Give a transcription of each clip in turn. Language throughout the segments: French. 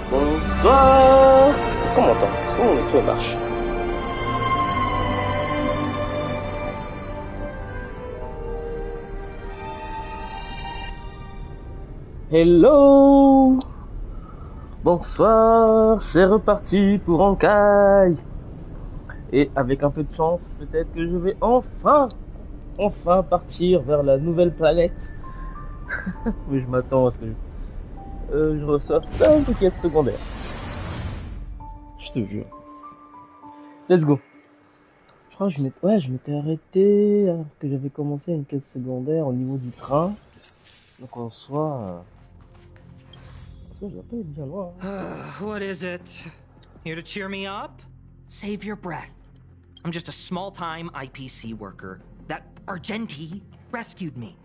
Bonsoir. Est-ce qu'on m'entend? Est-ce que mon micro marche? Hello. Bonsoir, c'est reparti pour Honkai. Et avec un peu de chance, peut-être que je vais enfin partir vers la nouvelle planète. Mais je m'attends à ce que je reçoive plein de quêtes secondaires. Je te jure. Let's go. Je crois que je m'étais arrêté alors que j'avais commencé une quête secondaire au niveau du train. Donc en soi, ça doit pas être bien loin. What is it? Here to cheer me up? Save your breath. I'm just a small-time IPC worker. That Argenti rescued me.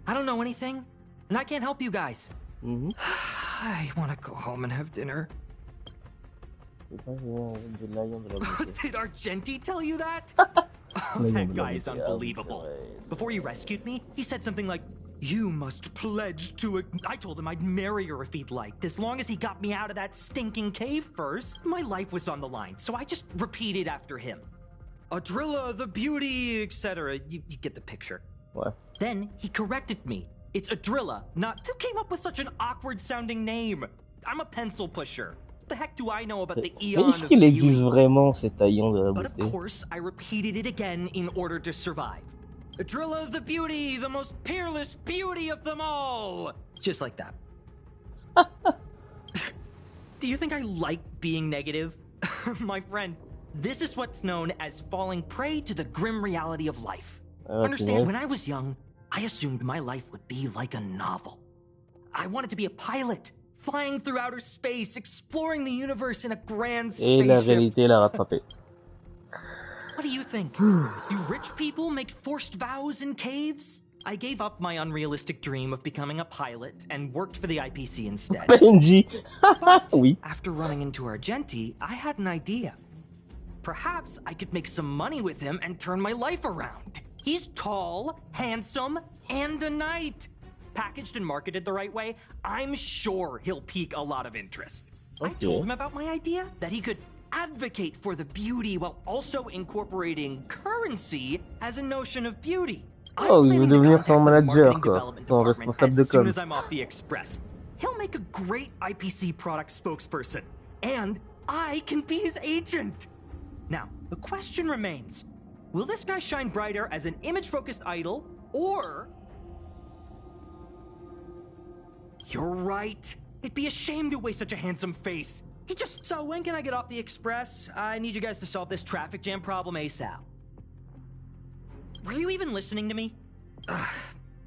I don't know anything, and I can't help you guys. I want to go home and have dinner. Did Argenti tell you that? Oh, that guy is unbelievable. Before he rescued me, he said something like, "You must pledge to I told him I'd marry her if he'd liked, as long as he got me out of that stinking cave first. My life was on the line, so I just repeated after him. Adrilla, the beauty, etc. You get the picture. What? Then he corrected me. It's Adrilla, not... Who came up with such an awkward-sounding name? I'm a pencil pusher. What the heck do I know about the eon Est-ce of qu'il beauty? existe vraiment cet haillon de la But beauté? of course, I repeated it again in order to survive. Adrilla, the beauty, the most peerless beauty of them all! Just like that. Do you think I like being negative? My friend, this is what's known as falling prey to the grim reality of life. Understand, when I was young, I assumed my life would be like a novel. I wanted to be a pilot, flying through outer space, exploring the universe in a grand spaceship. Et la réalité l'a rattrapé. What do you think? Do rich people make forced vows in caves? I gave up my unrealistic dream of becoming a pilot and worked for the IPC instead. Benji. But Oui. after running into Argenti, I had an idea. Perhaps I could make some money with him and turn my life around. He's tall, handsome, and a knight. Packaged and marketed the right way, I'm sure he'll pique a lot of interest. Okay. I told him about my idea, that he could advocate for the beauty while also incorporating currency as a notion of beauty. Oh, il veut devenir son manager, quoi. Son As responsable de soon com. as I'm off the express, he'll make a great IPC product spokesperson, and I can be his agent. Now, the question remains, will this guy shine brighter as an image-focused idol, or... You're right. It'd be a shame to waste such a handsome face. So when can I get off the express? I need you guys to solve this traffic jam problem ASAP. Were you even listening to me?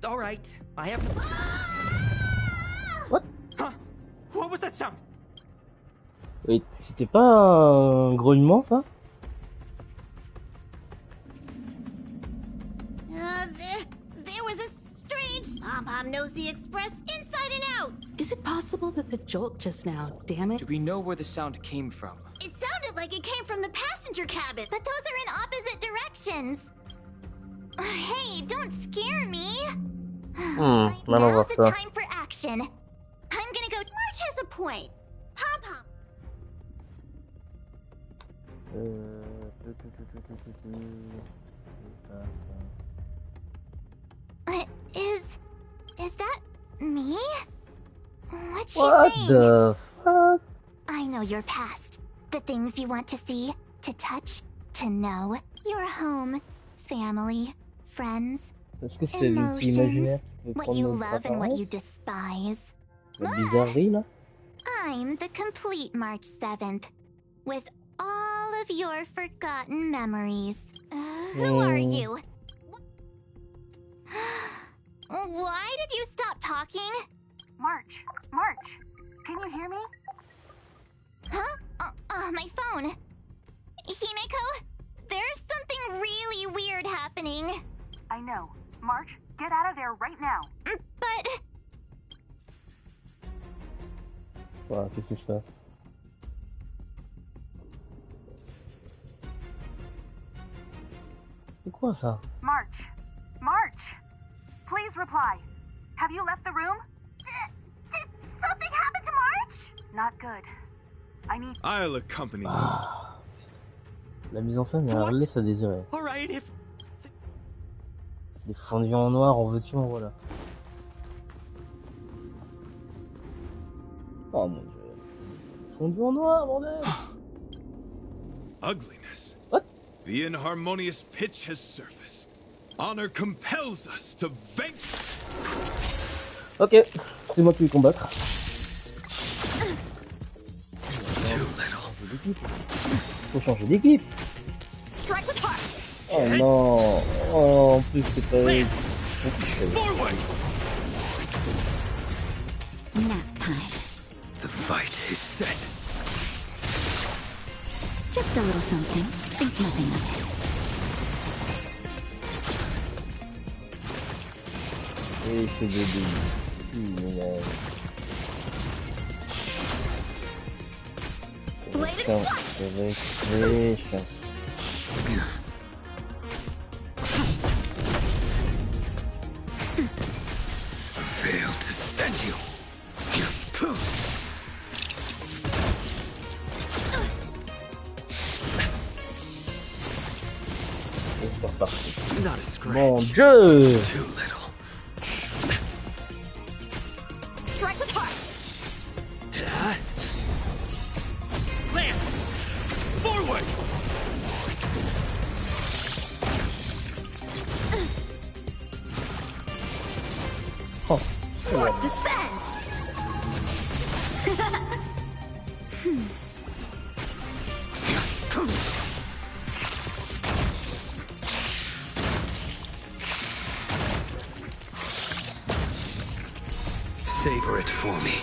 All right, I have to... What? Huh? What was that sound? Wait, c'était pas un grognement, ça? There was a strange... Pom-Pom knows the express inside and out! Is it possible that the jolt just now, damn it? Do we know where the sound came from? It sounded like it came from the passenger cabin. But those are in opposite directions. Hey, don't scare me. Now's the time for action. I'm gonna go... March has a point. Pom-Pom. Is that me? What's she What saying? the fuck? I know your past. The things you want to see, to touch, to know. Your home, family, friends, Est-ce que c'est emotions, imaginaire? what you love and what you despise. La bizarrerie, là? I'm the complete March 7th, with all of your forgotten memories. Who are you? Why did you stop talking? March, can you hear me? Huh? My phone. Himeko, there's something really weird happening. I know. March, get out of there right now. But... Voilà, qu'est-ce qui se passe? C'est quoi ça? March, reply. Have you left the room? Did something happen to March? Not good. I need... I'll accompany you. La mise en scène, elle laisse à désirer. All right, if... Des fondus en noir, en veux-tu, en voilà. Oh mon dieu. Fondu en noir, bordel. Ugliness. What? The inharmonious pitch has surfaced. Honor compels us to vanquish. Ok, c'est moi qui vais combattre. Faut changer d'équipe. Oh non. Oh, en plus c'est pas... Nap time. The fight is set. Just a little something. Think nothing of it. Et ce bébé. Chiant, ça va être très chiant. Fail to send you. C'est reparti. Not a scratch. Mon dieu! Too little. Swords descend! Savor it for me.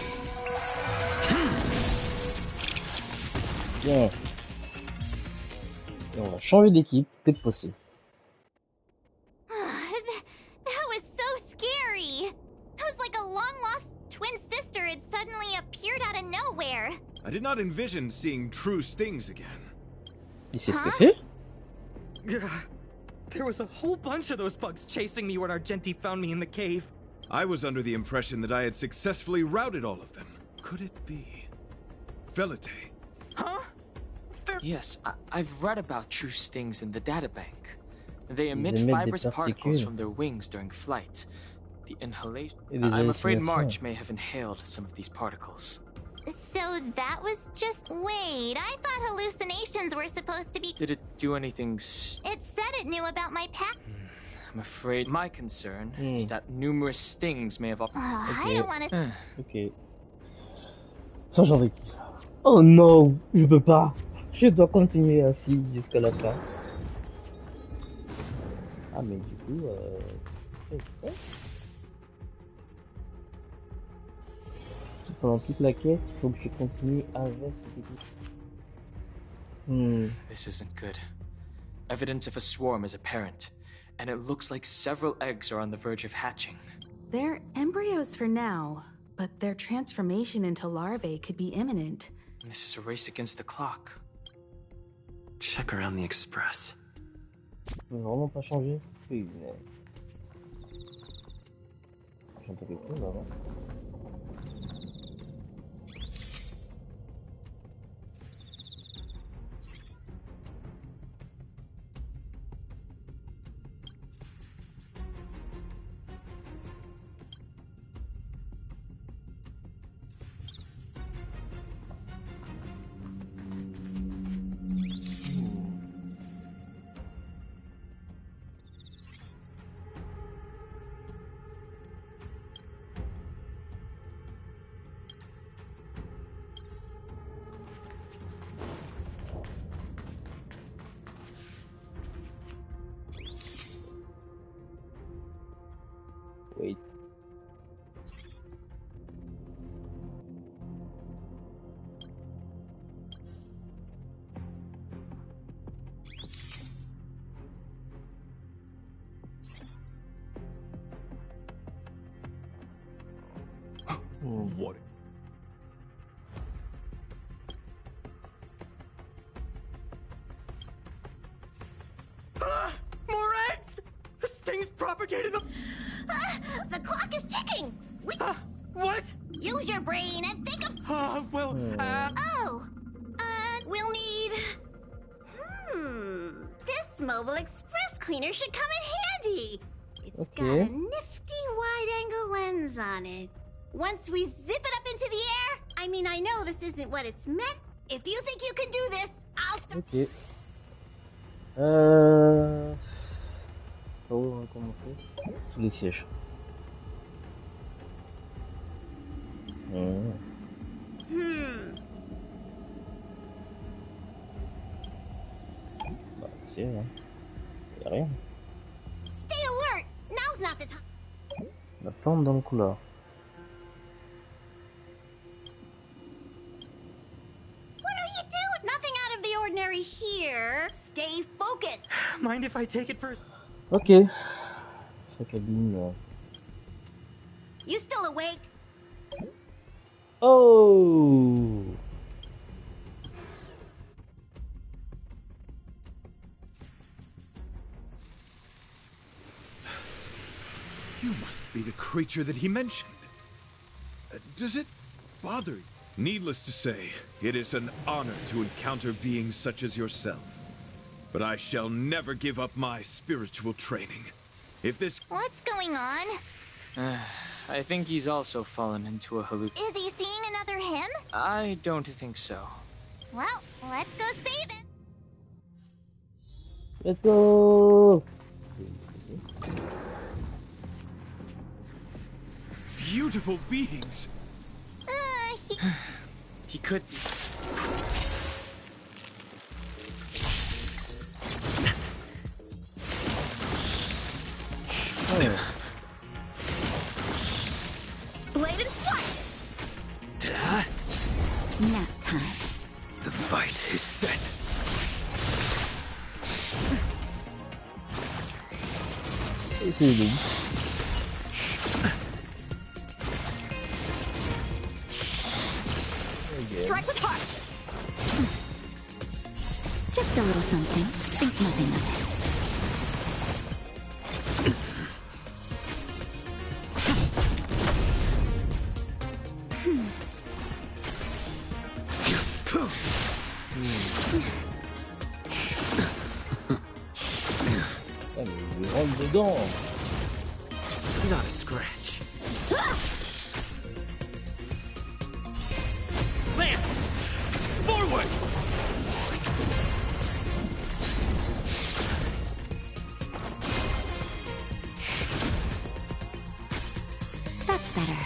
Bien. Et on va changer d'équipe dès que possible. That was so scary. It was like a long-lost twin sister had suddenly appeared out of nowhere. I did not envision seeing true stings again. Et c'est ce que c'est? There was a whole bunch of those bugs chasing me when Argenti found me in the cave. I was under the impression that I had successfully routed all of them. Could it be? Velite. Huh? Yes, I've read about true stings in the databank. They emit émettent des fibrous particles particules. from their wings during flight. The inhalation... Et des I'm afraid hallucinations. March may have inhaled some of these particles. So that was just... Wait, I thought hallucinations were supposed to be... Did it do anything It said it knew about my pack. I'm afraid my concern is that numerous stings may have... I don't want to... Ok. Changeons d'équipe. Oh non, je peux pas. Je dois continuer ainsi jusqu'à la fin. Ah mais du coup, c'est exprès. Pendant toute la quête, il faut que je continue avec cette équipe. This isn't good. Evidence of a swarm is apparent, and it looks like several eggs are on the verge of hatching. They're embryos for now, but their transformation into larvae could be imminent. This is a race against the clock. Check around the express. Je peux vraiment pas changer. Oui, mais... J'entends quelque chose avant. Wait. What? More eggs! The sting's propagated them. The clock is ticking. What? Use your brain and think of. We'll need. This mobile express cleaner should come in handy. It's got a nifty wide-angle lens on it. Once we zip it up into the air, I mean, I know this isn't what it's meant. If you think you can do this, I'll. Ok. On va commencer sous les sièges. Bah, siège, hein. Y'a rien. Stay alert. Now's not the time. La forme dans le couloir. What are you doing? Nothing out of the ordinary here. Stay focused. Mind if I take it first? Ok. Sa cabine. You still awake? Oh! You must be the creature that he mentioned. Does it bother you? Needless to say, it is an honor to encounter beings such as yourself. But I shall never give up my spiritual training. If this... What's going on? I think he's also fallen into a hallucination. Is he seeing another him? I don't think so. Well, let's go save him. Let's go! Beautiful beings! He could be. Blade and flight! Nap time. The fight is set. C'est lui. Strike with heart! Just a little something. Think nothing of it. Il rentre dedans. Not a scratch. Lance! Forward! That's better.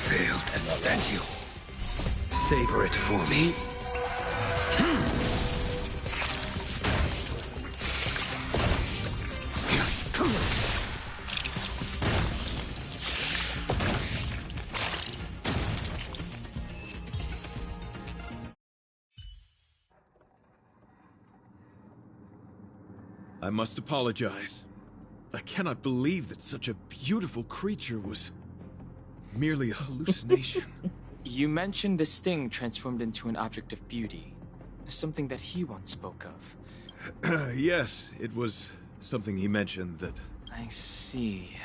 Failed to stand you. Savor it for me. I must apologize. I cannot believe that such a beautiful creature was merely a hallucination. You mentioned this thing transformed into an object of beauty. Something that he once spoke of. Yes, it was something he mentioned that... I see.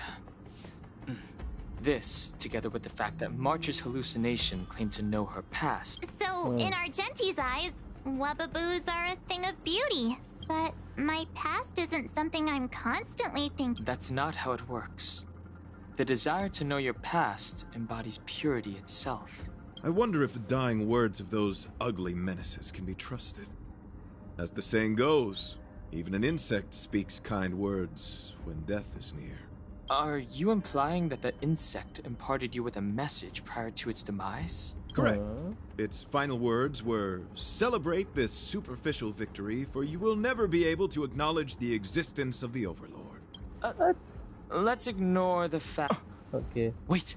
This, together with the fact that March's hallucination claimed to know her past. So, in Argenti's eyes, Wubbaboos are a thing of beauty. But my past isn't something I'm constantly thinking. That's not how it works. The desire to know your past embodies purity itself. I wonder if the dying words of those ugly menaces can be trusted. As the saying goes, even an insect speaks kind words when death is near. Are you implying that the insect imparted you with a message prior to its demise? Correct. Its final words were, "Celebrate this superficial victory, for you will never be able to acknowledge the existence of the Overlord." Let's ignore the fact... Ok. Wait.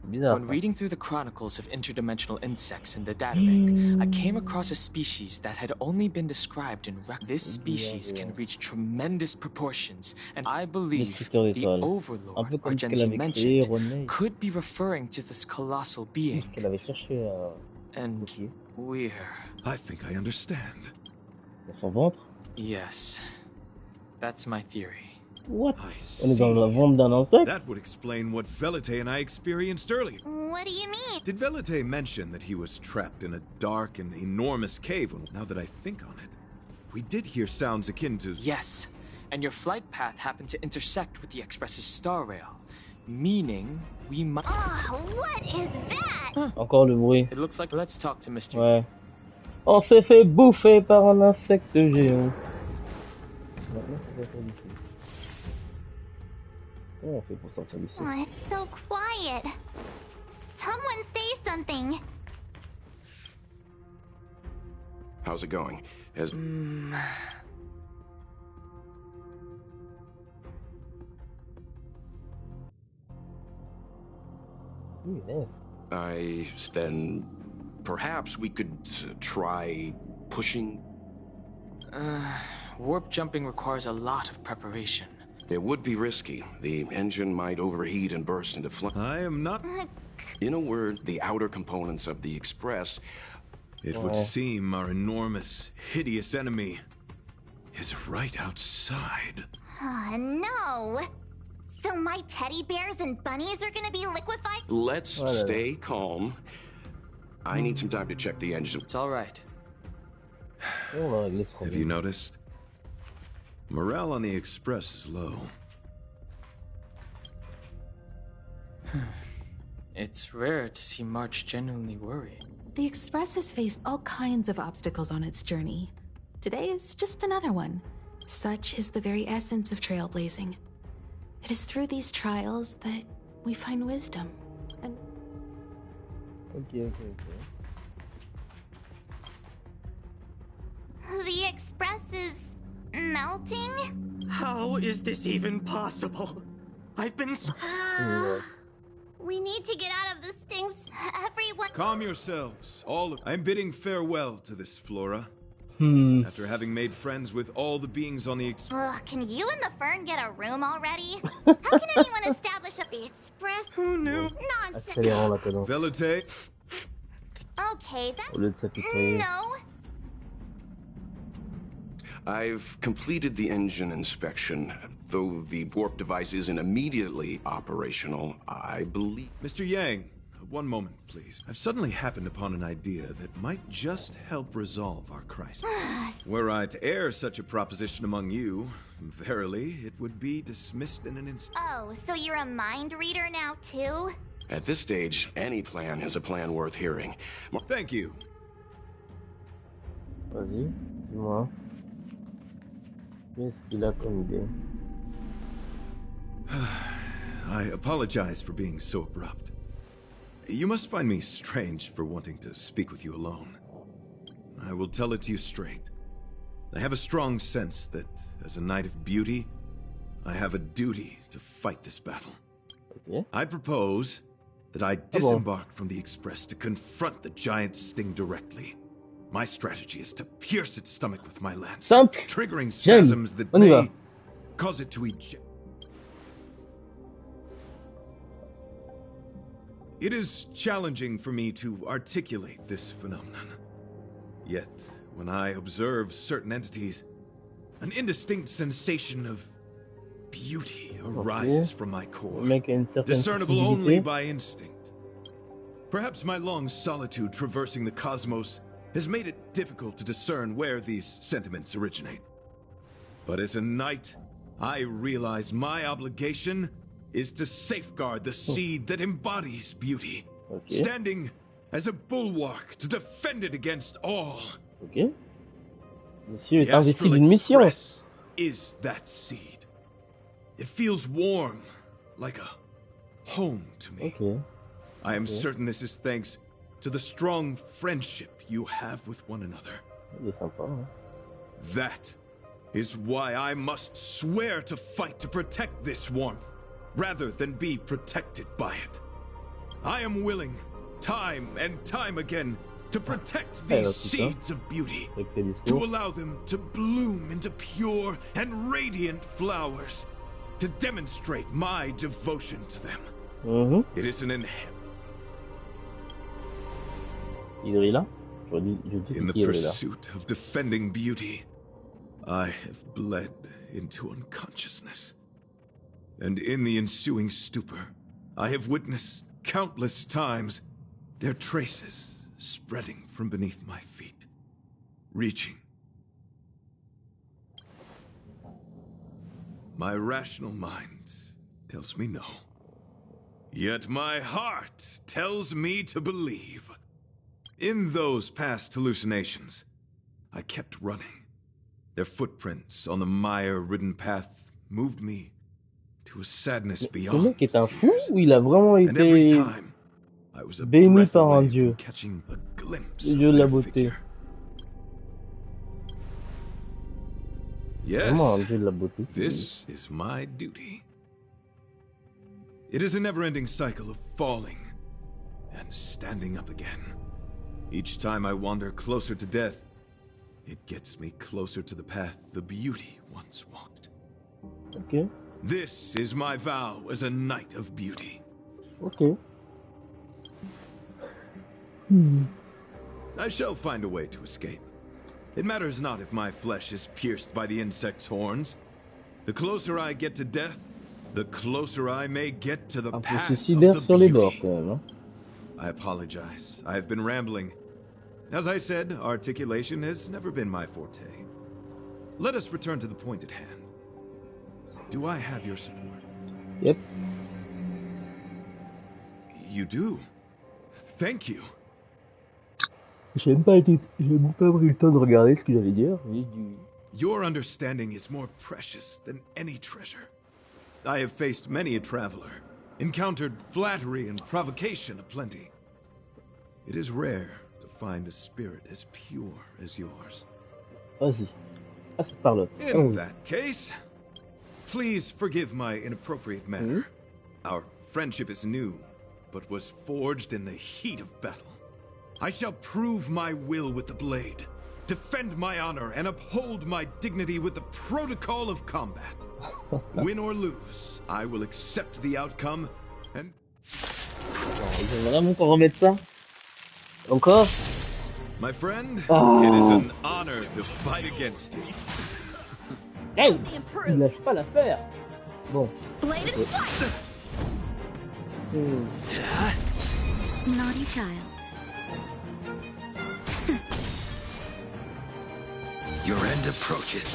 Bizarre. When reading through the chronicles of interdimensional insects in the databank, I came across a species that had only been described in This species can reach tremendous proportions, and I believe the Overlord Argenti mentioned could be referring to this colossal being. And we're... I think I understand. Dans son ventre? Yes. That's my theory. What? On est dans la vente d'un insecte? That would explain what Velite and I experienced earlier. What do you mean? Did Velite mention that he was trapped in a dark and enormous cave? Now that I think on it, we did hear sounds akin to... Yes, and your flight path happened to intersect with the Express's Star Rail, meaning we might... Oh, what is that? Encore le bruit. It looks like... Let's talk to Mr. Ouais. On s'est fait bouffer par un insecte géant. Maintenant, c'est sortir d'ici. Comment on fait pour sortir d'ici? Oh, it's so quiet. Someone say something. How's it going? Has... Yes. Then perhaps we could try pushing? Warp jumping requires a lot of preparation. It would be risky. The engine might overheat and burst into flame. I am not... In a word, the outer components of the Express... It would seem our enormous, hideous enemy is right outside. No. So my teddy bears and bunnies are gonna be liquefied? Let's stay calm. I need some time to check the engine. It's all right. Have you noticed? Morale on the Express is low. It's rare to see March genuinely worried. The Express has faced all kinds of obstacles on its journey. Today is just another one. Such is the very essence of trailblazing. It is through these trials that we find wisdom. And Okay. The Express is melting? How is this even possible? I've been We need to get out of the stings. Everyone... Calm yourselves. I'm bidding farewell to this Flora. After having made friends with all the beings on the Express... Can you and the Fern get a room already? How can anyone establish the Express? Who knew? Nonsense. Velite? Okay, Au lieu de s'apitoyer. No. I've completed the engine inspection. Though the warp device isn't immediately operational, I believe... Mr. Yang, one moment, please. I've suddenly happened upon an idea that might just help resolve our crisis. Were I to air such a proposition among you, verily, it would be dismissed in an instant. Oh, so you're a mind reader now, too? At this stage, any plan is a plan worth hearing. Thank you. Vas-y, dis-moi. Qu'est-ce qu'il a comme idée? I apologize for being so abrupt. You must find me strange for wanting to speak with you alone. I will tell it to you straight. I have a strong sense that, as a knight of beauty, I have a duty to fight this battle. Okay. I propose that I disembark from the Express to confront the giant sting directly. My strategy is to pierce its stomach with my lance, triggering spasms that may cause it to eject. It is challenging for me to articulate this phenomenon. Yet, when I observe certain entities, an indistinct sensation of beauty arises from my core, discernible only by instinct. Perhaps my long solitude traversing the cosmos has made it difficult to discern where these sentiments originate. But as a knight, I realize my obligation is to safeguard the seed that embodies beauty, standing as a bulwark to defend it against all. Ok. Monsieur est investi d'une mission. Is that seed. It feels warm, like a home to me. Okay. I am certain this is thanks to the strong friendship you have with one another. Il est sympa, hein? That is why I must swear to fight to protect this warmth, rather than be protected by it. I am willing, time and time again, to protect these seeds of beauty, to allow them to bloom into pure and radiant flowers, to demonstrate my devotion to them. It is an in the pursuit of defending beauty, I have bled into unconsciousness. And in the ensuing stupor, I have witnessed countless times their traces spreading from beneath my feet, reaching. My rational mind tells me no. Yet my heart tells me to believe. In those past hallucinations, I kept running. Their footprints on the mire-ridden path moved me to a sadness beyond. Ce mec est un fou ou il a vraiment été béni par un dieu? Le dieu de la beauté. Yes, vraiment un dieu de la beauté. This is my duty. It is a never-ending cycle of falling and standing up again. Each time I wander closer to death, it gets me closer to the path the beauty once walked. Okay. This is my vow as a knight of beauty. Okay. I shall find a way to escape. It matters not if my flesh is pierced by the insect's horns. The closer I get to death, the closer I may get to the path of the beauty. I apologize. I have been rambling. As I said, articulation has never been my forte. Let us return to the point at hand. Do I have your support? Yep. You do. Thank you. J'ai même pas pris le temps de regarder ce que j'allais dire. Your understanding is more precious than any treasure. I have faced many a traveler, encountered flattery and provocation aplenty. It is rare to find a spirit as pure as yours. Vas-y. Ah, c'est Parlotte. In that case, please forgive my inappropriate manner. Our friendship is new, but was forged in the heat of battle. I shall prove my will with the blade, defend my honor, and uphold my dignity with the protocol of combat. Win or lose, I will accept the outcome and... Ils vont vraiment pas remettre ça? Encore? My friend, it is an honor to fight against you. Hey! Il lâche pas l'affaire! Bon. Naughty child. Your end approaches.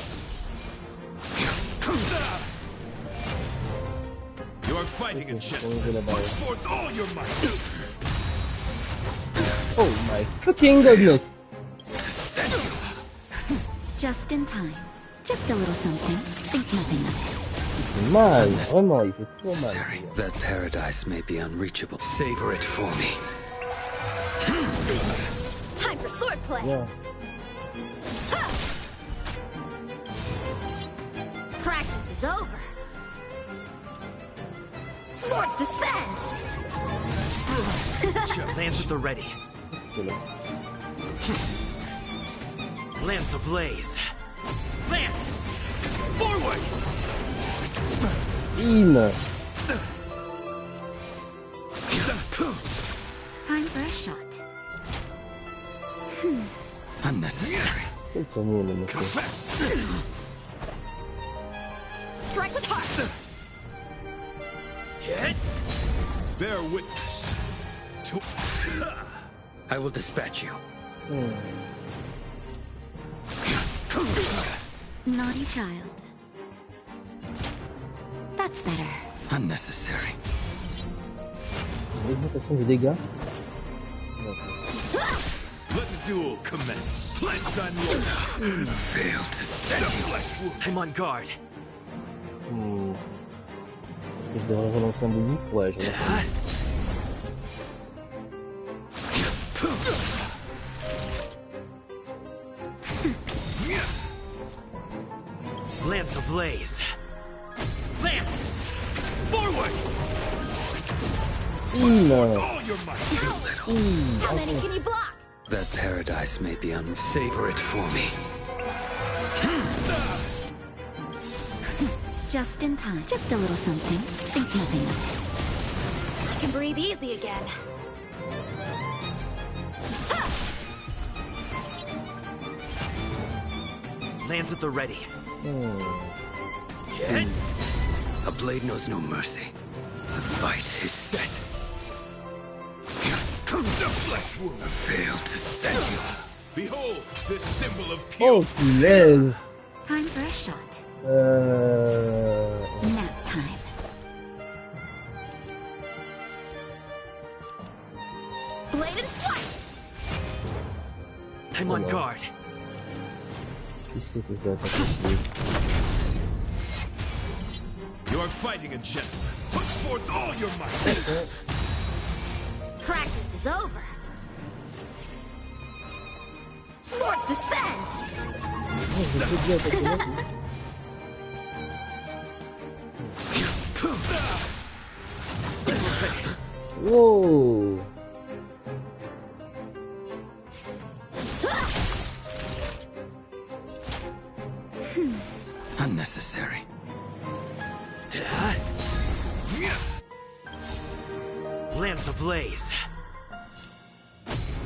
You are fighting a ship. Put forth all your might. Oh my fucking goodness! Just in time. Just a little something. Think nothing of it. Mal, vraiment, il fait trop mal. That paradise may be unreachable. Savor it for me. Time for swordplay. Yeah. Practice is over. Swords descend. Lance at the ready. Lance ablaze. Lance! Forward! Time for a shot. Unnecessary. Strike with heart. Hit. Bear witness to... I will dispatch you. Naughty child. That's better. Unnecessary. Augmentation des dégâts. Let the duel commence. Let's unload. Fail to send you. I'm on guard. Est-ce que je devrais relancer un bouilli? Ouais, je vais Lance ablaze. Lance! Forward! All your might. How many can you block? That paradise may be savor it for me. Just in time. Just a little something. Think nothing of it. I can breathe easy again. Lance at the ready. A blade knows no mercy. The fight is set. The flesh wound failed to set you. Behold, this symbol of pure. Oh, punaise. Time for a shot. Nap time. Blade and flight. I'm on guard. Qui c'est que je dois attaquer? You are fighting a gentleman. Put forth all your might. Practice is over. Swords descend. Whoa. Unnecessary. Lance ablaze.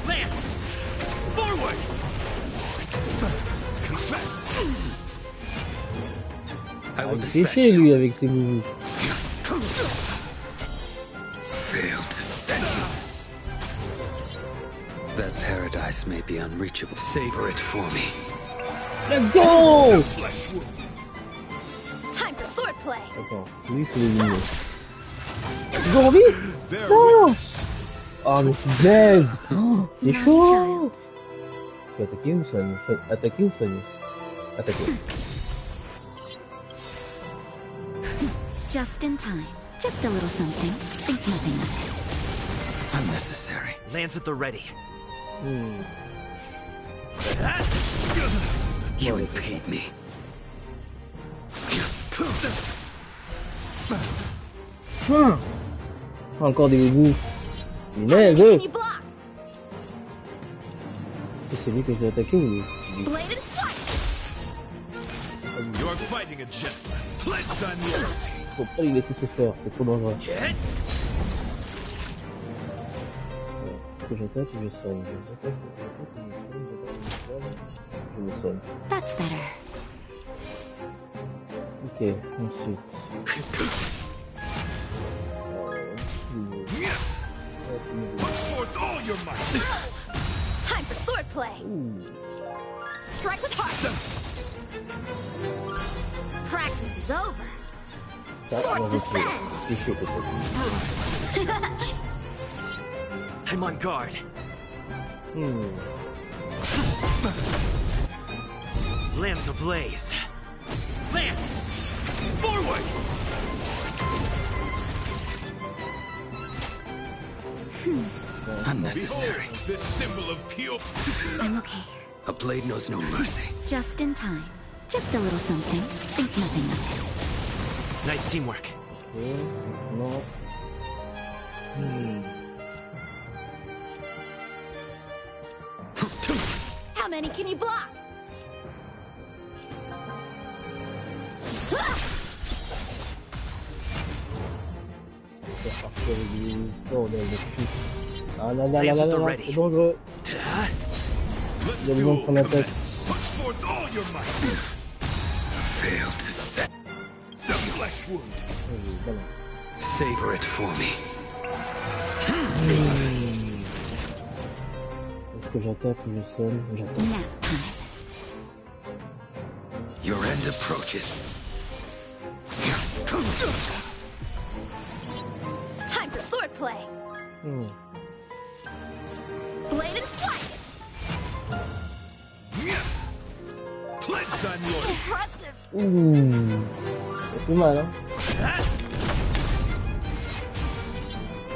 Lance! Forward! Confess. I will Il dispatch fait chier you. lui avec ses moves. Failed to set you. That paradise may be unreachable. Savor it for me. Let's go! Flesh wound. Time for swordplay. Attends, lui c'est éliminé. Ils ont envie? Non! Oh mais c'est baise! Oh, c'est chaud! Tu peux attaquer ou soigner? Attaquer ou soigner? Attaquer. Just in time. Just a little something. Think nothing of it. Unnecessary. Lance at the ready. You repaid me. Encore des goûts. Mais Can you block? est-ce que c'est lui que je dois attaquer ou lui? Blade and flight. You are fighting a gentleman. Pledge thy loyalty. Faut pas lui laisser se faire, c'est trop dangereux. Est-ce que j'attaque ou je soigne? Je me soigne. That's better. Ok, ensuite. Put forth all your might. Time for swordplay. Strike with heart. Practice is over. Swords descend. C'est chaud peut-être. I'm on guard. Lance ablaze. Lance! Forward! Unnecessary. Behold, this symbol of pure. I'm okay. A blade knows no mercy. Just in time. Just a little something. Think nothing of it. Nice teamwork. Non. How many can you block? Ah là là là là là, c'est dangereux. Il a besoin de prendre la tête. Put forth all your might. Failed to set. The flesh wound. Savor it for me. Est-ce que j'attaque ou je sonne? J'attaque. Nap time. Your end approaches. Time for swordplay. Blade and flight. Pledge thy loyalty. Impressive. Ça fait mal, hein?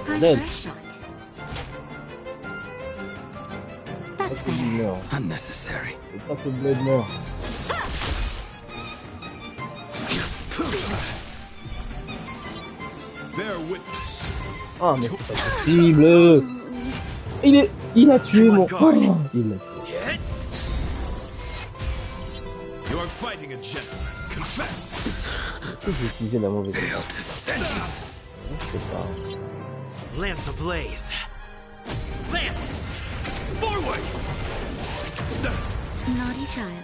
Time Dead. for a shot. Pas That's que lui better. meurt. Unnecessary. Faut pas que Blade meure. Bear witness. Ah mais c'est pas possible. Il a tué mon... Oh, il l'a tué. You are fighting a gentleman. Confess. Est-ce que j'ai utilisé la mauvaise... Failed to set you. Je sais pas. Lance ablaze. Lance! Forward! Naughty child.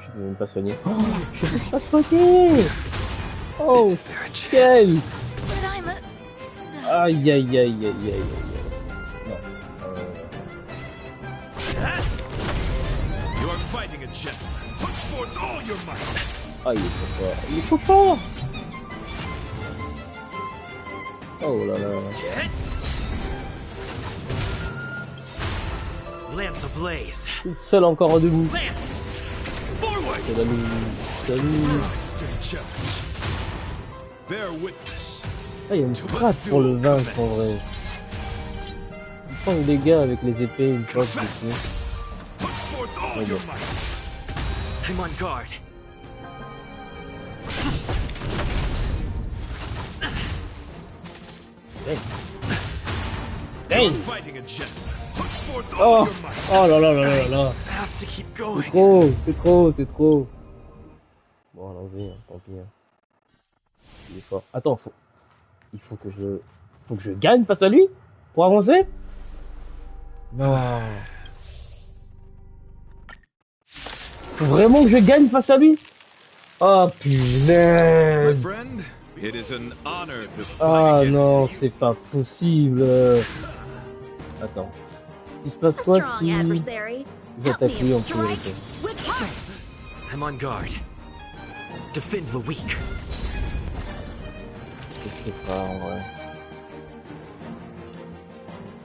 Je peux même pas soigner. Oh, je peux pas soigner. Oh, quel. Aïe, aïe, aïe, aïe, aïe, aïe. Non. Ah, il est trop fort. Il est trop fort. Oh là là. Le seul encore en debout. C'est la nuit. Ah, il y a une frappe pour le vaincre en vrai. Il prend les dégâts avec les épées une fois que c'est fini. I'm on guard. Hey. Oh, oh là là là là là. C'est trop. Bon, allons-y, hein, tant pis. Hein. Il est fort. Attends, il faut que je gagne face à lui pour avancer. Non. Faut vraiment que je gagne face à lui. Oh punaise. Ah non, c'est pas possible. Attends. Il se passe quoi si j'attaque lui en priorité? I'm on guard. Defend the weak. Je sais pas en vrai.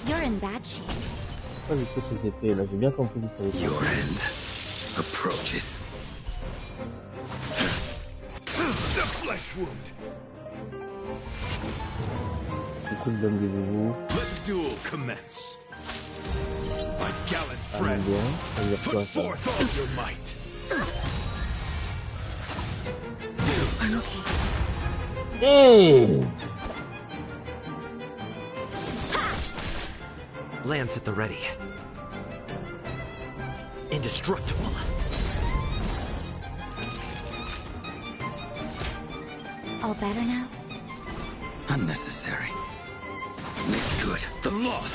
You're in bad shape. Pas du tout ces épées là, j'ai bien compris qu'il fallait. Your end approaches. The flesh wound. C'est truc d'homme de vous. Let the duel commence. My gallant friend, put forth all your might. Hey! Lance at the ready. Indestructible. All better now? Unnecessary. Make good the loss.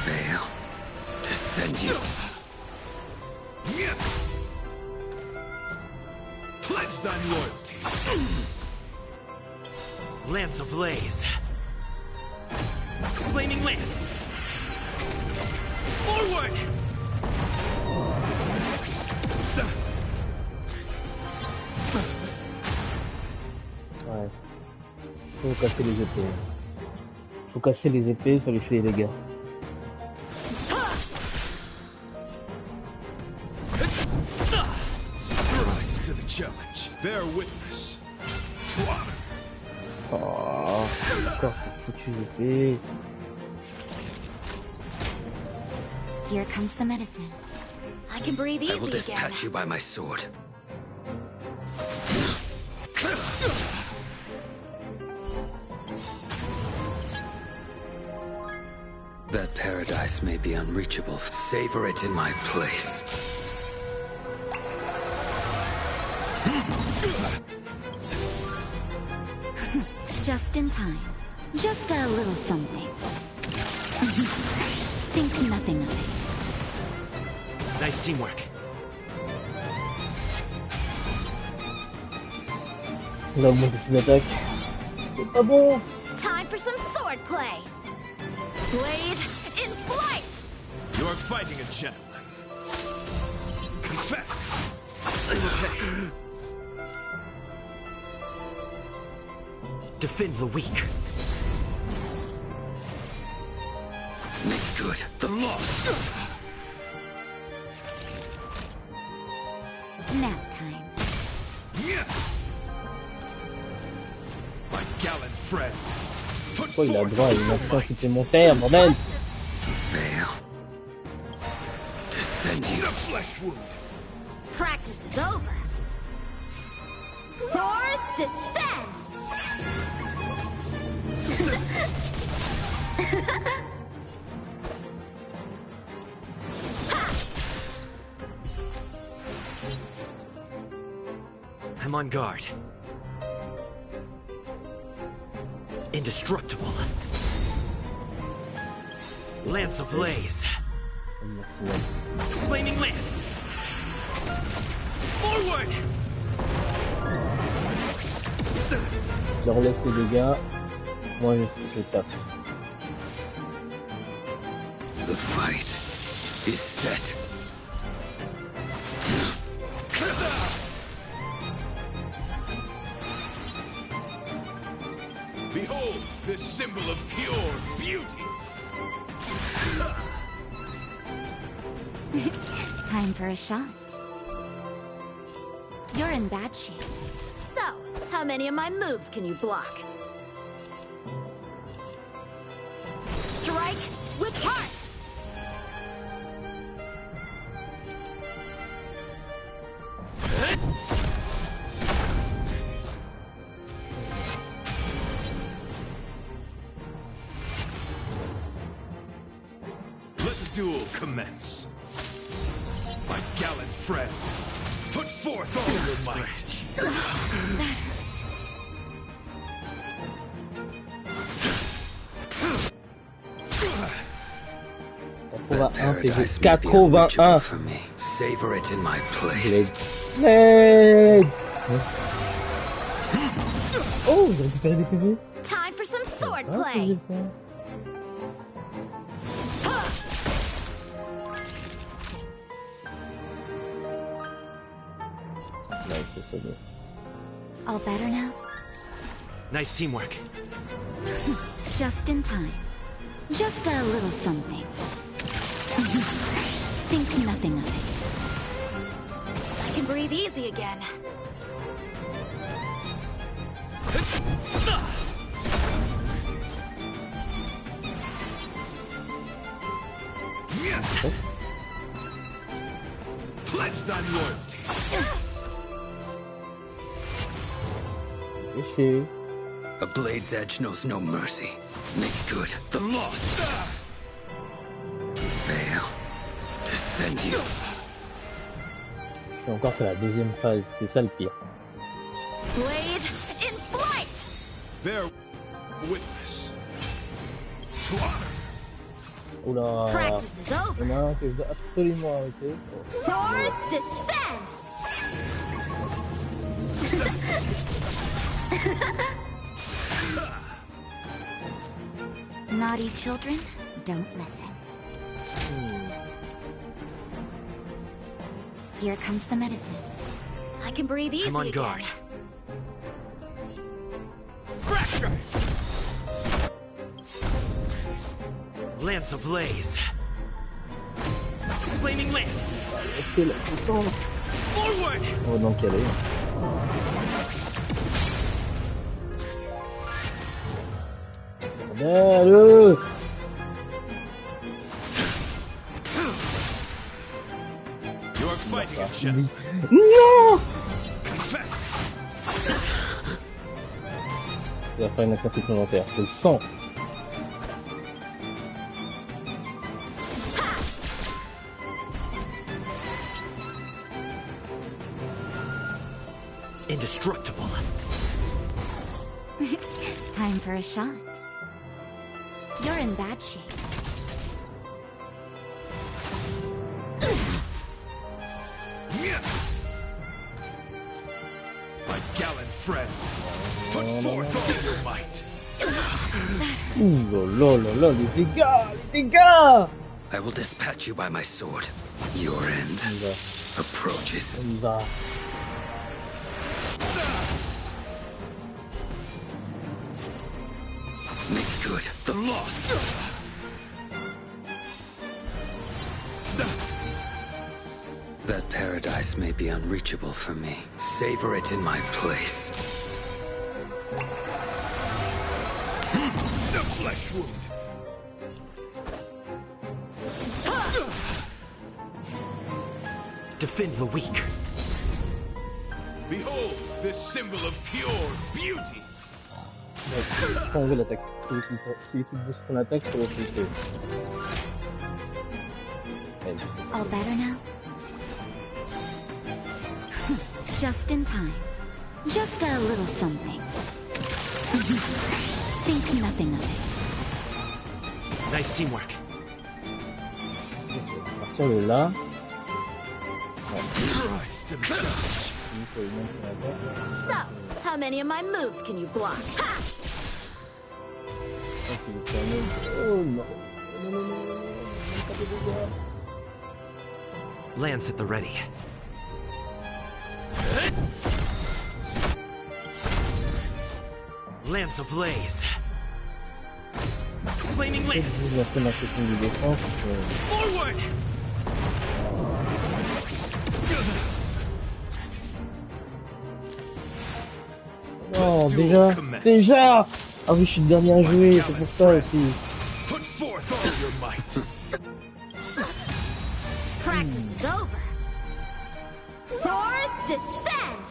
Fail to send you. Pledge thine loyalty. Lance ablaze. Flaming lance. Forward. Ouais. Faut casser les épées. Faut casser les épées, ça lui fait les dégâts. Rise to the challenge. Bear witness to honor. Oh, encore cette foutue épée. Here comes the medicine. I can breathe easy I will again. dispatch you by my sword. That paradise may be unreachable. Savor it in my place. Just in time. Just a little something. Think nothing of it. Nice teamwork. Là, mon dessin d'attaque. C'est pas bon. Time for some sword play. Blade in flight. You are fighting a gentleman. Confess. Defend the weak. Make good the loss. Nap time. Pourquoi il a droit à une action supplémentaire, bordel? Practice is over. Swords descend. I'm on guard. Indestructible. Lance ablaze. Flaming lance. Forward. Je leur laisse les dégâts. Moi je tape. The fight is set. Behold this symbol of pure beauty. Time for a shot. You're in bad shape. So, how many of my moves can you block? Strike with heart! Let the duel commence. My gallant friend, put forth all your might. That hurt. 81 for me. Savor it in my place. Oh, j'ai récupéré des PV. Time for some swordplay. All better now? Nice teamwork. Just in time. Just a little something. Think nothing of it. I can breathe easy again. Pledged on loyalty. A blade's edge knows no mercy. Make good the loss. Veil, descend you. J'ai encore fait la deuxième phase, c'est ça le pire. Blade in flight. Bear witness to honor. Oula. Practice is over. Il y en a un que je dois absolument arrêter. Swords descend. Naughty children, don't listen. Here comes the medicine. I can breathe easy I'm on guard. again. Fracture! Lance ablaze. Flaming lance. Forward! On va donc y aller. Allez! You are fighting a gentleman. Non! Confess. Il va faire une action supplémentaire. Je le sens. Indestructible. Time for a shot. You're in bad shape. My gallant friend, put forth all your might. Ouh là là là, les dégâts! I will dispatch you by my sword. Your end approaches. On y va. Make good the loss. That paradise may be unreachable for me. Savor it in my place. flesh wound. Defend the weak. Behold this symbol of pure beauty. Faut enlever l'attaque. Celui qui booste son attaque, faut le cliquer. All better now? Just in time. Just a little something. Think nothing of it. Nice teamwork. À partir de là. Rise to the challenge. So, how many of my moves can you block? Ha! Oh non. Lance at the ready. Lance ablaze. Flaming lance. Forward. Non, déjà. Ah oui, je suis le dernier à jouer, c'est pour ça aussi. Put forth all your might. Practice is over. Swords descend.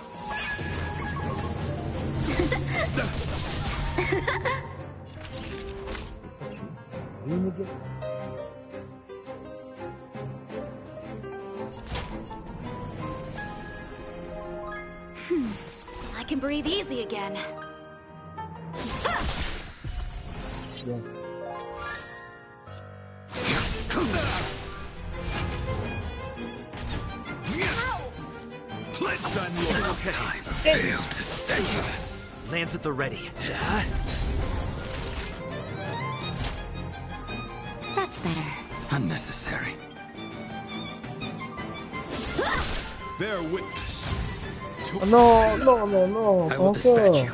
I can breathe easy again. Time failed to set you. Lance at the ready. That's better. Unnecessary. Bear witness. Non, non, non, non, I will dispatch you.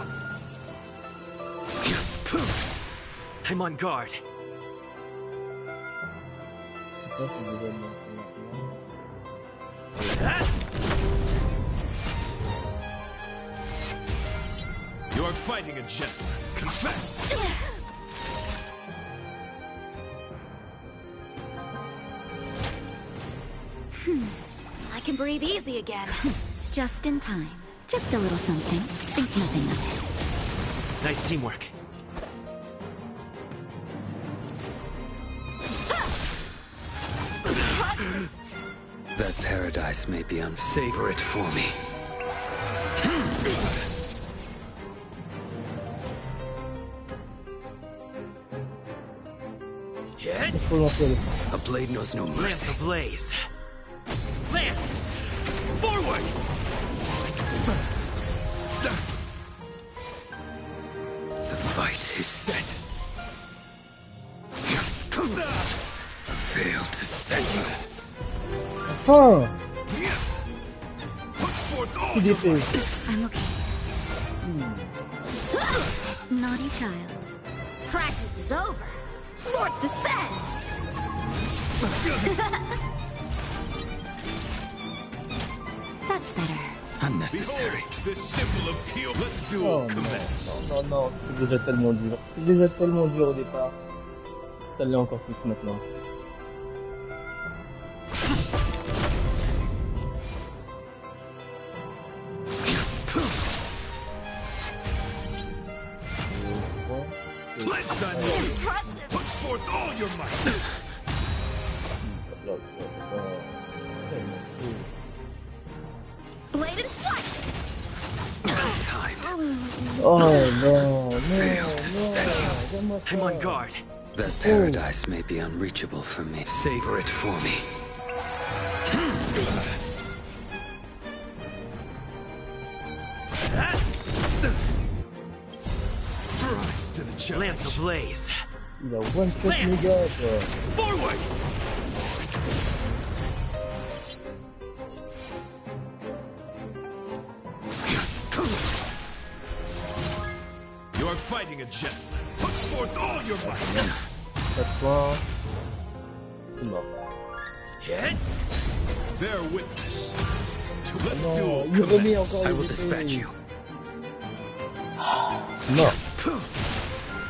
I'm on guard. You are fighting a gentleman. Confess. I can breathe easy again. Just in time. Just a little something. Think nothing of it. Nice teamwork. That paradise may be unsavor it for me. A blade knows no mercy. Lance ablaze. Lance! Forward! The fight is set. Fail to set you. Oh! Put forth all your might. I'm okay. Naughty child. Practice is over. Swords descend. That's better. Unnecessary. Behold this symbol of pure. Let the duel commence. Non, non, non, c'était déjà tellement dur. C'était déjà tellement dur au départ. Ça l'est encore plus maintenant. Pledge on you. Impressive. Put forth all your might. Blade and flight. Oh non, non, I'm on guard. That paradise may be unreachable for me. Savor it for me. Rise to the challenge. Lance ablaze. Il a one shot mes gars, quoi. Forward! You are fighting a gentleman. Put forth all your might. Cette fois, c'est mort. Hit! Bear witness. To let Non, duel il remet commence. encore I les will épées. dispatch you. Non. Je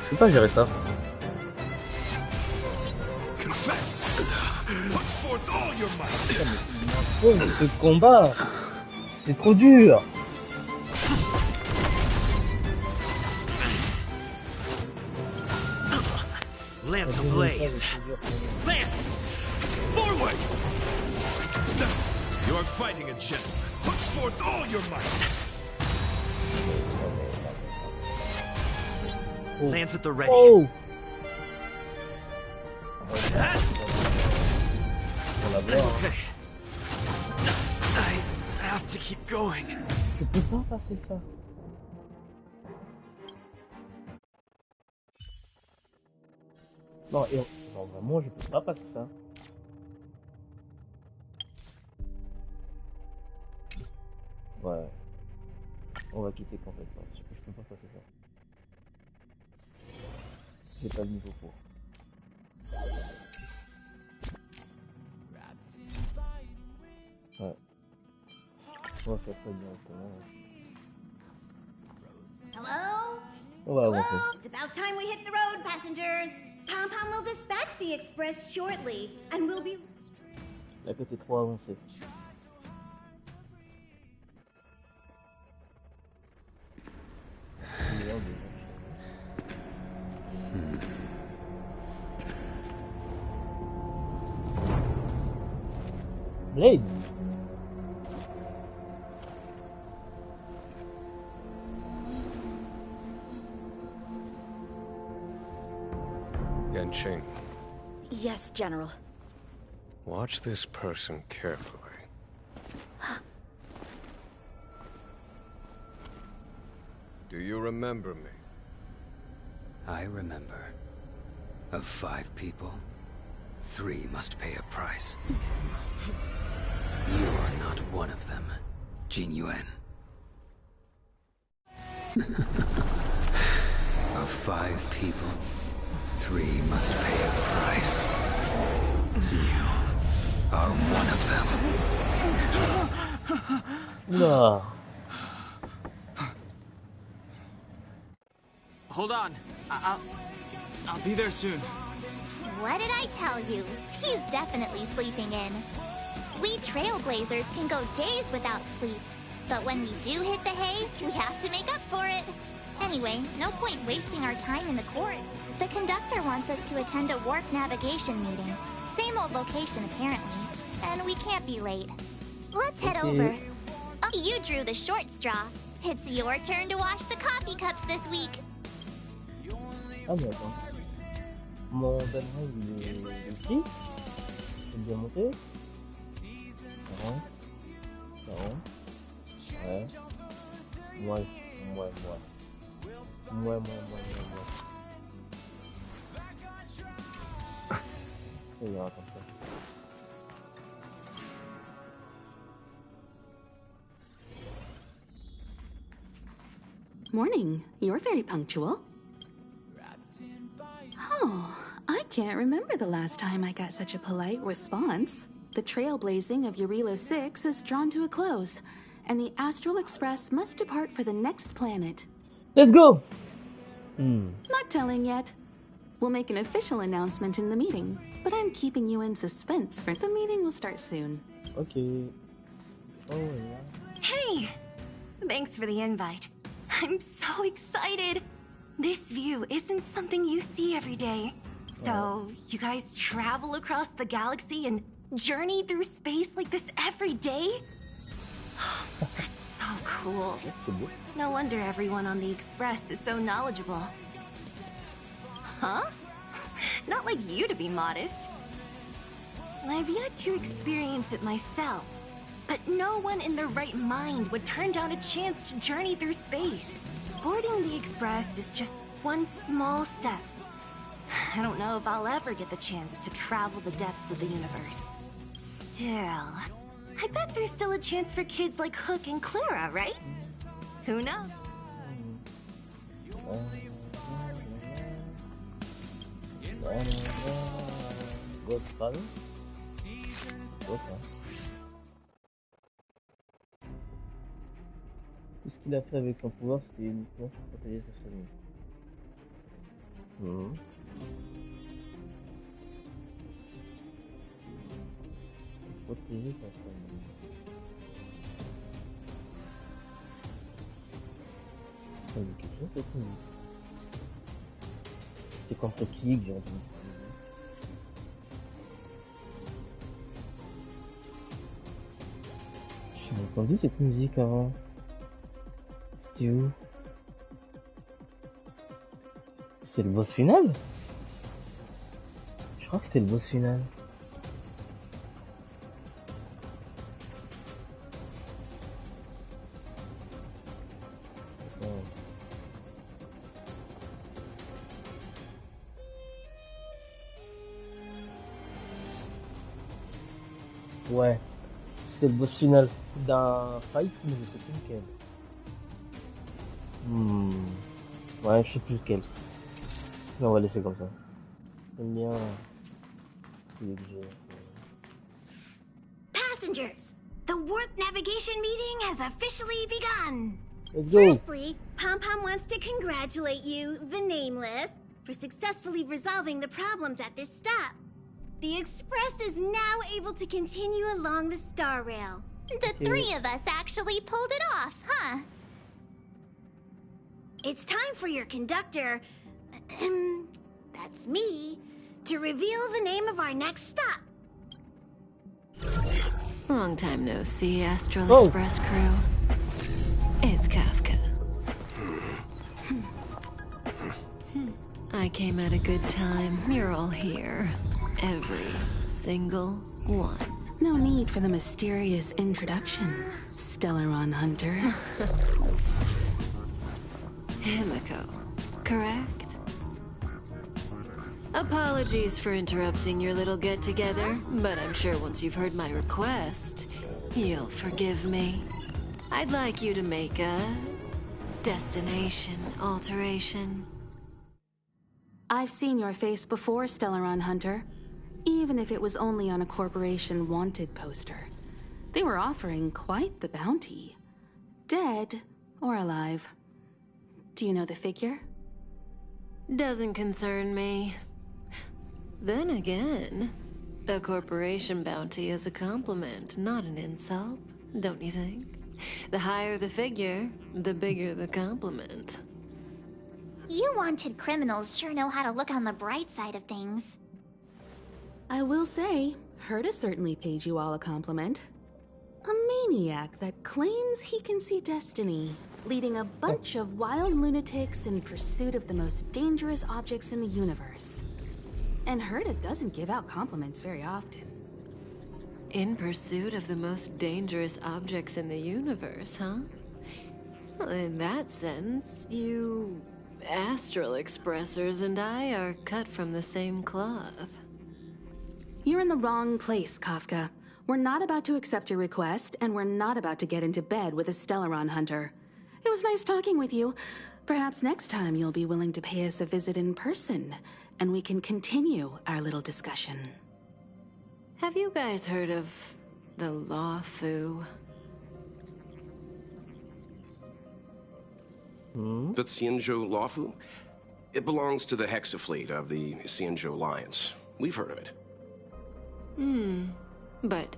peux pas gérer ça. Confess! Put forth all your might! Ce combat, c'est trop dur. Lance ablaze! Lance! Forward! You are fighting a gentleman. Put forth all your might! Lance at the ready. Oh. Okay. I have to keep going. Je peux pas passer ça. Non, non, vraiment, je peux pas passer ça. Ouais. On va quitter complètement. Je peux pas passer ça. J'ai pas le niveau pour. Ouais. On va faire ça directement. Hello? On va avancer. Hello? It's about time we hit the road, passengers. Pom-Pom will dispatch the express shortly, and we'll be... La côté 3 avancé. Blade. Yanqing. Yes, General. Watch this person carefully. Do you remember me? I remember. Of 5 people, 3 must pay a price. You are not one of them, Jin Yuan. Of 5 people, 3 must pay a price. You are one of them. No. Hold on. I'll be there soon. What did I tell you? He's definitely sleeping in. We trailblazers can go days without sleep. But when we do hit the hay, we have to make up for it. Anyway, no point wasting our time in the court. The conductor wants us to attend a warp navigation meeting. Same old location, apparently. And we can't be late. Let's head over. Oh, you drew the short straw. It's your turn to wash the coffee cups this week. Ah mais attends. Mon bandeau il est ici. Il est bien monté. 40. 40. Ouais. Ouais. Ça ira comme ça. Morning. You're very punctual. Oh, I can't remember the last time I got such a polite response. The trailblazing of Eurilo 6 is drawn to a close, and the Astral Express must depart for the next planet. Let's go! Not telling yet. We'll make an official announcement in the meeting, but I'm keeping you in suspense for the meeting will start soon. Okay. Oh yeah. Hey! Thanks for the invite. I'm so excited! This view isn't something you see every day. So, you guys travel across the galaxy and journey through space like this every day? That's so cool. No wonder everyone on the Express is so knowledgeable. Huh? Not like you to be modest. I've yet to experience it myself, but no one in their right mind would turn down a chance to journey through space. Boarding the Express is just one small step. I don't know if I'll ever get the chance to travel the depths of the universe. Still, I bet there's still a chance for kids like Hook and Clara, right? Who knows? Tout ce qu'il a fait avec son pouvoir, c'était uniquement pour protéger sa famille. protéger ta famille. Ça me dit quelque chose cette musique. C'est contre qui que j'ai entendu cette musique? J'ai entendu cette musique avant. C'était où? C'est le boss final? Je crois que c'était le boss final. Ouais, c'était le boss final d'un fight, mais je sais plus lequel. Ouais, je sais plus lequel. Mais on va laisser comme ça. J'aime bien. Passengers, the warp navigation meeting has officially begun. Let's go. Firstly, Pom Pom wants to congratulate you, the Nameless, for successfully resolving the problems at this stop. The Express is now able to continue along the Star Rail. The three of us actually pulled it off, huh? It's time for your conductor, that's me, to reveal the name of our next stop. Long time no see, Astral Express crew. It's Kafka. I came at a good time. You're all here. Every single one. No need for the mysterious introduction, Stellaron Hunter. Himiko, correct? Apologies for interrupting your little get-together, but I'm sure once you've heard my request, you'll forgive me. I'd like you to make a destination alteration. I've seen your face before, Stellaron Hunter. Even if it was only on a corporation wanted poster. They were offering quite the bounty. Dead or alive. Do you know the figure? Doesn't concern me. Then again, a corporation bounty is a compliment, not an insult, don't you think? The higher the figure, the bigger the compliment. You wanted criminals sure know how to look on the bright side of things. I will say, Herta certainly paid you all a compliment. A maniac that claims he can see destiny, leading a bunch of wild lunatics in pursuit of the most dangerous objects in the universe. And Herta doesn't give out compliments very often. In pursuit of the most dangerous objects in the universe, huh? Well, in that sense, you Astral Expressers and I are cut from the same cloth. You're in the wrong place, Kafka. We're not about to accept your request, and we're not about to get into bed with a Stellaron Hunter. It was nice talking with you. Perhaps next time you'll be willing to pay us a visit in person, and we can continue our little discussion. Have you guys heard of the Law Fu? The Xianzhou Lawfu? It belongs to the Hexafleet of the Xianzhou Alliance. We've heard of it. But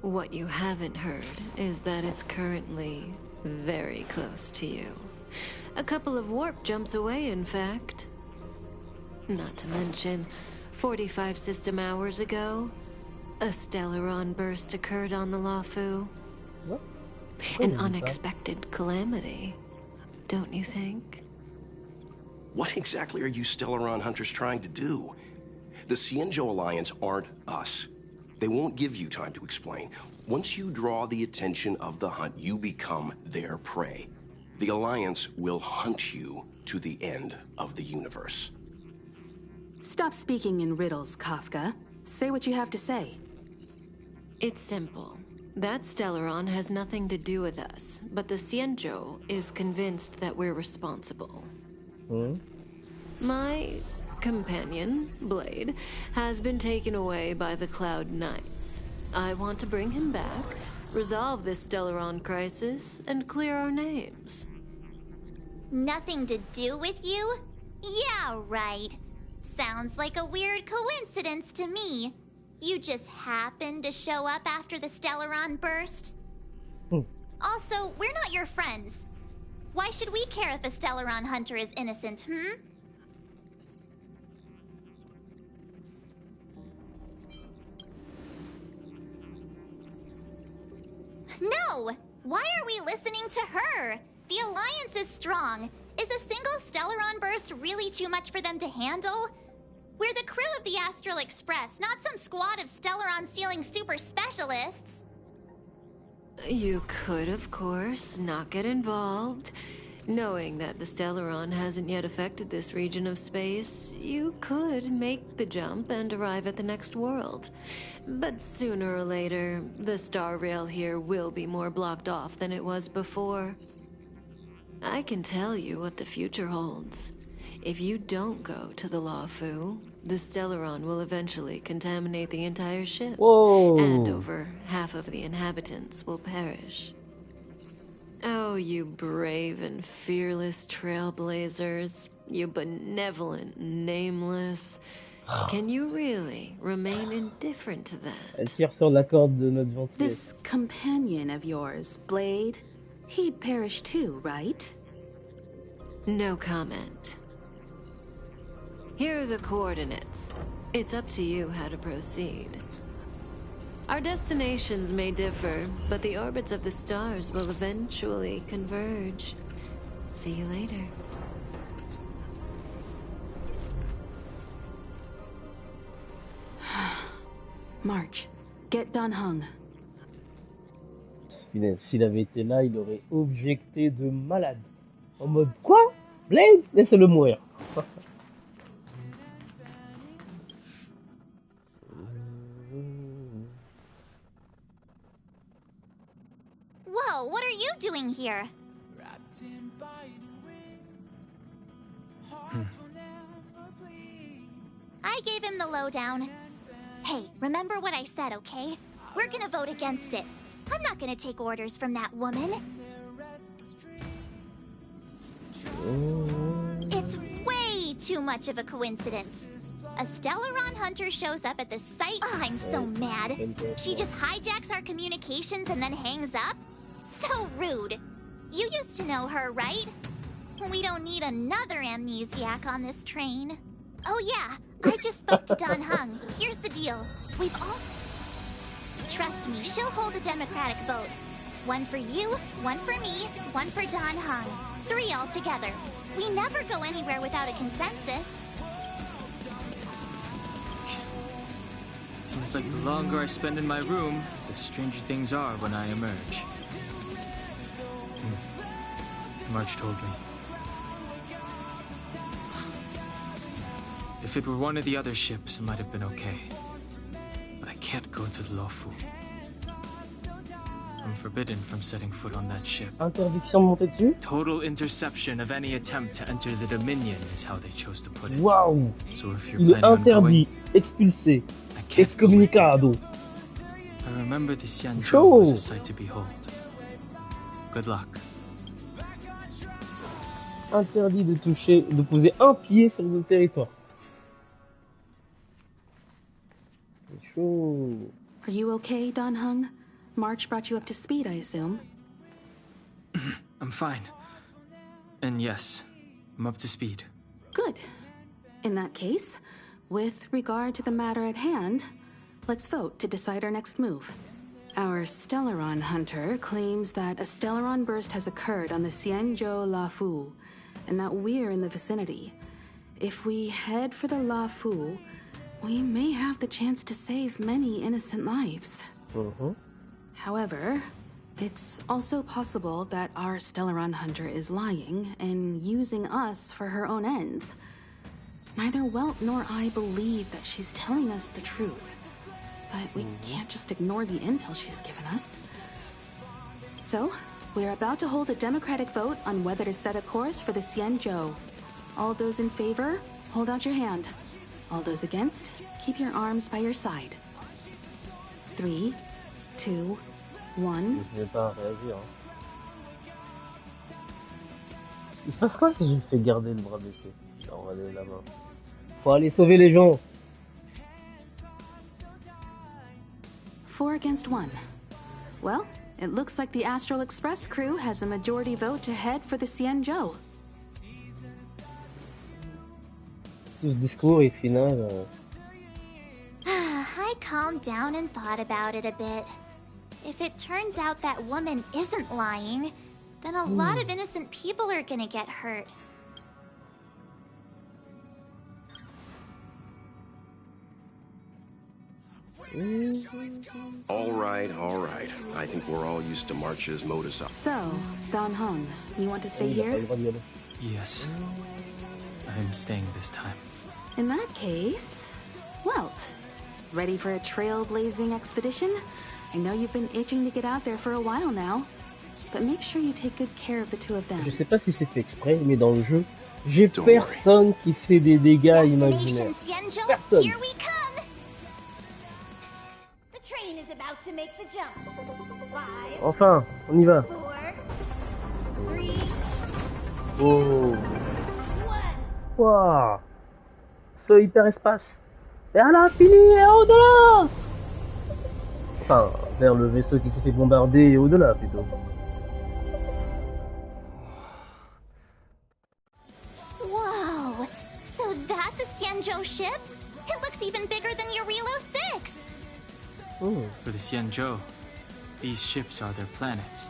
what you haven't heard is that it's currently very close to you. A couple of warp jumps away, in fact. Not to mention, 45 system hours ago, a Stellaron burst occurred on the Lawfu. What? An unexpected calamity, don't you think? What exactly are you Stellaron Hunters trying to do? The Xianzhou Alliance aren't us. They won't give you time to explain. Once you draw the attention of the hunt, you become their prey. The Alliance will hunt you to the end of the universe. Stop speaking in riddles, Kafka. Say what you have to say. It's simple. That Stellaron has nothing to do with us, but the Xianzhou is convinced that we're responsible. My companion, Blade, has been taken away by the Cloud Knights. I want to bring him back, resolve this Stellaron crisis, and clear our names. Nothing to do with you? Yeah, right. Sounds like a weird coincidence to me. You just happened to show up after the Stellaron burst? Also, we're not your friends. Why should we care if a Stellaron hunter is innocent, No! Why are we listening to her? The Alliance is strong. Is a single Stellaron burst really too much for them to handle? We're the crew of the Astral Express, not some squad of Stellaron-stealing super specialists. You could, of course, not get involved. Knowing that the Stellaron hasn't yet affected this region of space, you could make the jump and arrive at the next world. But sooner or later, the Star Rail here will be more blocked off than it was before. I can tell you what the future holds. If you don't go to the Lawfu, the Stellaron will eventually contaminate the entire ship. Whoa. And over half of the inhabitants will perish. Oh, you brave and fearless trailblazers. You benevolent nameless. Can you really remain indifferent to that? Elle tire sur la corde de notre ventre. This companion of yours, Blade, he'd perish too, right? No comment. Here are the coordinates. It's up to you how to proceed. Our destinations may differ, but the orbits of the stars will eventually converge. See you later. March, get Dan Heng. S'il avait été là, il aurait objecté de malade. En mode quoi? Blade? Laissez-le mourir. Whoa, what are you doing here? I gave him the lowdown. Hey, remember what I said, okay? We're gonna vote against it. I'm not gonna take orders from that woman. It's way too much of a coincidence. A Stellaron hunter shows up at the site. Oh, I'm so mad. She just hijacks our communications and then hangs up? So rude. You used to know her, right? We don't need another amnesiac on this train. Oh yeah, I just spoke to Dan Heng. Here's the deal. We've all... Trust me, she'll hold a democratic vote. One for you, one for me, one for Dan Heng. 3 altogether. We never go anywhere without a consensus. Seems like the longer I spend in my room, the stranger things are when I emerge. March told me. If it were one of the other ships, it might have been okay. But I can't go to the Lawfu. I'm forbidden from setting foot on that ship. Interdiction de monter dessus? Total interception of any attempt to enter the Dominion is how they chose to put it. Waouh! So if you're Il est interdit, expulsé, excommunicado. I remember the Xianzhou was a sight to behold. Good luck. Interdit de toucher, de poser un pied sur le territoire. C'est chaud. Are you okay, Dan Heng? March brought you up to speed, I assume. I'm fine. And yes, I'm up to speed. Good. In that case, with regard to the matter at hand, let's vote to decide our next move. Our Stellaron hunter claims that a Stellaron burst has occurred on the Xianzhou Lawfu, and that we're in the vicinity. If we head for the Lawfu, we may have the chance to save many innocent lives. However, it's also possible that our Stellaron hunter is lying and using us for her own ends. Neither Welt nor I believe that she's telling us the truth, but we can't just ignore the intel she's given us. So, we're about to hold a democratic vote on whether to set a course for the Xianzhou. All those in favor, hold out your hand. All those against, keep your arms by your side. 3, 2, 1. Je vais pas réagir. Il se passe quoi si je me fais garder le bras baissé? On va aller là-bas. Faut aller sauver les gens. 4 against 1. Well, it looks like the Astral Express crew has a majority vote to head for the Xianzhou. Tout ce discours et final. I calmed down and thought about it a bit. If it turns out that woman isn't lying, then a lot of innocent people are gonna get hurt. All right. I think we're all used to March's modus up. So, Don Hong, you want to stay here? Yes. I'm staying this time. In that case, Welt, ready for a trailblazing expedition? I know you've been itching to get out there for a while now, but make sure you take good care of the two of them. Je sais pas si c'est fait exprès, mais dans le jeu, j'ai personne qui fait des dégâts imaginaires. Personne. Here we come. The train is about to make the jump. 5, Enfin, on y va. 4, 3, Oh. Waouh. Ce hyperespace. Vers l'infini et au-delà. Enfin, vers le vaisseau qui s'est fait bombarder et au-delà plutôt. Whoa! So that's a Xianzhou ship? It looks even bigger than Eurilo 6! For the Xianzhou, these ships are their planets.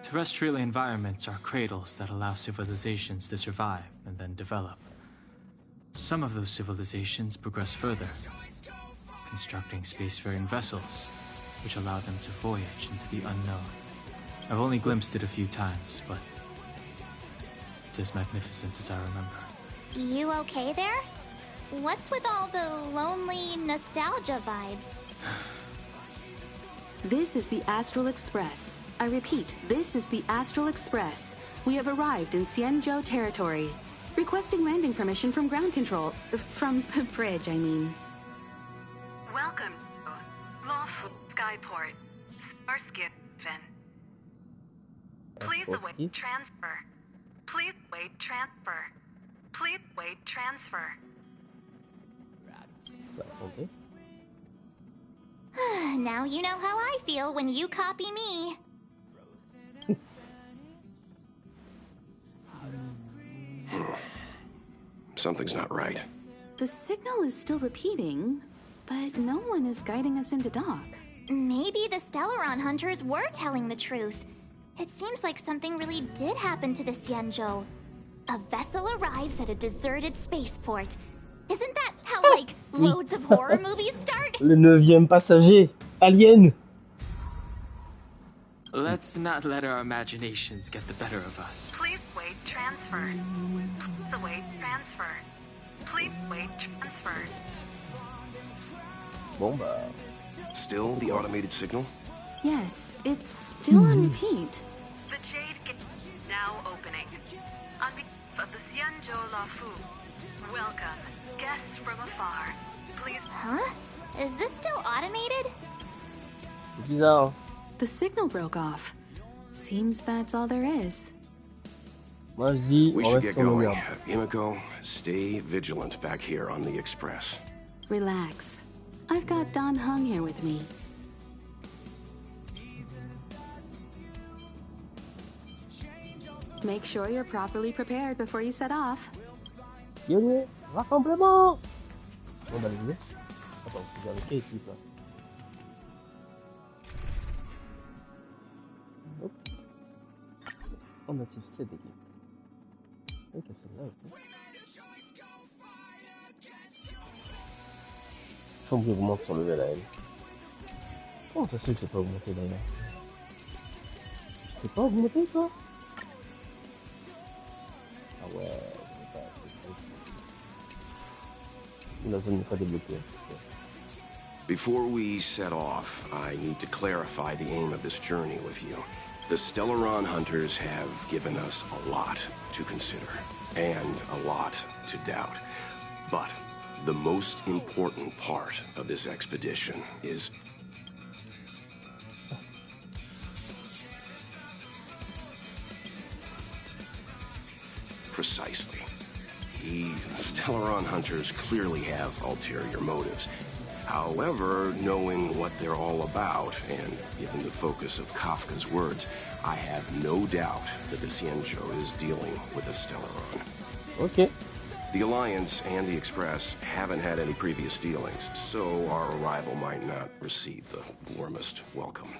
Terrestrial environments are cradles that allow civilizations to survive and then develop. Some of those civilizations progress further, constructing spacefaring vessels, which allow them to voyage into the unknown. I've only glimpsed it a few times, but it's as magnificent as I remember. You okay there? What's with all the lonely nostalgia vibes? This is the Astral Express. I repeat, this is the Astral Express. We have arrived in Xianzhou territory. Requesting landing permission from ground control. From bridge, I mean. Welcome to Lawful Skyport, Starskin. Please await transfer. Please wait transfer. Please wait transfer. Okay. Now you know how I feel when you copy me. Something's not right. The signal is still repeating, but no one is guiding us into dock. Maybe the Stellaron hunters were telling the truth. It seems like something really did happen to the Xianzhou. A vessel arrives at a deserted spaceport. Isn't that how, like, loads of horror movies start? Le 9e passager, Alien. Let's not let our imaginations get the better of us. Please wait transfer. Please await transfer. Please wait transfer. Bon bah. Still the automated signal? Yes, it's still on repeat. The Jade Gate now opening. On behalf of the Xianzhou Lafu, welcome, guests from afar. Please. Huh? Is this still automated? Bizarre. The signal broke off. Seems that's all there is. Moi, je dis, we on should reste get sur nos going. gardes. Himiko, stay vigilant back here on the Express. Relax. I've got Don Hung here with me. Make sure you're properly prepared before you set off. Pionnier, rassemblement. Bon bah les gars. Attends, je vais avec quelle équipe là? Hop. On active cette équipe. Ok, celle-là, ok. Faut que j'augmente sur le level à elle. Comment ça se fait que c'est pas augmenté d'ailleurs? C'est pas augmenté ça? Ah ouais, c'est pas assez. La zone n'est pas débloquée. Before we set off, I need to clarify the aim of this journey with you. The Stellaron hunters have given us a lot to consider, and a lot to doubt. But the most important part of this expedition is... Precisely. The Stellaron hunters clearly have ulterior motives. However, knowing what they're all about, and given the focus of Kafka's words, I have no doubt that the Xianzhou is dealing with a Stellaron. Okay. The Alliance and the Express haven't had any previous dealings, so our arrival might not receive the warmest welcome.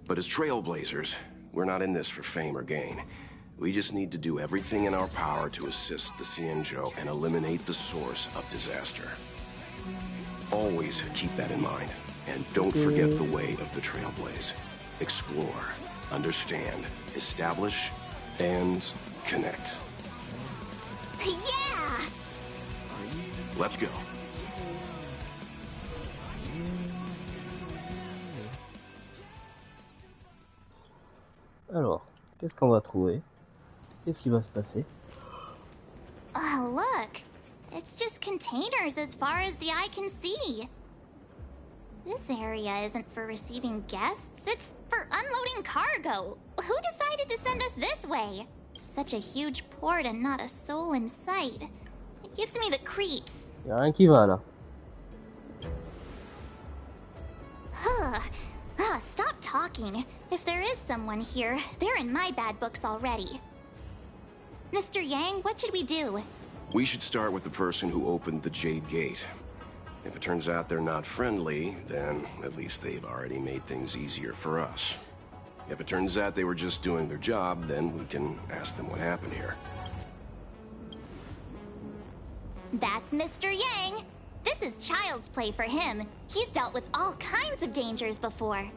But as trailblazers, we're not in this for fame or gain. We just need to do everything in our power to assist the Xianzhou and eliminate the source of disaster. Always keep that in mind, and don't forget the way of the Trailblaze. Explore, understand, establish, and connect. Yeah! Let's go. Alors, qu'est-ce qu'on va trouver? Qu'est-ce qui va se passer? Oh, look! It's just containers as far as the eye can see. This area isn't for receiving guests, it's for unloading cargo. Who decided to send us this way? Such a huge port and not a soul in sight. It gives me the creeps. Y'a rien qui va là. Stop talking. If there is someone here, they're in my bad books already. Mr. Yang, what should we do? We should start with the person who opened the Jade Gate. If it turns out they're not friendly, then at least they've already made things easier for us. If it turns out they were just doing their job, then we can ask them what happened here. That's Mr. Yang. This is child's play for him. He's dealt with all kinds of dangers before.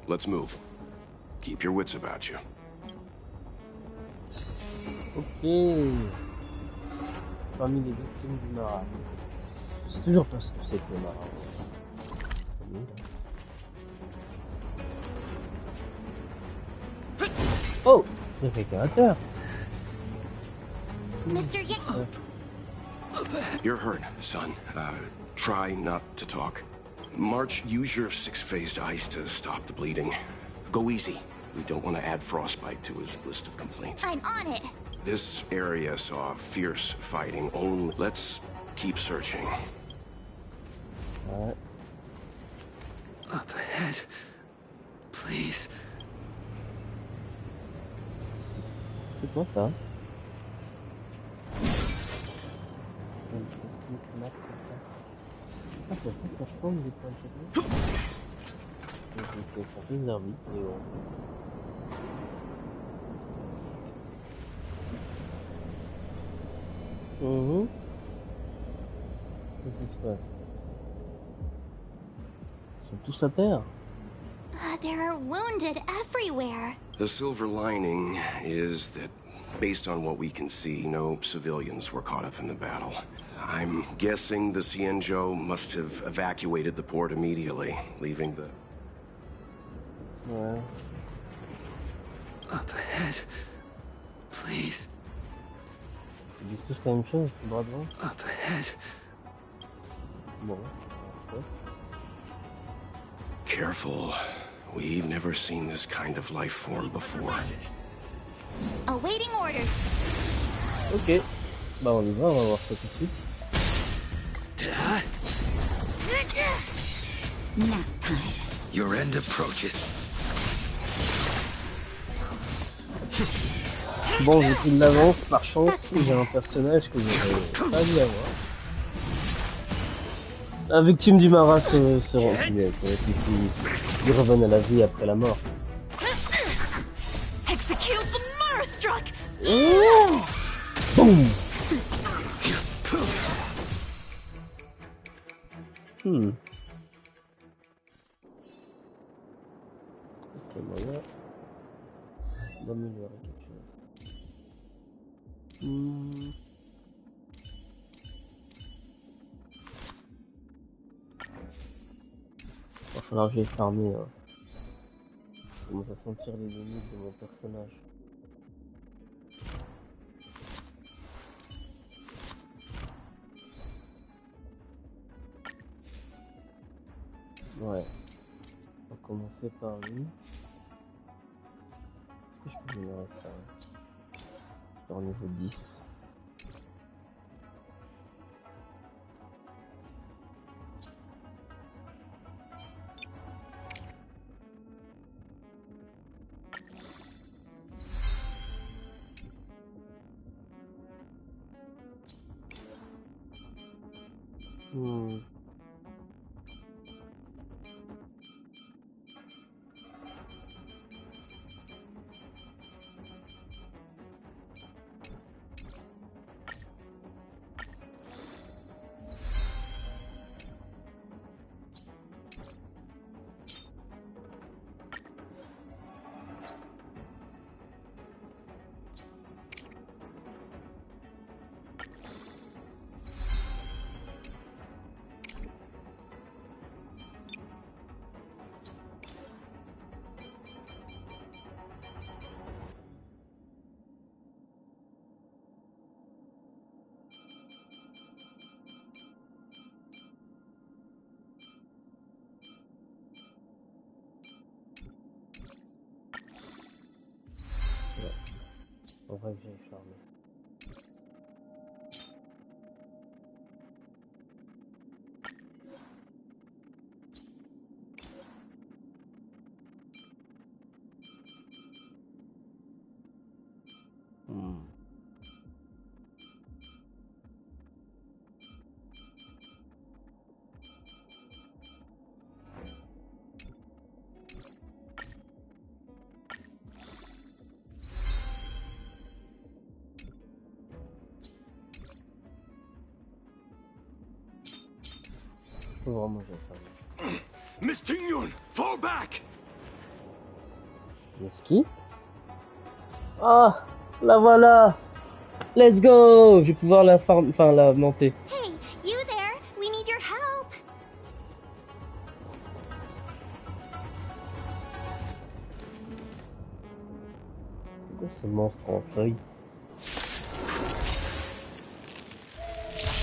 Let's move. Keep your wits about you. Ok. Parmi les victimes du marin. Je sais toujours pas ce que c'est que le marin. Oh, réfrigérateur. Mr. Yang. You're hurt, son. Try not to talk. March, use your 6-phased ice to stop the bleeding. Go easy. We don't want to add frostbite to his list of complaints. I'm on it. This area saw fierce fighting only. Let's keep searching. Ouais. Up ahead. Please. C'est quoi ça? Ah, c'est ça que ça ressemble des points de vue. Donc ça risque d'arriver, mais bon. Qu'est-ce qui se passe? Ils sont tous à terre. There are wounded everywhere. The silver lining is that, based on what we can see, no civilians were caught up in the battle. I'm guessing the Xianzhou must have evacuated the port immediately, leaving the... Ouais. Up ahead. Please. Ils disent tous la même chose, bras devant. Up ahead. Bon, ça. Careful. We've never seen this kind of life form before. Awaiting orders. Ok. Bah on y va, on va voir ça tout de suite. Nap time. Your end approaches. Bon, j'ai pris de l'avance, par chance, j'ai un personnage que j'aurais pas dû avoir. La victime du marin se rend punaise, et puis il revient à la vie après la mort. Execute the Marastruck! Boum. Est-ce qu'il y a moyen d'améliorer quelque chose? Il va falloir que j'aille farmer. Hein. Je commence à sentir les limites de mon personnage. Ouais. On va commencer par lui. Est-ce que je peux améliorer ça? Sur niveau 10. En vrai que j'ai charmé. Vraiment, j'ai charmé. Miss Ting-yun, fall back! Miss qui? Ah, la voilà! Let's go! Je vais pouvoir la farm, enfin la monter. Hey, you there? We need your help. C'est quoi ce monstre en feuille?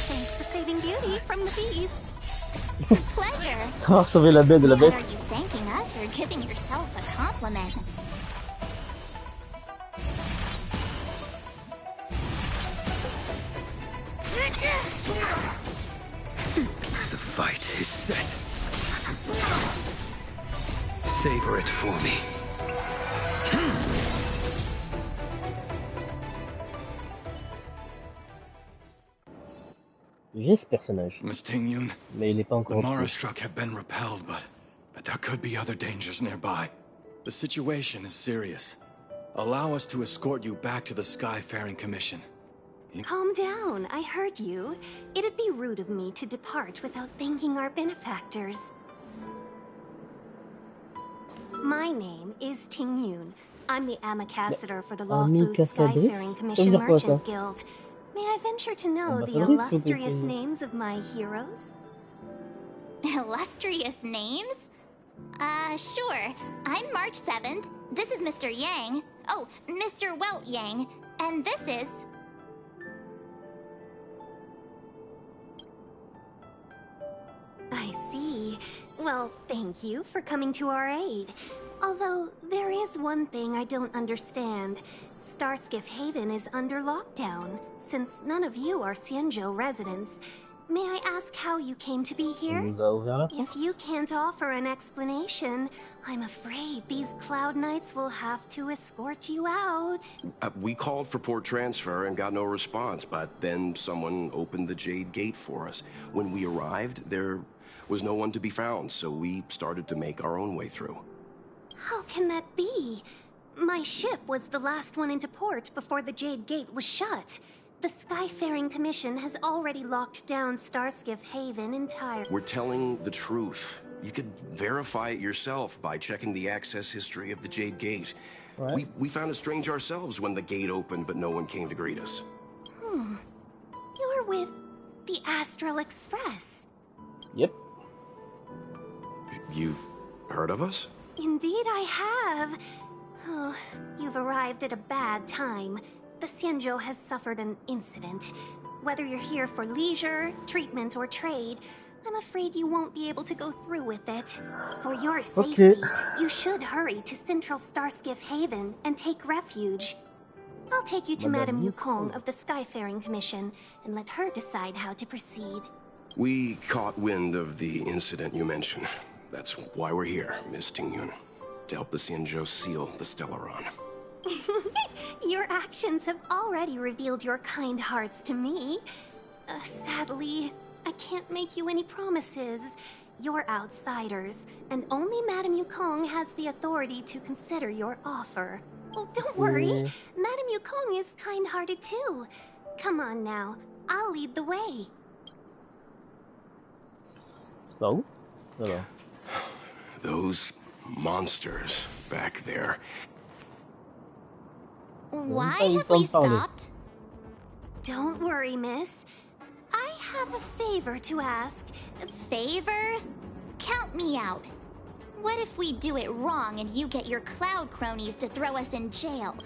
Thanks for saving Beauty from the beast. Pleasure. Avoir sauvé la bête de la bête. Are you thanking us or giving yourself a compliment? The fight is set. Savor it for me. J'ai ce personnage. Miss Ting-yun, mais il est pas encore the Mara struck have been repelled, but there could be other dangers nearby. The situation is serious. Allow us to escort you back to the Skyfaring Commission. Calm down, I heard you. It'd be rude of me to depart without thanking our benefactors. My name is Ting-yun. I'm the Ambassador for the Lawfu Skyfaring Commission Merchant Guild. May I venture to know the illustrious names of my heroes? Illustrious names? Sure. I'm March 7th. This is Mr. Yang. Oh, Mr. Welt Yang. And this is... I see. Well, thank you for coming to our aid. Although, there is one thing I don't understand. Starskiff Haven is under lockdown, since none of you are Xianzhou residents. May I ask how you came to be here? If you can't offer an explanation, I'm afraid these Cloud Knights will have to escort you out. We called for port transfer and got no response, but then someone opened the Jade Gate for us. When we arrived, there was no one to be found, so we started to make our own way through. How can that be? My ship was the last one into port before the Jade Gate was shut. The Skyfaring Commission has already locked down Starskiff Haven entirely. We're telling the truth. You could verify it yourself by checking the access history of the Jade Gate. Right. We found it strange ourselves when the gate opened, but no one came to greet us. You're with the Astral Express. Yep. You've heard of us? Indeed I have. Oh, you've arrived at a bad time. The Xianzhou has suffered an incident. Whether you're here for leisure, treatment, or trade, I'm afraid you won't be able to go through with it. For your safety, you should hurry to Central Starskiff Haven and take refuge. I'll take you to Madame Yukong of the Skyfaring Commission and let her decide how to proceed. We caught wind of the incident you mentioned. That's why we're here, Miss Ting-yun. To help the Xianzhou seal the Stellaron. Your actions have already revealed your kind hearts to me. Sadly, I can't make you any promises. You're outsiders, and only Madame Yukong has the authority to consider your offer. Oh, don't worry. Madame Yukong is kind-hearted too. Come on now, I'll lead the way. So? Hello. Those monsters back there. Why have we stopped? Don't worry, miss. I have a favor to ask. A favor? Count me out. What if we do it wrong and you get your cloud cronies to throw us in jail?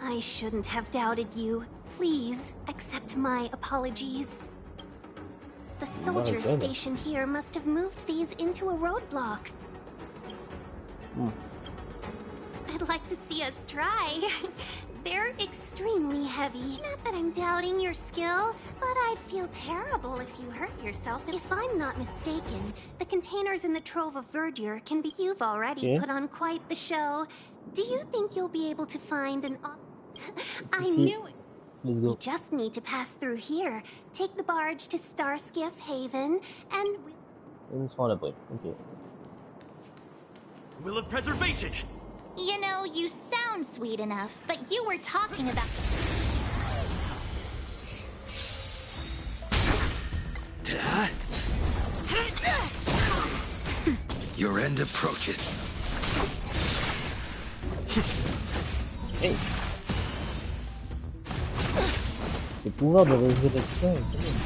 I shouldn't have doubted you. Please accept my apologies. The soldier station here must have moved these into a roadblock. I'd like to see us try. They're extremely heavy. Not that I'm doubting your skill, but I'd feel terrible if you hurt yourself. If I'm not mistaken, the containers in the Trove of Verdure can be... You've already put on quite the show. Do you think you'll be able to find an... I knew it. Let's go. We just need to pass through here. Take the barge to Starskiff Haven, and Okay. Will of preservation! You know, you sound sweet enough, but you were talking about... Your end approaches. Hey. Ce pouvoir de résurrection est quand même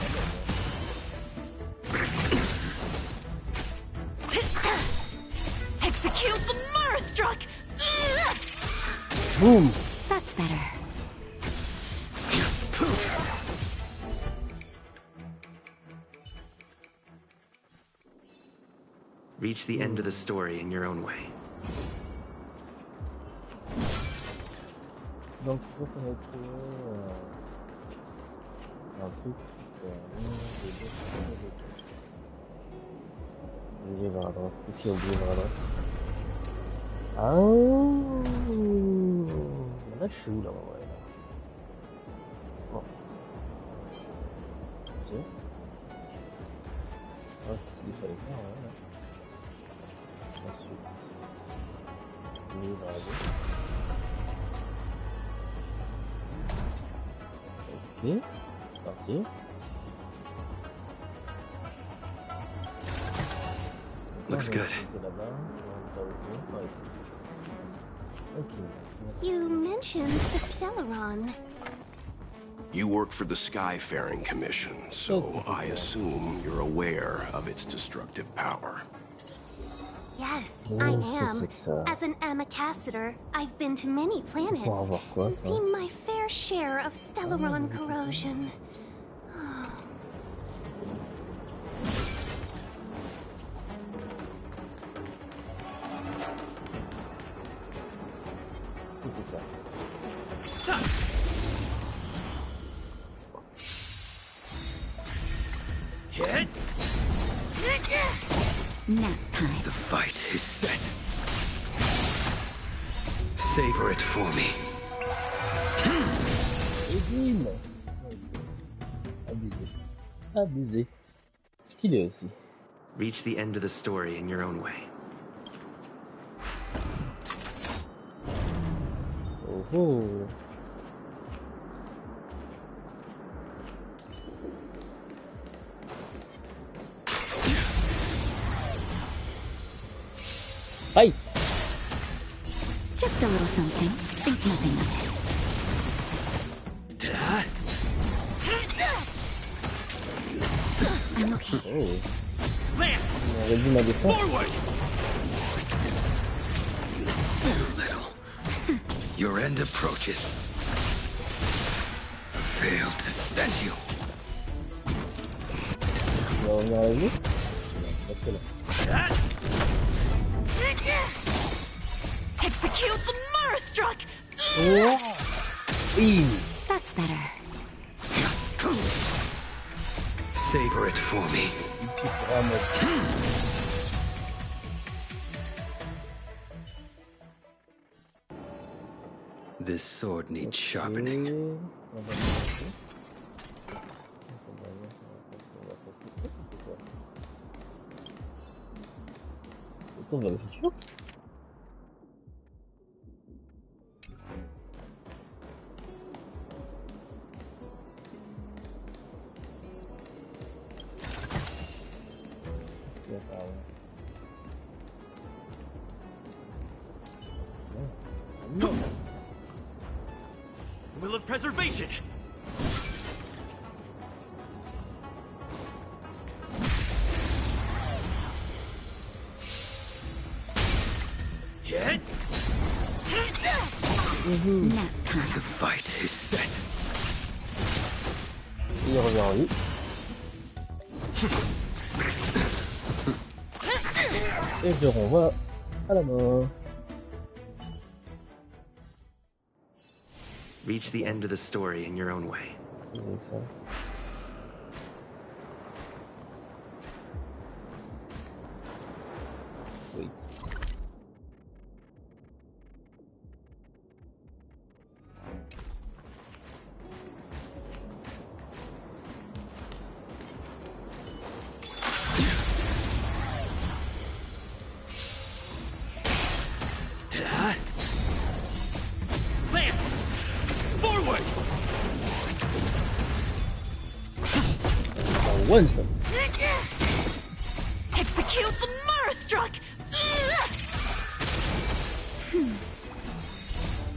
execute the Marastruck! Boom! That's better. Reach the end of the story in your own way. Donc il faut connecter un truc bouger vers la droite. Ici on bouge vers la droite. Ah, là je suis où là? Ouais, là. Bon. Tiens. Ah, c'est ce qu'il fallait faire, ouais, là. Ensuite, bouger vers la gauche. Ok, c'est parti. Looks good. You mentioned the Stellaron. You work for the Skyfaring Commission, so I assume you're aware of its destructive power. Yes, I am. As an Amicassator, I've been to many planets and seen my fair share of Stellaron corrosion. Hit. Nap time. The fight is set. Savor it for me. Abusé. Abusé. Stylé aussi. Reach the end of the story in your own way. Oh oh. Aïe! Just a little something. Think nothing of it. I'm okay. Oh. On réduit ma défense. Too little. Your end approaches. Failed to send you. On va revenir à la vie. Parce que là. Execute the Marastruck! That's better. Savor it for me. This sword needs sharpening. retour vers le futur. Will of preservation. Hit. The fight is set. Il revient en vie. Et je renvoie à la mort. Reach the end of the story in your own way. Wait. One shot. Execute the Marastruck!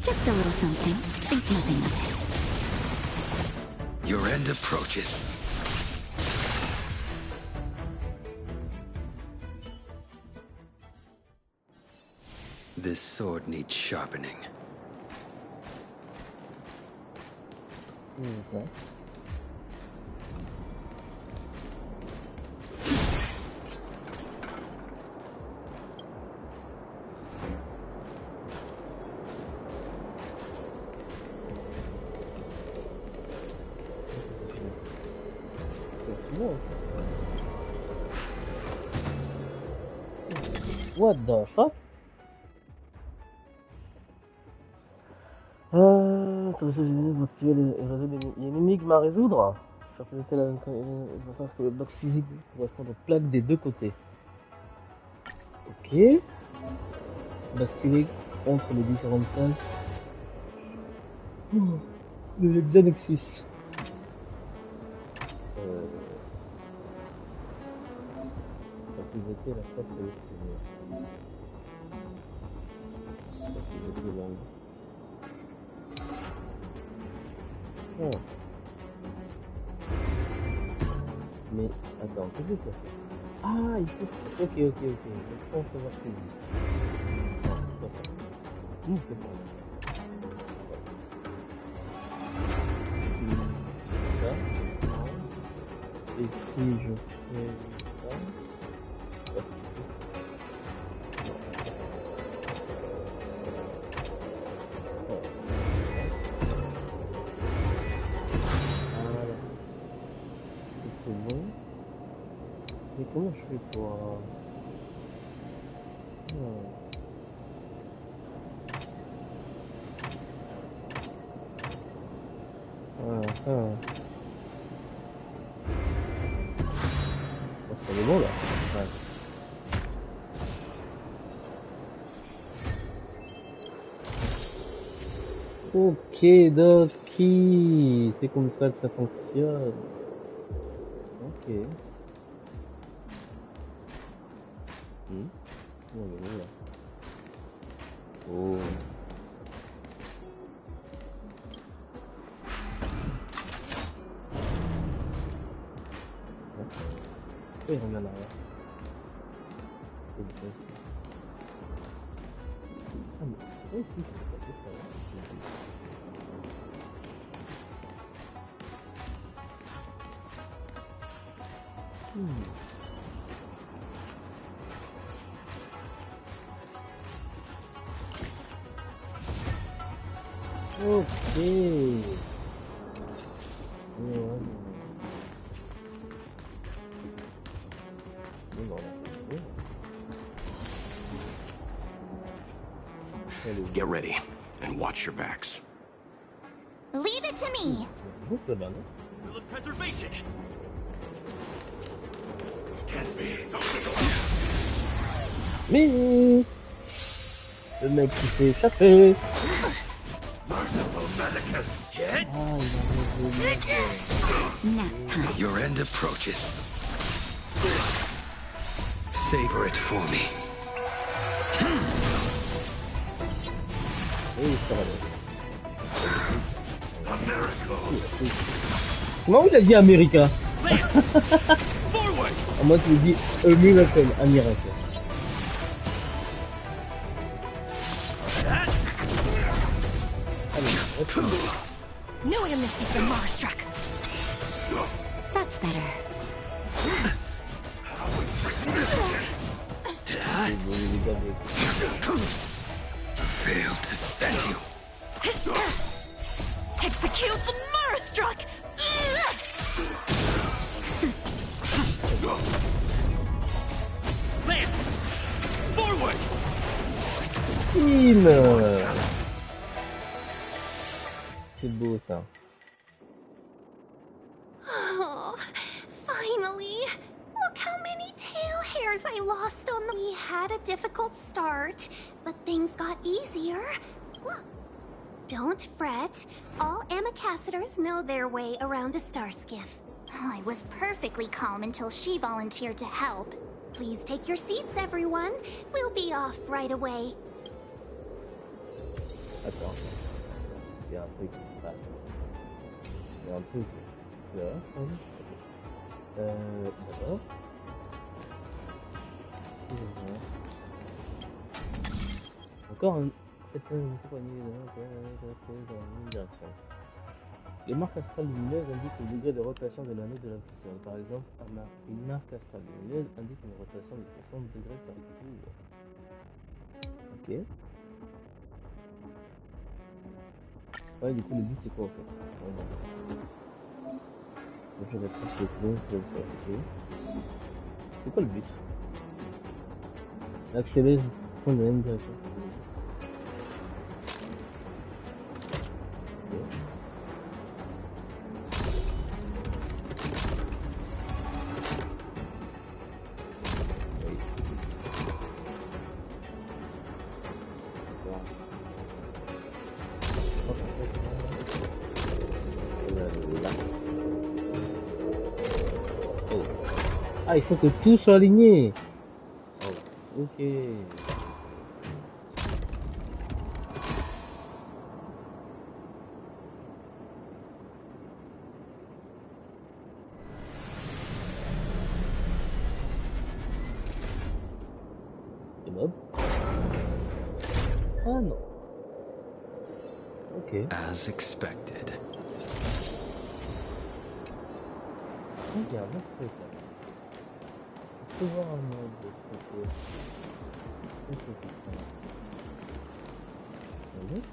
Just a little something. Think nothing of it. Your end approaches. This sword needs sharpening. Okay. What the fuck? Il y a une énigme à résoudre. Faire pénétrer la façon à ce que le bloc physique corresponde aux plaques des deux côtés. Ok. Basculer entre les différentes places de l'Hexanexus. La activité, la face sélectionnée. Oh. Mais attends, qu'est-ce que tu as fait? Ah, il faut que... Ok. Je pense avoir saisi. Non, c'est pas ça. C'est pas ça. Et si je fais ça... C'est bon. Mais comment je fais pour... Parce qu'on est bon là. Ouais. Ok, Doki, c'est comme ça que ça fonctionne. Ok. On est bon là. Oh. Et on en arrière. C'est bien. Ah mais c'est pas ici que c'est passé ça. Ok. Get ready and watch your backs. Leave it to me. Will of preservation. Can't be. Mais le mec qui s'est échappé. Your end approaches. Savor it for me. Comment il a dit America? Moi tu me dis American, America. Knew you missed it from Marstruck. That's better. Failed to send you. Execute the Marstruck! Lance! Forward! C'est beau ça. Oh, finally! Look how many tail hairs I lost on the... We had a difficult start, but things got easier. Look. Don't fret. All Amicacetors know their way around a star skiff. I was perfectly calm until she volunteered to help. Please take your seats, everyone. We'll be off right away. Attends. Il y a un truc qui se passe. Il y a un truc. Là. D'abord. Encore un. Je sais pas, dans une direction. Les marques astrales lumineuses indiquent le degré de rotation de l'anneau de la puissance. Par exemple, une marque astrale lumineuse indique une rotation de 60 degrés par tour. Ok. Ouais, du coup, le but c'est quoi en fait? Donc, je vais mettre sur le c'est quoi le but? Accélérer dans la même direction. Ah, il faut que tout soit aligné. Oh, ok. C'est bon. Ah non. Ok. As expected. Regarde, un truc là. Faut voir un mode de côté. Qu'est-ce que c'est ça? Vous voyez?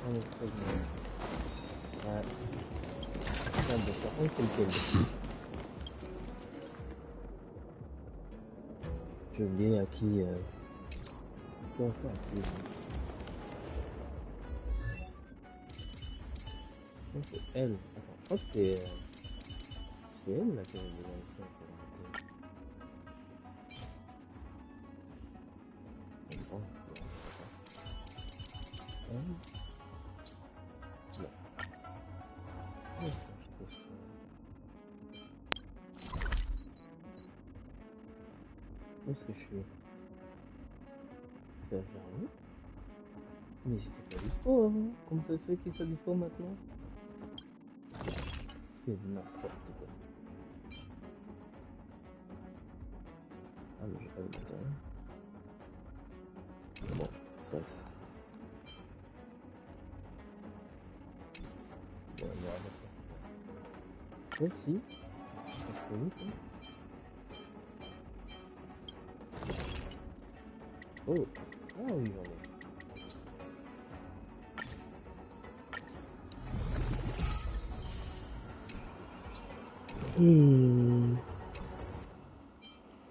On est très bien. Ouais. Regarde, par contre, c'est lequel? J'ai oublié à qui. Comment ça, à qui? C'est elle. Attends, je crois que c'est elle là qui avait besoin de ça pour où est-ce que je suis? C'est à faire où? Mais j'étais pas dispo avant. Comment ça se fait qu'il soit dispo maintenant? C'est n'importe quoi. Ah mais j'ai pas le bouton. Bon, c'est vrai que c'est... Bon, on va mettre ça. Sauf si... Ça serait où ça? Oh! Ah oui, j'en ai.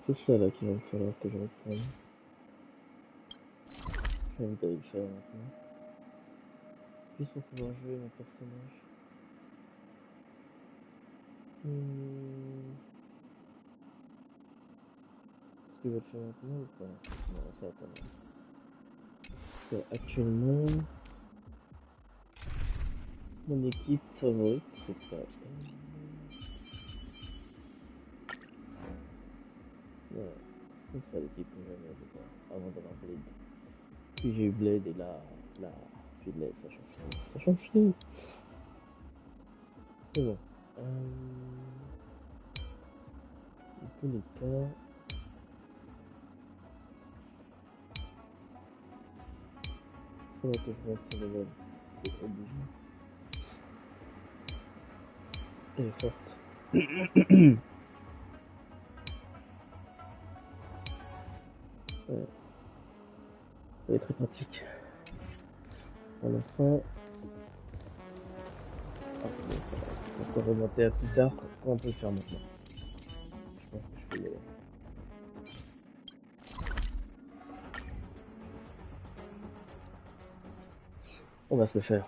C'est ça là qu'il va me falloir que je retourne. J'ai envie d'aller le faire maintenant. Juste pour pouvoir jouer mon personnage. qu'il va le faire maintenant ou pas? Non, ça attend. Parce que actuellement, mon équipe favorite, c'est pas... Ouais, c'est ça l'équipe que j'avais au départ, avant d'avoir Blade. Puis j'ai eu Blade et là, filet, ça change tout. Ça change tout. C'est bon. Dans tous les cas, faut la technique sur le web. C'est obligé. Elle est forte. Ouais. Elle est très pratique. Pour l'instant, on peut remonter à plus tard quand on peut le faire maintenant. Je pense que je peux y aller. On va se le faire.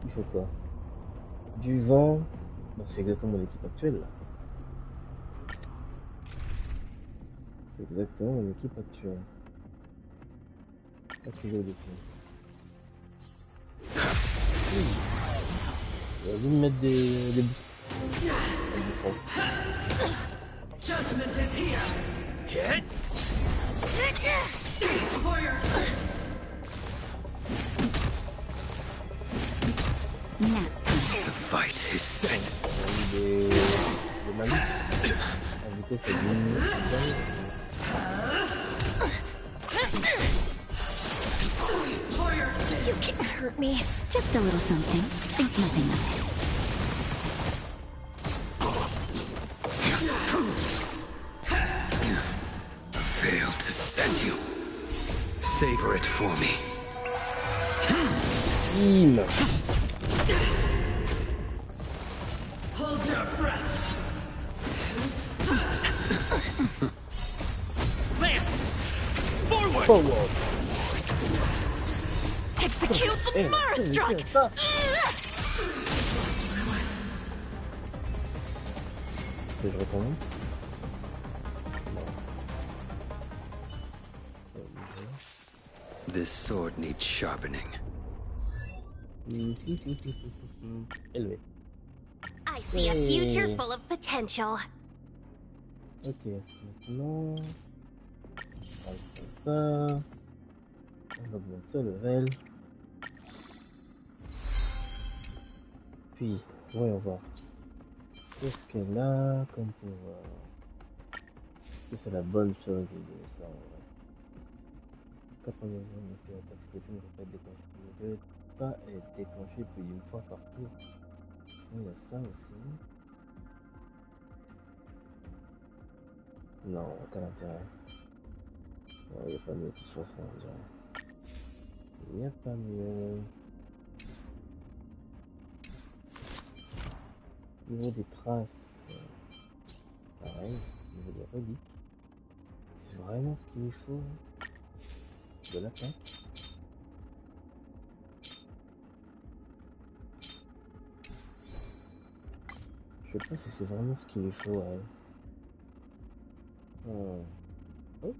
Il faut quoi? Du vent. Bah, c'est exactement mon équipe actuelle là. C'est exactement mon équipe actuelle. Activer les films. Il va me mettre des boosts. Judgment is here. Hit. For your sins. The fight is set. Des malus. La vitesse est diminuée. You can't hurt me. Just a little something. Think nothing of it. Failed to send you. Savor it for me. Hold your breath. Lance! Forward! Forward! Execute the Marastruck! Si je recommence. This sword needs sharpening. Élevé. I see a future full of potential. Ok, maintenant... On va faire ça. On va augmenter ça, level. Puis, voyons voir. Qu'est-ce qu'elle a comme pouvoir? Est-ce que c'est la bonne chose de ça en vrai? 80 millions de l'attaque, cette épée ne peut pas être déclenchée. Ne peut pas être déclenchée plus d'une fois par tour. Il y a ça aussi. Non, aucun intérêt. Non, il n'y a pas mieux de toute façon, on dirait. Il n'y a pas mieux. Niveau des traces, pareil, niveau des reliques, c'est vraiment ce qu'il lui faut de l'attaque. Je sais pas si c'est vraiment ce qu'il lui faut, ouais. Ok.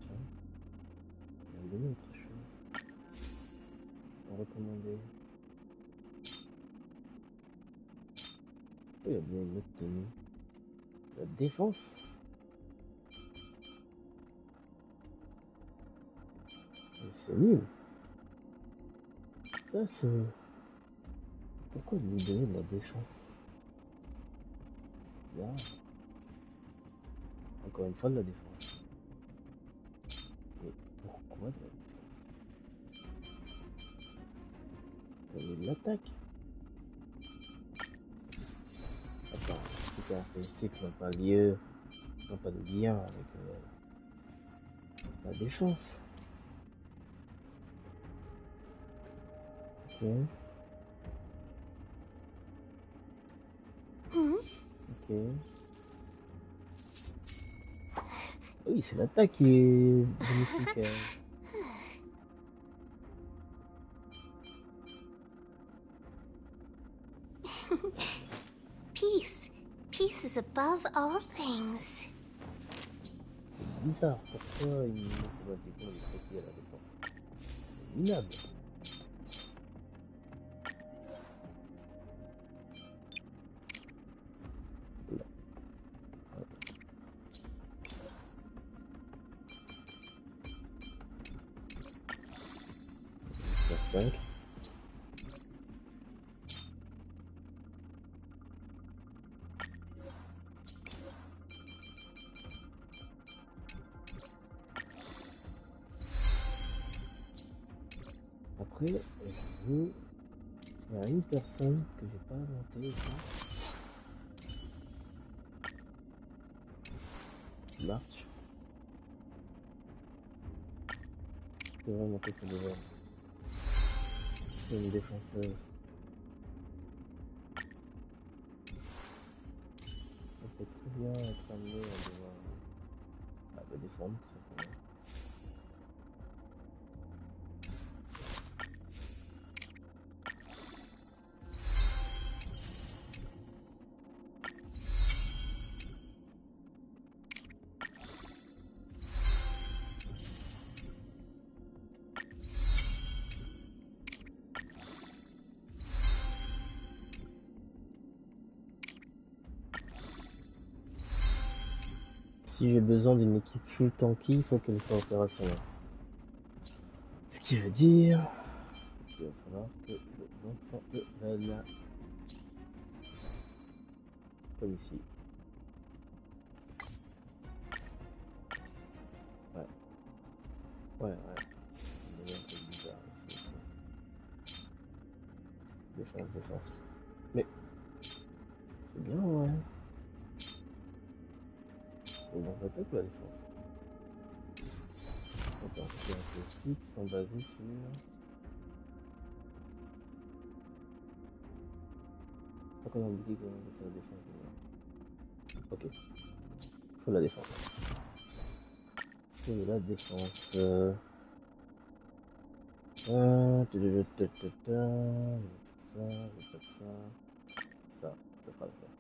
On va me donner autre chose. On va recommander. Oh, il y a bien une autre tenue. La défense. Mais c'est nul. Ça c'est... Pourquoi lui donner de la défense? Bizarre. Encore une fois de la défense. Mais pourquoi de la défense? Donner de l'attaque. Attends, les caractéristiques n'ont pas lieu, n'ont pas de lien avec la défense. Ok. Ok. Oui, c'est l'attaque qui est bénéfique. Peace. Peace is above all things. bizarre. Pourquoi il automatiquement est traité à la défense? C'est minable. Là. 5. Après, il y a une personne que j'ai pas montée ici. Marche. Je devrais monter ce level. C'est une défenseuse. Elle peut très bien être amenée à devoir me défendre tout simplement. Si j'ai besoin d'une équipe full tanky, il faut qu'elle soit opérationnelle. Ce qui veut dire qu'il va falloir que je monte le level. Comme ici. Ouais. Ouais. C'est un peu bizarre ici. Défense. Mais c'est bien, ouais. On va attaquer la défense. Attends, les sites sont basés sur... Pas qu'on a oublié comment c'est la défense. Ok. Faut la défense. Faut la défense. Je vais faire ça fera l'affaire.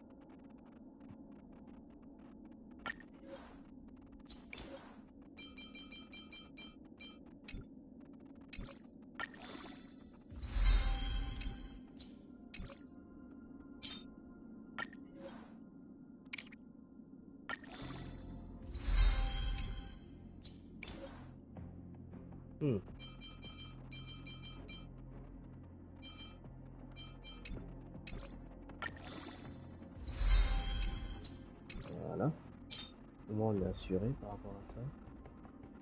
Voilà. Au moins on est assuré par rapport à ça.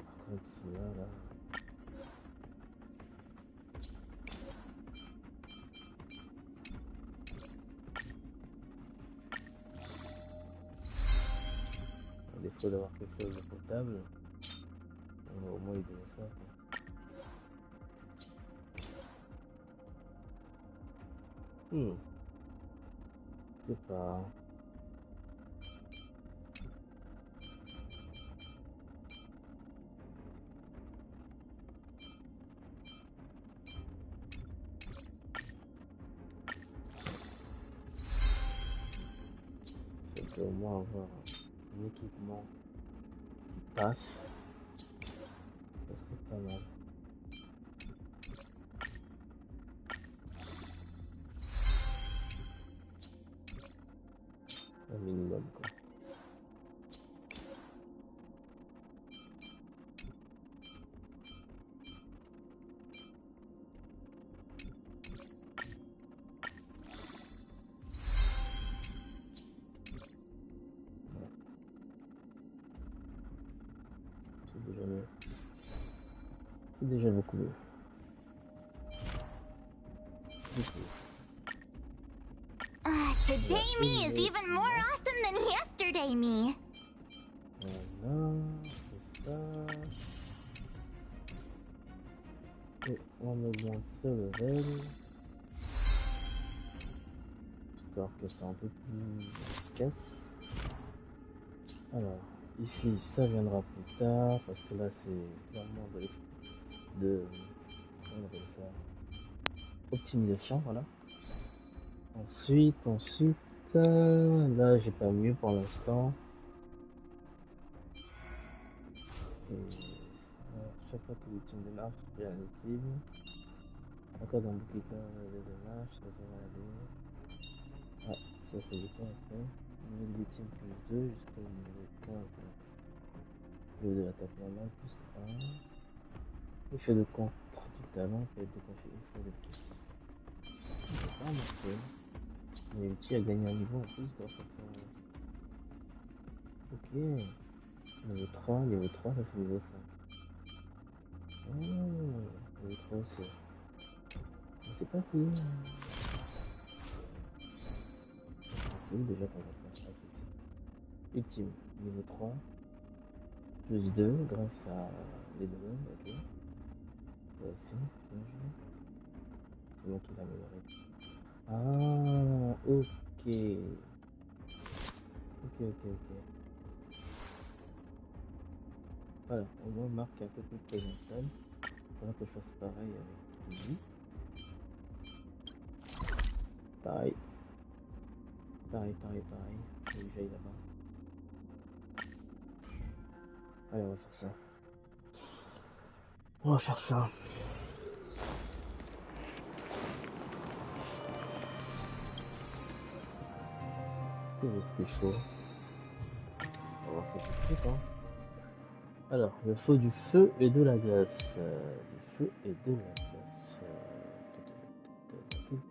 Par contre là. À défaut d'avoir quelque chose de potable, au moins il donne ça. C'est pas... C'est au moins avoir un équipement qui passe. Ça serait pas mal. Un minimum quoi. C'est déjà beaucoup mieux. Today me is even more awesome than yesterday me. Voilà, c'est ça. Et on augmente ce level. Histoire que c'est un peu plus efficace. Alors, ici, ça viendra plus tard, parce que là, c'est clairement comment on appelle ça, optimisation, voilà. Ensuite, là, j'ai pas mieux pour l'instant. Chaque fois que l'ultime démarche, je fais un ultime. Encore dans le bouclier de démarche, ça va aller. Ah, ça c'est le point après. Niveau d'ultime plus 2 jusqu'au niveau 15 max. Niveau de l'attaque normale plus 1. Effet de contre du talent peut être déclenché une fois de plus. C'est pas marqué. Mais l'ultime a gagné un niveau en plus grâce à ça. Ok. Niveau 3, ça c'est niveau 5. Oh, niveau 3 aussi. Mais c'est pas fini. C'est où déjà qu'on va faire ça? Ultime, niveau 3. Plus 2 grâce à les deux, ok. Ça aussi, bien joué. C'est moi qui l'ai amélioré. Ah, ok. Ok. Voilà, au moins Marc est un peu plus présentable. Il faudra que je fasse pareil avec lui. Pareil. Faut que j'aille là-bas. Allez, on va faire ça. Est-ce qu'il faut? On va voir ça tout de suite, hein. Alors, il faut du feu et de la glace. Quel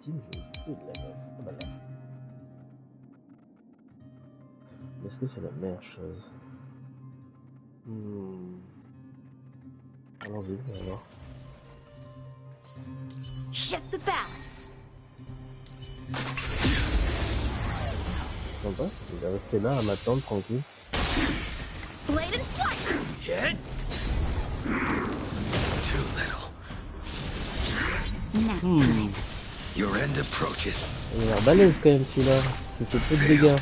team j'ai du feu et de la glace? Ah bah là. Est-ce que c'est la meilleure chose? Allons-y, on va voir. Shift the balance. Sympa, il va rester là à m'attendre tranquille. Blade and flight. Hit. Too little. Your end approaches. Il a l'air balèze quand même celui-là. Il fait peu de dégâts.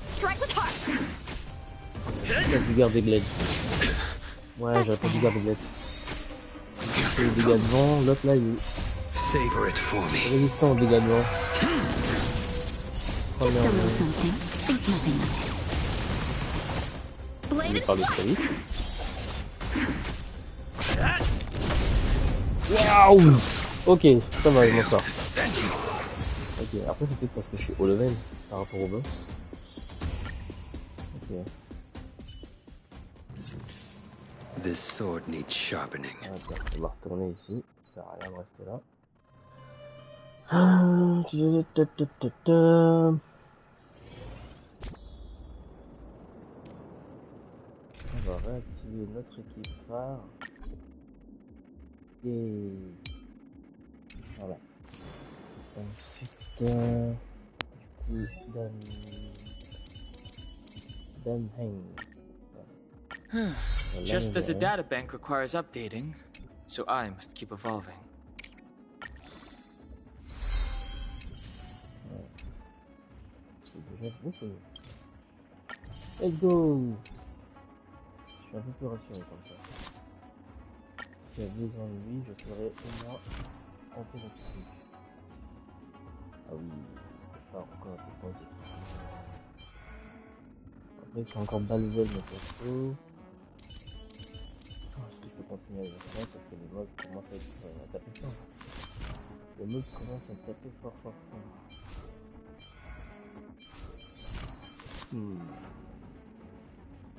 Strike with heart. J'ai dû garder Blade. Ouais, j'aurais pas dû garder Blade. C'est le dégâts de vent, l'autre là il est résistant au dégâts de vent. Il parle très vite. Waouh! Ok, ça va, je m'en sors. Ok, après c'est peut-être parce que je suis haut level par rapport au boss. Ok. This sword needs sharpening. Attends, on va retourner ici. Ça sert à rien de rester là. On va réactiver notre équipe phare. Et voilà. Ensuite, du coup, Danheng. Just as the databank requires updating, so I must keep evolving. C'est déjà beaucoup. Let's go! Je suis un peu plus rassuré comme ça. Si elle veut grand lui, je serai au moins interactif. Ah oui, pas encore un peu coincé. Après, c'est encore bas level mes persos. Est-ce que je peux continuer avec ça? Parce que le mode commence à taper fort. Le mode commence à taper fort.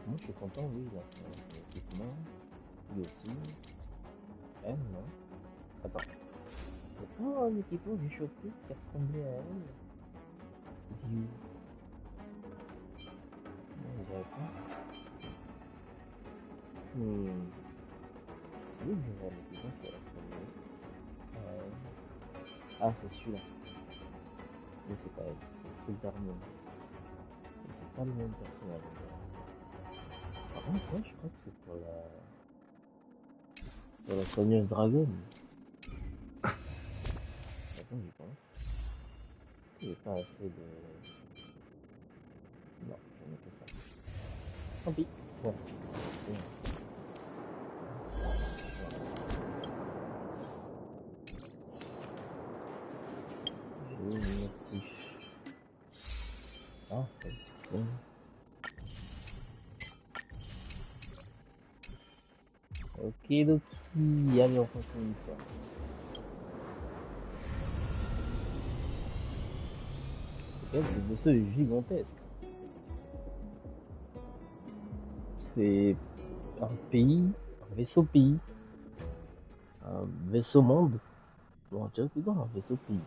Moi je suis content, oui, là, c'est équipement. Lui aussi. Elle, non. Attends. Oh, un équipement que j'ai chopé qui ressemblait à elle. Il dit où? Non, on dirait pas. C'est où que je vois l'équipement qui ressemblait à elle? Ah, c'est celui-là. Mais c'est pas elle, c'est le truc d'armure. Mais c'est pas le même personnage. Par contre, ça, je crois que c'est pour la soigneuse dragon. Attends, j'y pense. Est-ce qu'il n'y a pas assez de... Non, j'en ai que ça. Tant pis. Bon, j'ai une actif. Ah, c'est pas le succès. Okidoki. Allez, on continue l'histoire. Ce vaisseau est gigantesque. C'est un pays, un vaisseau-pays, un vaisseau-monde. Bon, tu vois, plutôt un vaisseau-pays.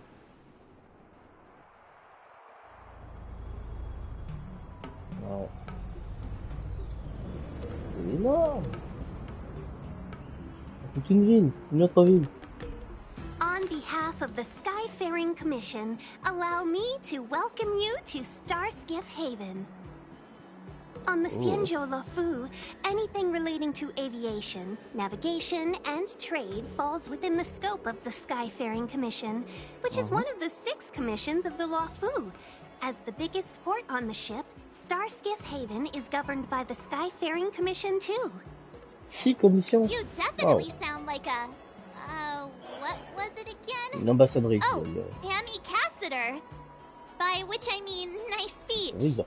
Ouais. C'est énorme. C'est une ville, une autre ville. On behalf of the Skyfaring Commission, allow me to welcome you to Starskiff Haven. On the Xianzhou Luofu, anything relating to aviation, navigation, and trade falls within the scope of the Skyfaring Commission, which is one of the 6 commissions of the Luofu. As the biggest port on the ship, Starskiff Haven is governed by the Skyfaring Commission too. 6 commissions. You definitely sound like a... what was it again? Une ambassadrice. Oh, Pammy Cassider. By which I mean, nice speech. Oui,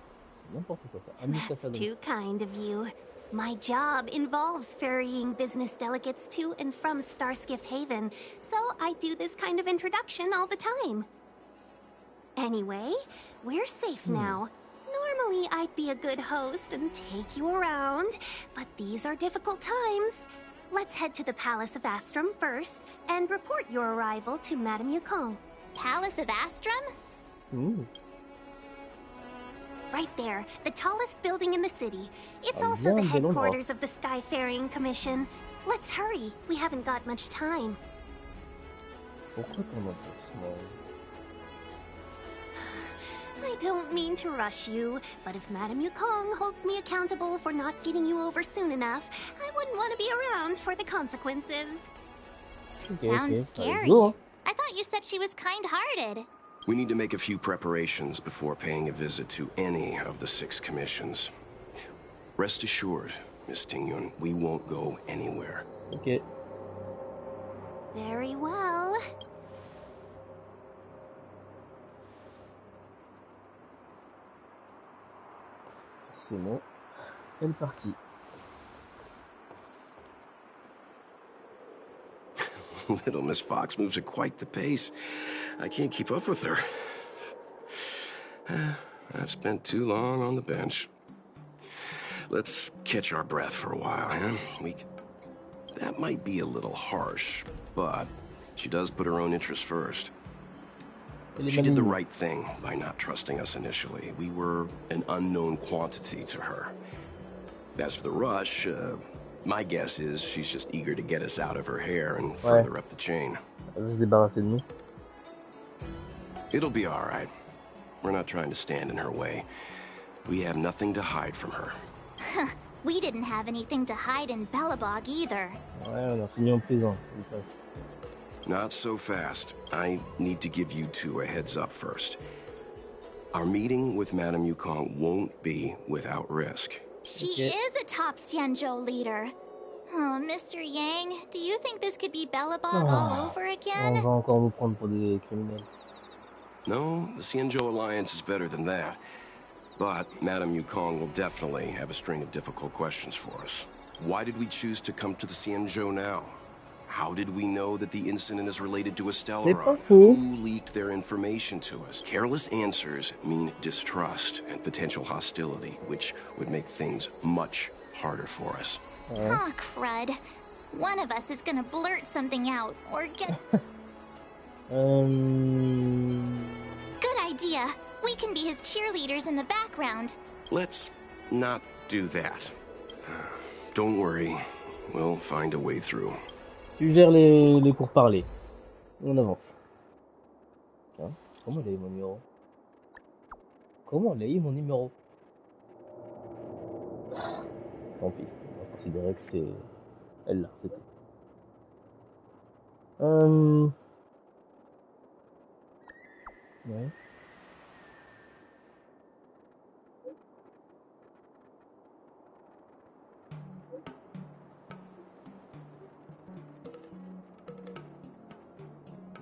n'importe quoi ça. That's too kind of you. My job involves ferrying business delegates to and from Starskiff Haven, so I do this kind of introduction all the time. Anyway, we're safe now. Normally, I'd be a good host and take you around, but these are difficult times. Let's head to the Palace of Astrum first and report your arrival to Madame Yukong. Palace of Astrum? Ooh. Right there, the tallest building in the city. It's also the headquarters of the Skyfaring Commission. Let's hurry, we haven't got much time. Pourquoi ton emplacement? I don't mean to rush you, but if Madame Yukong holds me accountable for not getting you over soon enough, I wouldn't want to be around for the consequences. Sounds scary. I thought you said she was kind-hearted. We need to make a few preparations before paying a visit to any of the 6 commissions. Rest assured, Miss Tingyun, we won't go anywhere. Okay. Very well. C'est bon. Elle est partie. Little Miss Fox moves at quite the pace. I can't keep up with her. I've spent too long on the bench. Let's catch our breath for a while, huh? That might be a little harsh, but she does put her own interests first. She did the right thing by not trusting us initially. We were an unknown quantity to her. As for the rush, my guess is she's just eager to get us out of her hair and further up the chain. Elle veut se débarrasser de nous. It'll be all right. We're not trying to stand in her way. We have nothing to hide from her. We didn't have anything to hide in Bellabog either. Ouais, on a fini en prison. Not so fast. I need to give you 2 a heads up first. Our meeting with Madame Yukong won't be without risk. She is a top Xianzhou leader. Oh, Mr. Yang, do you think this could be Bellabog all over again? On va encore nous prendre pour des criminels. No, the Xianzhou Alliance is better than that. But Madame Yukong will definitely have a string of difficult questions for us. Why did we choose to come to the Xianzhou now? How did we know that the incident is related to a Stellaron? Who leaked their information to us? Careless answers mean distrust and potential hostility, which would make things much harder for us. Aw, crud. One of us is gonna blurt something out, or get... Good idea. We can be his cheerleaders in the background. Let's not do that. Don't worry. We'll find a way through. Tu gères les pourparlers. On avance. Tiens, comment elle a eu mon numéro? Comment elle a eu mon numéro? Tant pis, on va considérer que c'est elle là, c'est tout. Ouais.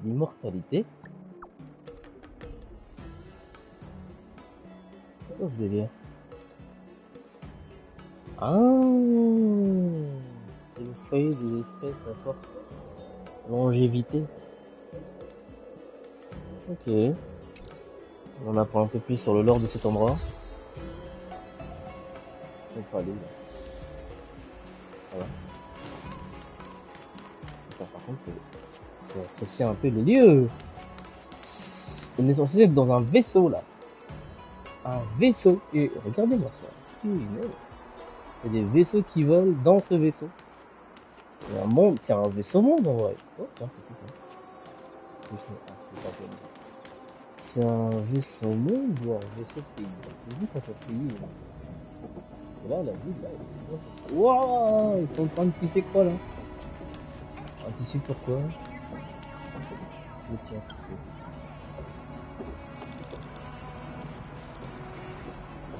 L'immortalité. C'est quoi ce délire? Ah, c'est le foyer des espèces à forte longévité. Ok. On apprend un peu plus sur le lore de cet endroit. On va aller là. Voilà. Attends, par contre, faut apprécier un peu les lieux. On est censé être dans un vaisseau là. Un vaisseau. Et regardez-moi ça. Nice. Il y a des vaisseaux qui volent dans ce vaisseau. C'est un monde, c'est un vaisseau monde en vrai. Oh, tiens, c'est qui ça? C'est un vaisseau monde ou un vaisseau pays? J'hésite entre pays. Et là, la ville, là, waouh, ils sont en train de tisser quoi là? Un tissu pourquoi? Le tien tissé.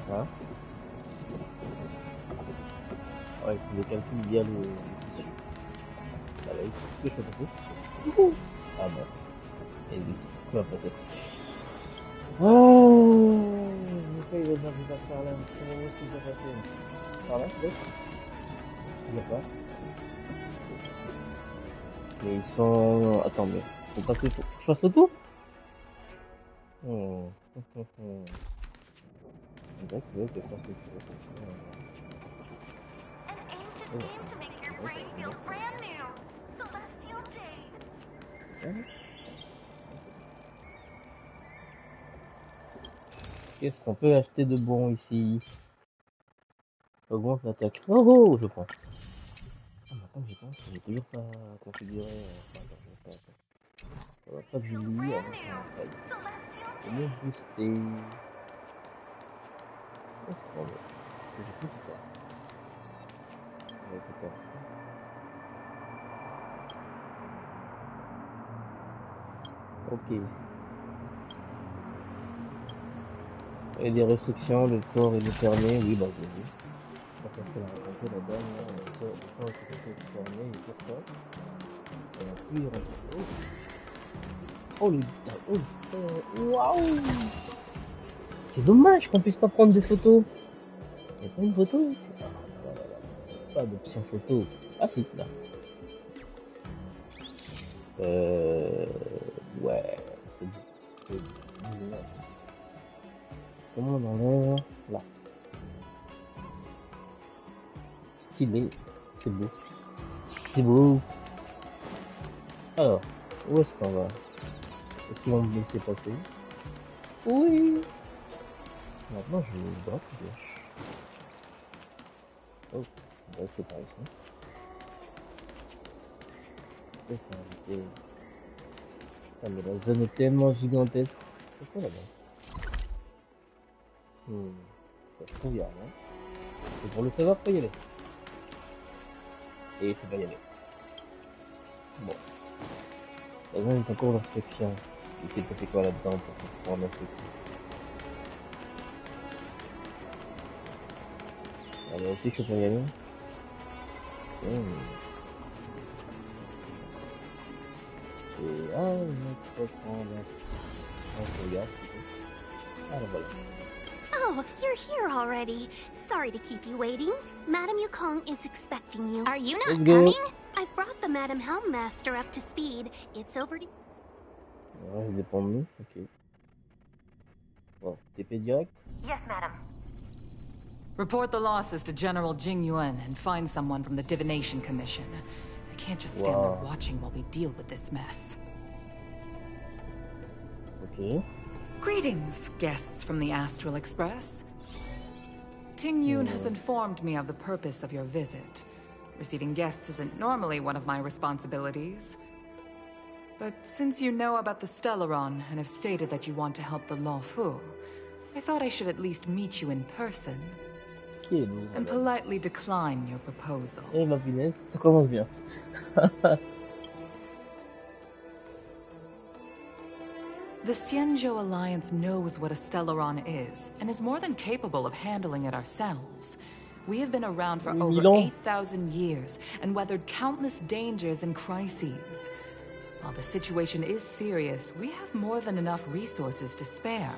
Voilà. Ouais, il faut les calculer via le tissu. Voilà, ici, ce que je peux passer. Ah bon. Et zut, quoi va passer? Oh, pourquoi il va dire qu'il passe par là? Où est-ce qu'il va passer? Par là, peut-être? Il n'y a pas. Mais ils sont... Attends, mais faut passer... Faut que je fasse le tour? On dirait que je fasse le tour. Qu'est-ce qu'on peut acheter de bon ici? Augmente l'attaque. Oh oh, je prends. Ah, maintenant que j'y pense, j'ai toujours pas configuré. Ça va pas que je lis avec un faille. Comment booster? Qu'est-ce qu'on veut? Je peux tout faire. Ok. Il y a des restrictions, le port est fermé, oui bah j'ai vu. Parce qu'elle a raconté la dame, le port est fermé, et pourquoi elle a pu y rentrer. Oh le... Oh, waouh. C'est dommage qu'on puisse pas prendre de photos. Il n'y a pas une photo? Pas d'option photo. Ah si, là. Ouais, c'est bizarre. Comment on enlève? Là. Stylé. C'est beau. C'est beau. Alors, où est-ce qu'on va? Est-ce qu'ils vont me laisser passer? Oui. Maintenant, je vais droite ou gauche? Oh, c'est par ici. C'est invité. Ah, mais la zone est tellement gigantesque. C'est quoi là-bas? Ça se trouve, il y a rien. Et pour le savoir, faut y aller. Et il faut pas y aller. Bon. La zone est en cours d'inspection. Il s'est passé quoi là-dedans pour que ça soit en inspection? Alors aussi, je peux pas y aller. Et notre prendre. On regarde. Ah, voilà. Oh, you're here already. Sorry to keep you waiting. Madame Yukong is expecting you. Are you not coming? I've brought the Madame Helmmaster up to speed. It's over to... Ouais, ça dépend de nous. Ok. Bon, TP direct? Yes, madam. Report the losses to General Jing Yuan and find someone from the Divination Commission. I can't just stand there watching while we deal with this mess. Okay. Greetings, guests from the Astral Express. Ting Yun has informed me of the purpose of your visit. Receiving guests isn't normally one of my responsibilities. But since you know about the Stellaron and have stated that you want to help the Lawfu, I thought I should at least meet you in person. And politely decline your proposal. Eh ma punaise, ça commence bien. The Xianzhou Alliance knows what a Stellaron is, and is more than capable of handling it ourselves. We have been around for over 8,000 years, and weathered countless dangers and crises. While the situation is serious, we have more than enough resources to spare.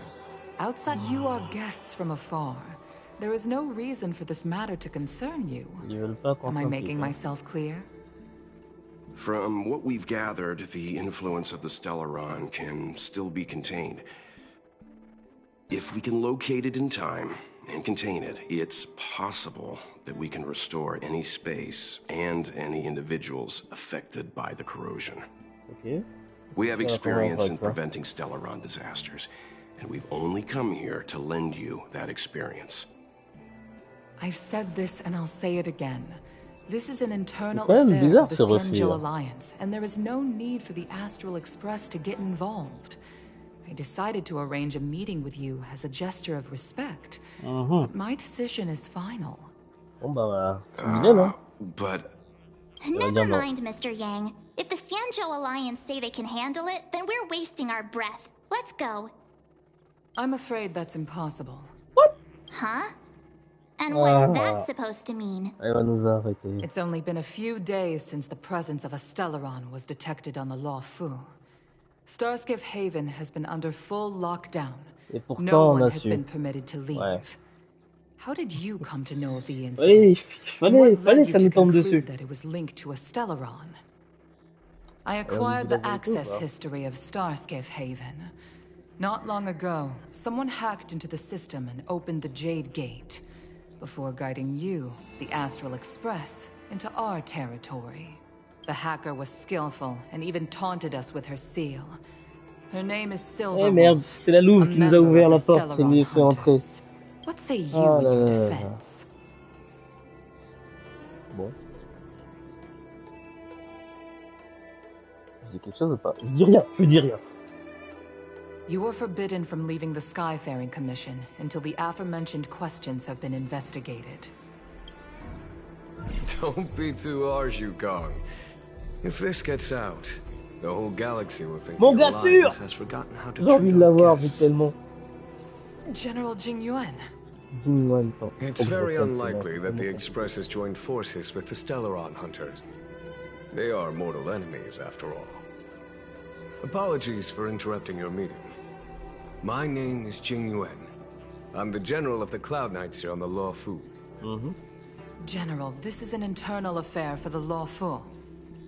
Outside, you are guests from afar. There is no reason for this matter to concern you. Am I making myself clear? From what we've gathered, the influence of the Stellaron can still be contained. If we can locate it in time and contain it, it's possible that we can restore any space and any individuals affected by the corrosion. Okay. We have experience in preventing Stellaron disasters, and we've only come here to lend you that experience. I've said this and I'll say it again. This is an internal affair of the Xianzhou Alliance, and there is no need for the Astral Express to get involved. I decided to arrange a meeting with you as a gesture of respect, but my decision is final. But... Never mind, Mr. Yang. If the Xianzhou Alliance say they can handle it, then we're wasting our breath. Let's go. I'm afraid that's impossible. What? Huh? And what's that supposed to mean? It's only been a few days since the presence of a Stellaron was detected on the Luofu. Starskiff Haven has been under full lockdown. No one has been permitted to leave. How did you come to know of the incident? What led you to conclude that it was linked to a Stellaron? I acquired the access history of Starskiff Haven. Not long ago, someone hacked into the system and opened the Jade Gate, before guiding you, the Astral Express, into our territory. The hacker was skillful and even taunted us with her seal. Her name is Silver. Eh merde, c'est la Louve qui nous a ouvert la porte et nous a fait entrer. What say you in your defense? Bon. Je dis quelque chose ou pas? Je dis rien, je dis rien. You were forbidden from leaving the Skyfaring Commission until the aforementioned questions have been investigated. Don't be too harsh, Yukong. If this gets out, the whole galaxy will think the Alliance has forgotten how to treat our guests. General Jingyuan. It's very unlikely that the Express has joined forces with the Stellaron hunters. They are mortal enemies, after all. Apologies for interrupting your meeting. My name is Jingyuan. I'm the general of the Cloud Knights here on the Luofu. General, this is an internal affair for the Luofu.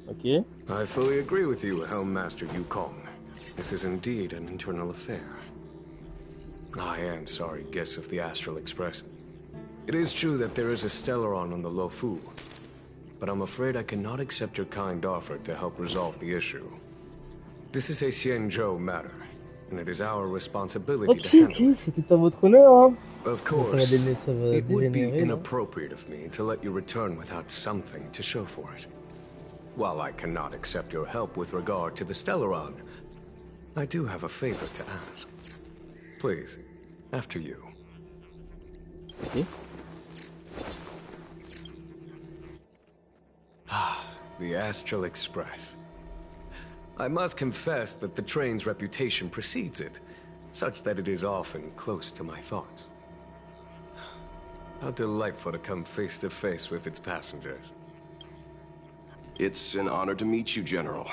Okay. I fully agree with you, Helm Master Yukong. This is indeed an internal affair. I am sorry, guests of the Astral Express. It is true that there is a Stellaron on the Luofu, but I'm afraid I cannot accept your kind offer to help resolve the issue. This is a Xianzhou matter, and it is our responsibility to handle it. C'est tout à votre honneur, hein. Of course, it would be inappropriate of me to let you return without something to show for it. While I cannot accept your help with regard to the Stellaron, I do have a favor to ask. Please, after you. Okay. The Astral Express. I must confess that the train's reputation precedes it, such that it is often close to my thoughts. How delightful to come face to face with its passengers. It's an honor to meet you, General.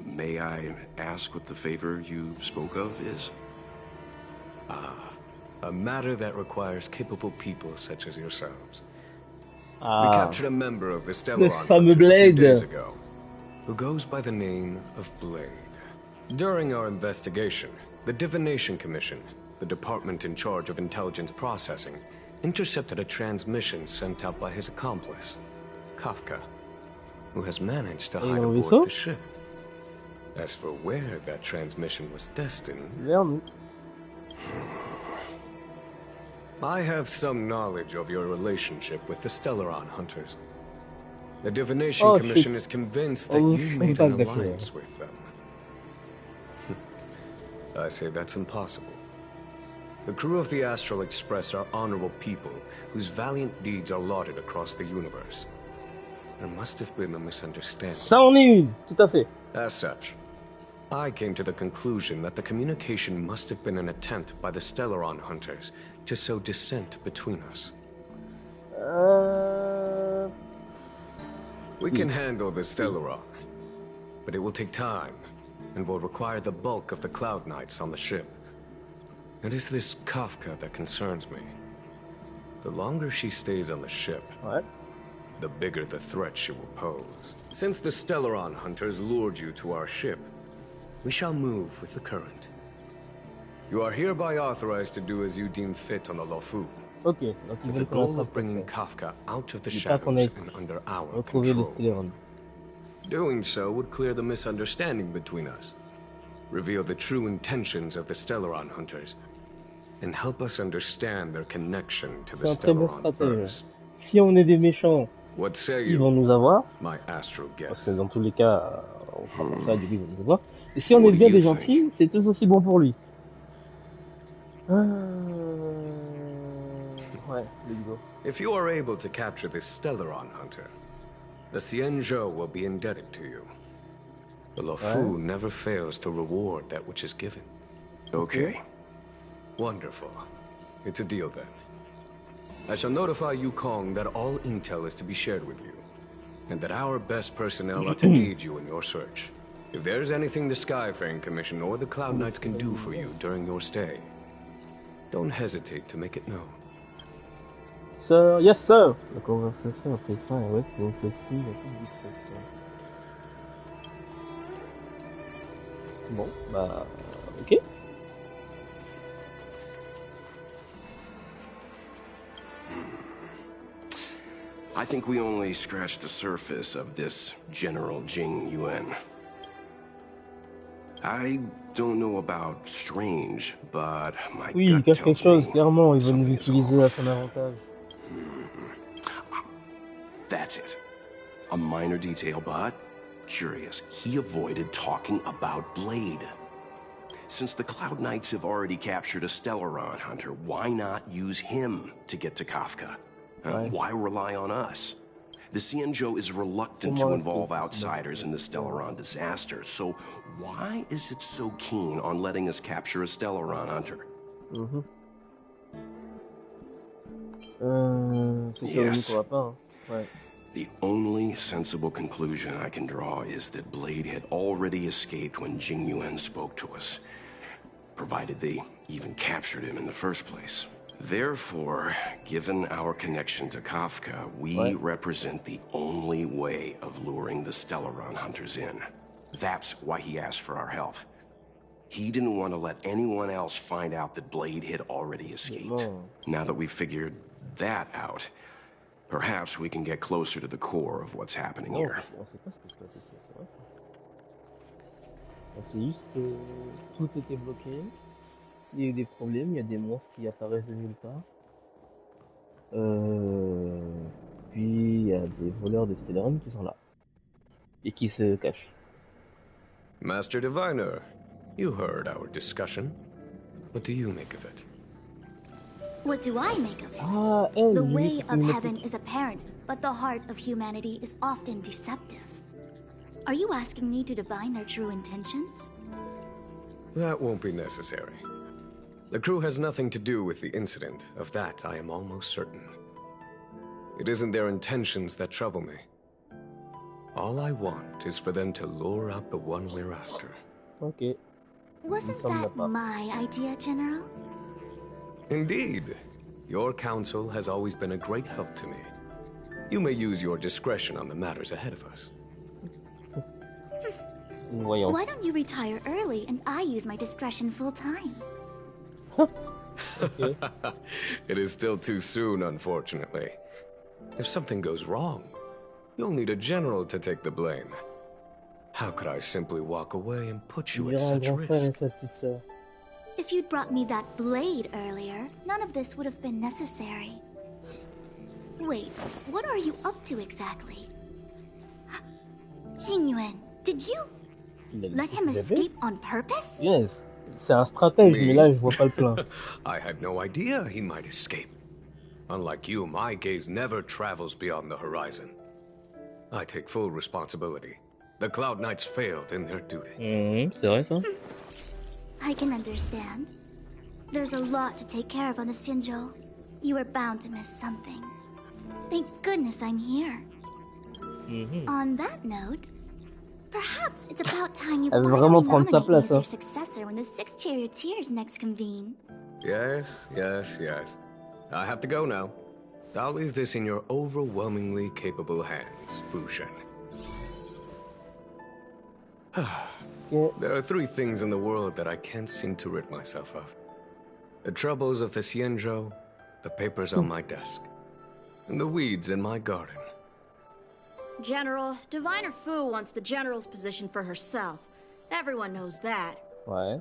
May I ask what the favor you spoke of is? A matter that requires capable people such as yourselves. We captured a member of the Stellaron a few days ago, who goes by the name of Blade. During our investigation, the Divination Commission, the department in charge of intelligence processing, intercepted a transmission sent out by his accomplice, Kafka, who has managed to hide aboard the ship. As for where that transmission was destined, I have some knowledge of your relationship with the Stellaron hunters. The Divination Commission is convinced that you made an alliance with them. I say that's impossible. The crew of the Astral Express are honorable people whose valiant deeds are lauded across the universe. There must have been a misunderstanding. Ça en est une, tout à fait. As such, I came to the conclusion that the communication must have been an attempt by the Stellaron hunters to sow dissent between us. We can handle the Stellaron, but it will take time and will require the bulk of the Cloud Knights on the ship. It is this Kafka that concerns me. The longer she stays on the ship, the bigger the threat she will pose. Since the Stellaron hunters lured you to our ship, we shall move with the current. You are hereby authorized to do as you deem fit on the Lofu. Okay, with the goal of bringing Kafka out of the shadows and under our control. Doing so would clear the misunderstanding between us, reveal the true intentions of the Stellaron hunters, and help us understand their connection to the Stellaron first. Si on est des méchants, What say ils vont nous avoir. My astral guest. Parce que dans tous les cas, on fera pas ça, du coup ils vont nous avoir. Et si on est bien des gentils, c'est tout aussi bon pour lui. Ouais, let's go. If you are able to capture this Stellaron hunter, the Xianzhou will be indebted to you. The Lofu never fails to reward that which is given. Okay. Wonderful. It's a deal then. I shall notify Yukong that all intel is to be shared with you, and that our best personnel are to aid you in your search. If there is anything the Skyfaring Commission or the Cloud Knights can do for you during your stay, don't hesitate to make it known. Sir, yes sir. La conversation après ça, ouais, donc aussi la petite discrétion. Bon, bah, ok. I think we only scratched the surface of this General Jing Yuan. I don't know about strange, but my oui, il gut cache quelque chose, me clairement, il va nous utiliser à son avantage. That's it. A minor detail, but curious. He avoided talking about Blade. Since the Cloud Knights have already captured a Stellaron hunter, why not use him to get to Kafka? Why rely on us? The Xianzhou is reluctant to involve outsiders in the Stellaron disaster, so why is it so keen on letting us capture a Stellaron hunter? Yes. The only sensible conclusion I can draw is that Blade had already escaped when Jing Yuan spoke to us, provided they even captured him in the first place. Therefore, given our connection to Kafka, we represent the only way of luring the Stellaron hunters in. That's why he asked for our help. He didn't want to let anyone else find out that Blade had already escaped. Now that we've figured that out, perhaps we can get closer to the core of what's happening here. C'est juste que tout était bloqué. Il y a eu des problèmes, il y a des monstres qui apparaissent de nulle part. Puis il y a des voleurs de Stellaron qui sont là. Et qui se cachent. Master Diviner, you heard our discussion. What do you make of it? What do I make of it? The way of heaven is apparent, but the heart of humanity is often deceptive. Are you asking me to divine their true intentions? That won't be necessary. The crew has nothing to do with the incident. Of that, I am almost certain. It isn't their intentions that trouble me. All I want is for them to lure out the one we're after. Okay. Wasn't that my idea, General? Indeed. Your counsel has always been a great help to me. You may use your discretion on the matters ahead of us. Why don't you retire early and I use my discretion full time? Okay. It is still too soon, unfortunately. If something goes wrong, you'll need a general to take the blame. How could I simply walk away and put you at such risk? If you'd brought me that blade earlier, none of this would have been necessary. Wait, what are you up to exactly? Jing Yuan, did you let him escape on purpose? Yes. C'est un stratège, mais là je vois pas le plan. I had no idea he might escape. Unlike you, my gaze never travels beyond the horizon. I take full responsibility. The Cloud Knights failed in their duty. C'est vrai ça? I can understand. There's a lot to take care of on the Xianzhou. You were bound to miss something. Thank goodness I'm here. On that note, perhaps it's about time you vraiment prendre sa place, as your successor when the 6 charioteers next convene. Yes. I have to go now. I'll leave this in your overwhelmingly capable hands, Fu Shen. There are 3 things in the world that I can't seem to rid myself of. The troubles of the Xianzhou, the papers on my desk, and the weeds in my garden. General, Diviner Fu wants the General's position for herself. Everyone knows that. Ouais.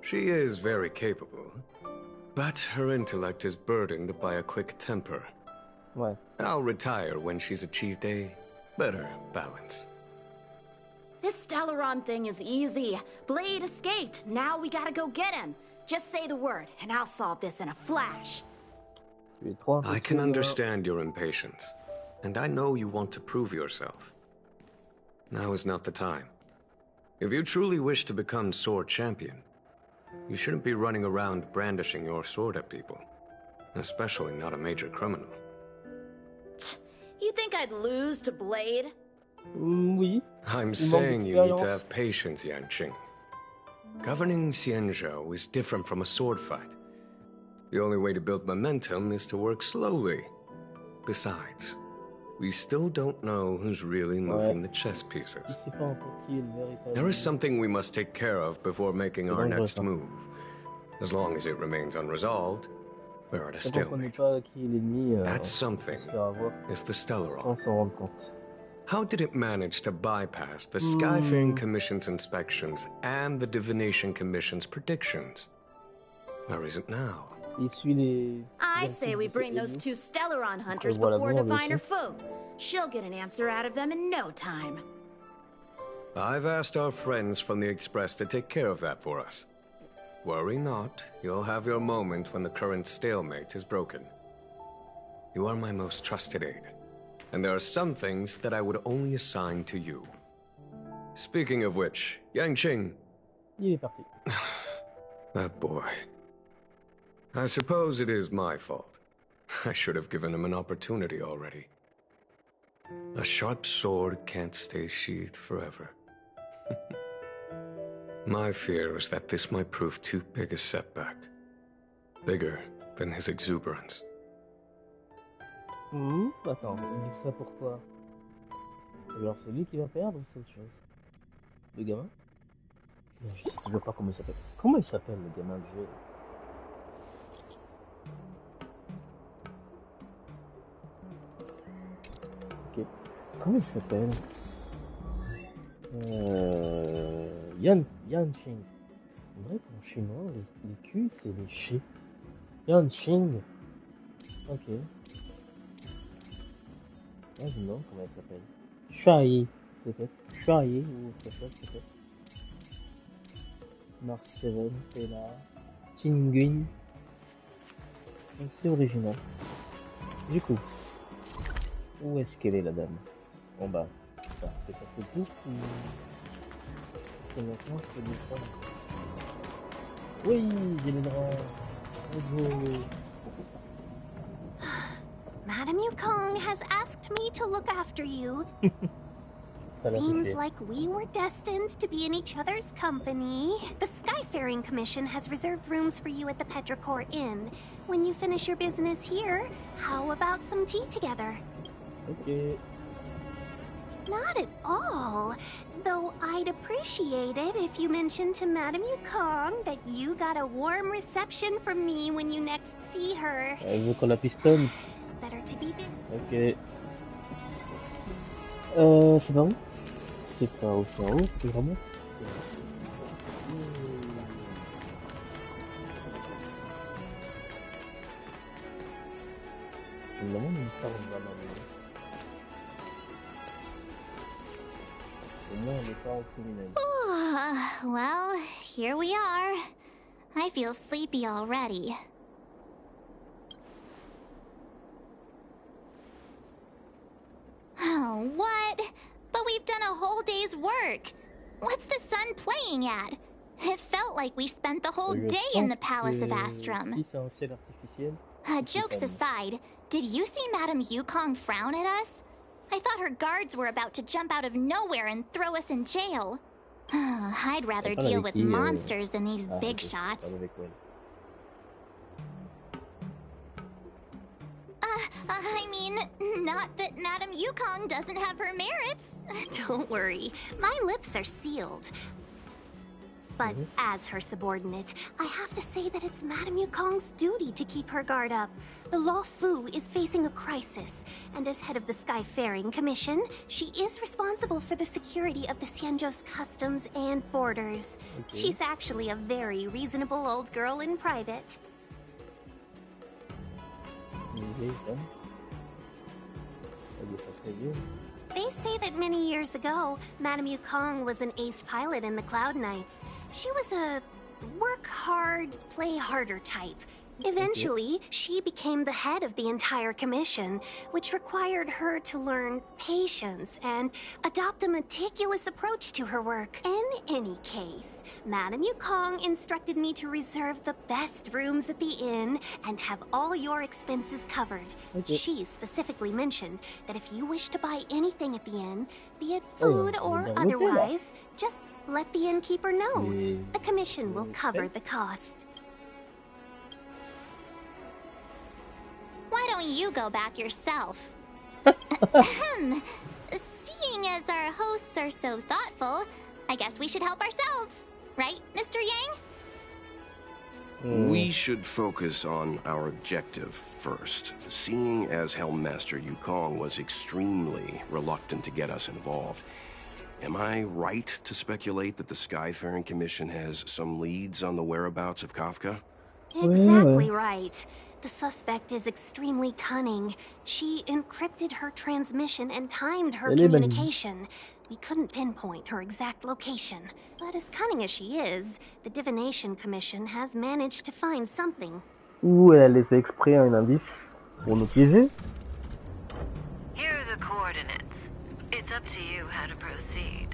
She is very capable, but her intellect is burdened by a quick temper. Ouais. I'll retire when she's achieved a better balance. This Stellaron thing is easy. Blade escaped. Now we gotta go get him. Just say the word, and I'll solve this in a flash. I can understand your impatience, and I know you want to prove yourself. Now is not the time. If you truly wish to become sword champion, you shouldn't be running around brandishing your sword at people, especially not a major criminal. You think I'd lose to Blade? Oui. I'm saying you need to have patience, Yanqing. Governing Xianzhou is different from a sword fight. The only way to build momentum is to work slowly. Besides, we still don't know who's really moving the chess pieces. There is something we must take care of before making our next move. As long as it remains unresolved, we're at a stalemate. That something is the Stellaron. How did it manage to bypass the Skyfaring Commission's inspections and the Divination Commission's predictions? Where is it now? I say we bring those 2 Stellaron hunters before Diviner Fu. She'll get an answer out of them in no time. I've asked our friends from the Express to take care of that for us. Worry not, you'll have your moment when the current stalemate is broken. You are my most trusted aide. And there are some things that I would only assign to you. Speaking of which, Yanqing. Il est parti. That boy. I suppose it is my fault. I should have given him an opportunity already. A sharp sword can't stay sheathed forever. My fear is that this might prove too big a setback. Bigger than his exuberance. Attends, il dit ça pourquoi? Alors c'est lui qui va perdre ou c'est autre chose? Le gamin? Non, je sais toujours pas comment il s'appelle. Comment il s'appelle le gamin du jeu? Ok. Comment il s'appelle? Yanqing. En vrai, en chinois, les Q c'est les chi. Yanqing. Ok. Ah, je me demande comment elle s'appelle. Shuai, peut-être. Shuai ou autre chose, peut-être. Mars 7, t'es là. Tinguin. C'est original. Du coup, où est-ce qu'elle est la dame? En bas. Ça fait passer tout ou... Parce que maintenant, je peux le prendre. Oui, j'ai les draps. Madame Yukong has asked me to look after you. Seems like we were destined to be in each other's company. The Skyfaring Commission has reserved rooms for you at the Petrichor Inn. When you finish your business here, how about some tea together? Okay. Not at all. Though I'd appreciate it if you mentioned to Madame Yukong that you got a warm reception from me when you next see her. Elle veut qu'on la pistonne. Better to be Ok. C'est par où? C'est par où? C'est en haut que je remonte? Je me demande une histoire de la main. Au moins, on n'est pas en criminel. Well, here we are. I feel sleepy already. Oh, what? But we've done a whole day's work. What's the sun playing at? It felt like we spent the whole day in the Palace of Astrum. Jokes aside, did you see Madame Yukong frown at us? I thought her guards were about to jump out of nowhere and throw us in jail. I'd rather deal with monsters than these big shots. I mean, not that Madame Yukong doesn't have her merits. Don't worry, my lips are sealed. But as her subordinate, I have to say that it's Madame Yukong's duty to keep her guard up. The Law Fu is facing a crisis, and as head of the Skyfaring Commission, she is responsible for the security of the Xianzhou's customs and borders. She's actually a very reasonable old girl in private. They say that many years ago, Madame Yukong was an ace pilot in the Cloud Knights. She was a work hard, play harder type. Eventually, she became the head of the entire commission, which required her to learn patience and adopt a meticulous approach to her work. In any case, Madame Yukong instructed me to reserve the best rooms at the inn and have all your expenses covered. She specifically mentioned that if you wish to buy anything at the inn, be it food or otherwise, just let the innkeeper know. The commission will cover the cost. Why don't you go back yourself? Seeing as our hosts are so thoughtful, I guess we should help ourselves. Right, Mr. Yang? We should focus on our objective first. Seeing as Helmmaster Yukong was extremely reluctant to get us involved, am I right to speculate that the Skyfaring Commission has some leads on the whereabouts of Kafka? Exactly right. The suspect is extremely cunning. She encrypted her transmission and timed her communication. We couldn't pinpoint her exact location. But as cunning as she is, the Divination Commission has managed to find something. Ou elle a laissé exprès un indice pour nous piéger. Here are the coordinates. It's up to you how to proceed.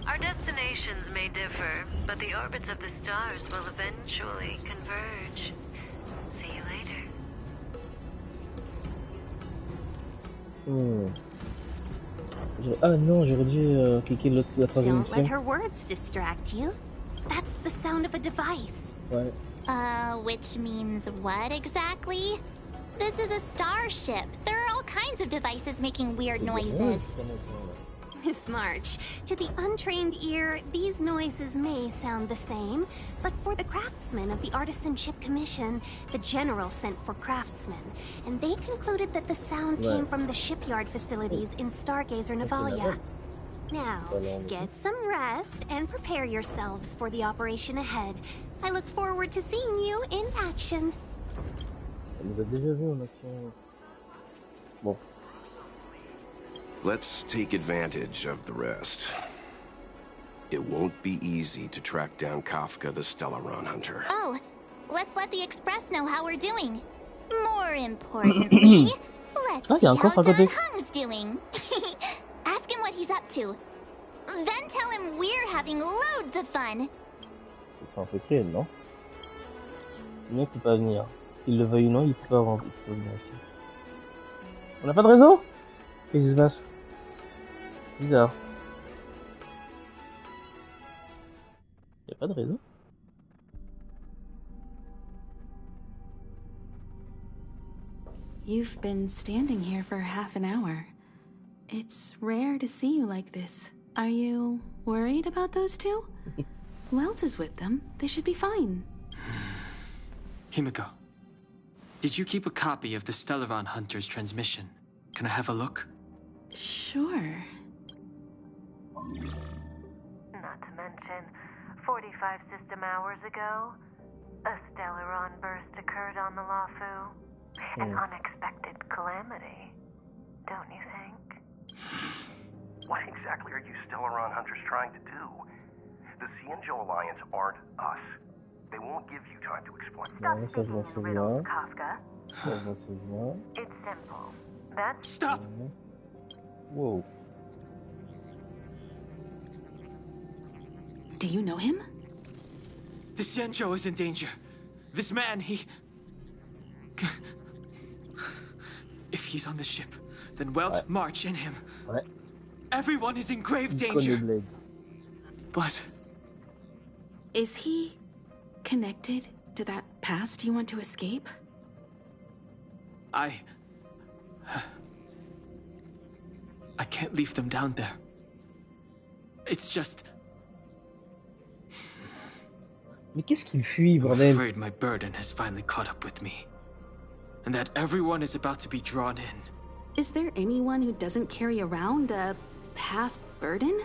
Our destinations may differ, but the orbits of the stars will eventually converge. See you later. Ah non, j'aurais dû cliquer la troisième Don't let option. her words distract you. That's the sound of a device. Ouais. Which means what exactly? This is a starship. There are all kinds of devices making weird noises. Miss March, to the untrained ear, these noises may sound the same, but for the craftsmen of the Artisanship Commission, the General sent for craftsmen, and they concluded that the sound came from the shipyard facilities in Stargazer Navalia. Now, get some rest and prepare yourselves for the operation ahead. I look forward to seeing you in action. Elle nous a déjà vu en action. Bon. Let's take advantage of the rest. It won't be easy to track down Kafka the Stellaron Hunter. Oh, let's let the Express know how we're doing. More importantly, let's see how Don Hung's doing. Ask him what he's up to. Then tell him we're having loads of fun. Ça serait un peu cruel, non? Le mec peut pas venir. Qu'il le veuille ou non, il peut pas venir ici. On n'a pas de réseau? Qu'est-ce qui se passe? Bizarre. Y a pas de réseau? You've been standing here for half an hour. It's rare to see you like this. Are you worried about those two? Welt is with them. They should be fine. Himiko, did you keep a copy of the Stellaron Hunter's transmission? Can I have a look? Sure. Not to mention, 45 system hours ago, a Stellaron burst occurred on the Lafu. An unexpected calamity, don't you think? What exactly are you Stellaron Hunters trying to do? The Xianzhou Alliance aren't us. They won't give you time to explain. Stop speaking in riddles, Kafka. It's simple. That's... Stop! Whoa. Do you know him? The Xianzhou is in danger. This man, he... If he's on the ship, then Welt, March, and him. Everyone is in grave danger. But... Is he connected to that past you want to escape? I can't leave them down there. It's just... Mais qu'est-ce qu'il fuit, bordel? I'm afraid my burden has finally caught up with me. And that everyone is about to be drawn in. Is there anyone who doesn't carry around a past burden?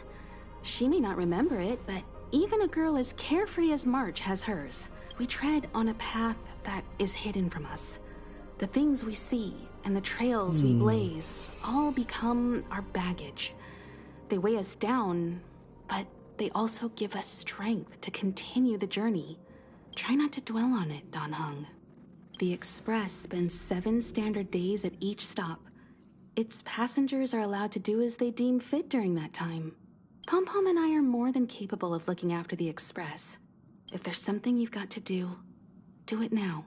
She may not remember it, but even a girl as carefree as March has hers. We tread on a path that is hidden from us. The things we see and the trails we blaze all become our baggage. They weigh us down, but they also give us strength to continue the journey. Try not to dwell on it, Dan Heng. The Express spends 7 standard days at each stop. Its passengers are allowed to do as they deem fit during that time. Pom-Pom and I are more than capable of looking after the Express. If there's something you've got to do, do it now.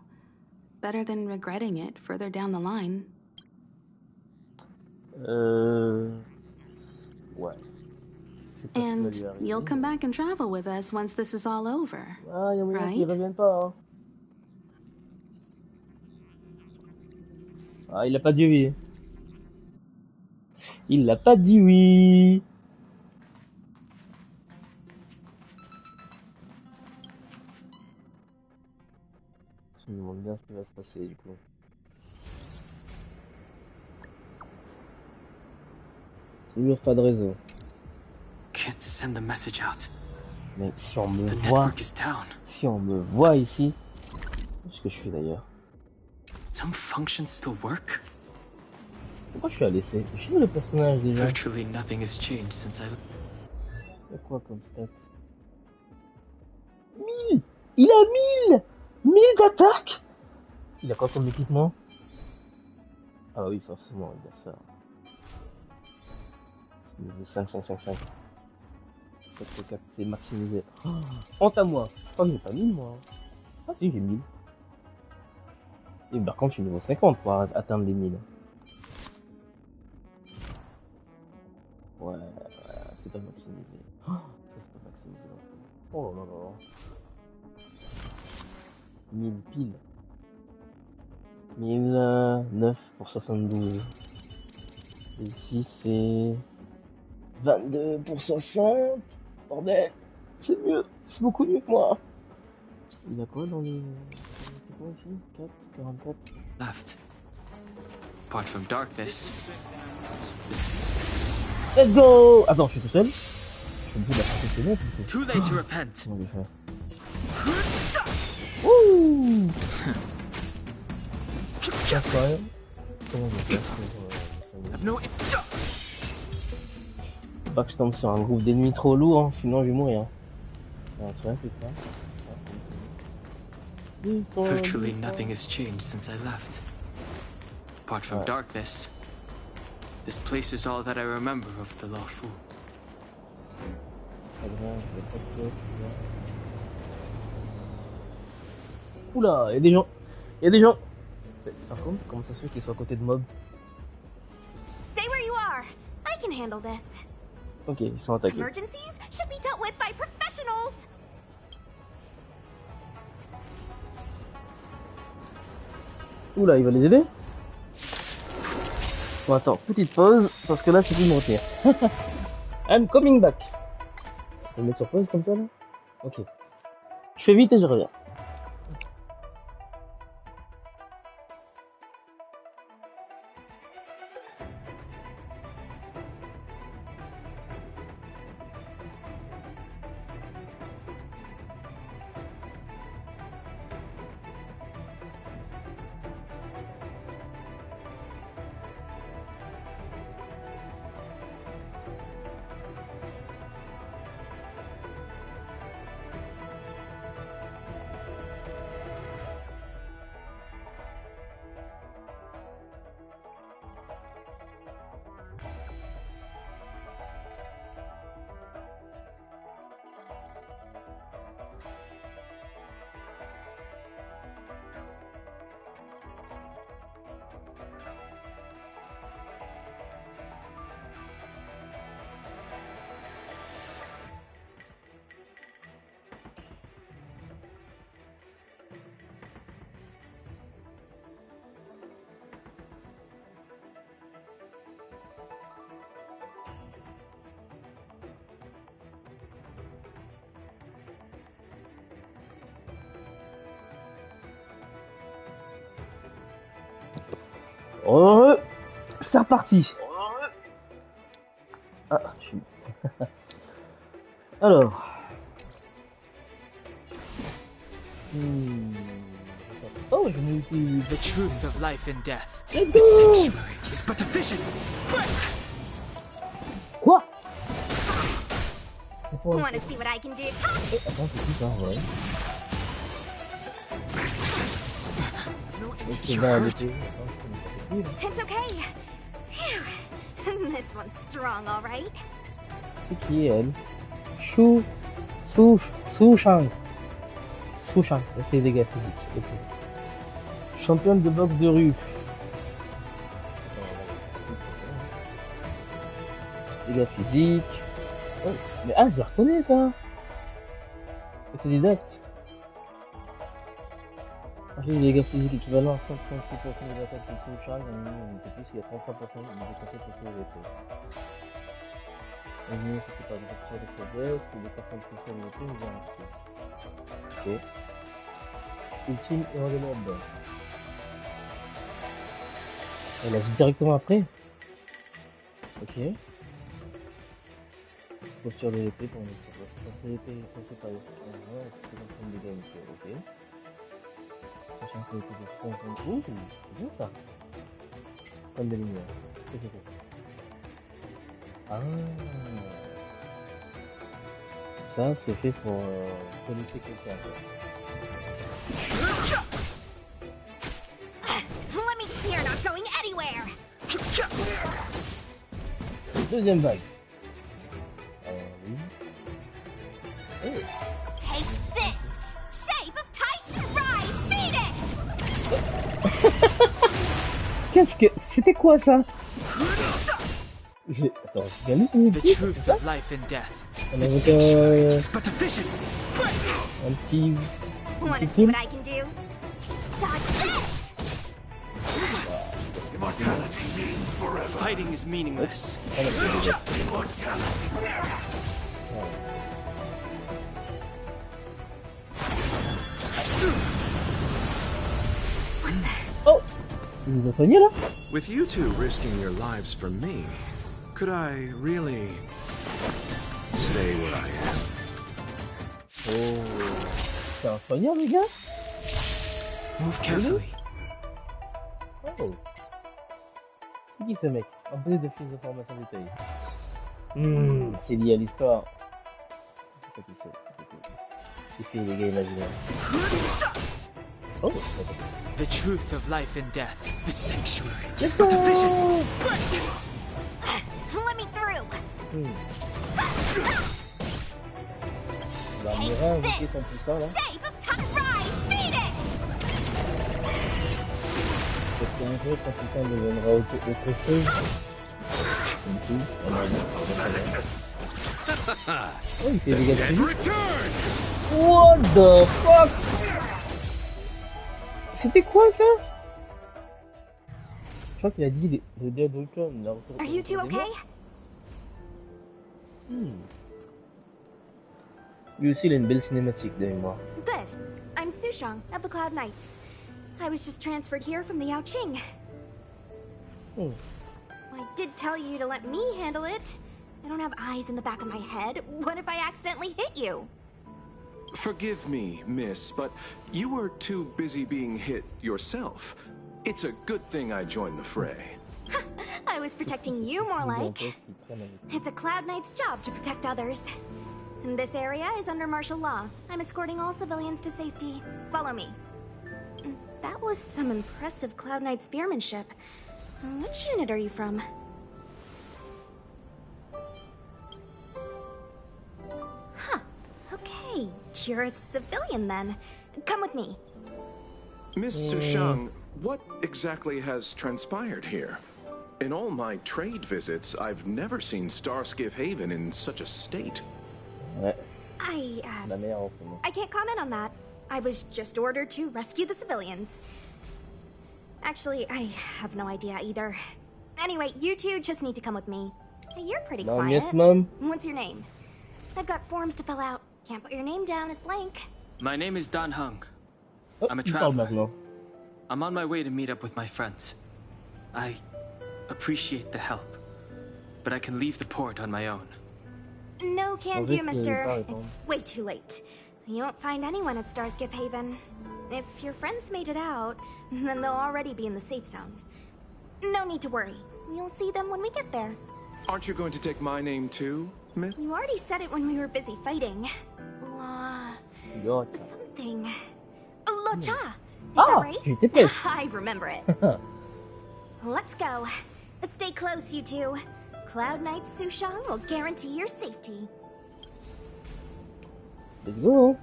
Better than regretting it further down the line. Ouais. And you'll come back and travel with us once this is all over, Ah, y'a moyen qu'il right? revienne pas, hein. Ah, il a pas dit oui. Il l'a pas dit oui. Je me demande bien ce qui va se passer du coup. Toujours pas de réseau. Can't send the message out. Mec, si on me voit, ici, qu'est-ce que je fais d'ailleurs? Some functions still work? Pourquoi je suis à l'essai? Je suis le personnage déjà. Virtually nothing has changed since I... C'est quoi comme stat? 1000! Il a 1000! 1000 d'attaque! Il a quoi comme équipement? Ah oui, forcément, il a ça. Niveau 555. C'est maximisé. Oh, honte à moi! Oh, mais pas 1000 moi! Ah si, j'ai 1000. Et par contre, je suis niveau 50 pour atteindre les 1000. Ouais, c'est pas maximisé. Oh, c'est pas maximisé non plus. Oh là là là. 1000 piles. 1009 pour 72. Et ici c'est 22 pour 60. Bordel, c'est mieux. C'est beaucoup mieux que moi. Il y a quoi dans les... C'est quoi ici? 4, 44. Left. Apart from darkness. Let's go! Attends, je suis tout seul? Je suis obligé de la faire tout seul. Too late to repent. Comment on va faire? Ouh! Incroyable. Comment on va faire pour... Faut pas que je tombe sur un groupe d'ennemis trop lourd, hein, sinon je vais mourir. Non, c'est rien que ça. Virtually nothing has changed since I left. Apart from darkness. This place is all that I remember of the lawful. Oula, y'a des gens. Y'a des gens. Par contre, comment ça se fait qu'ils soient à côté de mob? Stay where you are. I can handle this. Ok, ils sont attaqués. Emergencies should be dealt with by professionals. Oula, il va les aider? Bon, attends, petite pause, parce que là, c'est plus de me retenir. I'm coming back. Je vais me mettre sur pause comme ça, là? Ok. Je fais vite et je reviens. C'est reparti. Ah, je suis... Alors... Oh, je me utilise... The truth of life and death. Let's The go. sanctuary is but a vision. Quoi? Want to see what I can do? Attends, c'est qui ça, ouais? It's okay. Phew. This one's strong, all right. C'est qui elle? Su-Shang. Su-Shang, elle fait des dégâts physiques. Okay. Championne de boxe de rue. Dégâts physiques. Oh, mais ah, je la reconnais ça. Autodidacte. J'ai des dégâts physiques équivalents à 136% de l'attaque de Su-Shang. En plus, il y a 33% de décompté pour ses effets. On ne fait pas de rupture de faiblesse, que les personnes qui font les primes vont ainsi. Ok. Ultime et redonnable. Elle agit directement après. Ok. Posture de l'épée pour une l'épée portée par les c'est de dégâts initiaux. Ok. Prochaine qualité de front. Ouh, c'est bien ça. Comme de lumière. Qu'est-ce que c'est? Ah, ça c'est fait pour solliciter quelqu'un. Let me. You're not going anywhere. Deuxième vague. Oui. Oh. Take this. Shape of Taishin Rise Phoenix. Qu'est-ce que c'était quoi ça? Attends, j'ai lu ce The truth of life and death. On avait un petit... Want to see what I can do? Dodge this. Immortality means forever. Fighting is meaningless. Oh, il nous a soigné là. With you two risking your lives for me, could I really stay where I am? Oh, c'est un soigneur les gars. Move carefully. Oh. C'est qui ce mec? Un peu de fiches d'informations détaillées. C'est lié à l'histoire. Je sais pas qui c'est. Il fait les gars imaginaires. Oh, the truth of life and death. The sanctuary is but a vision. Let me through. La Mira invoquer son puissant là. Shape of Rise Phoenix. Peut-être qu'un jour son putain deviendra autre chose. Comme tout, on a oh, il fait des gars de what the fuck? C'était quoi ça? Je crois qu'il a dit le Dead Ultron. Are you two okay? Lui aussi il a une belle cinématique de mémoire. Good. I'm Su-Shang of the Cloud Knights. I was just transferred here from the Yaoqing. I did tell you to let me handle it. I don't have eyes in the back of my head. What if I accidentally hit you? Forgive me, miss, but you were too busy being hit yourself. It's a good thing I joined the fray. I was protecting you more like. It's a Cloud Knight's job to protect others. And this area is under martial law. I'm escorting all civilians to safety. Follow me. That was some impressive Cloud Knight spearmanship. Which unit are you from? Huh. Okay, you're a civilian then. Come with me. Miss Su-Shang, what exactly has transpired here? In all my trade visits, I've never seen Starskiff Haven in such a state. I can't comment on that. I was just ordered to rescue the civilians. Actually, I have no idea either. Anyway, you two just need to come with me. Hey, you're pretty quiet. Yes, Mom. What's your name? I've got forms to fill out. Can't put your name down as blank. My name is Dan Hung. Oh, I'm a traveler. I'm on my way to meet up with my friends. I appreciate the help, but I can leave the port on my own. No can do, mister. It's way too late. You won't find anyone at Starsgift Haven. If your friends made it out, then they'll already be in the safe zone. No need to worry. You'll see them when we get there. Aren't you going to take my name too, Miss? You already said it when we were busy fighting. Something. Locha! Is that right? I remember it. Let's go. Stay close, you two. Cloud Knight Sushan will guarantee your safety. Let's go.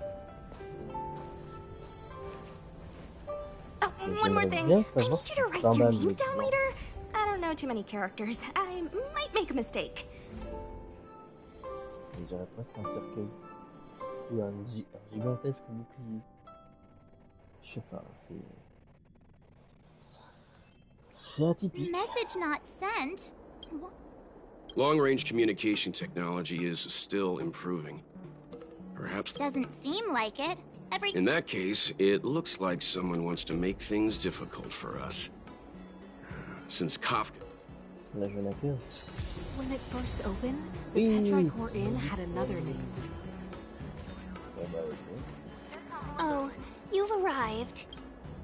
Oh, one more thing. I need you to write your names down later. I don't know too many characters. I might make a mistake. Je dirais presque un cercueil. Ou un gigantesque bouclier. Je sais pas, c'est atypique. Message not sent. Long-range communication technology is still improving. Perhaps... Doesn't seem like it. In that case, it looks like someone wants to make things difficult for us. Since Kafka... When it first opened, the Petrichor Inn had another name. Oh, you've arrived.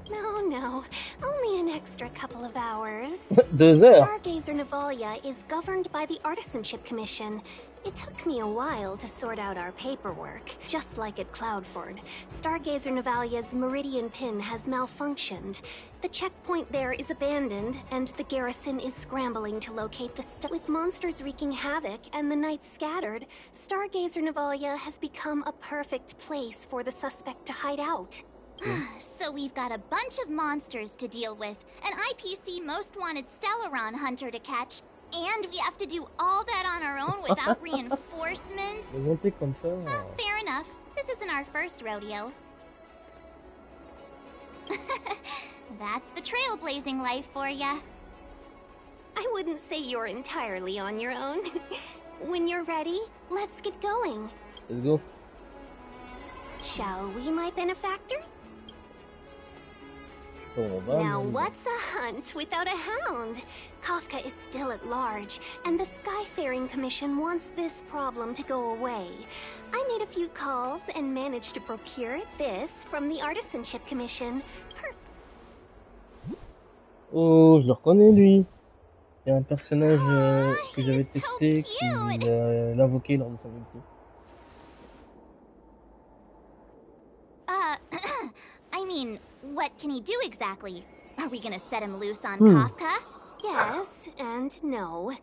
No, only an extra couple of hours. Stargazer Navalia is governed by the Artisanship Commission. It took me a while to sort out our paperwork. Just like at Cloudford, Stargazer Navalia's Meridian Pin has malfunctioned. The checkpoint there is abandoned, and the garrison is scrambling to locate the stuff. With monsters wreaking havoc and the night scattered, Stargazer Navalia has become a perfect place for the suspect to hide out. So we've got a bunch of monsters to deal with, an IPC most wanted Stellaron hunter to catch, and we have to do all that on our own without reinforcements? Fair enough. This isn't our first rodeo. That's the trailblazing life for ya. I wouldn't say you're entirely on your own. When you're ready, let's get going. Let's go. Shall we, my benefactors? Now what's a hunt without a hound? Kafka is still at large, and the Skyfaring Commission wants this problem to go away. I made a few calls and managed to procure this from the Artisanship Commission. Oh, je le reconnais lui. Il y a un personnage que j'avais testé qui l'invoquait lors de sa multi. I mean, what can he do exactly? Are we gonna set him loose on Kafka? Yes and no.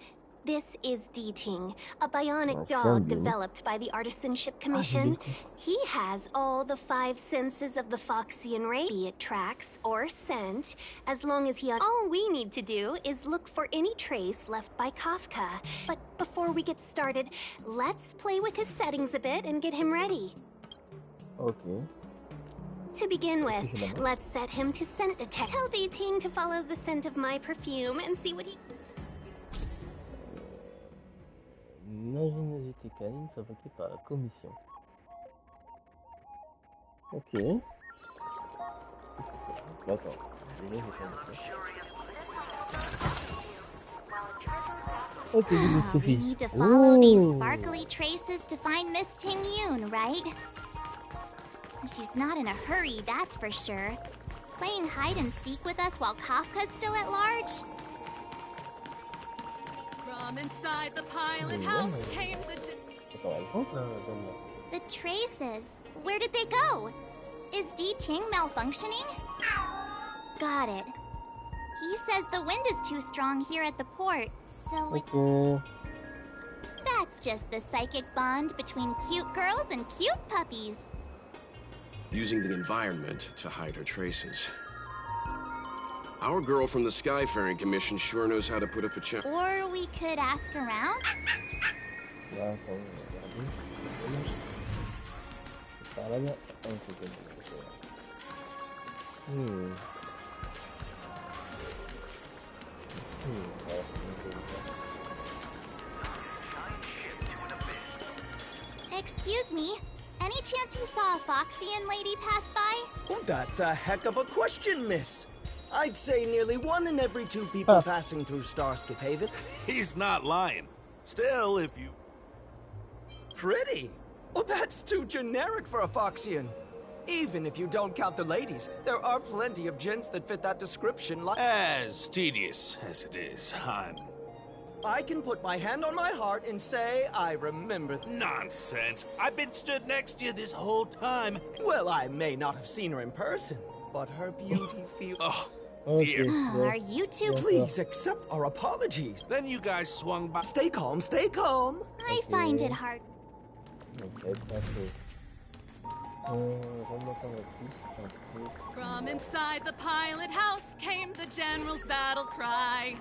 This is D-Ting, a bionic dog developed by the Artisanship Commission. He has all the 5 senses of the Foxian race, be it tracks or scent, as long as he... All we need to do is look for any trace left by Kafka. But before we get started, let's play with his settings a bit and get him ready. Okay. To begin with, let's set him to scent detect. Tell D-Ting to follow the scent of my perfume and see what he... Une ingéniosité canine fabriquée par la commission. Ok. Qu'est-ce que c'est? D'accord. Déjà, ok, we need to follow these sparkly traces to find Miss Ting Yun, right? She's not in a hurry, that's for sure. Playing hide and seek with us while Kafka's still at large? From inside the pilot house came the traces. Where did they go? Is D-Ting malfunctioning? Got it. He says the wind is too strong here at the port, so it... That's just the psychic bond between cute girls and cute puppies. Using the environment to hide her traces. Our girl from the Skyfaring Commission sure knows how to put up a check. Or we could ask around? Excuse me, any chance you saw a Foxian lady pass by? Well, that's a heck of a question, miss. I'd say nearly 1 in every 2 people passing through Starskip Haven. He's not lying. Still, if you... Pretty? Well, that's too generic for a Foxian. Even if you don't count the ladies, there are plenty of gents that fit that description like... As tedious as it is, I can put my hand on my heart and say I remember... Nonsense! I've been stood next to you this whole time. Well, I may not have seen her in person, but her beauty feels... Oh, dear. Are you two... Please accept our apologies. Then you guys swung by... Stay calm, stay calm. I find it hard. From inside the pilot house came the general's battle cry.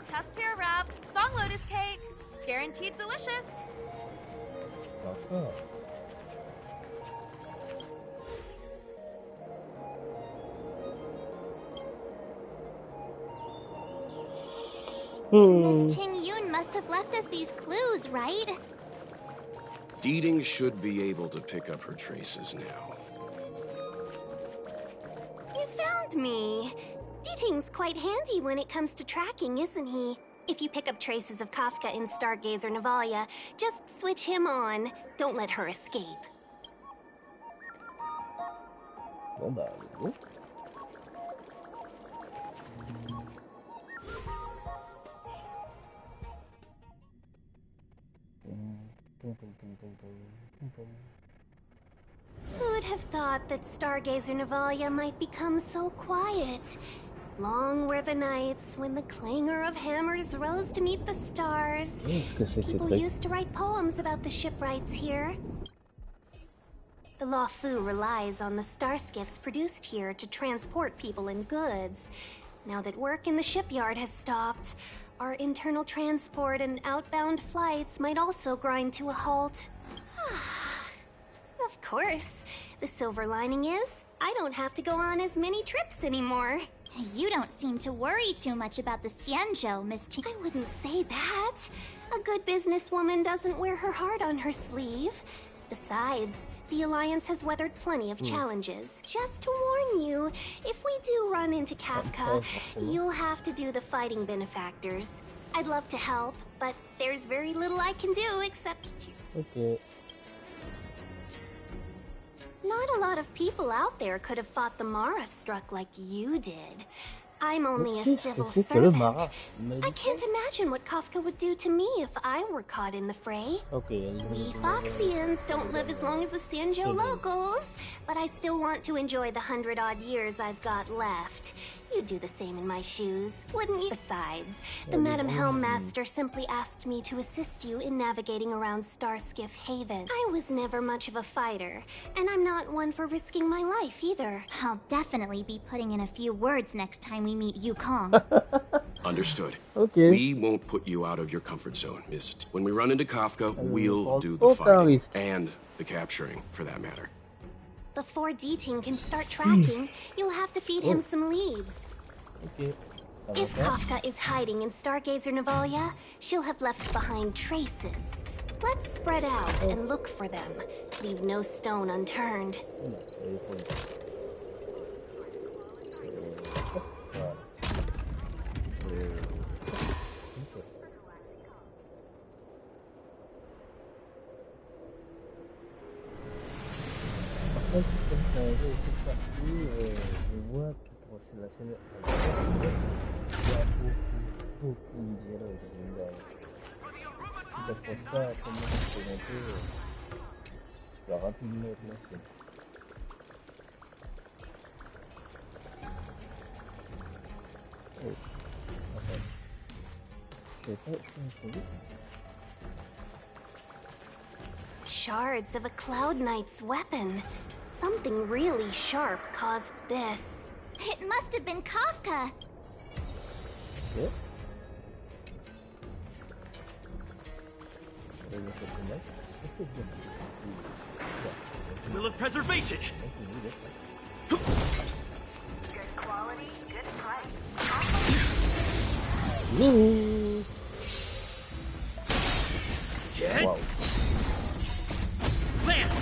Tuskpear wrap, song lotus cake, guaranteed delicious. Miss Ting Yun must have left us these clues, right? Deeding should be able to pick up her traces now. You found me. Deeting's quite handy when it comes to tracking, isn't he? If you pick up traces of Kafka in Stargazer Navalia, just switch him on. Don't let her escape. Who'd have thought that Stargazer Navalia might become so quiet? Long were the nights when the clangor of hammers rose to meet the stars. People used to write poems about the shipwrights here. The Law Fu relies on the starskiffs produced here to transport people and goods. Now that work in the shipyard has stopped, our internal transport and outbound flights might also grind to a halt. Of course. The silver lining is, I don't have to go on as many trips anymore. You don't seem to worry too much about the Xianzhou, Miss Ting. I wouldn't say that. A good businesswoman doesn't wear her heart on her sleeve. Besides, the Alliance has weathered plenty of challenges. Just to warn you, if we do run into Kafka, you'll have to do the fighting benefactors. I'd love to help, but there's very little I can do except... Okay. Not a lot of people out there could have fought the Mara struck like you did. I'm only a civil servant. I can't imagine what Kafka would do to me if I were caught in the fray. We Foxians don't live as long as the Xianzhou locals, but I still want to enjoy the 100-odd years I've got left. You'd do the same in my shoes, wouldn't you? Besides, the Madam Helmmaster simply asked me to assist you in navigating around Starskiff Haven. I was never much of a fighter, and I'm not one for risking my life either. I'll definitely be putting in a few words next time we meet Yukong. Understood. Okay. We won't put you out of your comfort zone, Miss. When we run into Kafka, we'll do the fighting. And the capturing, for that matter. Before Deeting can start tracking, you'll have to feed him some leads. Okay. If Kafka is hiding in Stargazer Navalia, she'll have left behind traces. Let's spread out and look for them. Leave no stone unturned. Je vois que pour la scène, il y a beaucoup de dialogue. Si tu n'approches pas comment se présenter, tu vas rapidement être lancé. Oh, attends. Je sais pas, je peux me trouver. Shards of a Cloud Knight's weapon. Something really sharp caused this. It must have been Kafka. Yeah. Will of preservation. Good quality, good price. Hit. Wow. Lance.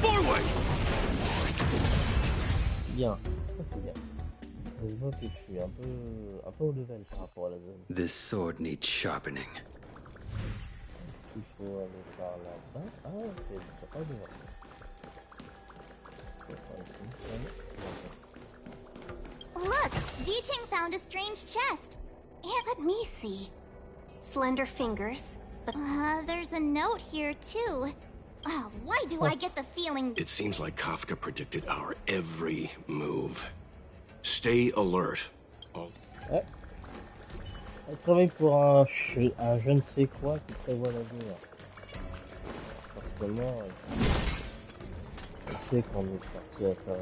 Forward. Bien, ça c'est bien. Ça se voit que je suis un peu au level par rapport à la zone. This sword needs sharpening. Est-ce qu'il faut aller par là-bas? Ah, c'est pas devant. Look, D-Ting found a strange chest. And let me see. Slender fingers. There's a note here too. Why do I get the feeling... It seems like Kafka predicted our every move. Stay alert. Oh. Ouais. Elle travaille pour un je ne sais quoi qui prévoit l'avenir. Forcément, elle sait qu'on est parti à sa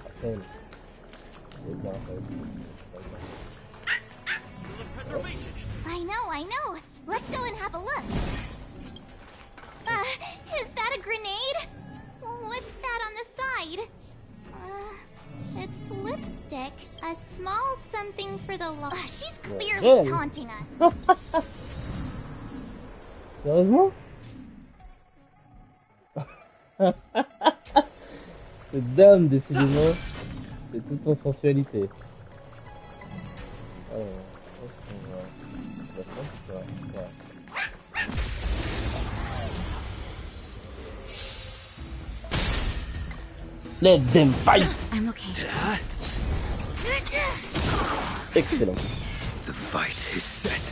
appel. I know. Let's go and have a look. Is that a grenade? What's that on the side? It's lipstick. A small something for the law. She's clearly taunting us. Sérieusement? Cette dame, décidément, c'est toute son sensualité. Let them fight! I'm okay. Excellent. The fight is set.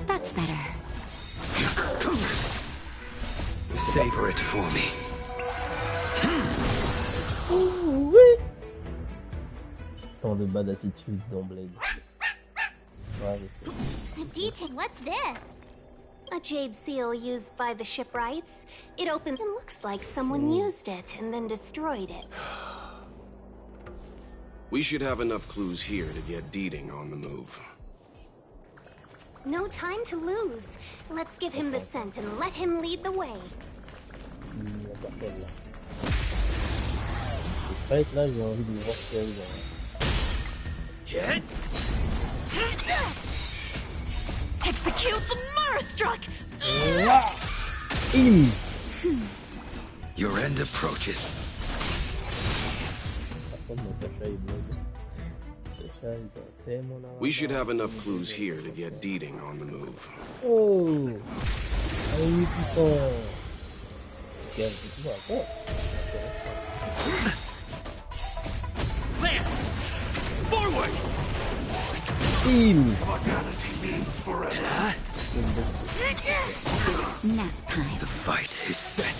That's better. Savor it for me. Tant de bad attitude dans Blade. Ouais, D-Ting, what's this? A jade seal used by the shipwrights. It opened and looks like someone used it and then destroyed it. We should have enough clues here to get D-Ting on the move. No time to lose. Let's give him the scent and let him lead the way. Là, j'ai envie de voir ce qu'il y a eu. Hit. Execute the Marastruck! Your end approaches. We should have enough clues here to get D-Ting on the move. Oh! Lance! Forward! Mortality means forever. Nap time. The fight is set.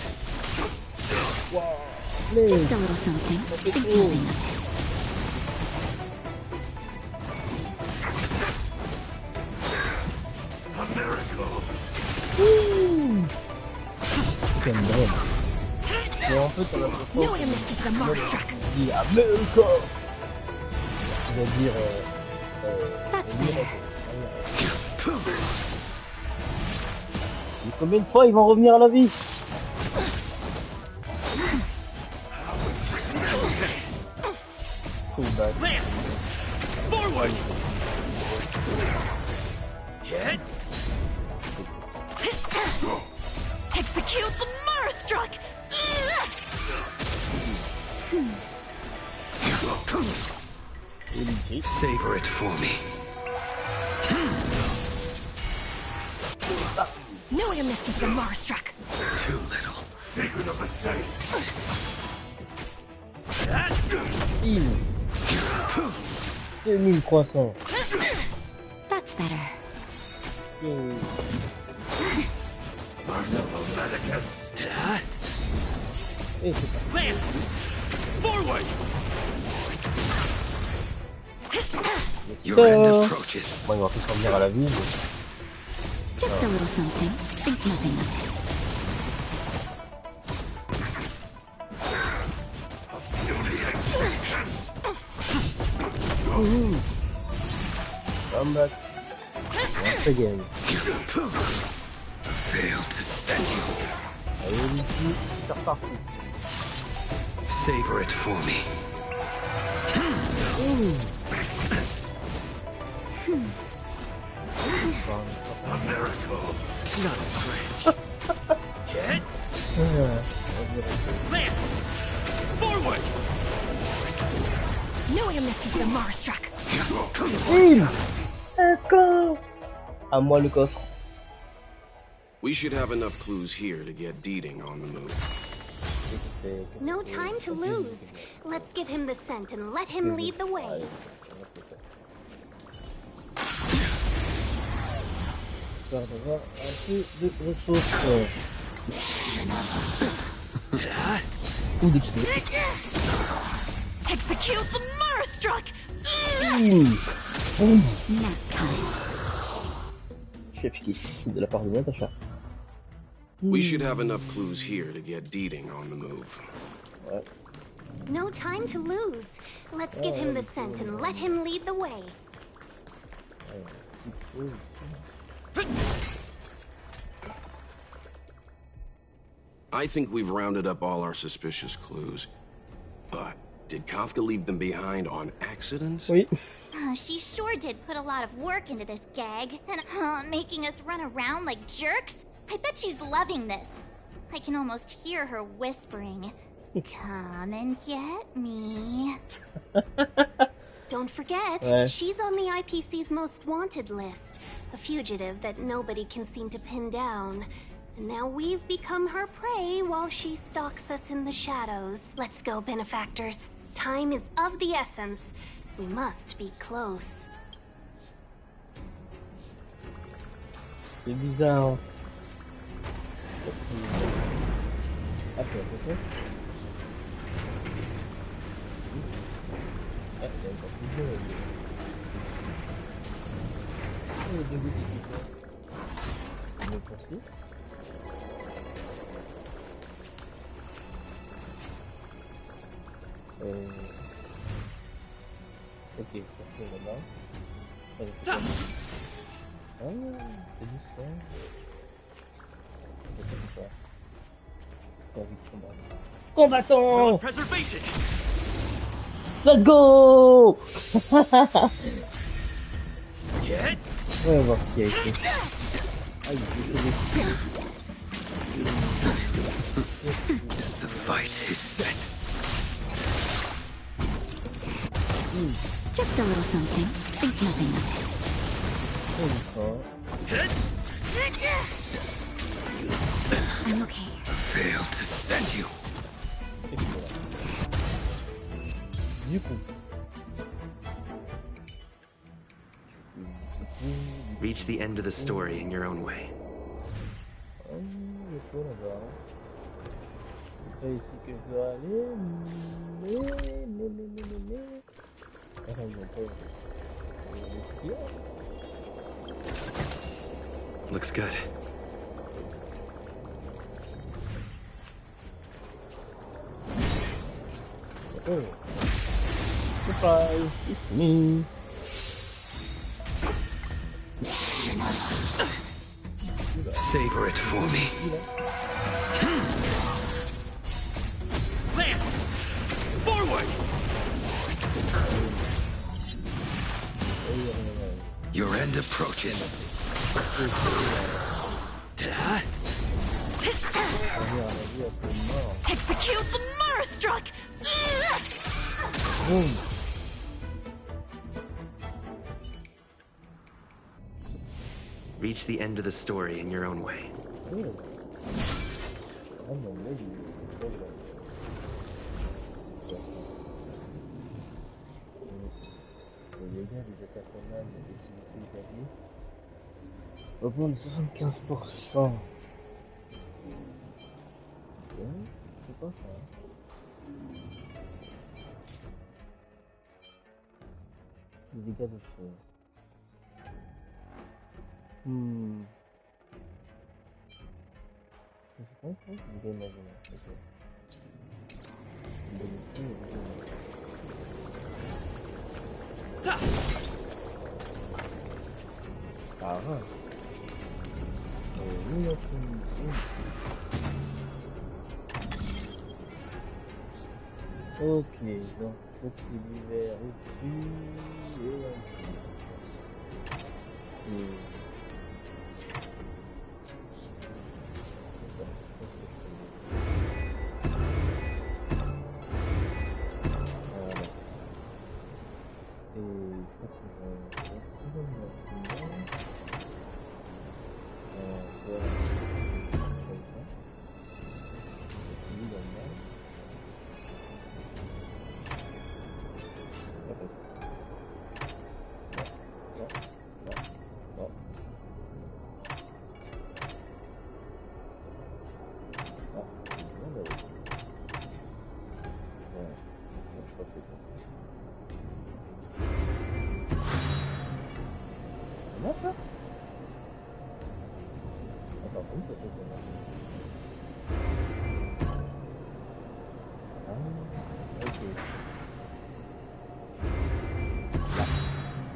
Just a little something. Think nothing of it. A miracle. C'est drôle. Mais en fait, on a l'impression dit America. Il va dire Mais combien de fois ils vont revenir à la vie? Forward! Hit! Execute the Marastruck! Savor it for me. Knew you missed it with the Marastruck. Too little. Secret of the saint. That's better. Merciful Medicus. Lance! Forward! Your end approaches. Bon, il va tous revenir à la vie. Just a little something. Think nothing of it. Come back. Once again. Fail to set you. Allez, ici, c'est reparti. Savor it for me. A miracle. Not a scratch. Hit! Lance! Forward! Knew you missed it with the Marastruck. Let's go! À moi le coffre. We should have enough clues here to get Deeding on the move. No time to lose. Let's give him the scent and let him lead the way. D'avoir un peu de ressources. Ou d'XP. Execute the Marastruck! Chef kiss de la part de Natacha. We should have enough clues here to get Deeding on the move. Ouais. No time to lose. Let's give him the scent and let him lead the way. I think we've rounded up all our suspicious clues. But did Kafka leave them behind on accident? Oui. She sure did put a lot of work into this gag, and making us run around like jerks. I bet she's loving this. I can almost hear her whispering, "Come and get me." Don't forget, she's on the IPC's most wanted list. A fugitive that nobody can seem to pin down. And now we've become her prey while she stalks us in the shadows. Let's go, benefactors. Time is of the essence. We must be close. C'est bizarre. Ah, c'est ça. Ah, il y a encore plus de jeu. Oh, le début d'ici. On est poursuit. Ok, parfait là-bas. Ah, c'est différent. Combattant! Preservation! Let's go! Hit! On va voir ce qu'il y a ici. Aïe, The fight is set. Just a little something. Think nothing of Hit! it. I'm okay. Fail to set you. Du coup. Reach the end of the story in your own way. C'est ici que je dois aller. Looks good. Oh. Surprise, it's me. Savor it for me. Lance! Forward! Your end approaches. Execute the Murderstruck! Reach the end of the story in your own way. Augmente de 75%. C'est pas ça. Les dégâts de feu. Je sais pas, les dégâts imaginaires. Ah ouais. Ok, donc cet univers au-dessus et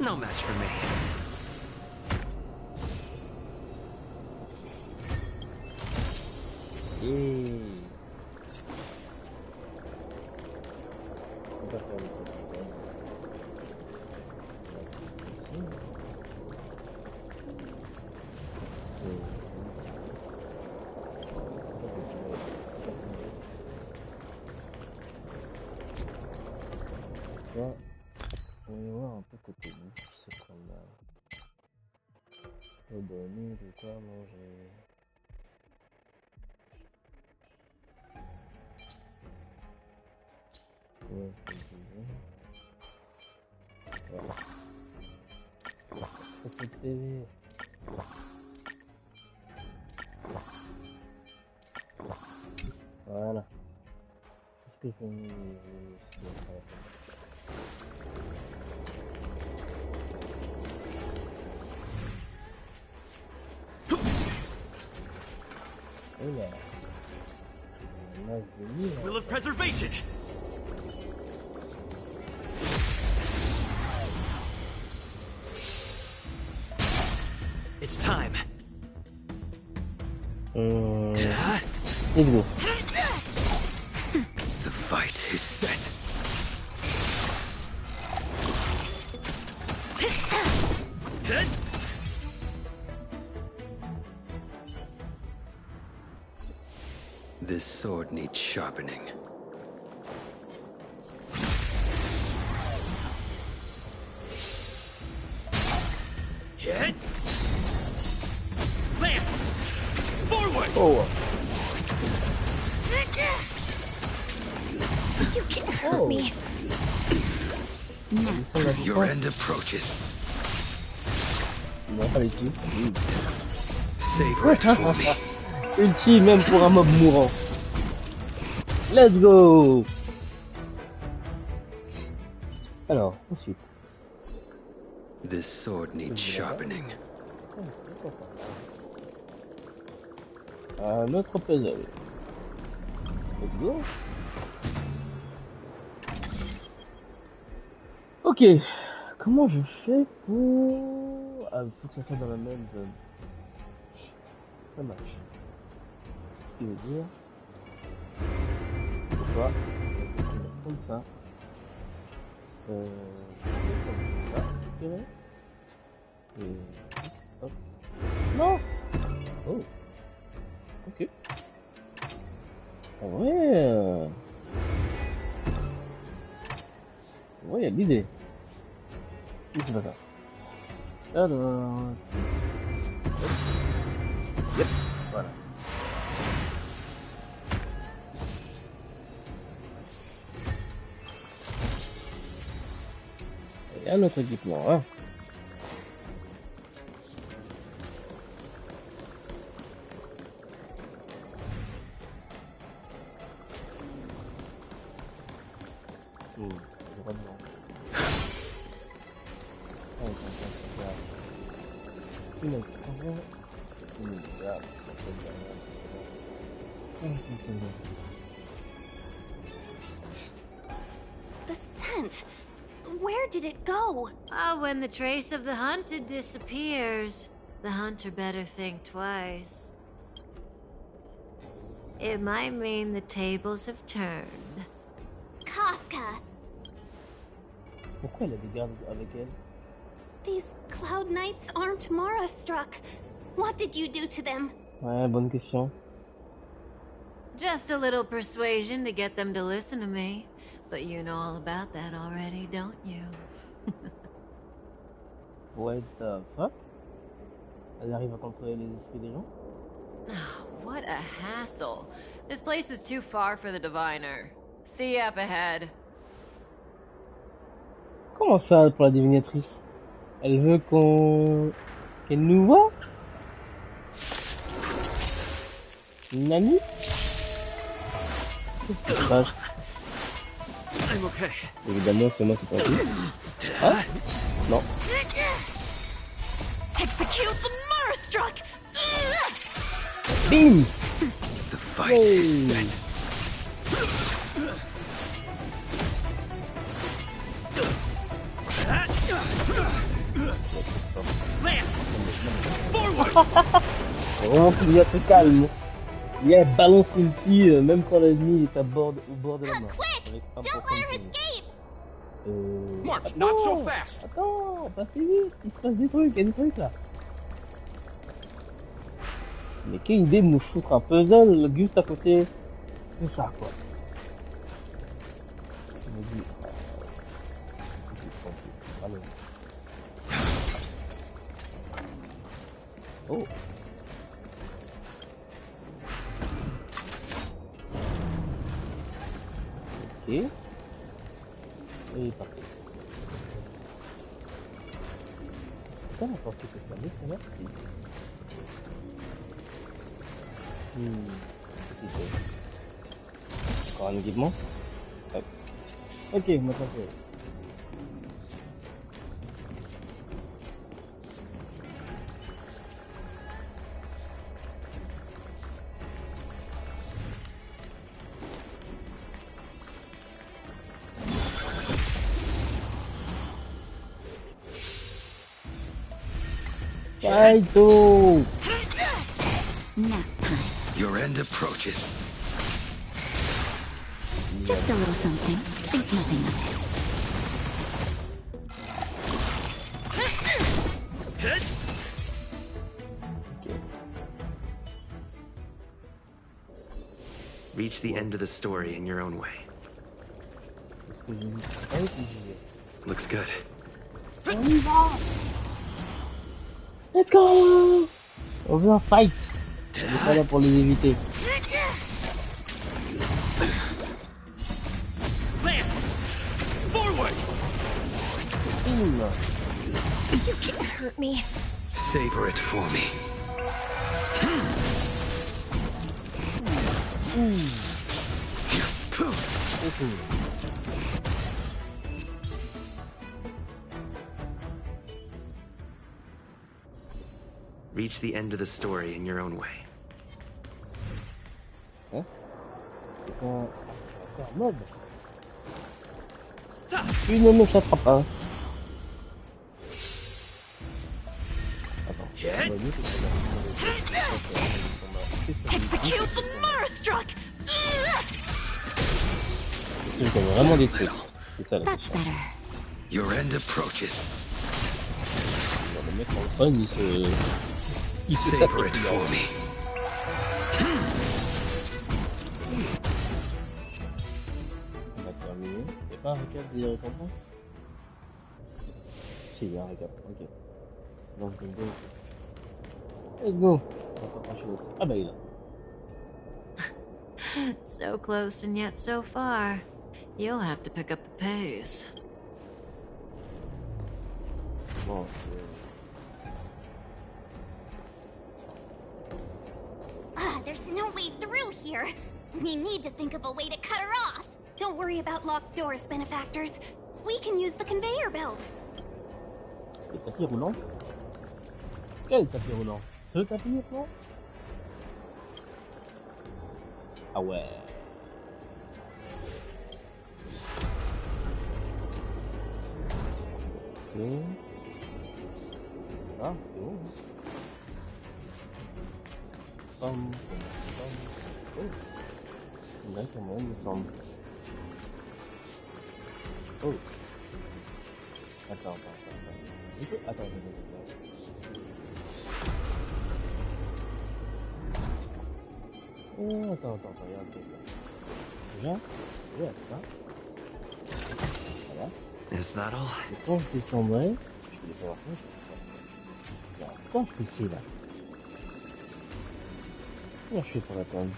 No match for me. On va voir un peu côté bouffe, c'est qu'on a donné de quoi manger. Ouais, comme je disais. Voilà. Cette TV. Voilà. Qu'est-ce que je peux me Will of preservation! It's time. Let's go. The fight is set. This sword needs sharpening. Hit! Lance! Forward! Oh! You can't hurt me. Your end approaches. Savor it for me. Ulti même pour un mob mourant. Let's go. Alors, ensuite. This sword needs sharpening. Un autre puzzle. Let's go. Ok. Comment je fais pour... Ah, il faut que ça soit dans la même zone. Dommage. Ce qui veut dire... Pourquoi comme ça. Comme ça, je dirais. Et... Hop. Non. Oh. Ok. En vrai... Ouais, il y a de l'idée. Mais c'est pas ça. Alors... Yep. Voilà. Et un autre équipement, hein. The scent. Where did it go? When the trace of the hunted disappears, the hunter better think twice. It might mean the tables have turned. Kafka. Pourquoi elle a des gardes avec elle? These Cloud Knights aren't Mara struck. What did you do to them? Ouais, bonne question. Just a little persuasion to get them to listen to me. But you know all about that already, don't you? What the fuck? Elle arrive à contrôler les esprits des gens? What a hassle. This place is too far for the diviner. See you up ahead. Comment ça pour la divinatrice? Elle veut qu'elle nous voit? Nani? Qu'est-ce qui se passe? Évidemment, c'est moi qui t'en prie. Hein? Non. Execute the Mara struck. Bim! The fight is set. Vraiment qu'il y a ce calme. Il y a balance l'ulti même quand l'ennemi est au bord de la mort. Avec 1% March, not so fast. Attends, pas si vite, il se passe des trucs, il y a des trucs là. Mais quelle idée de nous foutre un puzzle juste à côté de ça quoi. Je me dis, allez. Oh. Ok. Et il est parti. C'est pas n'importe quoi que je fais, ça merci. Qu'est-ce que c'est? Encore un équipement? Ouais. Ok, maintenant c'est... Kaito! Nap time. Your end approaches. Just a little something. Think nothing of it. Reach the end of the story in your own way. Looks good. Let's go! On veut un fight. On est pas là pour les éviter. You can't hurt me. Savor it for me. Reach the end of the story in your own way. Hein? Encore mode. Tu ne me chapperas pas. Attends. Execute the Murderstruck! Je gagne vraiment des trucs. C'est ça la That's better. Your end approaches. Le mec en fun, il se savor it for me. On va terminer. Y'a pas un récap des récompenses? Si, il y a un récap, ok. Donc, let's go. On va pas pencher là-dessus. Ah bah il est là. So close and yet so far. You'll have to pick up the pace. Bon, There's no way through here. We need to think of a way to cut her off. Don't worry about locked doors, benefactors. We can use the conveyor belts. le tapis roulant. Quel tapis roulant? Ce tapis roulant? Ah ouais. Ok. Ah, c'est bon. Oh. Là, comment il me semble. Oh. Attends. Attends. Oh, attends, regarde. Déjà, ça. Voilà. Is that all? Et quand je descendrai, je vais descendre quand je fais ci là. Comment je fais pour attendre?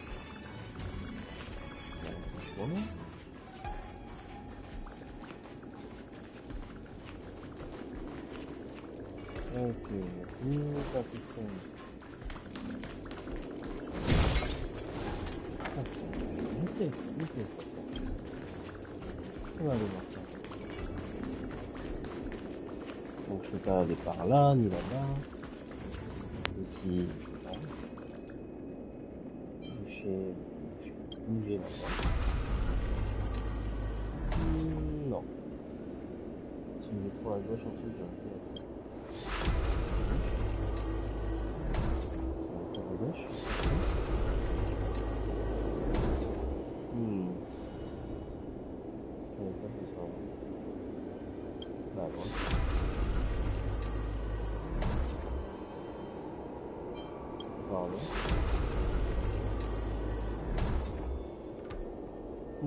Ok, pas système. Je sais. On va aller voir ça. Donc je peux pas aller par là, ni là-bas. Ici, bouger là-bas. Non. Si je vais trop à gauche, en fait, j'aurais fait ça. À gauche. On va pas faire ça. Là, bon. Pardon. On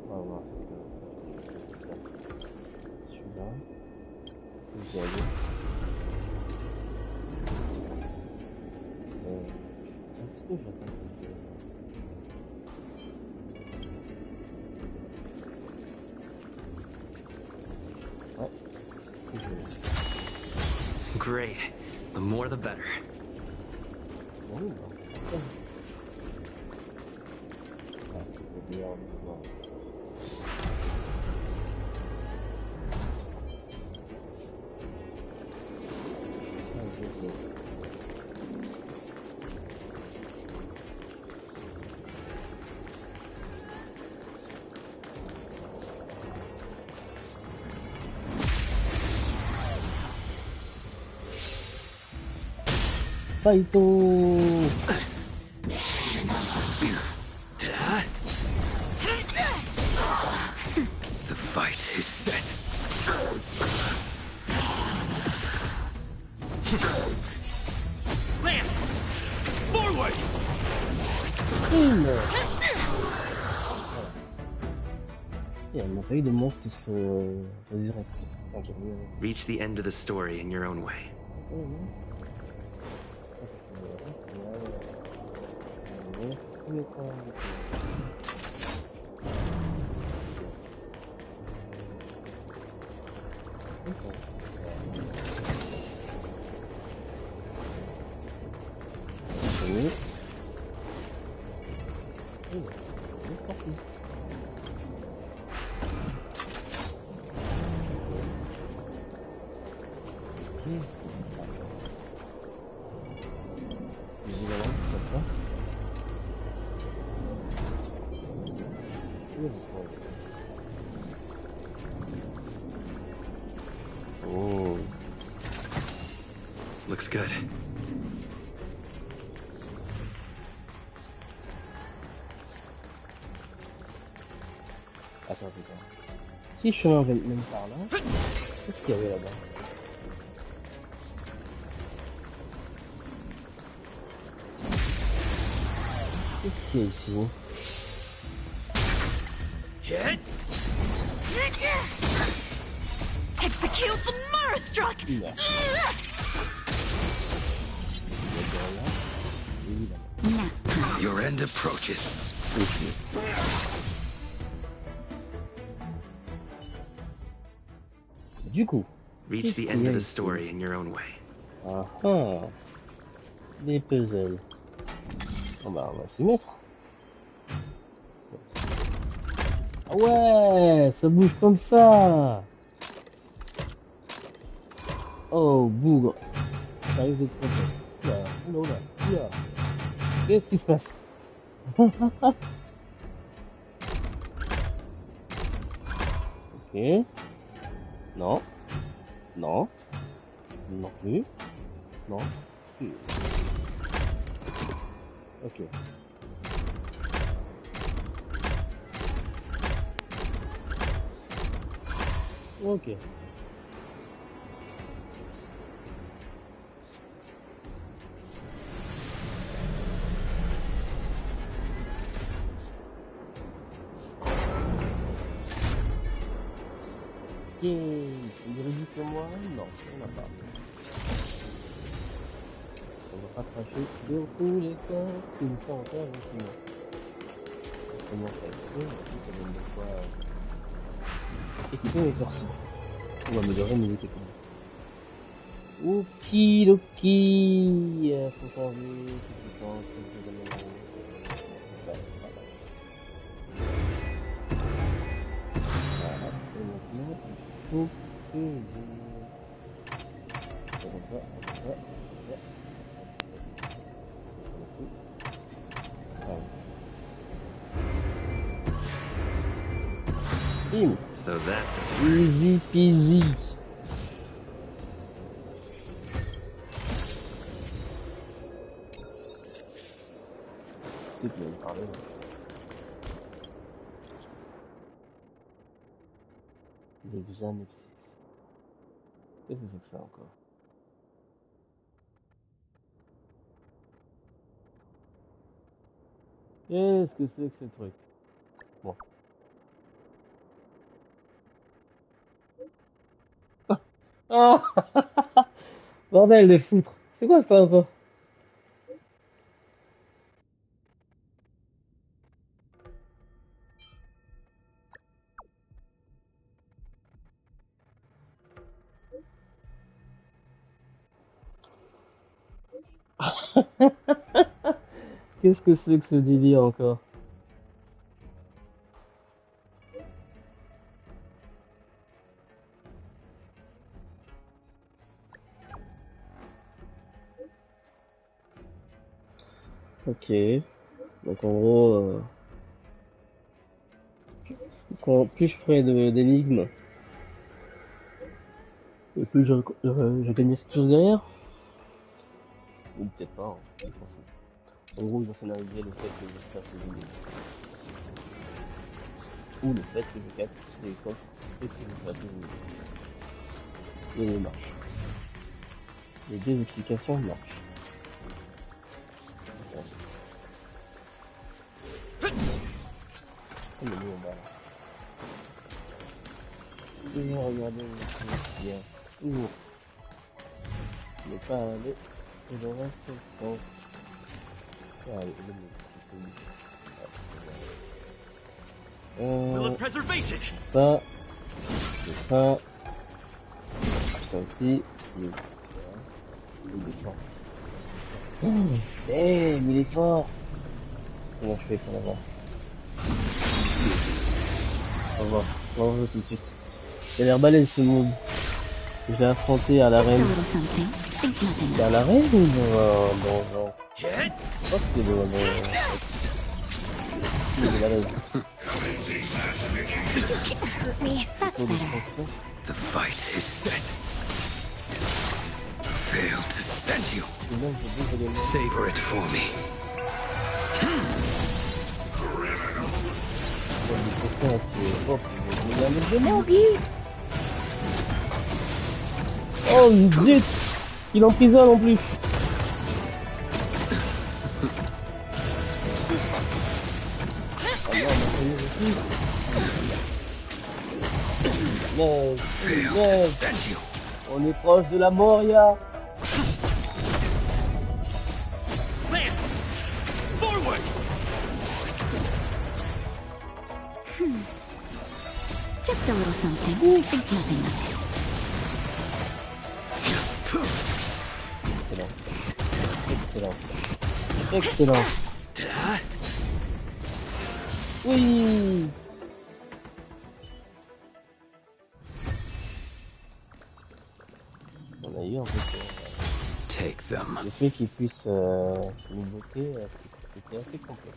va voir si ça va faire. Celui-là. Je vais aller. Est-ce que j'attends? Ouais. Great. The more the better. Fight! The fight is set. Lance! Forward! Et on n'a pas eu de monstre qui se résurrecte. Okay. Reach the end of the story in your own way. Qu'est-ce que c'est ça? Évidemment, ça se passe. Oh. Looks good. Attends. Si je chemin même par là, qu'est-ce qu'il y avait là-bas? Qu'est-ce qu'il y a ici? Execute the Murderstruck! Your end approaches. Du coup, reach the end of the story in your own way. Ah, des puzzles. Bon bah on va s'y mettre. Ah ouais, ça bouge comme ça. Oh bougre. Ça arrive de oula. Qu'est-ce qui se passe? Ok. Non. Non. Non plus. Non plus. Ok. Ok. Une réduit pour moi? Non, on n'a pas. On va rattracher sur tous les cas qui nous sont encore gentiment. Comment ça se fait? Ça donne de quoi équiper mes persos. On va améliorer mes équipements. Okidoki. Faut changer, faut So that's easy peasy. C'est que vous parlez. L'examen. Qu'est-ce que c'est que ça encore? Qu'est-ce que c'est que ce truc? Bon. Ah bordel de foutre. C'est quoi ça encore? Qu'est-ce que c'est que ce délire encore? Ok. Donc en gros, plus je ferai d'énigmes, et plus je gagnerai quelque chose derrière. Ou peut-être pas, hein. Je m'en fous. En gros, il va scénariser le fait que je fasse les idées. Ou le fait que je casse les coffres et que je fasse les idées. Les deux marchent. Les deux explications marchent. Et nous, on va là. Je vais regarder bien. Toujours. Ne pas aller. Et je reste sans. Allez, ça, c'est ça aussi, il est fort. Hey, mais il est fort. Comment je fais pour l'avoir? On va voir tout de suite. Il a l'air balèze ce move. Je l'ai affronté à l'arène. C'est à l'arène ou dans je crois que c'était dans il est balèze. The fight is set. Fail to send you. Savor it for me. Oh zut! Il emprisonne en plus. Yes, yes. On est proche de la Moria. Just a little something. Think nothing of it. Excellent. Oui. On a eu en fait Take them. Le fait qu'ils puissent nous bloquer, c'était assez complexe.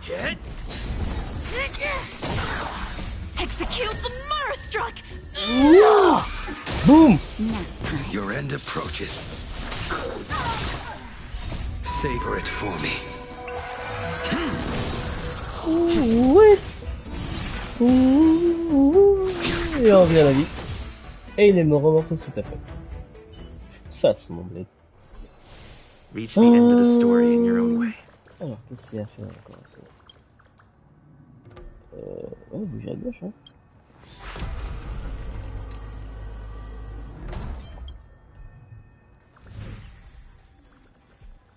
Hit. Execute the Marastruck. Boom. Your end approaches. Savor it for me. Oui. Et on revient à la vie. Et il est mort tout à fait. Ça c'est mon bled. Reach the end of the story in your own way. Alors qu'est-ce qu'il y a à faire encore ici? Ouais, bouger à gauche hein.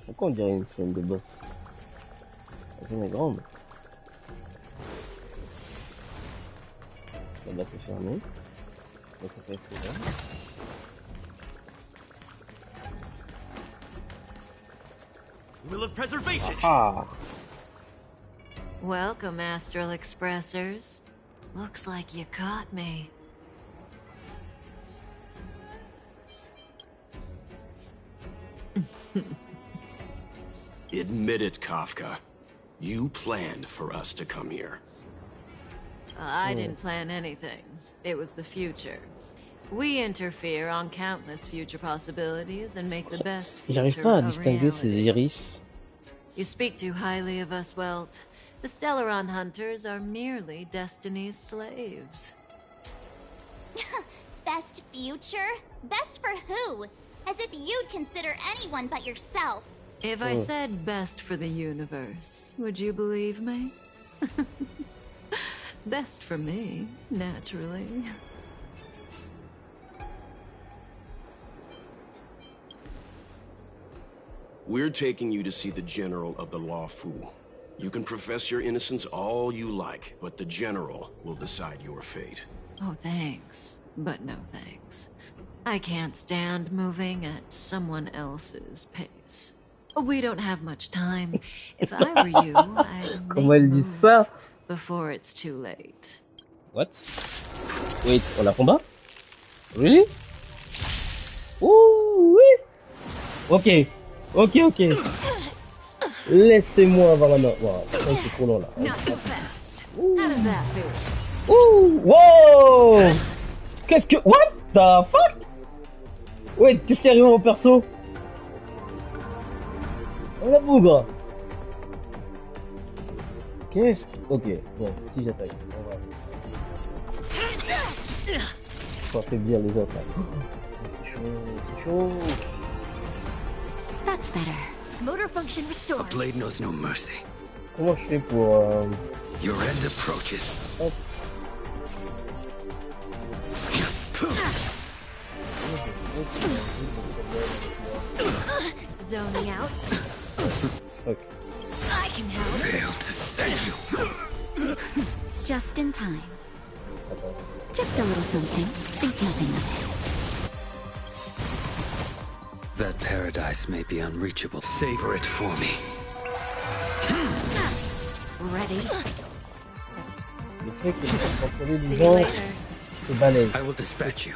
Pourquoi on dirait une scène de boss? La scène est grande. Là-bas c'est fermé. Là ça peut être ouvert. Will of preservation. Ah. Welcome, Astral Expressors. Looks like you caught me. Admit it, Kafka. You planned for us to come here. I didn't plan anything. It was the future. We interfere on countless future possibilities and make the best future a reality. You speak too highly of us, Welt. The Stellaron hunters are merely Destiny's slaves. Best future? Best for who? As if you'd consider anyone but yourself. If I said best for the universe, would you believe me? Best for me, naturally. We're taking you to see the General of the Law Fu. You can profess your innocence all you like, but the General will decide your fate. Oh, thanks. But no thanks. I can't stand moving at someone else's pace. We don't have much time. If I were you, I'd make a move before it's too late. What? Wait, on la combat? Really? Ouh, oui. Ok. Ok. Laissez-moi avoir la main. Wow, c'est trop long là. Ouh, wow. Qu'est-ce que... What the fuck? Wait, qu'est-ce qui arrive au perso? Oh la bougre. Qu'est-ce... Ok, bon, si j'attaque, on va... Faut affaiblir les autres là. C'est chaud. That's better. Motor function restored. A blade knows no mercy. Comment je fais pour... Your end approaches. Hop. Zoning out. Fuck. I can help. Fail to send you. Just in time. Just a little something. Think nothing of it. That paradise may be unreachable. Savor it for me. Ready? Le truc c'est que contrôler les gens, c'est balèze. I will dispatch you.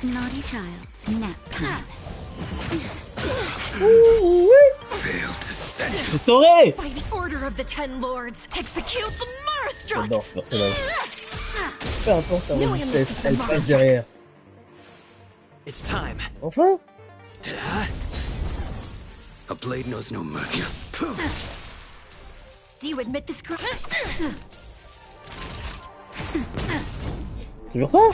Naughty child. Nap time. Fail to Je t'aurai. By the order of the Ten Lords, execute the Marastruck. J'adore ce personnage. Peu importe sa vitesse, elle passe derrière. It's time. Enfin. A blade knows no mercy. Do you admit this crime? Toujours pas.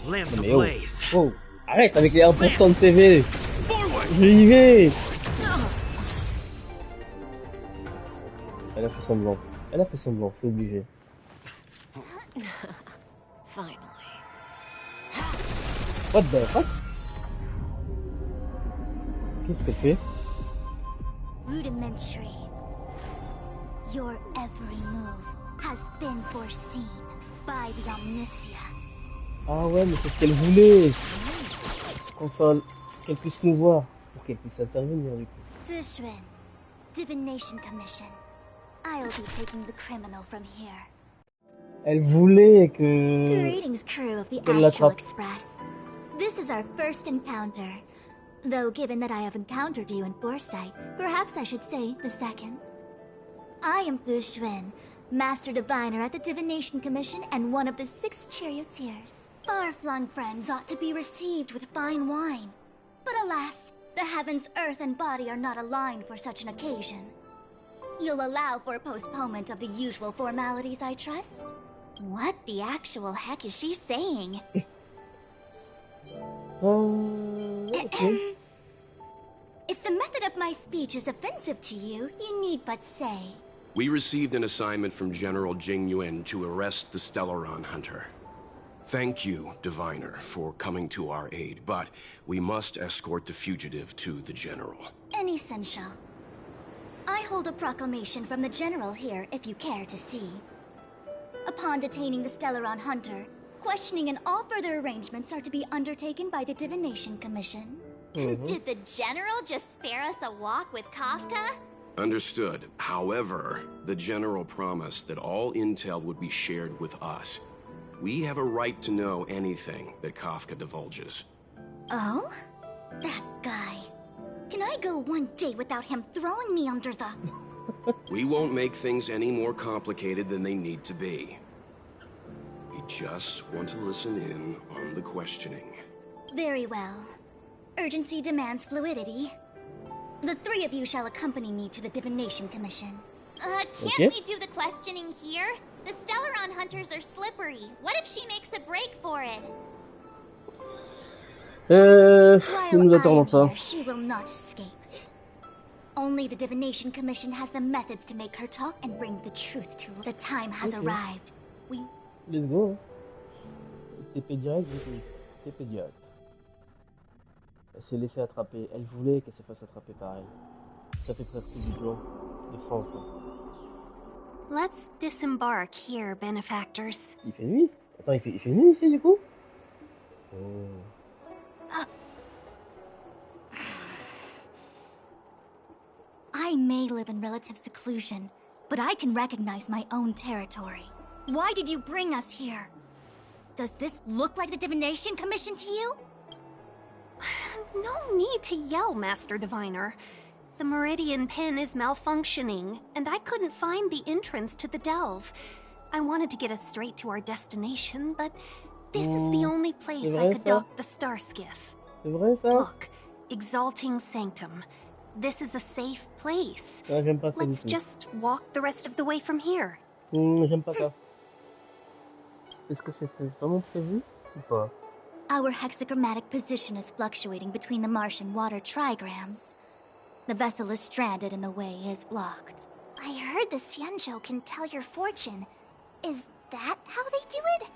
Mais oh, arrête avec les 1% de TV. J'y vais. Elle a fait semblant. Elle a fait semblant, c'est obligé. What the fuck? Qu'est-ce qu'elle fait? Rudimentary. Your every move has been foreseen by the Omniscia. Ah ouais, mais c'est ce qu'elle voulait. Console, qu'elle puisse nous voir, pour qu'elle puisse intervenir du coup. Fushwin, Divination Commission. I'll be taking the criminal from here. Elle voulait que... Greetings, crew of the Astral Express. This is our first encounter. Though given that I have encountered you in foresight, perhaps I should say the second. I am Fushwin, Master Diviner at the Divination Commission and one of the 6 charioteers. Far-flung friends ought to be received with fine wine. But alas, the heavens, earth, and body are not aligned for such an occasion. You'll allow for a postponement of the usual formalities, I trust? What the actual heck is she saying? Okay. If the method of my speech is offensive to you, you need but say. We received an assignment from General Jing Yuan to arrest the Stellaron Hunter. Thank you, Diviner, for coming to our aid, but we must escort the fugitive to the General. Essential. I hold a proclamation from the General here, if you care to see. Upon detaining the Stellaron Hunter, questioning and all further arrangements are to be undertaken by the Divination Commission. Did the General just spare us a walk with Kafka? Understood. However, the General promised that all intel would be shared with us. We have a right to know anything that Kafka divulges. Oh? That guy. Can I go one day without him throwing me under the... We won't make things any more complicated than they need to be. We just want to listen in on the questioning. Very well. Urgency demands fluidity. The 3 of you shall accompany me to the Divination Commission. Can't we do the questioning here? The Stellaron Hunters are slippery. What if she makes a break for it? Nous attendons pas. She will not escape. Only the Divination Commission has the methods to make her talk and bring the truth to her. The time has arrived. We... Let's go. TP direct, TP direct. Elle s'est laissée attraper. Elle voulait qu'elle se fasse attraper pareil. Ça fait presque du plan. De sang, quoi. Let's disembark here, benefactors. Il fait nuit? Attends, il fait nuit ici, du coup? I may live in relative seclusion, but I can recognize my own territory. Why did you bring us here? Does this look like the Divination Commission to you? No need to yell, Master Diviner. The Meridian pin is malfunctioning, and I couldn't find the entrance to the delve. I wanted to get us straight to our destination, but this is the only place I could dock the star skiff. Look, Exalting Sanctum. This is a safe place. Let's just walk the rest of the way from here. J'aime pas ça. Est-ce que c'était vraiment prévu ou pas? Our hexagrammatic position is fluctuating between the Martian water trigrams. The vessel is stranded and the way is blocked. I heard the Xianzhou can tell your fortune. Is that how they do it?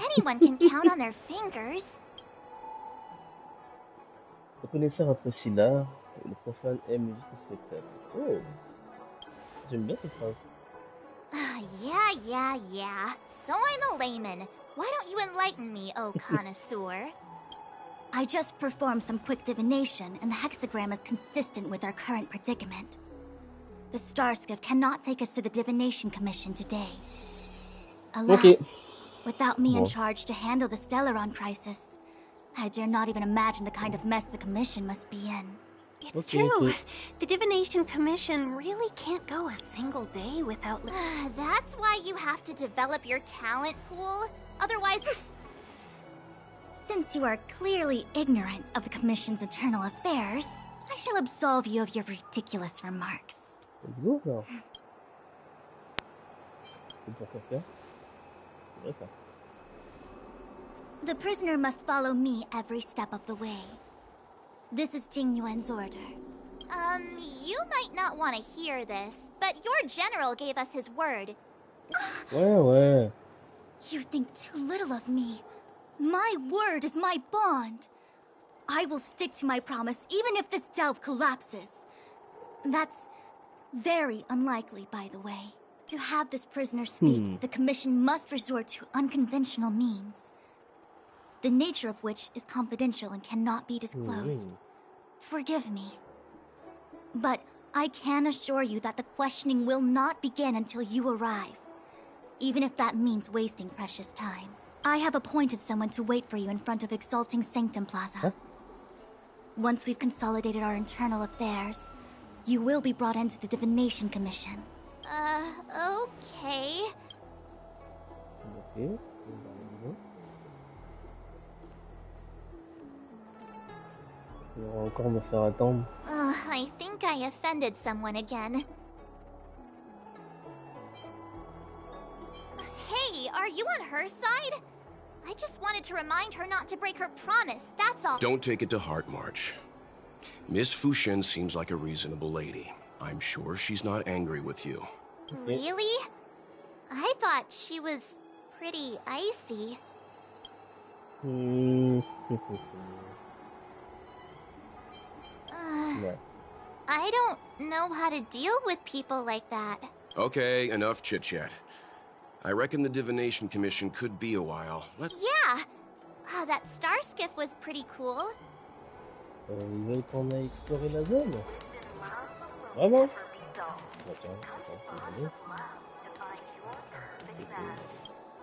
Anyone can count on their fingers. Le connaisseur apprécie l'art, le profane aime juste le spectacle. Oh, j'aime bien cette phrase. Yeah. So I'm a layman. Why don't you enlighten me, oh connoisseur? I just performed some quick divination, and the hexagram is consistent with our current predicament. The star skiff cannot take us to the Divination Commission today. Alas, without me in charge to handle the Stellaron crisis, I dare not even imagine the kind of mess the Commission must be in. It's true. The Divination Commission really can't go a single day without... That's why you have to develop your talent pool. Otherwise... Since you are clearly ignorant of the Commission's internal affairs, I shall absolve you of your ridiculous remarks. Let's go, now. The prisoner must follow me every step of the way. This is Jing Yuan's order. You might not want to hear this, but your general gave us his word. Ouais. You think too little of me. My word is my bond. I will stick to my promise even if this delve collapses. That's very unlikely, by the way. To have this prisoner speak, the Commission must resort to unconventional means, the nature of which is confidential and cannot be disclosed. Forgive me. But I can assure you that the questioning will not begin until you arrive, even if that means wasting precious time. I have appointed someone to wait for you in front of Exalting Sanctum Plaza. Huh? Once we've consolidated our internal affairs, you will be brought into the Divination Commission. Okay. Okay. Il va encore me faire attendre. I think I offended someone again. Hey, are you on her side? I just wanted to remind her not to break her promise, that's all. Don't take it to heart, March. Miss Fushen seems like a reasonable lady. I'm sure she's not angry with you. Really? I thought she was pretty icy. I don't know how to deal with people like that. Okay, enough chit-chat. I reckon the Divination Commission could be a while. Yeah! That star skiff was pretty cool. Ils veulent qu'on aille explorer la zone? Vraiment?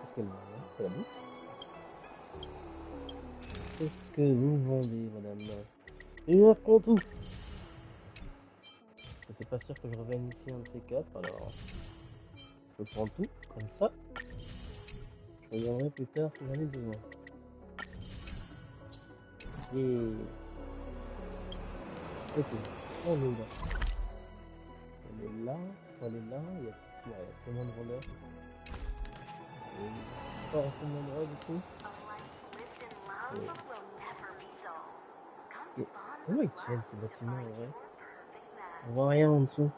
Qu'est-ce qu'elle vend? C'est la bouffe? Qu'est-ce que vous vendez, madame? Et je prends tout. C'est pas sûr que je revienne ici un de ces quatre, alors je prends tout comme ça. Je reviendrai plus tard si j'en ai besoin. Et ok, on est là. On est là, il y a tout le monde voleur. Pas à ce moment-là du coup. Comment ils tiennent ces bâtiments en vrai? On voit rien en dessous.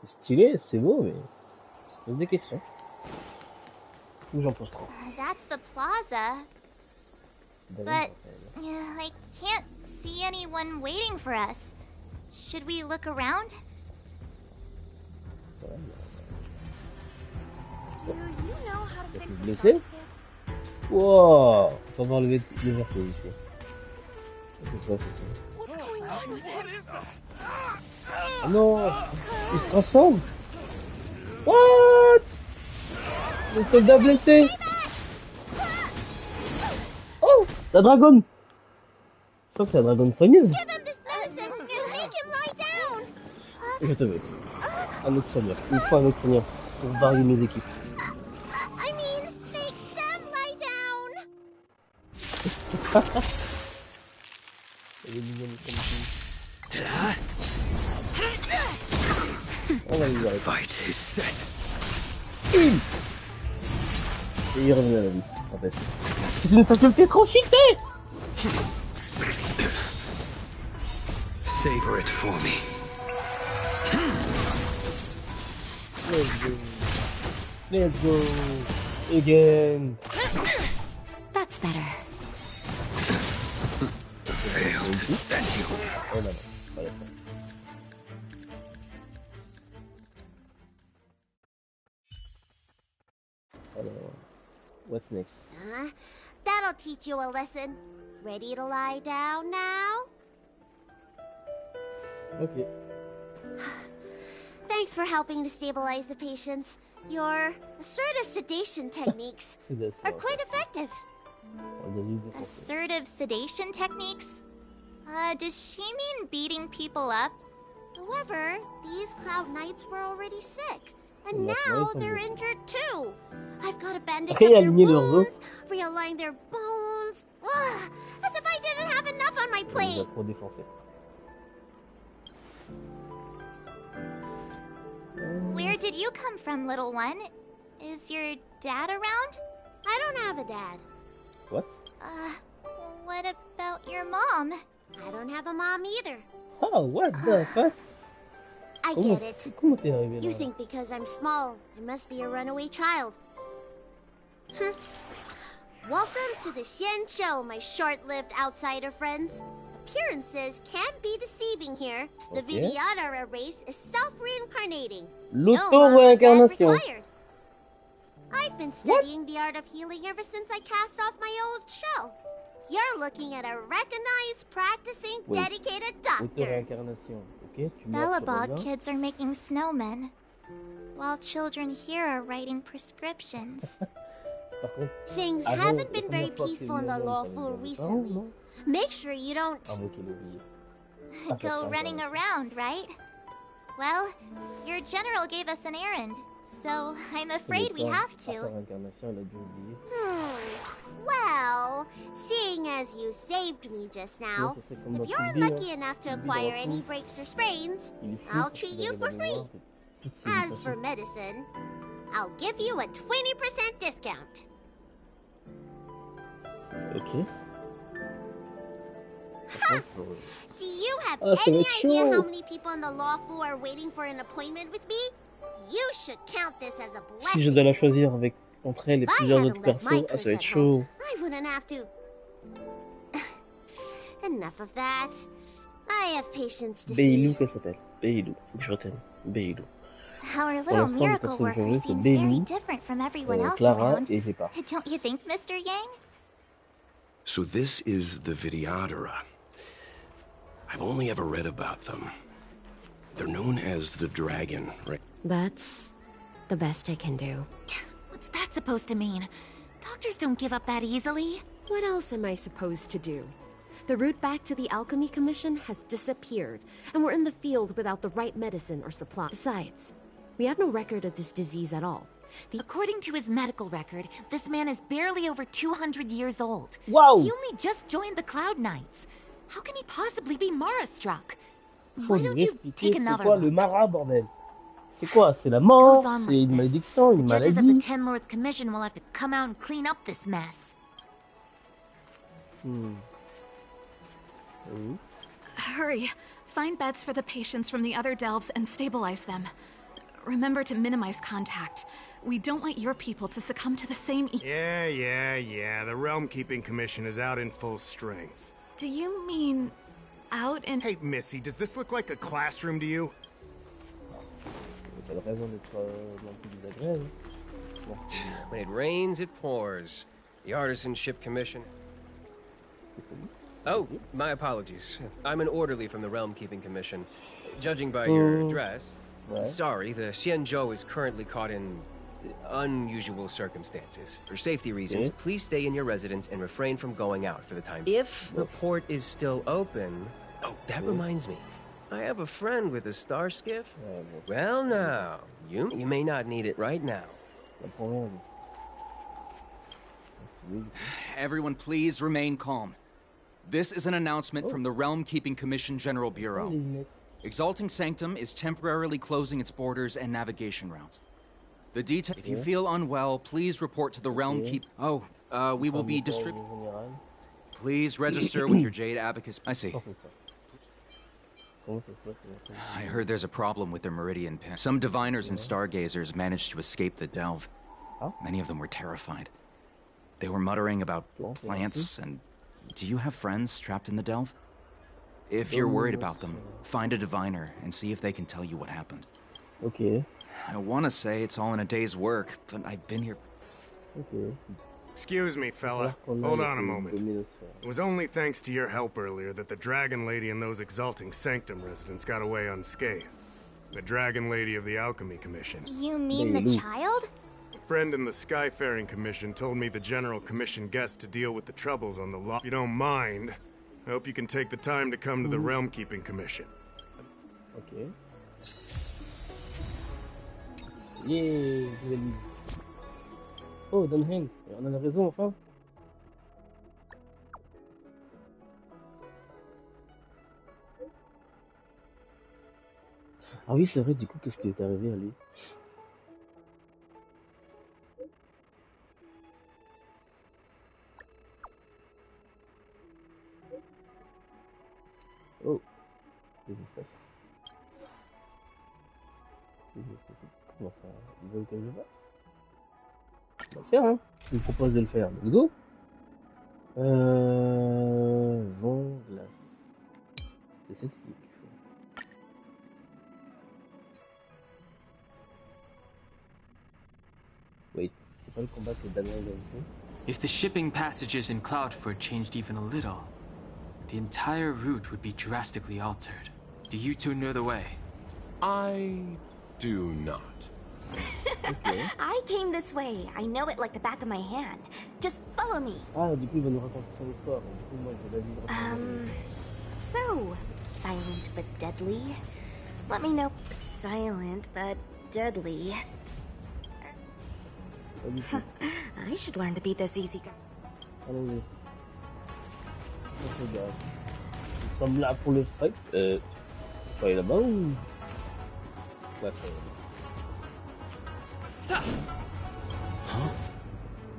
C'est stylé, c'est beau, mais je pose des questions. Ou j'en pose trop. That's the plaza. But I can't see anyone waiting for us. Should we look around? Do you know how to fix the star skiff? Wow, on va enlever les vertus ici. C'est quoi ça? What's going on with him? Oh non, il se transforme. What? Le soldat blessé. Oh, la dragonne. Je crois que c'est la dragonne soigneuse. Je te veux. Un autre soigneur. Il faut un autre soigneur pour varier mes équipes. I mean, make them lie down. Elle est mignonne comme ça. On va y arriver. Fight is set. Et il revient à la vie, en fait. C'est une faculté trop cheatée. Savor it for me. Let's go. Let's go. Again. That's better. Failed to set you. Oh non, pas la fin. Alors, what's next? That'll teach you a lesson. Ready to lie down now? Okay. Thanks for helping to stabilize the patients. Your assertive sedation techniques are quite effective. Assertive sedation techniques? Does she mean beating people up? However, these Cloud Knights were already sick, and now they're injured too. I've got to bandage up their wounds, realign their bones. Ugh, as if I didn't have enough on my plate. Where did you come from, little one? Is your dad around? I don't have a dad. What? What about your mom? I don't have a mom either. Oh, what the fuck? I get it. You think because I'm small, I must be a runaway child. Welcome to the Xian Show, my short-lived outsider friends. Appearances can be deceiving here. The Vidyadhara race is self-reincarnating. No mom or dad required. I've been studying the art of healing ever since I cast off my old shell. You're looking at a recognized, practicing, dedicated doctor. Belobog kids are making snowmen, while children here are writing prescriptions. Things haven't been very peaceful in the lawful recently. Make sure you don't go running around, right? Well, your general gave us an errand, so I'm afraid we have to. Well, seeing as you saved me just now, if you're lucky enough to acquire any breaks or sprains, I'll treat you for free. As for medicine, I'll give you a 20% discount. Okay. Do you have any idea how many people in the law school are waiting for an appointment with me? You should count this as a blessing. Si je dois la choisir avec entre elle et plusieurs autres persos, ça va être chaud. I wouldn't have to. Enough of that. I have patience to see. Beilou, qu'elle s'appelle? Beilou. Faut que je retienne. Beilou. Our little miracle worker seems very different from everyone else around. Don't you think, Mr. Yang? So this is the Vidyadhara. I've only ever read about them. They're known as the Dragon, right? That's the best I can do. What's that supposed to mean? Doctors don't give up that easily. What else am I supposed to do? The route back to the Alchemy Commission has disappeared, and we're in the field without the right medicine or supply. Besides, we have no record of this disease at all. According to his medical record, this man is barely over 200 years old. Wow! He only just joined the Cloud Knights. How can he possibly be Mara-struck? Why don't you take another look? Le Mara, bordel? C'est quoi? C'est la mort? C'est une malédiction? Une maladie? The judges of the Ten Lords Commission will have to come out and clean up this mess. Hurry. Find beds for the patients from the other delves and stabilize them. Remember to minimize contact. We don't want your people to succumb to the same... Yeah. The Realm Keeping Commission is out in full strength. Do you mean... out in... Hey, Missy, does this look like a classroom to you? When it rains, it pours. The Artisanship Commission... Oh, my apologies. I'm an orderly from the Realm Keeping Commission. Judging by your dress... Sorry, the Xianzhou is currently caught in unusual circumstances. For safety reasons, please stay in your residence and refrain from going out for the time. If the port is still open... Oh, that reminds me. I have a friend with a star skiff. Well, now, you may not need it right now. Everyone, please remain calm. This is an announcement from the Realm Keeping Commission General Bureau. Exalting Sanctum is temporarily closing its borders and navigation routes. The detail. If you feel unwell, please report to the Realm Keep. We will be Please register with your Jade Abacus. I see. I heard there's a problem with their Meridian pin. Some diviners and stargazers managed to escape the delve. Many of them were terrified. They were muttering about plants and... Do you have friends trapped in the delve? If you're worried about them, find a diviner and see if they can tell you what happened. Okay. I want to say it's all in a day's work, but I've been here... Okay. Excuse me, fella. Hold on a moment. It was only thanks to your help earlier that the Dragon Lady and those Exalting Sanctum residents got away unscathed. The Dragon Lady of the Alchemy Commission. You mean the child? A friend in the Skyfaring Commission told me the General commissioned guests to deal with the troubles on the law. If you don't mind, I hope you can take the time to come to the Realm Keeping Commission. Ok. Yeah, oh, Dunhang, on a raison enfin. Ah oui, c'est vrai, du coup, qu'est-ce qui est arrivé à lui? Oh, qu'est-ce qui se passe? Comment ça? Ils veulent que je fasse? On va le faire, hein? Je vous propose de le faire. Let's go! Vent, glace. C'est cette équipe qu'il faut. Wait, c'est pas le combat que Damien a fait? If the shipping passages in Cloudford changed even a little, the entire route would be drastically altered. Do you two know the way? I do not. Okay. I came this way. I know it like the back of my hand. Just follow me. Ah, du coup, il va nous raconter son histoire. Du coup, moi, je vais la vivre. So, silent but deadly. Let me know. Silent but deadly. I should learn to be this easy. Allons-y. Ok, gars. Nous sommes là pour le fight. Faut aller là-bas ou... Ouais, Huh?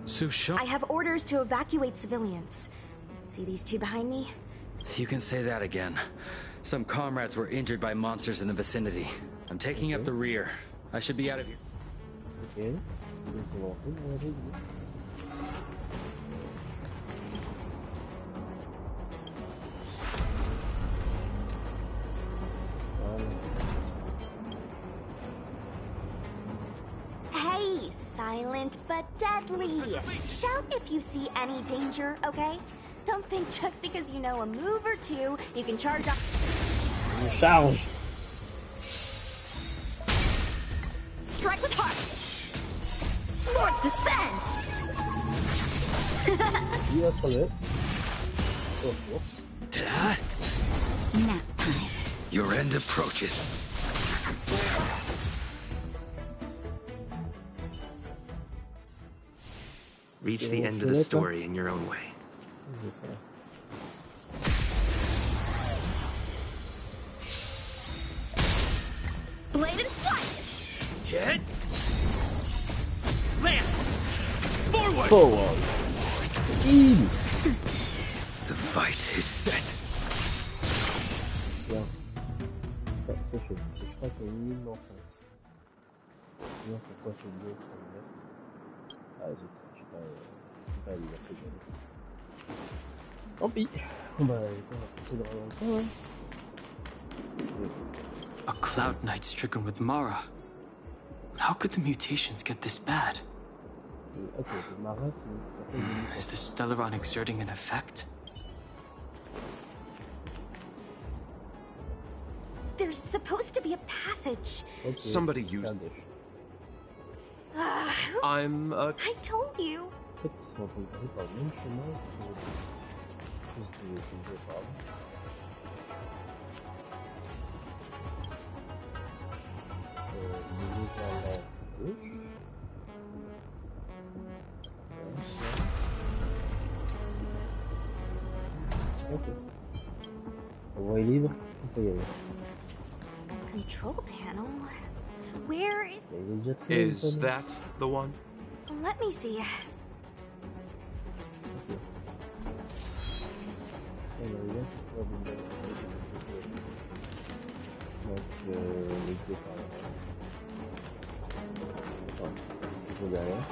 So sharp. I have orders to evacuate civilians. See these two behind me? You can say that again. Some comrades were injured by monsters in the vicinity. I'm taking up the rear. I should be out of here. Okay. Hey, silent but deadly. Shout if you see any danger, okay? Don't think just because you know a move or two, you can charge up. Charge. Strike with heart. Swords descend. Il va se relever. Of course. Nap time. Your end approaches. Reach the end of the story in your own way. Blade and flight. Hit. Lance. Forward. Forward. The fight is set. Bien. Ça c'est chaud. Je crois qu'il y a une ligne en face. Je sais pas pourquoi je suis l'autre. Ah zut, je sais pas il a fait bien. Tant pis. Bon bah on va passer de temps, hein. A Cloud Knight stricken with Mara. How could the mutations get this bad? Is the Stellaron exerting an effect? There's supposed to be a passage. Somebody used it. I'm I told you. Ok. La voie est libre, on peut y aller. Control panel? Where Is that the one? Let me see. Donc, les deux par là. Attends, est-ce que je vais derrière?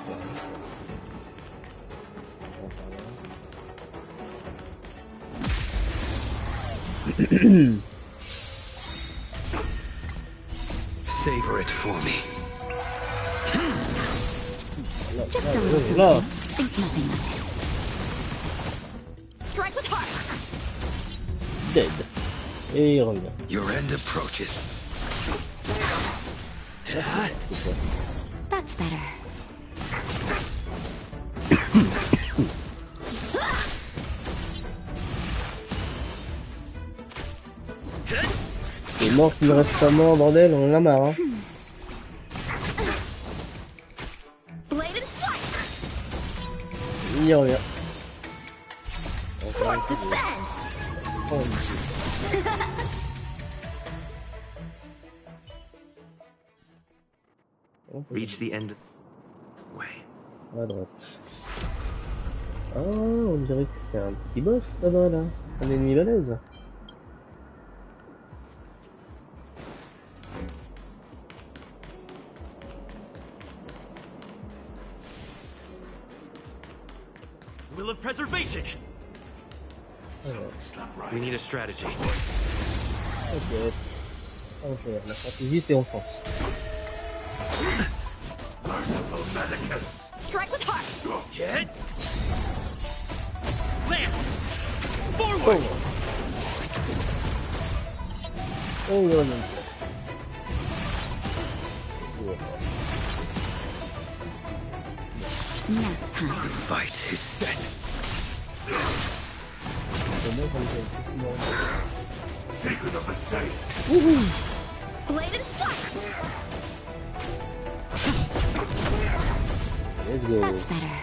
Savor it for me. Just a little là. Think nothing of it. Strike with heart. Dead. Et il revient. Your end approaches. That's better. Les morts qui ne restent pas morts, bordel, on en a marre, hein. Il y revient. Reach the end. Way. À droite. Ah, on dirait que c'est un petit boss là-bas, là. Un ennemi balèze. Will of preservation. We need a strategy. Ok. Ok, la stratégie c'est enfance. Merciful Medicus. Strike with heart. Hit. Lance. Forward. Oh non, non. Nap time. The fight is set. Sacred of the Saint. Bladed fire. Let's go. That's better.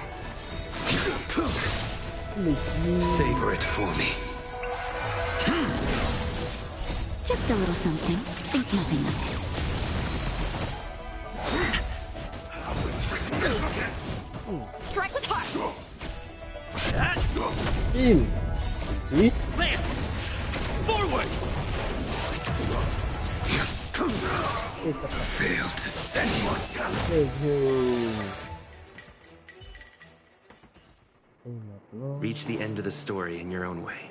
Savor it for me. Just a little something. Think nothing of it. Strike with heart. Bim. Oui. Lance. Forward. Fail to set Reach the end of the story in your own way.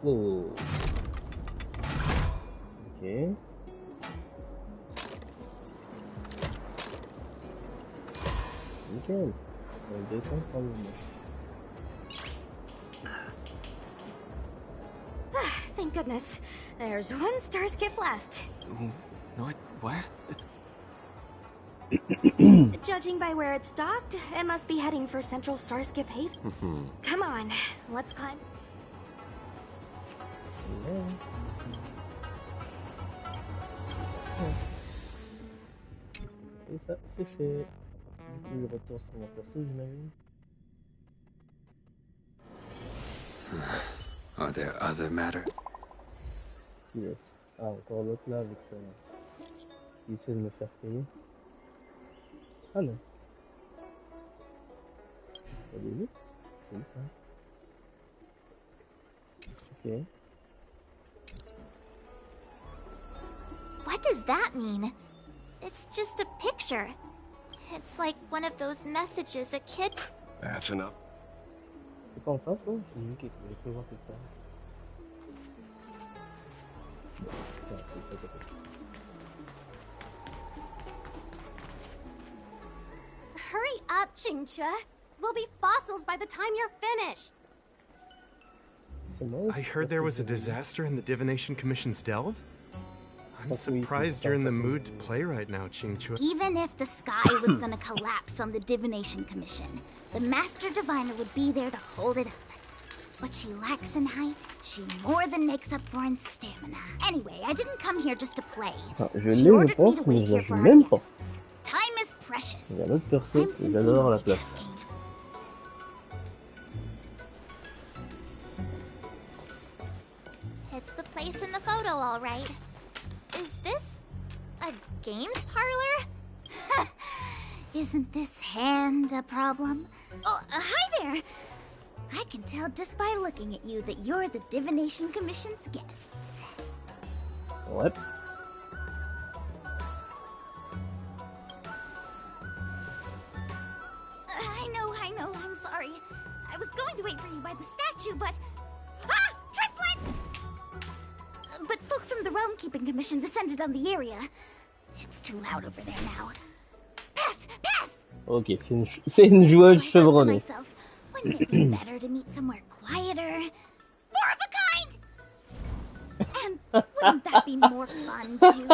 Oh. Ok. Nickel. On détend probablement. Thank goodness. There's one star skip left. Where? Judging by where it's docked, it must be heading for Central Starskip Haven. Come on, let's climb. Et ça, c'est fait. Le retour sur mon perso, j'imagine. Are there other matters? Yes. Ah, encore l'autre là avec ça. Il essaie de me faire payer. Ah non. Au début. C'est où ça? Ok. What does that mean? It's just a picture. It's like one of those messages a kid... That's enough. C'est pas en face, non? J'ai vu qu'il faut voir quelque part. Hurry up, Chingcha. We'll be fossils by the time you're finished. I heard there was a disaster in the Divination Commission's delve? I'm surprised you're in the mood to play right now, Qingchua. Even if the sky was gonna collapse on the Divination Commission, the Master Diviner would be there to hold it up. What she lacks in height, she more than makes up for in stamina. Anyway, I didn't come here just to play. Je l'ai, je pense, mais je la joue même pas. Time is precious. Il y a l'autre perso et j'adore la place. It's the place in the photo, all right. Is this a games parlor? Isn't this hand a problem? Oh, hi there. I can tell just by looking at you that you're the Divination Commission's guests. What? I know, I'm sorry. I was going to wait for you by the statue, but... Ah! Triplet! But folks from the Realm Keeping Commission descended on the area. It's too loud over there now. Pass! Pass! Ok, c'est une joueuse chevronnée. Wouldn't it be better to meet somewhere quieter? More of a kind! And wouldn't that be more fun, too?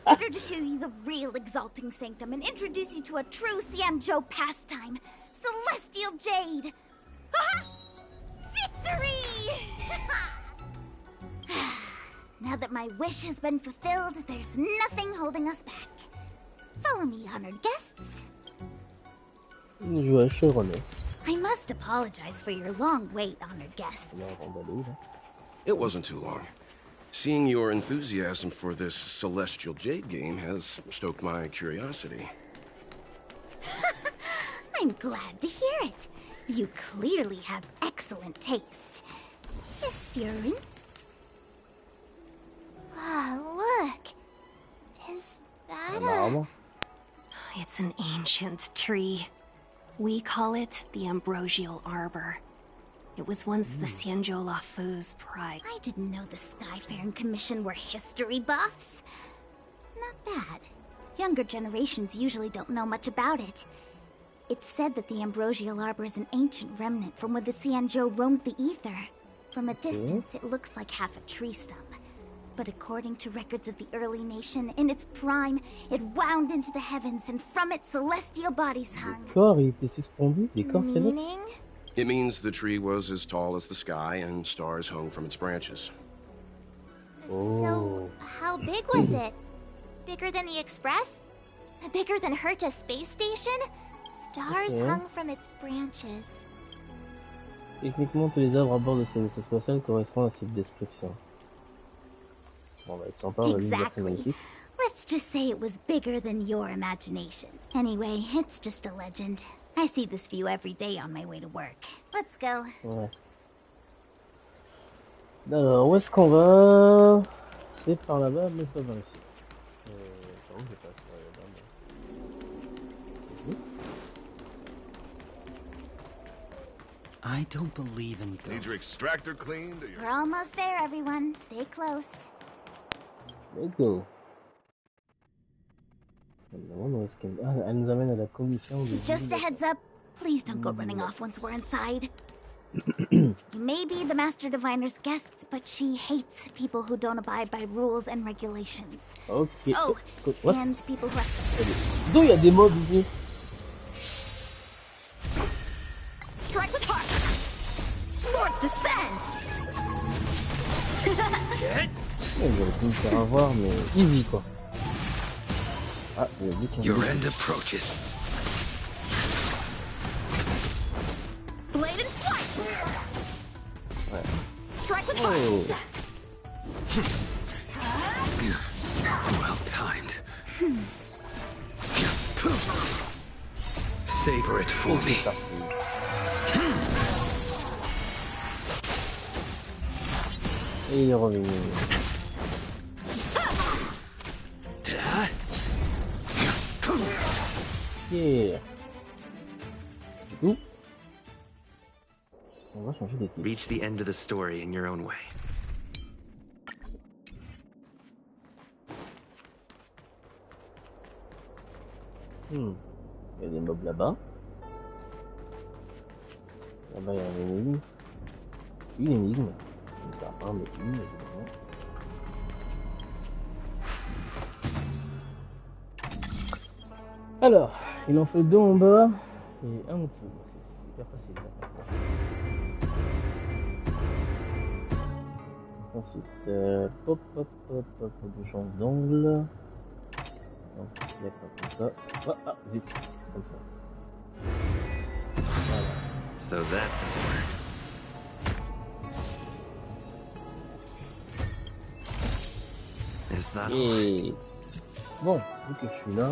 Better to show you the real Exalting Sanctum and introduce you to a true Xianzhou pastime. Celestial Jade! Victory! Now that my wish has been fulfilled, there's nothing holding us back. Follow me, honored guests. I must apologize for your long wait, honored guests. It wasn't too long. Seeing your enthusiasm for this Celestial Jade game has stoked my curiosity. I'm glad to hear it. You clearly have excellent taste. If you're in... look. Is that a... It's an ancient tree. We call it the Ambrosial Arbor. It was once the Xianzhou Lafu's pride. I didn't know the Skyfaring Commission were history buffs. Not bad. Younger generations usually don't know much about it. It's said that the Ambrosial Arbor is an ancient remnant from where the Xianzhou roamed the ether. From a distance, it looks like half a tree stump. But according to records of the early nation, in its prime, it wound into the heavens, and from it celestial bodies hung. Meaning? It means the tree was as tall as the sky, and stars hung from its branches. So, how big was it? Bigger than the Express? Bigger than Herta Space Station? Stars hung from its branches. Techniquement, tous les arbres à bord de ce vaisseau spatial correspondent à cette description. Bon, bah, avec son part, Exactly. Let's just say it was bigger than your imagination. Anyway, it's just a legend. I see this view every day on my way to work. Let's go. Ouais. Alors, où est-ce qu'on va? C'est par là-bas, mais c'est pas par ici. Par où je passe là-bas, I don't believe in ghosts. Need your extractor cleaned? We're almost there, everyone. Stay close. Let's go. Elle nous amène à la commission de... Just a heads up, please don't go running off once we're inside. You may be the Master Diviner's guests, but she hates people who don't abide by rules and regulations. Okay. Oh, what? And people who are... D'où il y a des mobs ici? Strike with heart! Swords descend! J'aurais pu me faire avoir, mais easy quoi. Ah, il a dit qu'il y a Your end approaches. Blade and flight! Ouais. Strike with Oh. Well timed. Savor it for me. Et il est revenu. Yeah. Du coup, on va changer d'équipe. Reach the end of the story in your own way. Il y a des mobs là-bas. Là-bas, il y a une énigme. Une énigme. Pas mais une, évidemment. Alors, il en fait deux en bas et un en dessous. C'est super facile. Ensuite, pop, je change d'angle. Donc, il n'y a pas comme ça. Ah, zut, comme ça. Voilà. So that's how it works. Is that Et bon, vu que je suis là,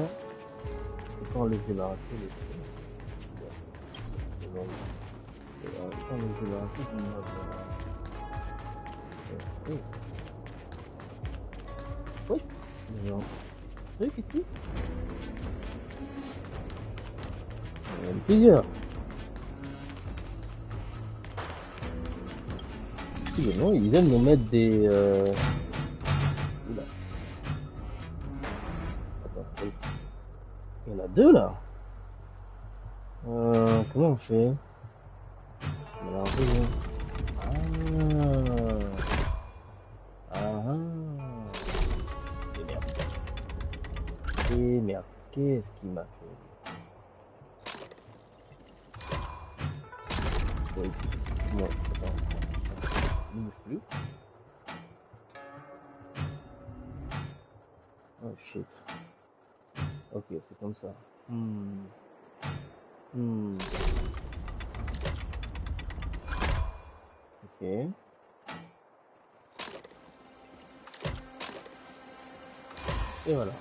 on laisse débarrasser les trucs. On laisse débarrasser les trucs. Oui, il y a un truc ici. Il y en a plusieurs. Excusez-moi, ils aiment nous mettre des... Oula. Attends, il y en a deux là. Comment on fait? Alors, Et merde, qu'est-ce qu'il m'a fait? Wait. Non, attends. Ne bouge plus. Oh shit. Ok, c'est comme ça. Ok. Et voilà.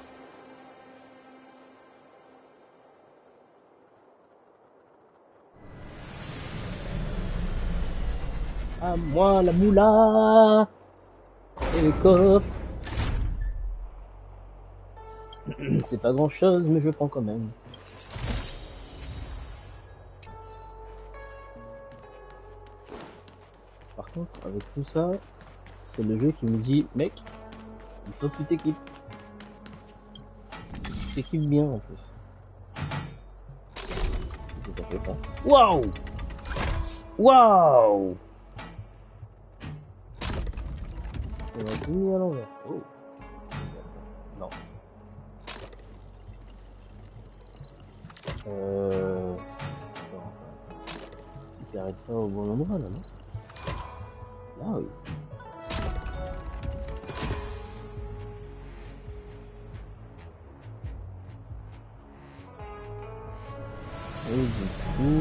À moi la moula et le coffre. C'est pas grand chose, mais je prends quand même. Par contre, avec tout ça, c'est le jeu qui me dit, mec, il faut que tu t'équipes. Tu t'équipes bien en plus. Ça fait ça. Waouh! Waouh! On va tout mis à l'envers. Oh. Non. Il s'arrête pas au bon endroit là, non? Là oui. Et du coup...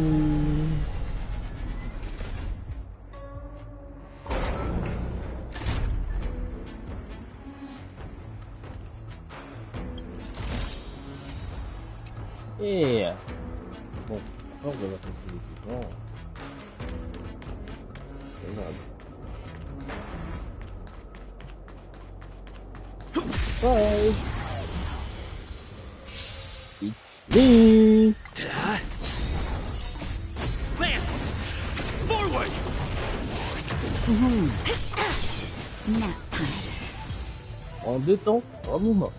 Et... Bon, on va voir comme c'est l'équipement. C'est grave. Bye! It's me! Forward! Nap time. En 2 temps, 3 mouvements.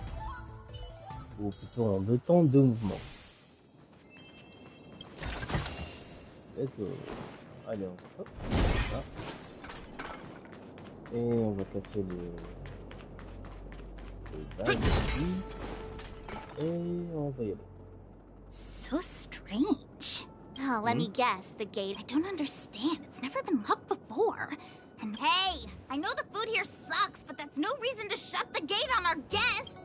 Ou plutôt en 2 temps, 2 mouvements. Let's go. Allez, on hop, ça. Et on va casser les bases ici. Et on va y aller. So strange. Oh, let me guess. The gate. I don't understand. It's never been locked before. And hey, I know the food here sucks, but that's no reason to shut the gate on our guests.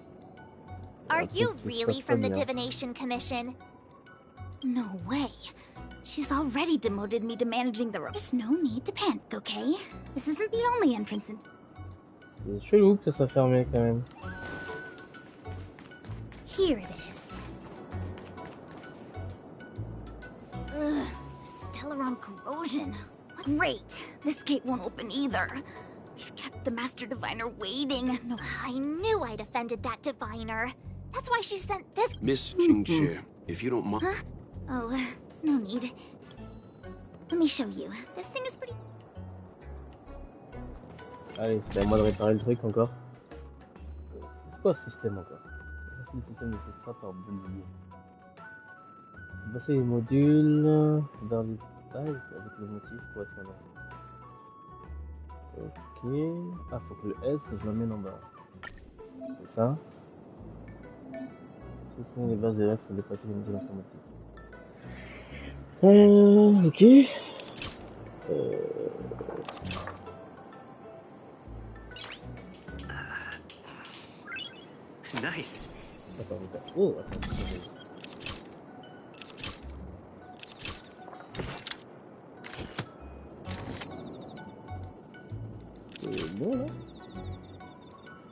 Are you really from the Divination Commission? No way. She's already demoted me to managing the room. There's no need to panic, okay? This isn't the only entrance in... C'est chelou que ça soit fermé quand même. Here it is. Ugh, Stellaron corrosion. Great. This gate won't open either. We've kept the Master Diviner waiting. No, I knew I'd offended that Diviner. That's why she sent this... Miss Jingxi, if you don't mind... Huh? Oh, no need. Let me show you. This thing is pretty... Allez, c'est à moi de réparer le truc encore. C'est quoi ce système encore? C'est le système de ce frappe par boulier. Passer les modules dans les bases avec les motifs correspondants. Ok. Ah, faut que le S, je l'emmène en bas. C'est ça. Soutenir les bases de S pour dépasser les modules informatiques. Ok. Nice. Attends. Oh, attends. C'est bon là?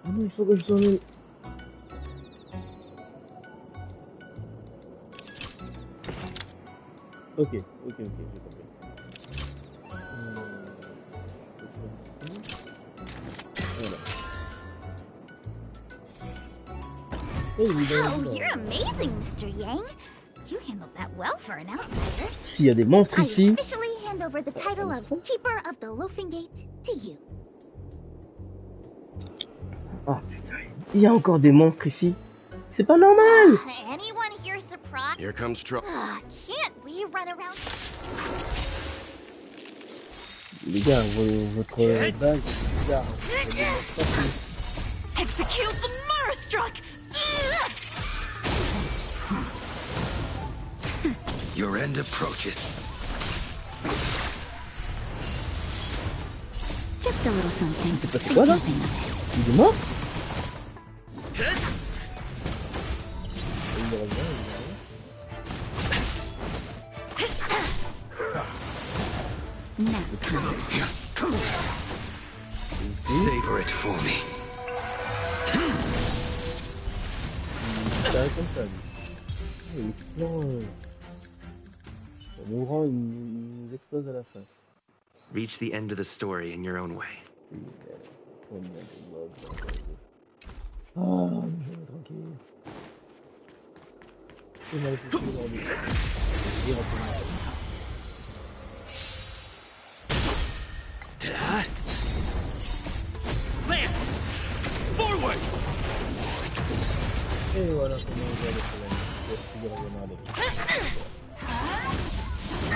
Ah non, il faut que je tourne. Ok, j'ai compris. Voilà. Oh, you're amazing, Mr. Yang. You handled that well for an outsider. S'il y a des monstres ici. I officially hand over the title of Keeper of the Loafing Gate to you. Ah putain, il y a encore des monstres ici. C'est pas normal. Anyone here surprised? Here comes trouble. Can't we run around? Les gars, votre base est bizarre. Execute the Marastruck! Your end approaches. Just a little something. C'est quoi là? Il est mort? Savor it for me. Comme ça, il explose. Mourant, il nous explose à la face. Reach the end of the story in your own way. Ah, je vais tranquille. C'est mal foutu aujourd'hui. Land! Forward! Et voilà comment on va le problème. Je vais vraiment aller.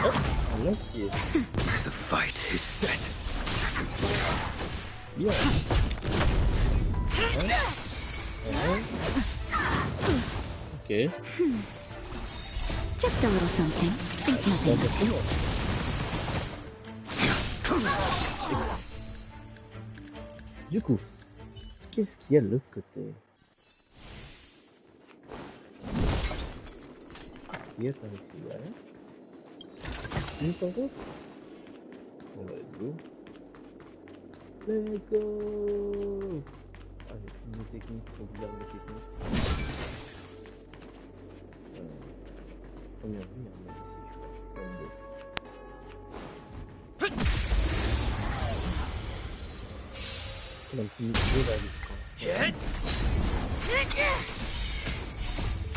Oh, un pied. The fight is set. Bien. Ok. Just a little something. Think nothing. Du coup, qu'est-ce qu'il y a de l'autre côté? Qu'est-ce qu'il y a par ici? Ouais. Juste encore? Bon bah let's go. Let's go! Ah j'ai plus de techniques, faut que j'arrive de techniques. Première vue, il y en a ici, je crois. Comme deux. Donc il est là.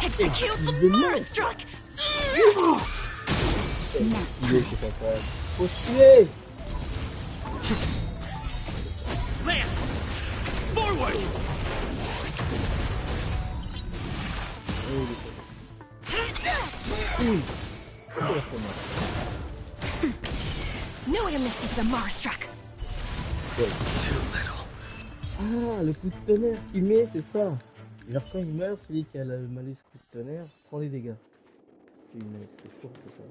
Execute the Marastruck! Il est chez sa femme. Faut tuer! Land! Forward! Knew I missed the Marastruck. Too little. Ah, le coup de tonnerre qu'il met, c'est ça. Genre quand il meurt, celui qui a le malus coup de tonnerre prend les dégâts. C'est fort tout ça.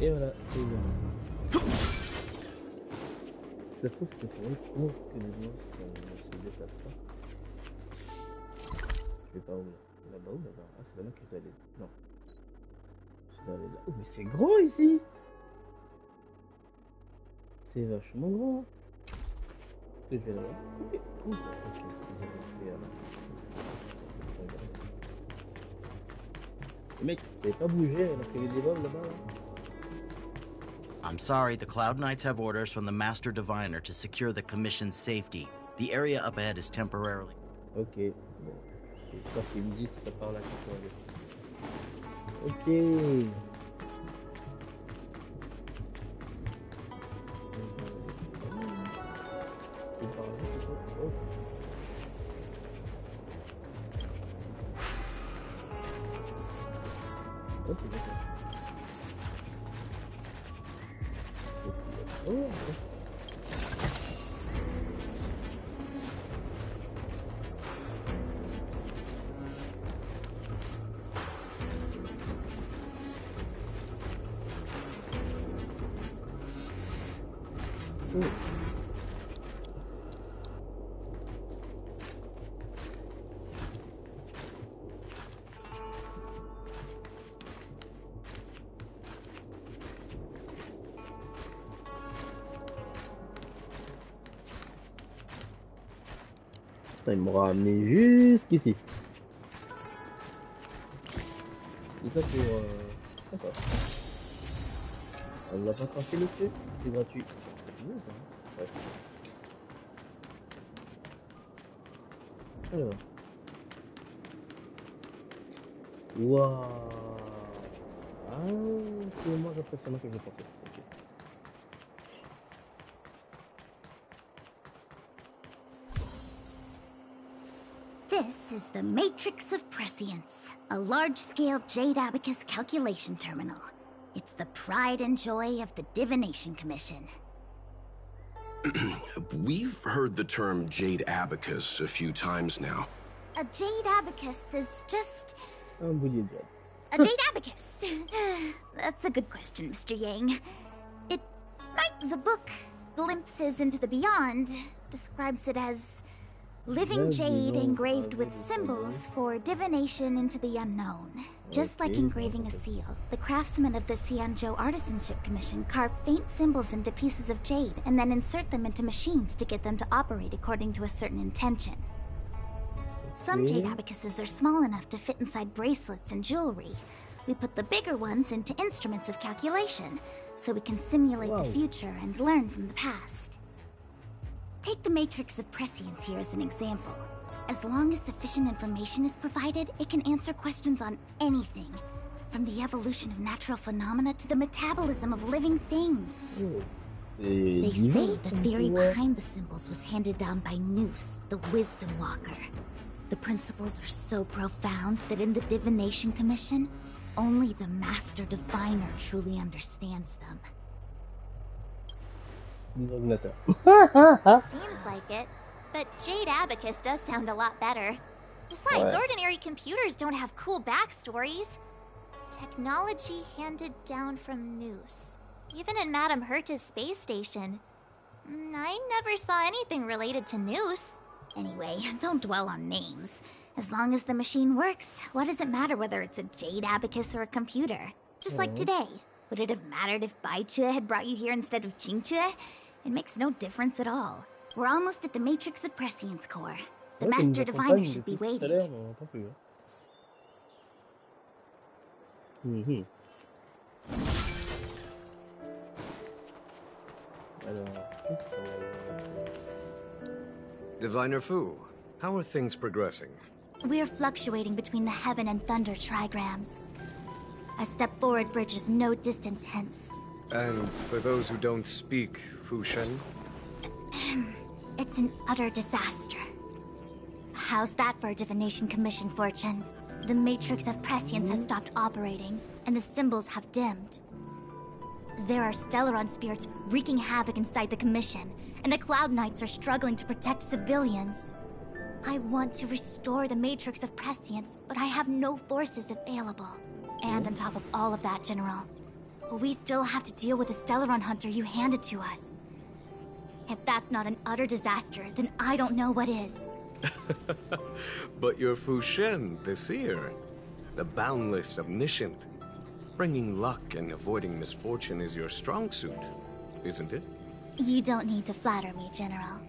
Et voilà, c'est bien. Ça se trouve que c'est pour que les monstres ne se déplacent pas. Je vais pas où là-bas ou là-bas? Ah, c'est là-bas que je dois aller. Non. Je dois aller là. Oh, mais c'est grand ici! C'est vachement grand. Est-ce que je vais là-bas? Comment ça se fait qu'ils ont fait là? Le mec, t'avais pas bougé alors qu'il y avait des bombes là-bas là? I'm sorry, the Cloud Knights have orders from the Master Diviner to secure the Commission's safety. The area up ahead is temporarily... Ok, bon. J'espère qu'il me dit c'est pas par là qu'il faut aller. Ok. Ok, d'accord. Oh, okay. Il m'aura amené jusqu'ici. Et ça pour... D'accord. On ne va pas cracher le truc, c'est gratuit. C'est fini ou pas? Ouais, c'est bon. Alors. Waouh. Ah, c'est moins impressionnant que je pensais. Ok. This is the Matrix of Prescience, a large-scale Jade Abacus calculation terminal. It's the pride and joy of the Divination Commission. We've heard the term Jade Abacus a few times now. A Jade Abacus is just... Un bouillie de A Jade Abacus? That's a good question, Mr. Yang. It The book, Glimpses into the Beyond, describes it as living jade engraved with symbols for divination into the unknown. Just like engraving a seal, the craftsmen of the Xianzhou Artisanship Commission carve faint symbols into pieces of jade and then insert them into machines to get them to operate according to a certain intention. Some jade abacuses are small enough to fit inside bracelets and jewelry. We put the bigger ones into instruments of calculation, so we can simulate the future and learn from the past. Take the matrix of prescience here as an example. As long as sufficient information is provided, it can answer questions on anything, from the evolution of natural phenomena to the metabolism of living things. They say the theory behind the symbols was handed down by Noose, the Wisdom Walker. The principles are so profound that in the Divination Commission, only the Master Diviner truly understands them. Seems like it, but Jade Abacus does sound a lot better. Besides, ordinary computers don't have cool backstories. Technology handed down from Noose. Even in Madame Herta's space station. I never saw anything related to Noose. Anyway, don't dwell on names. As long as the machine works, what does it matter whether it's a jade abacus or a computer? Just like today. Would it have mattered if Baichue had brought you here instead of Qingchue? It makes no difference at all. We're almost at the Matrix of Prescience Core. The Master Diviner should be waiting. Diviner Fu, how are things progressing? We're fluctuating between the Heaven and Thunder trigrams. A step forward bridges no distance hence. And for those who don't speak Fu Shen? It's an utter disaster. How's that for a Divination Commission fortune? The Matrix of Prescience has stopped operating, and the symbols have dimmed. There are Stellaron spirits wreaking havoc inside the Commission, and the Cloud Knights are struggling to protect civilians. I want to restore the Matrix of Prescience, but I have no forces available. And on top of all of that, General, we still have to deal with the Stellaron hunter you handed to us. If that's not an utter disaster, then I don't know what is. But you're Fu Shen, the seer. The boundless, omniscient. Bringing luck and avoiding misfortune is your strong suit, isn't it? You don't need to flatter me, General.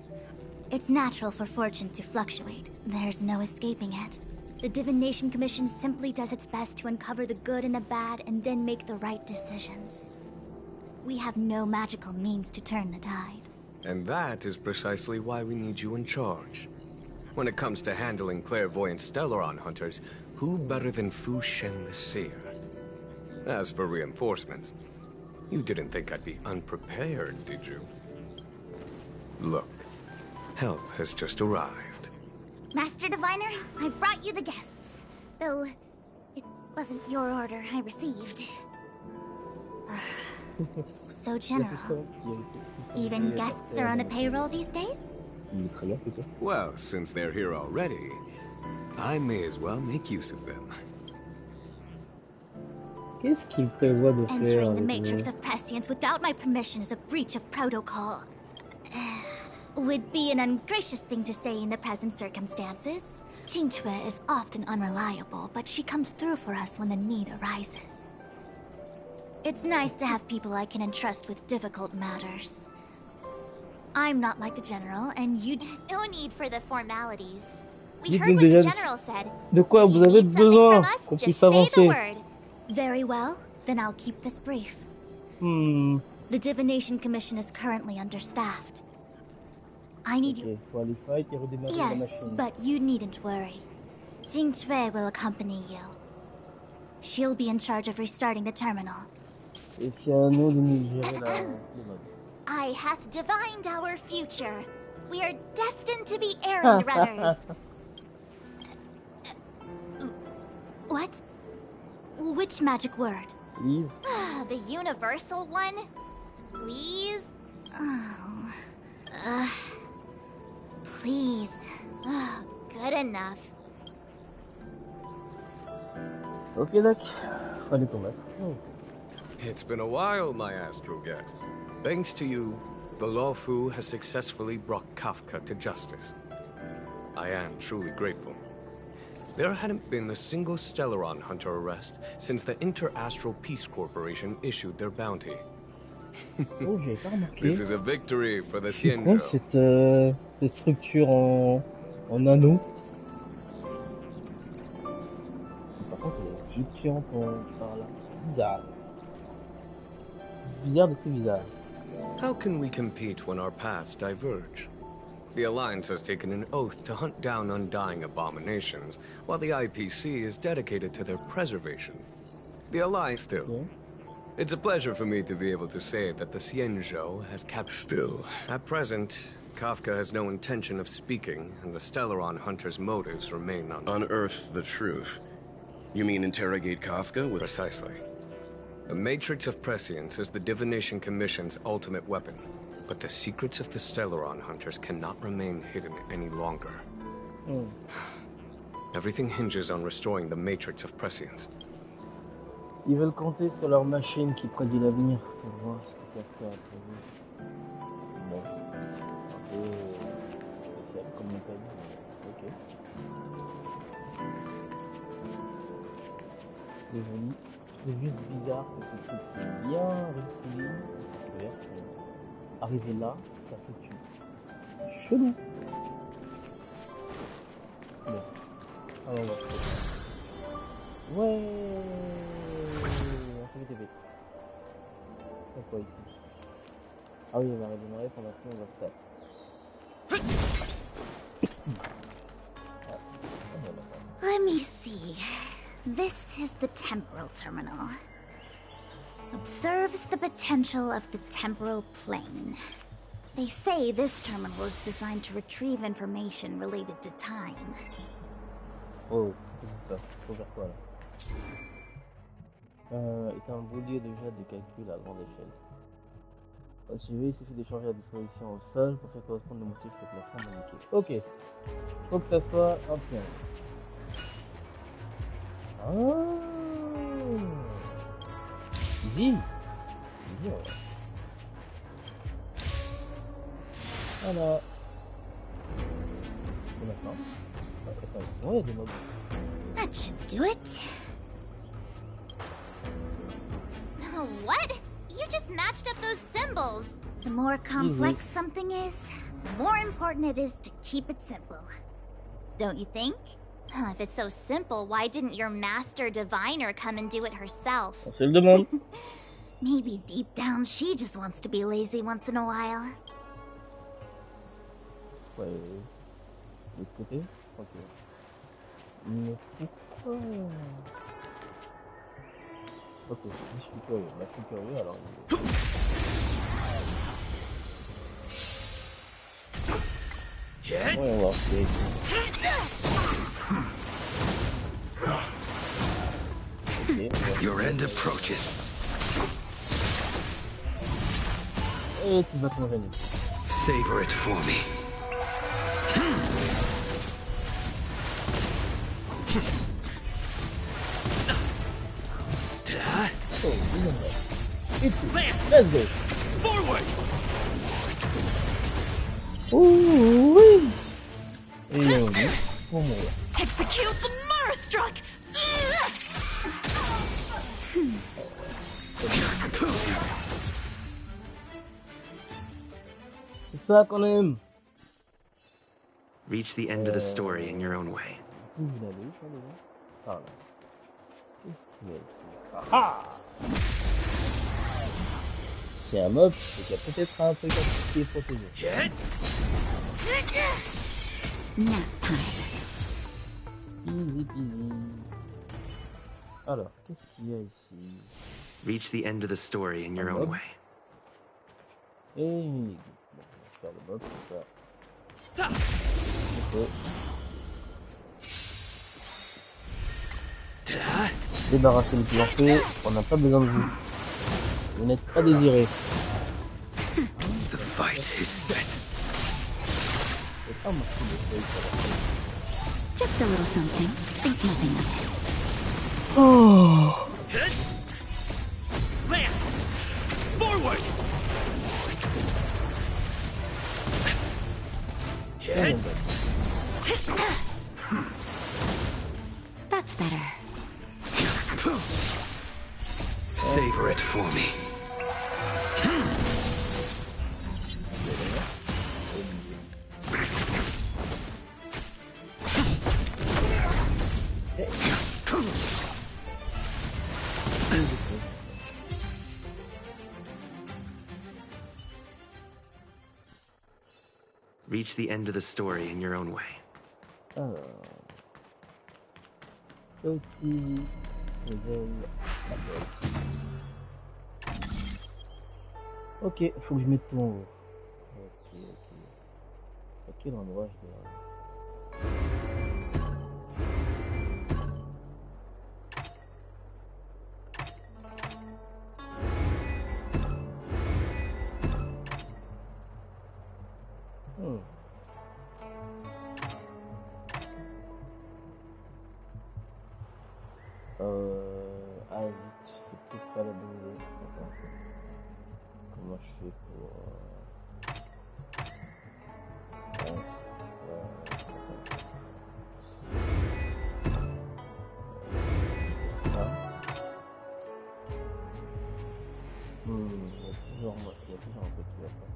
It's natural for fortune to fluctuate. There's no escaping it. The Divination Commission simply does its best to uncover the good and the bad and then make the right decisions. We have no magical means to turn the tide. And that is precisely why we need you in charge. When it comes to handling clairvoyant Stellaron hunters, who better than Fu Shen the Seer? As for reinforcements, you didn't think I'd be unprepared, did you? Look, help has just arrived. Master Diviner, I brought you the guests. Though, it wasn't your order I received. So, General, even guests are on a payroll these days? Well, since they're here already, I may as well make use of them. Entering the Matrix of Prescience without my permission is a breach of protocol. Would be an ungracious thing to say in the present circumstances. Qingchue is often unreliable, but she comes through for us when the need arises. It's nice to have people I can entrust with difficult matters. I'm not like the General, and you... No need for the formalities. We heard what the General said. De quoi vous avez besoin qu'on puisse avancer? Very well, then I'll keep this brief. The Divination Commission is currently understaffed. I need you. Yes, but you needn't worry. Qingchue will accompany you. She'll be in charge of restarting the terminal. I hath divined our future. We are destined to be errand runners. What? Which magic word? Please. The universal one? Please? Oh. Please. Good enough. Ok, Doc. Fallait qu'on mette. It's been a while, my astral guest. Thanks to you, the Lawfu has successfully brought Kafka to justice. I am truly grateful. There hadn't been a single Stellaron hunter arrest since the Inter-Astral Peace Corporation issued their bounty. Oh, j'ai pas remarqué. This is a victory for the C'est quoi Xianzhou. cette structure en anneau? Par contre, il y a une structure par là. Bizarre. Bizarre de tout bizarre. How can we compete when our paths diverge? The Alliance has taken an oath to hunt down undying abominations, while the IPC is dedicated to their preservation. The Alliance still. Yeah. It's a pleasure for me to be able to say that the Xianzhou has kept still. At present, Kafka has no intention of speaking, and the Stellaron hunter's motives remain Unearth the truth. You mean interrogate Kafka with... Precisely. The Matrix of Prescience is the Divination Commission's ultimate weapon, but the secrets of the Stellaron hunters cannot remain hidden any longer. Everything hinges on restoring the Matrix of Prescience. Ils veulent compter sur leur machine qui prédit l'avenir pour voir ce qu'ils peuvent faire après vous. Bon, c'est un peu spécial comme méthode, mais ok. C'est joli. C'est juste bizarre que ce truc est bien réussi. Arriver là, ça fait tuer. C'est chelou. Bon. Alors on va faire. Ouais. On s'est fait. C'est quoi ici? Ah oui, on va redémarrer pour l'instant, on va se taper. Let me see. This is the temporal terminal. Observes the potential of the temporal plane. They say this terminal is designed to retrieve information related to time. Oh, qu'est-ce qui se passe? Faut faire quoi là? Est un beau lieu déjà de calcul à grande échelle. Au suivi, il suffit de changer la disposition au sol pour faire correspondre le motif au plafond indiqué. Ok. Faut que ça soit un pion. Ah. Easy. Easy, ouais. Voilà. Et maintenant. Attends, c'est vrai, il y a des mobs. That should do it. What? You just matched up those symbols. The more complex something is, the more important it is to keep it simple. Don't you think? If it's so simple, why didn't your master diviner come and do it herself? On se le demande. Maybe deep down she just wants to be lazy once in a while. Ouais, de l'autre côté, ok. Mais pourquoi? Ok, je suis curieux. Bah, je suis curieux alors. Ouais, on va voir. Okay, your end approaches. Et tu vas te manger. Savor it for me. Let's go. Forward. Ouh oui. Et on dit pour mourir. Execute the Marastruck. C'est ça qu'on aime. Reach the end of the story in your own way. Vous l'avez eu, ça, déjà? Ah, là. Qu'est-ce qu'il y a ici? Ah! S'il y a un mob, c'est qu'il y a peut-être un truc qui est protégé. Easy peasy. Alors, qu'est-ce qu'il y a ici? Reach the end of the story in your own way. Et une ligue. Bon, on va faire le mob comme ça. Ok. Débarrasser le plancher, on n'a pas besoin de vous. Vous n'êtes pas désiré. The fight is set. C'est pas moi qui le fais. Just a little something. Think nothing of it. Oh. Lance! Forward! That's better. Savor it for me. Reach the end of the story in your own way. Petit nouvelle. Ok, faut que je mette tout en haut. Ok. À quel endroit je dois... Ah vite, c'est peut-être pas la bonne idée. Attends. Comment je fais pour... il y a toujours un peu qui va pas.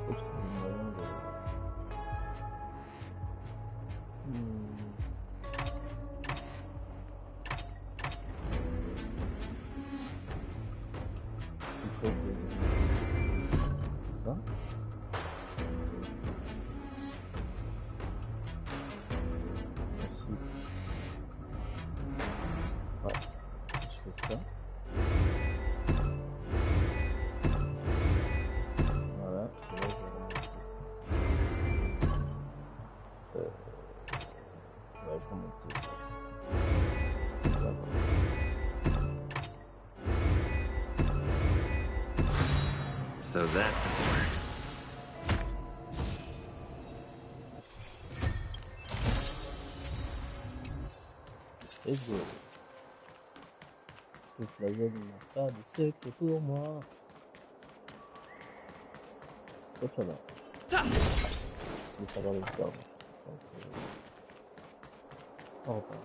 Faut que je trouve un moyen de... Ça. Ensuite, ouais, je fais ça. Voilà, et là je vais remonter. Ouais, je remonte tout ça. So that's how it works. Let's go. Toute la zone n'a pas de secret pour moi. C'est très bien. Mais ça va le faire. Donc, on repart.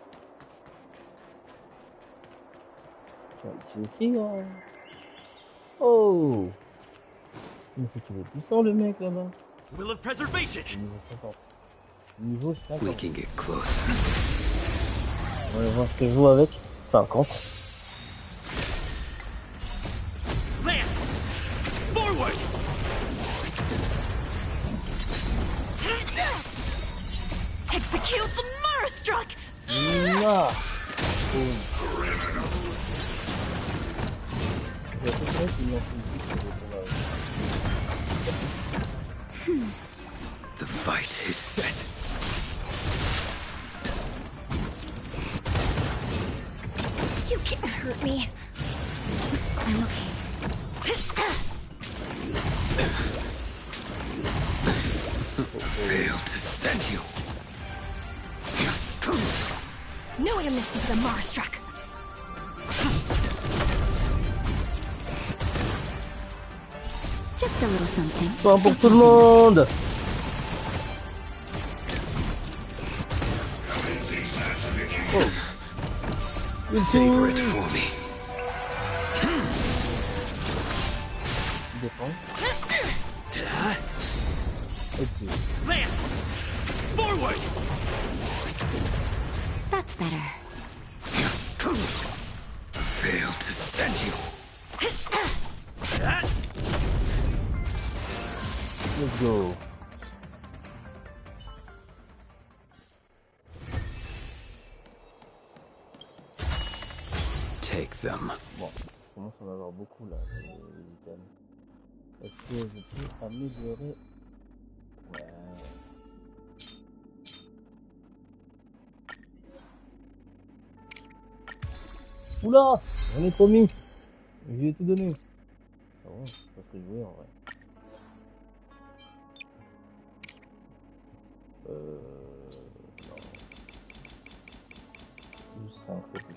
Tiens, ici aussi, là. Oh! Mais c'est qu'il est puissant, le mec, là-bas. Will of preservation. Niveau 50. Niveau 50. We can get closer. On va voir ce que je joue avec. Enfin, contre. Lance! Forward! Execute the Marastruck! Là! The fight is set. You can't hurt me. I'm okay. Fail to send you. No amnesty for the Marastruck. Just a little something. Point pour tout le monde. Oh. Savor it for me. Défense. Ok. Lance! Forward! That's better. Fail to send you. Let's go. Take them. Bon, je commence à en avoir beaucoup là, les items. Est-ce que je peux améliorer? Ouais. Oula! J'en ai trop mis! Je lui ai tout donné. C'est bon, c'est pas ce que je voulais en vrai. Non. Juste 5, c'est tout.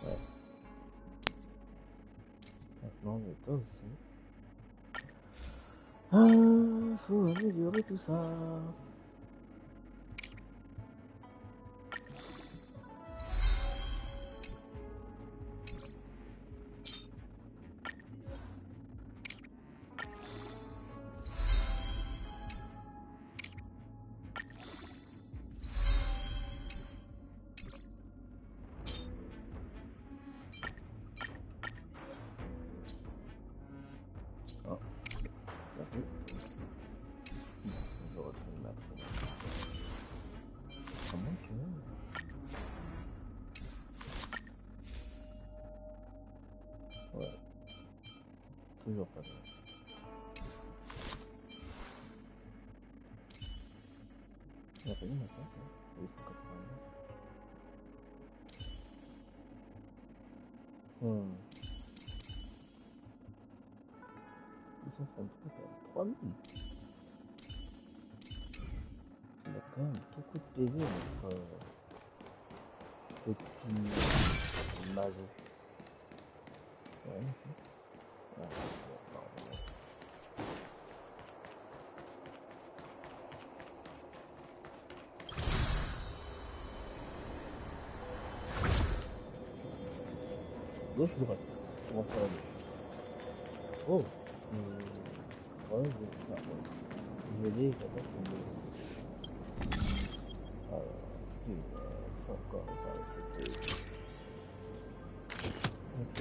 Ouais. Non, mais toi aussi. Faut améliorer tout ça. Ouais. Toujours pas bien. Il a pas eu ma place, hein. Oui, 189. 233 quand même. 3000. Il a quand même beaucoup de PV notre petit mazo. Ouais, ici. Ah, pardon. Gauche ou droite? Comment ça va gauche? Oh, c'est rose. Non, rose. Je vais dire, là-bas, c'est bleu. C'est encore avec ce truc. Ok.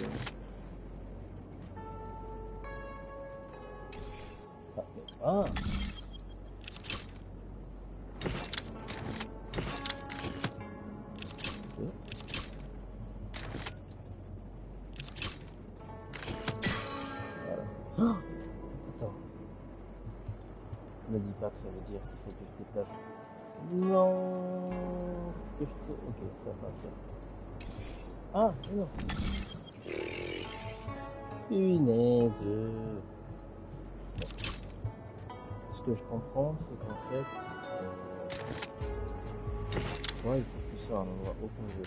Ah! Attends. Ne dis pas que ça veut dire qu'il faut que je déplace. Non. Que je te... Ok, ça va faire. Ah, non. Punaise. Ce que je comprends, c'est qu'en fait, ouais, il faut que tu sois à un endroit opposé.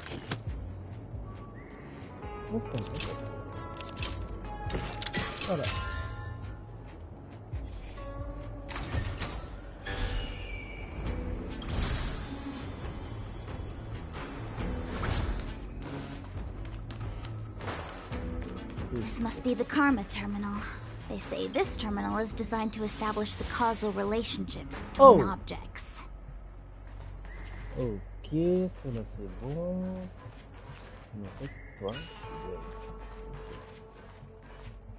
Non, c'est comme ça. Voilà. This must be the Karma Terminal. They say this terminal is designed to establish the causal relationships between objects. Ok, cela c'est bon. Mais en fait, toi, je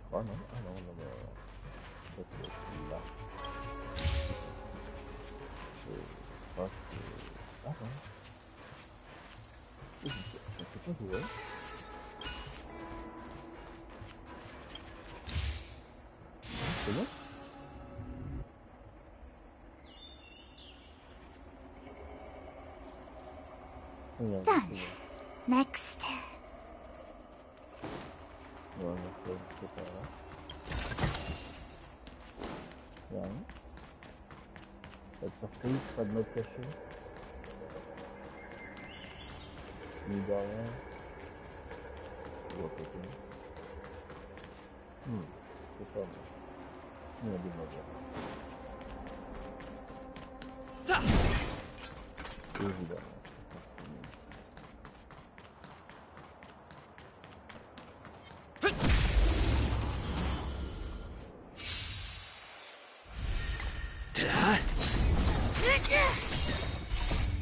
crois, non? Ah non, non, non. En fait, là. Je crois que... Ah non. Je sais pas d'où est. C'est bon? Done. Next. Ouais, on fait par là. Rien. Pas de surprise, pas de mode caché. Ni derrière. Ou à côté. C'est pas bon. Il y a des modes. Évidemment.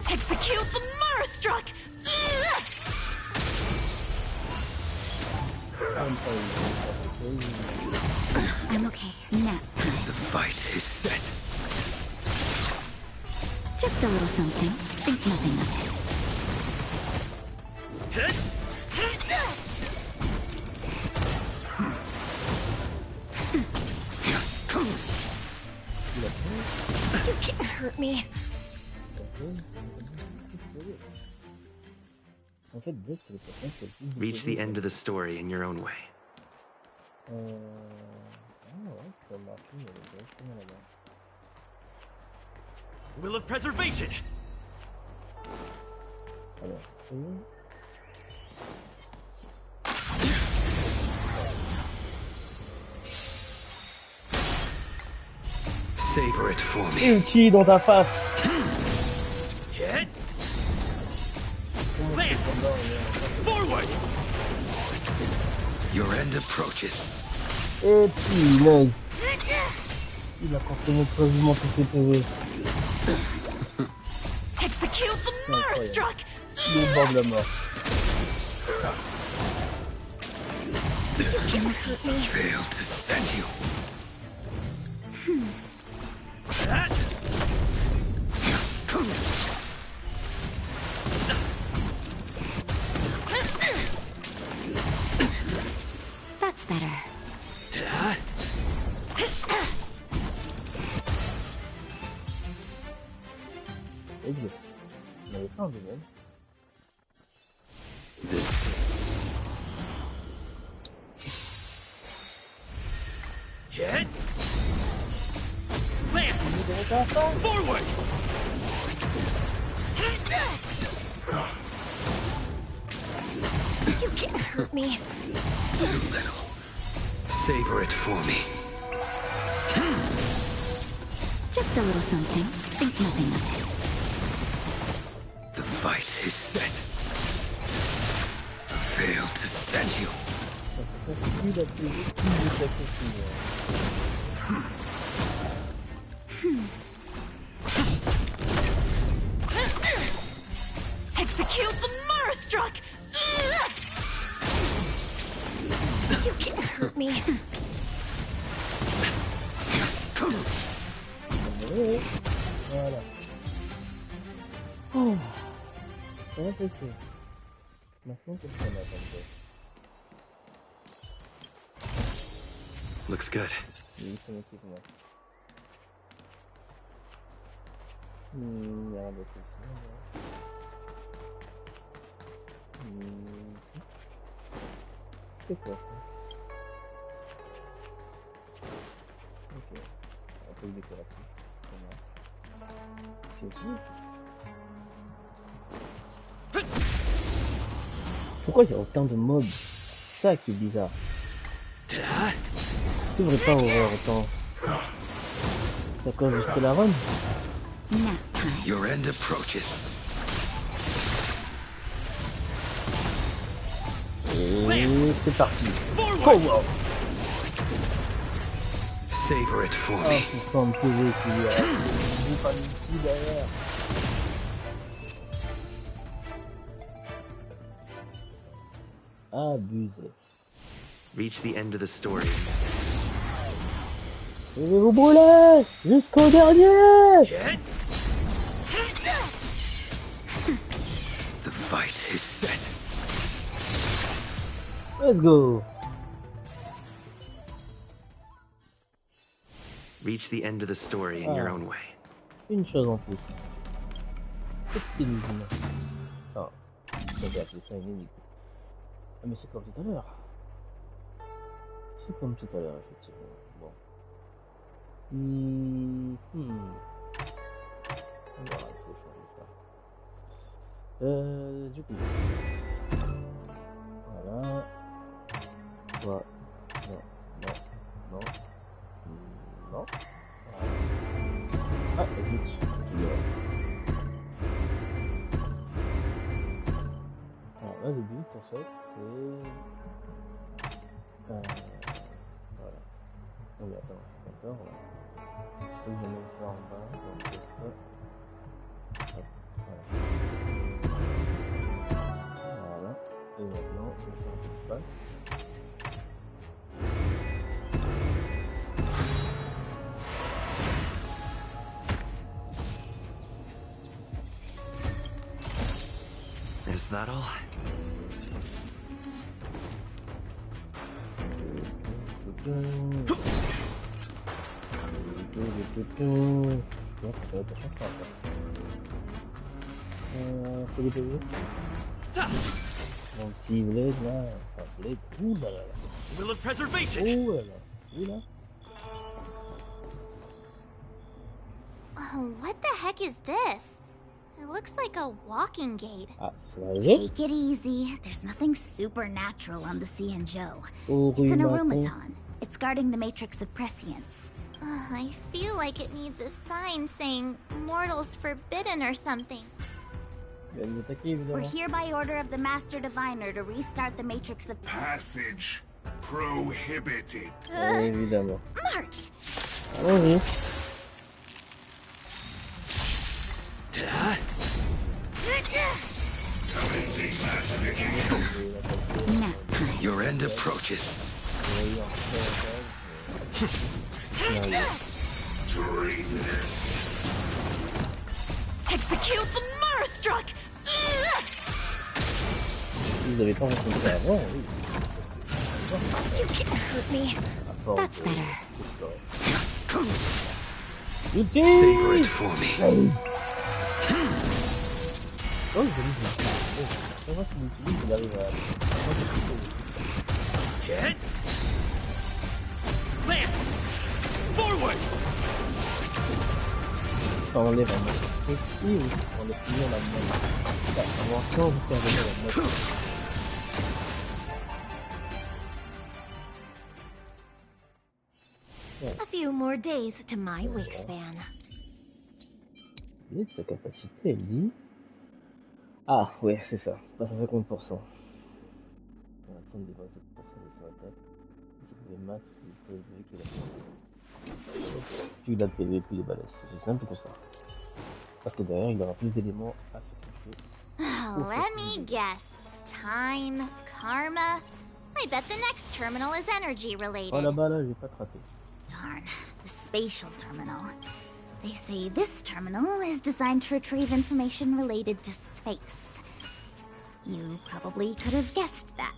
Execute the Murderstruck! I'm okay. Nap time. The fight is set. Just a little something. Think nothing of it. You can't hurt me. Reach the end of the story in your own way. Will of preservation! Savor it for me. Ulti dans ta face. Hit. Forward. Your end approaches. Et punaise. Il a consommé quasiment tous ses PV. Execute the murder struck. Il est au bord de la mort. Fail to send you. That's better. Et bien. On avait pas un domaine. Hit. Land. Forward. You can't hurt me. Too little. Savor it for me. Just a little something. Think nothing of it. The fight is set. Fail to send you. Execute the murder struck. You can't hurt me. Voilà. Oh. Ça va, c'est fait. Maintenant, qu'est-ce qu'on a comme ça? Looks good. Oui, c'est mon équipement. Il y a rien d'autre ici. C'est quoi ça? Ok. Un peu décoratif. C'est aussi. Pourquoi il y a autant de mobs? C'est ça qui est bizarre. Tu devrais pas ouvrir autant. C'est à cause de la run? Your end approaches. Et c'est parti. Oh wow. Savor it for me. Ah, putain de PV qu'il y a. Vous pas ici derrière. Abusé. Reach the end of the story. Je vais vous brûler jusqu'au dernier. The fight is set. Let's go. Reach the end of the story in your own way. Une chose en plus. Qu'est-ce qu'il nous dit? Ah, c'est la solution est unique. Ah mais c'est comme tout à l'heure. C'est comme tout à l'heure effectivement. Bon. On va essayer de changer ça. Du coup. Voilà. Voilà. Non. Non. Non. Non. Ah, zut. Alors là, le but en fait, c'est. Voilà. Non mais attends, c'est pas peur. Faut que je mette ça en bas, donc ça. Hop, voilà. Voilà. Et maintenant, je vais faire une face. Is that all? Non, c'est pas la chance, ça va. Faut les payer. Mon petit blade là. Enfin, blade. Ouh là là là. Will of preservation. Ouh là là. Ouh là. What the heck is this? It looks like a walking gate. Ah, c'est arrivé. Take it easy. There's nothing supernatural on the Cienjo. Oh, It's an aromaton. It's guarding the matrix of prescience. I feel like it needs a sign saying mortals forbidden or something. We're here by order of the Master Diviner to restart the Matrix of Passage prohibited. Évidemment. March! Allons-y. Your end approaches. Execute the Marastruck! Vous avez pas rencontré avant, oui. You can't hurt me. That's better. Savor it for me. Oh, je vois qu'il utilise, il arrive à... Hit! Lance! Forward! Ça enlève un mode précis ou on est plus la mode invention jusqu'à venir la mode. A few more days to my wingspan. Et de sa capacité, elle dit... Ah, ouais, c'est ça. Passe à 50%. On attend des 27% de son attaque. Si vous avez max, vous pouvez qu'il a. Plus il a de PV, plus il est balèze. C'est aussi simple que ça. Parce que derrière, il aura plus d'éléments à sacrifier. Let me guess. Time, karma. I bet the next terminal is energy related. Oh là-bas, là, j'ai pas traité. Darn, the spatial terminal. They say this terminal is designed to retrieve information related to space. You probably could have guessed that.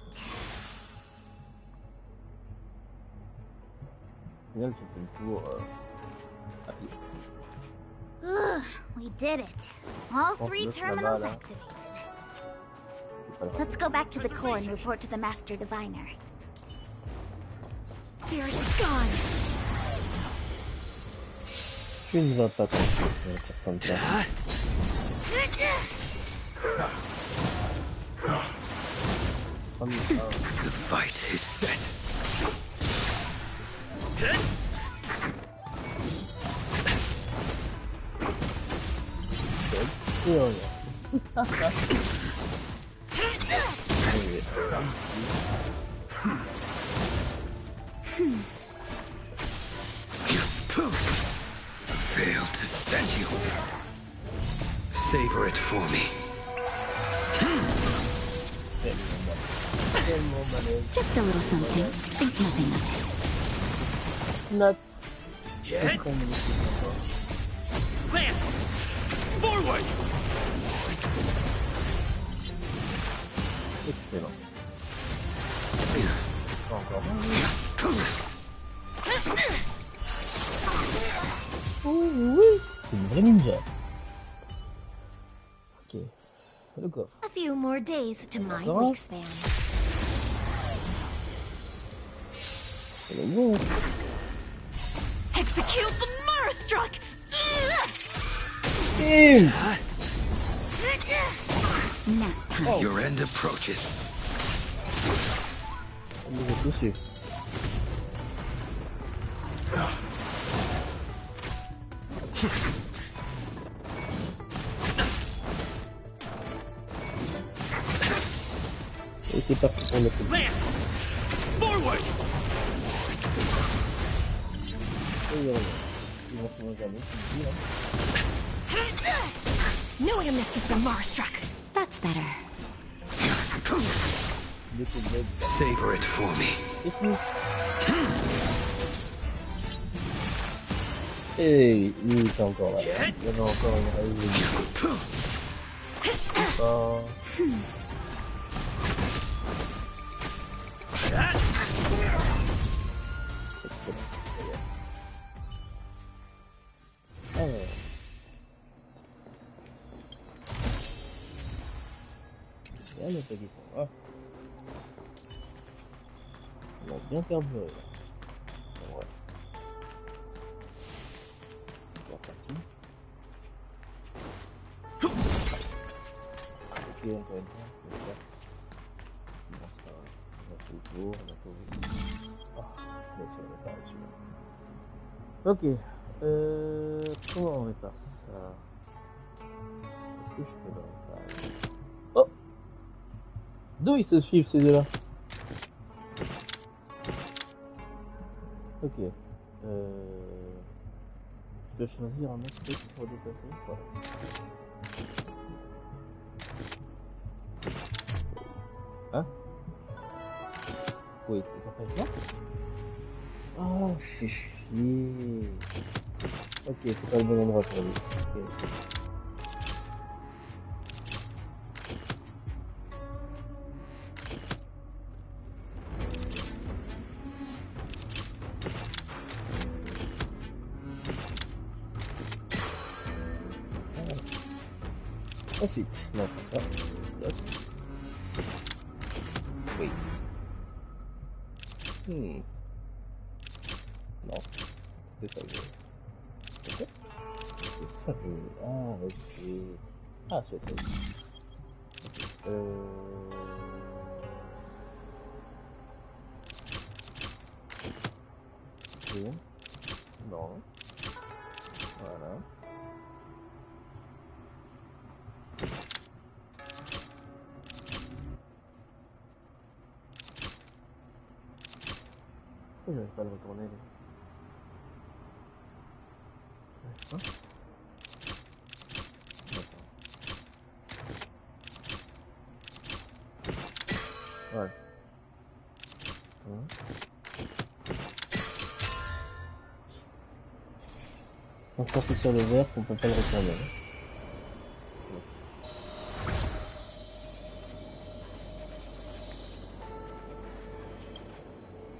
We did it. All 3 terminals activated. Let's go back to the core and report to the Master Diviner. Spirit gone. Tu ne vas pas continuer sur comme ça. The fight is set. Failed to send you. Savor it for me. Just a little something. Think nothing of it. Not. Hit! Lance! Forward! Excellent. Oui, c'est une vraie ninja. Ok, le coffre. A few more days to my wingspan. C'est le bon. Execute the Marastruck! Your end approaches. On est dessus. Et c'est parti pour le coup. Forward! Ils vont se manger ici, hein. No amnesty for Marastruck. That's better. Savor it for me. Et lui, il est encore là. Il y avait encore une raison. Oh. Là, l'attaque est pour moi. On a bien perdu là. Ouais. C'est parti. Ok, encore une fois. Bon, c'est pas grave. On a fait le tour, on a tout vu. Ah, bien sûr, on a pas reçu là. Ok. Comment on répare ça? Est-ce que je peux le réparer? Oh! D'où ils se suivent ces deux-là? Ok. Je dois choisir un autre truc pour déplacer. Voilà. Hein? Oui, c'est pas fait là? Oh, je suis chier. Ok, c'est pas le bon endroit pour lui. Okay. Ensuite, non, pas ça. Yes. Wait. Non, c'est ça que je veux. Ok. C'est ça que je veux. Ah, ok. Ah, c'est ça. Ok. Non. Voilà. Pourquoi j'arrive pas à le retourner là? Ouais. Donc quand c'est sur le vert, on peut pas le retourner.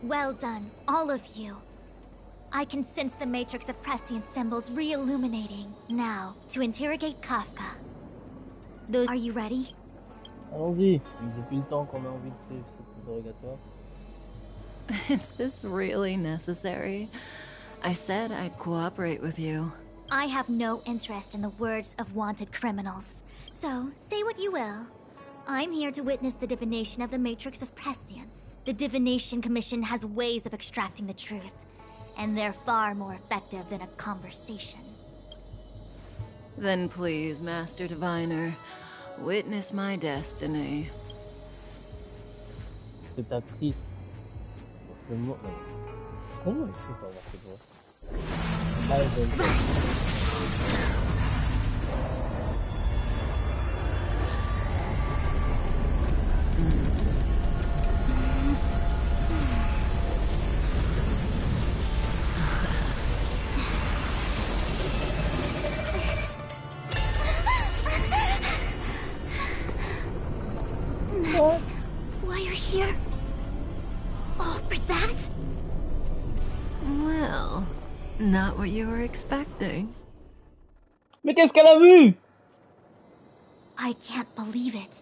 Well done, all of you. I can sense the matrix of prescient symbols re-illuminating. Now, to interrogate Kafka. Are you ready? Allons-y, depuis le temps qu'on a envie de suivre cet interrogatoire. Is this really necessary? I said I'd cooperate with you. I have no interest in the words of wanted criminals. So, say what you will. I'm here to witness the divination of the matrix of prescience. The Divination Commission has ways of extracting the truth, and they're far more effective than a conversation. Then please, Master Diviner, witness my destiny. Cette actrice, c'est moi. Comment elle fait pour avoir cette voix? Why you're here? All for that? Well, not what you were expecting. Mais qu'est-ce qu'elle a vu? I can't believe it.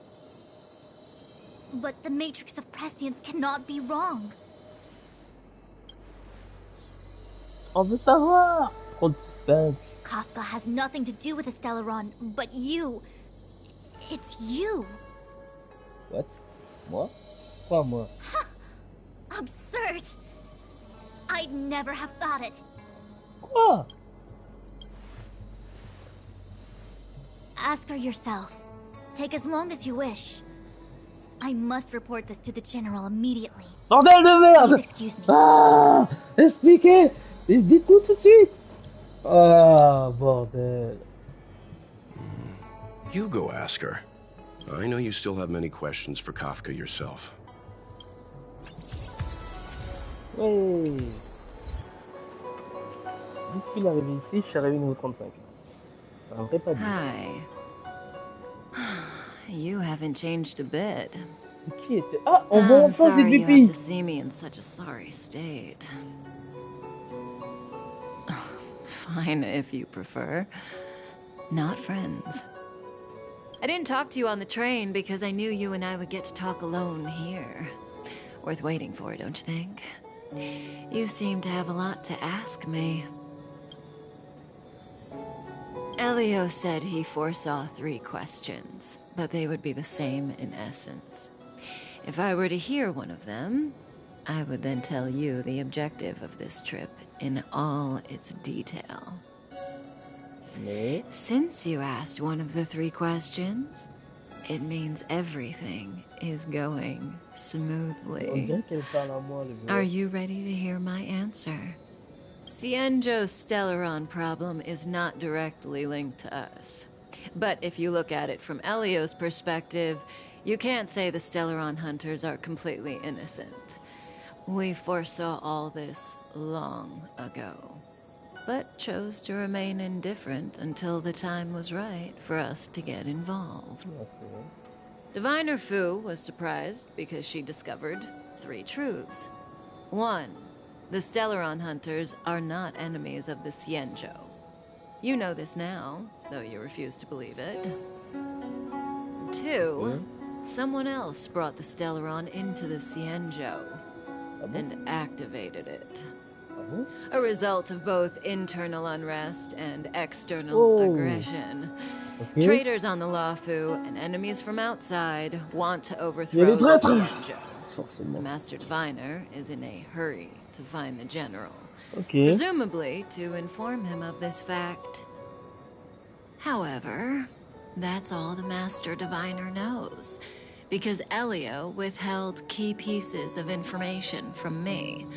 But the matrix of prescience cannot be wrong. On veut savoir. Trop de suspense. Kafka has nothing to do with the Stellaron, but you. It's you. What? Moi? Quoi, moi? Absurd. I'd never have thought it. Quoi? Ask her yourself. Take as long as you wish. I must report this to the General immediately. Bordel de merde! Please excuse me. Ah! Expliquez! Dites-nous tout de suite! Ah, bordel. You go ask her. I know you still have many questions for Kafka yourself. Oui. Depuis l'arrivée ici, je suis arrivé niveau 35. Un vrai pas. Hi. You haven't changed a bit. Qui était? Ah, on voit enfin ses sorry you pupilles. have to see me in such a sorry state. Fine if you prefer. Not friends. I didn't talk to you on the train because I knew you and I would get to talk alone here. Worth waiting for, don't you think? You seem to have a lot to ask me. Elio said he foresaw 3 questions, but they would be the same in essence. If I were to hear one of them, I would then tell you the objective of this trip in all its detail. Mais... Since you asked one of the 3 questions, it means everything is going smoothly. Are you ready to hear my answer? Cienjo's Stellaron problem is not directly linked to us. But if you look at it from Elio's perspective, you can't say the Stellaron hunters are completely innocent. We foresaw all this long ago, but chose to remain indifferent until the time was right for us to get involved. Okay. Diviner Fu was surprised because she discovered 3 truths. 1. The Stellaron hunters are not enemies of the Cienjo. You know this now, though you refuse to believe it. 2. Someone else brought the Stellaron into the Cienjo and activated it. A result of both internal unrest and external aggression. Okay. Traitors on the Luofu and enemies from outside want to overthrow the Cienjo. The Master Diviner is in a hurry to find the General. Okay. Presumably to inform him of this fact. However, that's all the Master Diviner knows, because Elio withheld key pieces of information from me.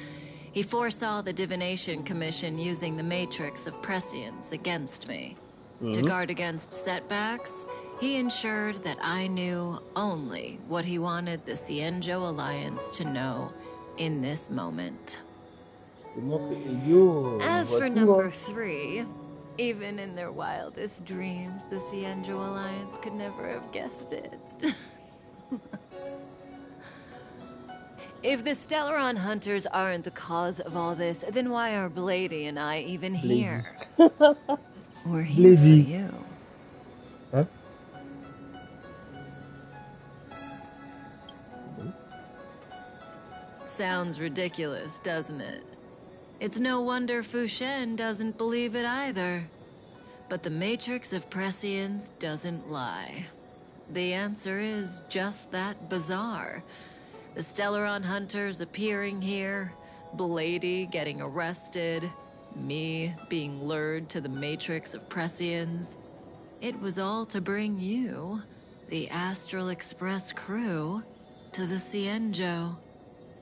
He foresaw the Divination Commission using the Matrix of Prescience against me. To guard against setbacks, he ensured that I knew only what he wanted the Cienjo Alliance to know in this moment. As for number 3, even in their wildest dreams, the Cienjo Alliance could never have guessed it. If the Stellaron hunters aren't the cause of all this, then why are Blady and I even here? We're here for you. Huh? Sounds ridiculous, doesn't it? It's no wonder Fu Shen doesn't believe it either. But the Matrix of Prescience doesn't lie. The answer is just that bizarre. The Stellaron hunters appearing here, Blady getting arrested, me being lured to the Matrix of Prescience. It was all to bring you, the Astral Express crew, to the Cienjo.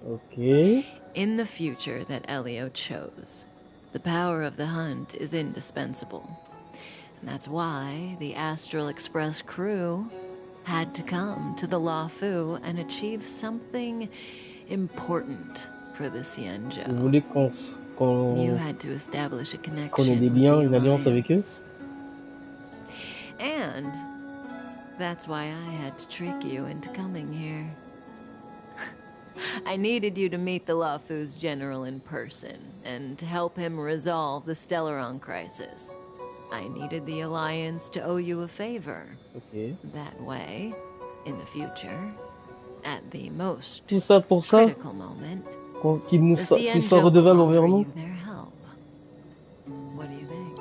Okay. In the future that Elio chose, the power of the hunt is indispensable. And that's why the Astral Express crew had to come to the Luofu and achieve something important for the Cienjo. Vous voulez You had to establish a connection qu'on ait des liens, une alliance avec eux? And that's why I had to trick you into coming here. I needed you to meet the Luofu's general in person and to help him resolve the Stellaron crisis. I needed the Alliance to owe you a favor. Okay. That way, in the future, at the most Tout ça pour ça? critical moment, Qu'il soit redevable envers nous? their help. What do you think?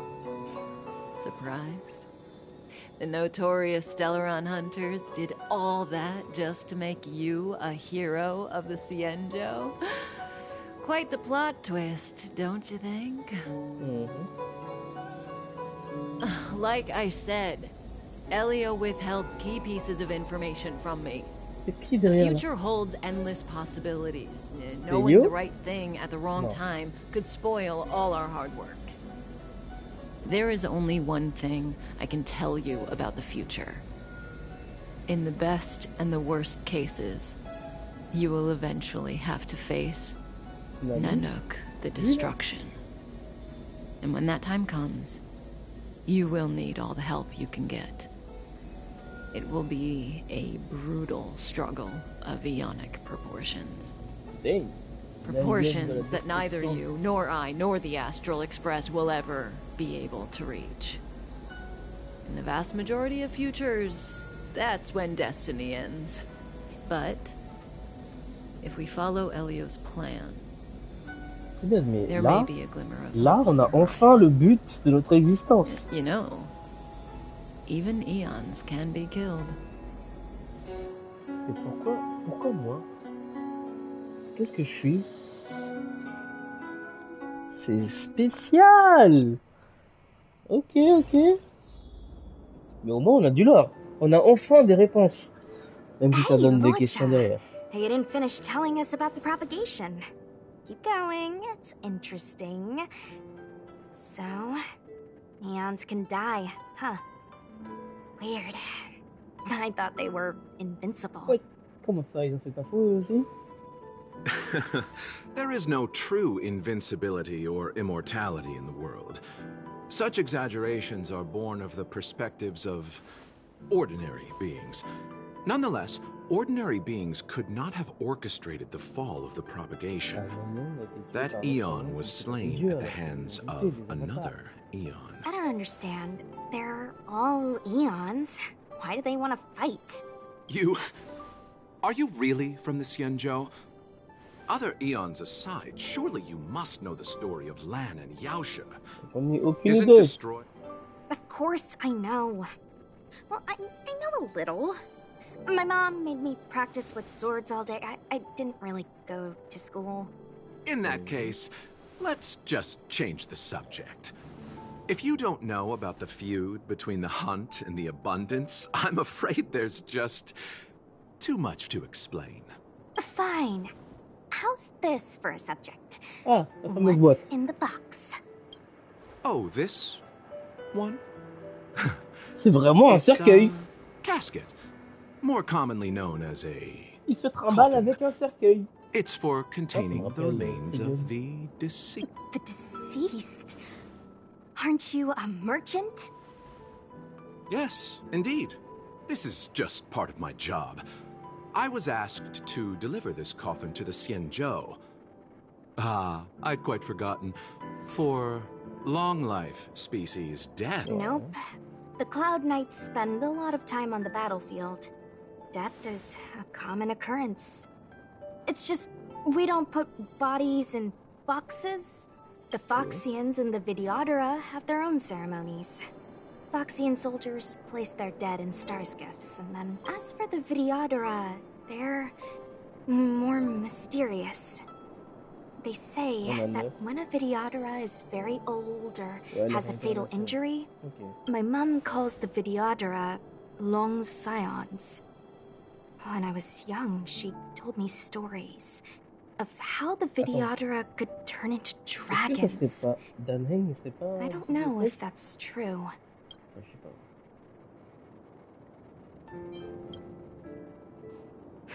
Surprised? The notorious Stellaron hunters did all that just to make you a hero of the Cienjo? Quite the plot twist, don't you think? Like I said, Elio withheld key pieces of information from me. The future holds endless possibilities. Knowing the right thing at the wrong time could spoil all our hard work. There is only one thing I can tell you about the future. In the best and the worst cases, you will eventually have to face Nanook, the destruction. And when that time comes, you will need all the help you can get. It will be a brutal struggle of Ionic proportions. Dang. Proportions that neither you, nor I, nor the Astral Express will ever be able to reach. In the vast majority of futures, that's when destiny ends. But if we follow Elio's plan, there may be a glimmer of hope. Là, on a enfin le but de notre existence. You know, even eons can be killed. Et pourquoi moi? qu'est-ce que je suis? C'est spécial. Ok, ok. Mais au moins on a du lore. On a enfin des réponses. Même si ça donne des questions derrière. You didn't finish telling us about the propagation. Keep going, it's interesting. So, eons can die, huh? Weird. I thought they were invincible. Ouais. Comment ça, ils ont cette info aussi? There is no true invincibility or immortality in the world. Such exaggerations are born of the perspectives of ordinary beings. Nonetheless, ordinary beings could not have orchestrated the fall of the propagation. That eon was slain at the hands of another eon. I don't understand. They're all eons. Why do they want to fight? Are you really from the Xianzhou? Other eons aside, surely you must know the story of Lan and Yaoshe. Isn't destroyed? Of course I know. Well, I know a little. My mom made me practice with swords all day. I didn't really go to school. In that case, let's just change the subject. If you don't know about the feud between the Hunt and the Abundance, I'm afraid there's just too much to explain. Fine. How's this for a subject? Ah, what's in the box? Oh, this one? C'est vraiment un cercueil. Casket, more commonly known as a Il se trimballe avec un cercueil. It's for containing the remains of the deceased. The deceased? Aren't you a merchant? Yes, indeed. This is just part of my job. I was asked to deliver this coffin to the Xianzhou. Ah, I'd quite forgotten. For long life species, death. Nope. The Cloud Knights spend a lot of time on the battlefield. Death is a common occurrence. It's just, we don't put bodies in boxes. The Foxians and the Videodora have their own ceremonies. Foxian soldiers place their dead in star skiffs, and then as for the Videodora, they're more mysterious. They say that when a Videodora is very old or has a fatal injury, my mom calls the Videodora long scions. When I was young, she told me stories of how the Videodora could turn into dragons. I don't know if that's true.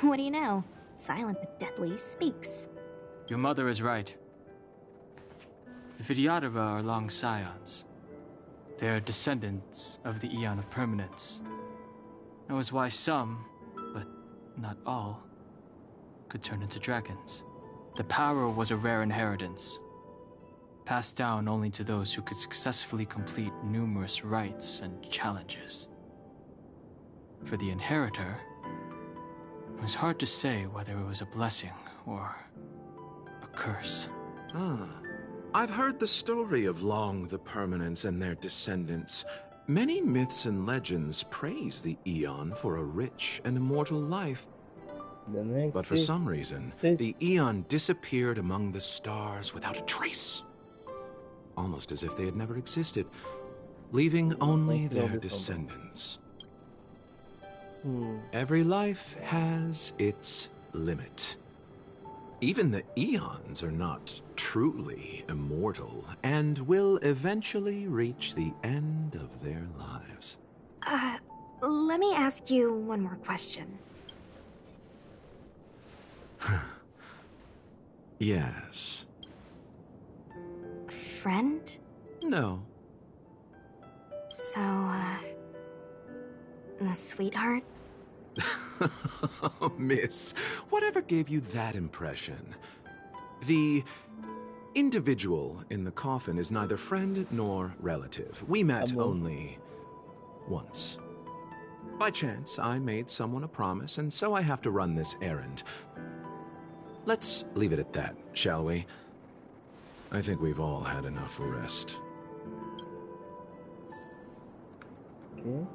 What do you know? Silent but deadly speaks. Your mother is right. The Videodora are long scions. They are descendants of the Eon of Permanence. That was why some, but not all, could turn into dragons. The power was a rare inheritance, passed down only to those who could successfully complete numerous rites and challenges. For the inheritor, it was hard to say whether it was a blessing or a curse. I've heard the story of Long the Permanence and their descendants. Many myths and legends praise the Eon for a rich and immortal life. But for some reason, the Eon disappeared among the stars without a trace. Almost as if they had never existed, leaving only their descendants. Every life has its limit. Even the Eons are not truly immortal and will eventually reach the end of their lives. Let me ask you one more question. Yes. Friend? No. So, a sweetheart? Miss, whatever gave you that impression? The individual in the coffin is neither friend nor relative. We met only once. By chance, I made someone a promise, and so I have to run this errand. Let's leave it at that, shall we? I think we've all had enough rest. Okay.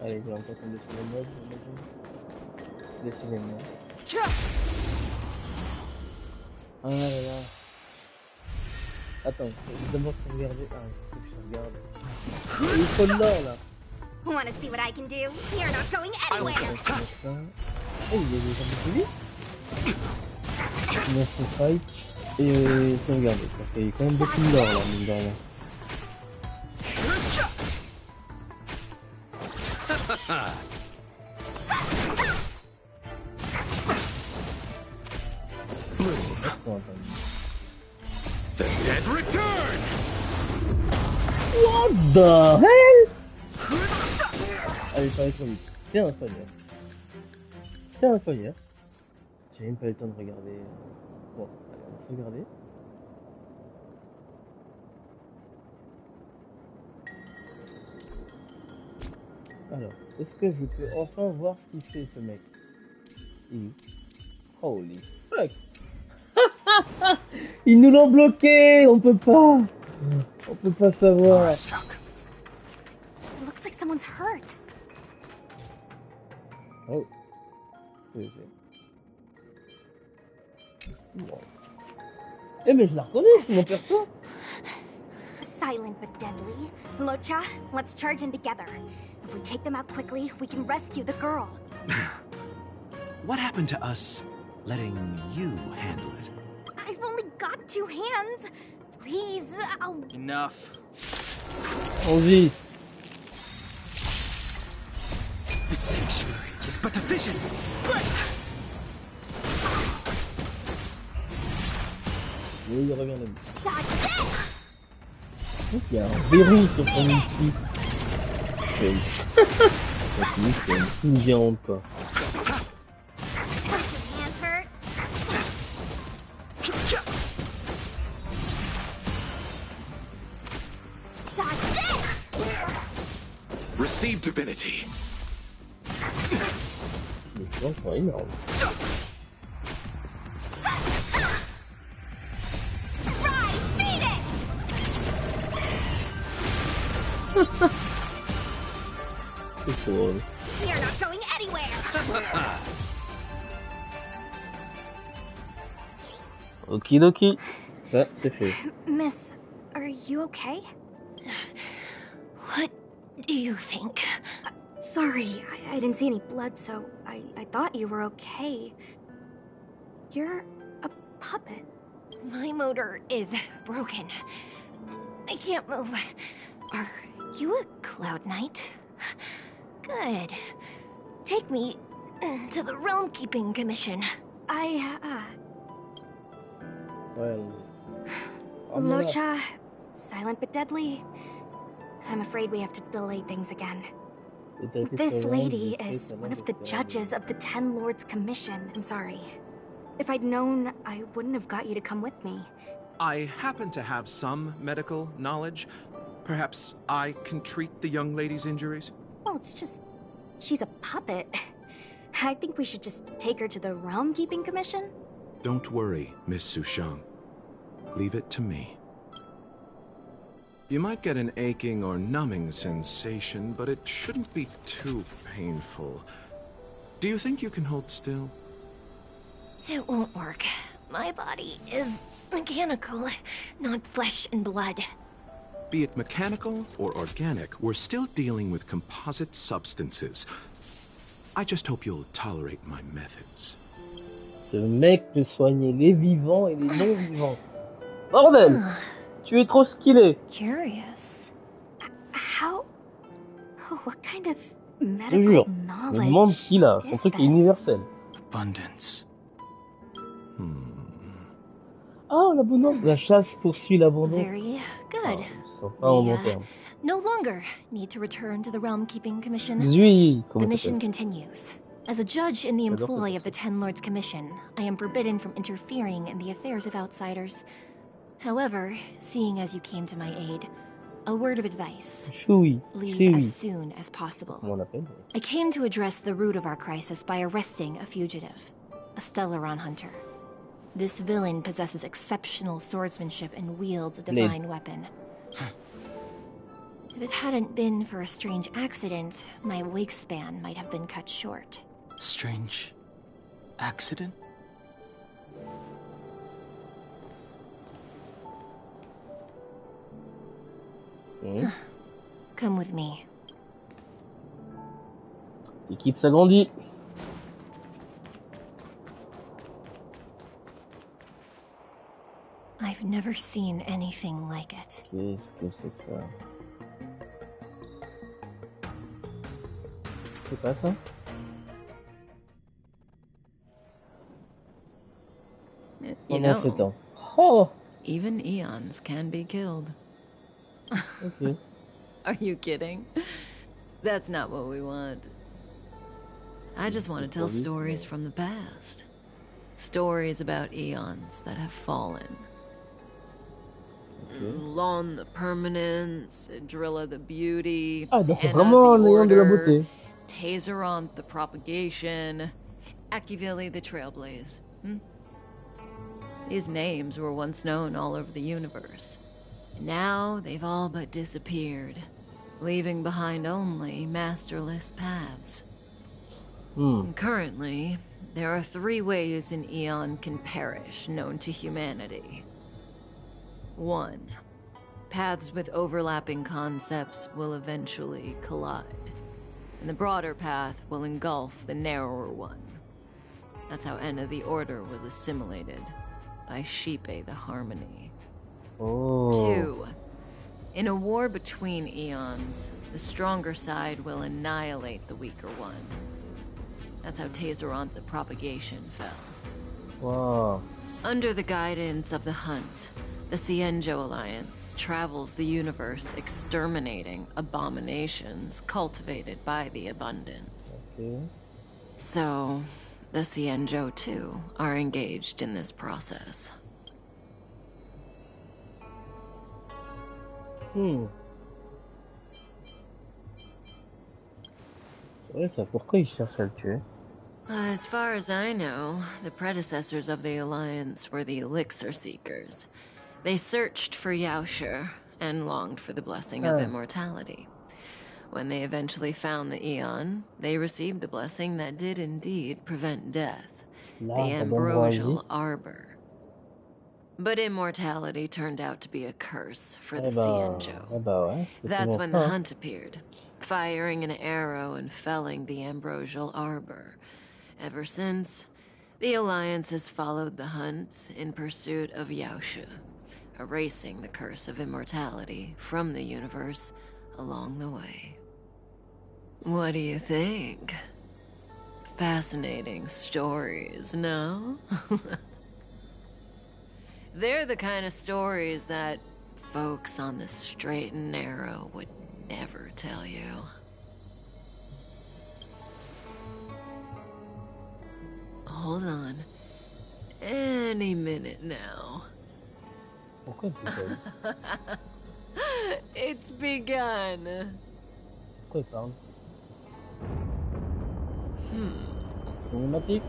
Allez, je vais encore tomber sur le mode, décidément. Ah là là. Attends, d'abord se regarder. Ah, il faut que je regarde. Il faut de l'or là. Wanna see what I can do? You're not going anywhere! Oh, il y a des gens de vie. Merci fight et sauvegarder parce qu'il y a quand même beaucoup de l'or là, mine de rien. The dead return! What the hell? Allez, pas trop vite. C'est un soigneur. C'est un soigneur. J'ai même pas eu le temps de regarder. Bon, allez, on va sauvegarder. Alors, est-ce que je peux enfin voir ce qu'il fait ce mec? Holy fuck! Ils nous l'ont bloqué! On peut pas! On peut pas savoir! Looks like someone's hurt. Oh. Wow. Eh mais je la reconnais, c'est mon perso! Silent but deadly. Locha, let's charge in together. If we take them out quickly, we can rescue the girl. What happened to us letting you handle it? I've only got 2 hands. Please, I'll... Enough. Allons-y. The sanctuary is but a vision. Oui, il revient là. Il y a un verrou sur son outil. C'est une viande quoi. Receive divinity. Les choses sont énormes. C'est drôle. You're not going anywhere. Okidoki. Ça, c'est fait. Miss, are you okay? What do you think? Sorry, I didn't see any blood, so I thought you were okay. You're a puppet. My motor is broken. I can't move. Are you a Cloud Knight? Good. Take me to the Realm Keeping Commission. Well... Locha, silent but deadly. I'm afraid we have to delay things again. This lady is one of the judges of the 10 Lords Commission. I'm sorry. If I'd known, I wouldn't have got you to come with me. I happen to have some medical knowledge. Perhaps I can treat the young lady's injuries? Well, it's just... she's a puppet. I think we should just take her to the Realm Keeping Commission. Don't worry, Miss Sushang. Leave it to me. You might get an aching or numbing sensation, but it shouldn't be too painful. Do you think you can hold still? It won't work. My body is mechanical, not flesh and blood. Be it mechanical or organic, we're still dealing with composite substances. I just hope you'll tolerate my methods. Ce mec peut soigner les vivants et les non-vivants. Bordel! Tu es trop skillé. Curious. How? Oh, what kind of Je medical jure, knowledge le monde qu'il a, son truc est universel. Abundance. Ah, l'abondance. La chasse poursuit l'abondance. Very good. Pas en long terme. No longer need to return to the Realm Keeping Commission. The mission continues. As a judge in the employ of the 10 Lords Commission, I am forbidden from interfering in the affairs of outsiders. However, seeing as you came to my aid, a word of advice. Leave as soon as possible. I came to address the root of our crisis by arresting a fugitive, a Stellaron hunter. This villain possesses exceptional swordsmanship and wields a divine weapon. If it hadn't been for a strange accident, my wingspan might have been cut short. Strange accident? Come with me. L'équipe s'agrandit. I've never seen anything like it. Qu'est-ce que c'est que ça? C'est pas ça? You Pendant ce know, temps. Oh! even eons can be killed. Okay. Are you kidding? That's not what we want. I just want to tell stories from the past. Stories about eons that have fallen. Lon the Permanence, Drilla the Beauty, Ah, donc Anna vraiment the un ayant de la Order, beauté. Tazeront the Propagation, Acuvili the Trailblaze. These names were once known all over the universe. Now they've all but disappeared, leaving behind only masterless paths. Currently, there are 3 ways an eon can perish known to humanity. 1. Paths with overlapping concepts will eventually collide, and the broader path will engulf the narrower one. That's how Enna the Order was assimilated by Shipe the Harmony. Oh. 2. In a war between eons, the stronger side will annihilate the weaker one. That's how Tazeront the Propagation fell. Wow. Under the guidance of the Hunt, the Cienjo Alliance travels the universe exterminating abominations cultivated by the Abundance. Okay. So, the Cienjo too are engaged in this process. C'est vrai ça, pourquoi ils cherchent à le tuer? As far as I know, the predecessors of the Alliance were the Elixir Seekers. They searched for Yaoshe and longed for the blessing of immortality. When they eventually found the Eon, they received a blessing that did indeed prevent death, the Ambrosial Arbor. But immortality turned out to be a curse for the Cienjo. Ouais, That's when the Hunt appeared, firing an arrow and felling the Ambrosial Arbor. Ever since, the Alliance has followed the Hunt in pursuit of Yaoshe, erasing the curse of immortality from the universe along the way. What do you think? Fascinating stories, no? They're the kind of stories that folks on the straight and narrow would never tell you. Hold on. Any minute now. Pourquoi il fait ça? It's begun. Pourquoi il parle? Cinématique.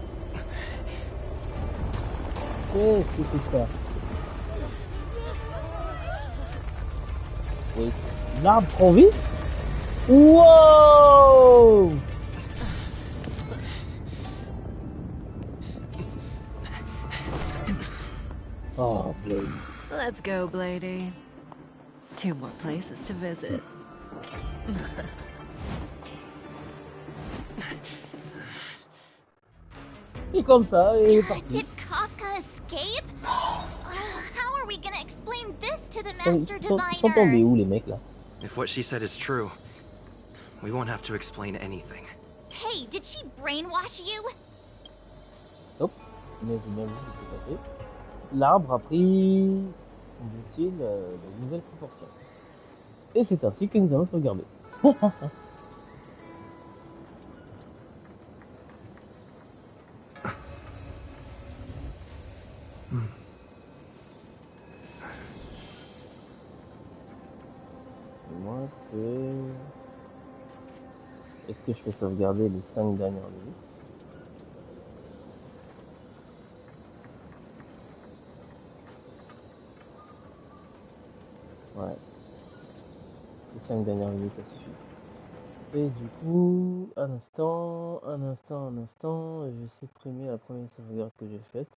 Qu'est-ce que c'est que ça? Oui. L'arbre prend vie? Wow! Oh, Blade. Let's go, Bladey. 2 more places to visit. Et comme ça, et parti. Did Kafka escape? How are we gonna explain this to the Master Diviner? Ils sont tombés où, les mecs, là? If what she said is true, we won't have to explain anything. Hey, did she brainwash you? Nope. Mais j'ai bien vu ce qui s'est passé. L'arbre a pris, semble-t-il, de nouvelles proportions. Et c'est ainsi que nous allons sauvegarder. Moi, est-ce que je peux sauvegarder les 5 dernières minutes? Ouais. 5 dernières minutes, ça suffit. Et du coup, un instant, j'ai supprimé la première sauvegarde que j'ai faite.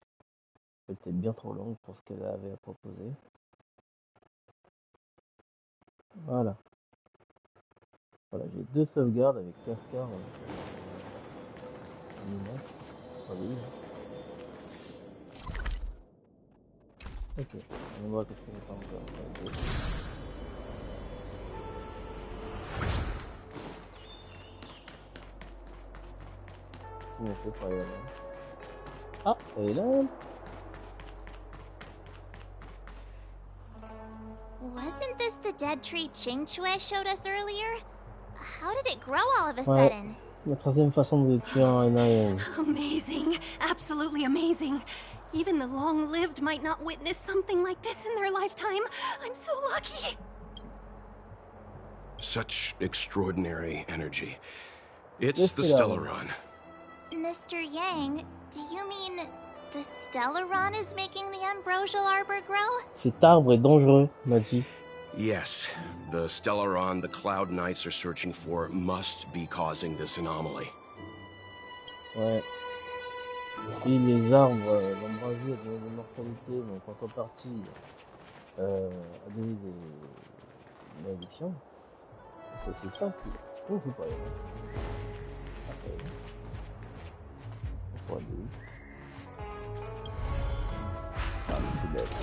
Elle était bien trop longue pour ce qu'elle avait à proposer. Voilà. Voilà, j'ai 2 sauvegardes avec Kafka en image. Ok, on voit que je connais pas encore. On fait pas y aller. Ah, et là. Wasn't this the dead tree Qingque showed us earlier? How did it grow all of a sudden? La troisième façon de tuer un NIN. Amazing. Absolutely amazing. Even the long-lived might not witness something like this in their lifetime. I'm so lucky. Such extraordinary energy. It's the Stellaron. Mr. Yang, do you mean the Stellaron is making the ambrosial arbor grow? Cet arbre est dangereux, m'a dit. Yes, the Stellaron the Cloud Knights are searching for must be causing this anomaly. Ouais. Si les arbres, l'embrasier a donné des mortalités, donc en contrepartie a donné des malédictions, c'est aussi ça qui... Oh, c'est pas grave. Après, on pourra aller. Ah, mais c'est bête.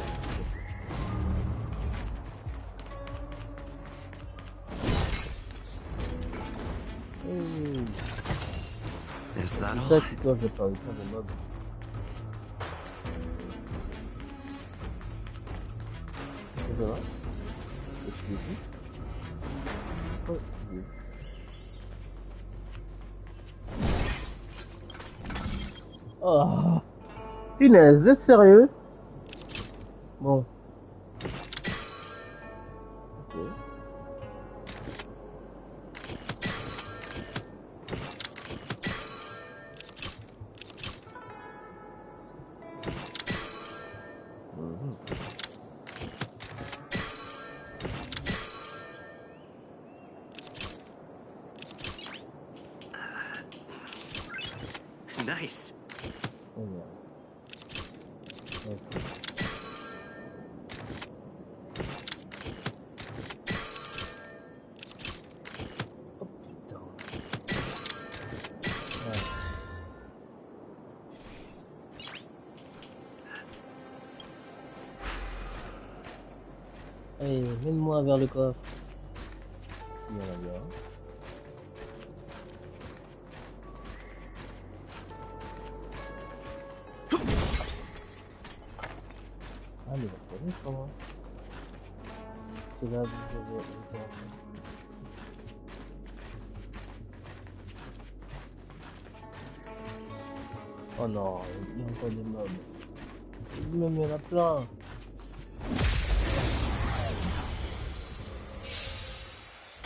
Is that all? C'est ça qui cause l'apparition des mobs. C'est vrai? Est-ce que tu dis? Oh, oui. Oh, punaise, vous êtes sérieux? Bon. Ok. Nice. Oh merde. Okay. Oh putain. Ouais. Allez, mène-moi vers le coffre. S'il y en a bien. Ah mais la police pour moi. C'est là où j'avais... Oh non, il y a encore des mobs. Même il y en a plein.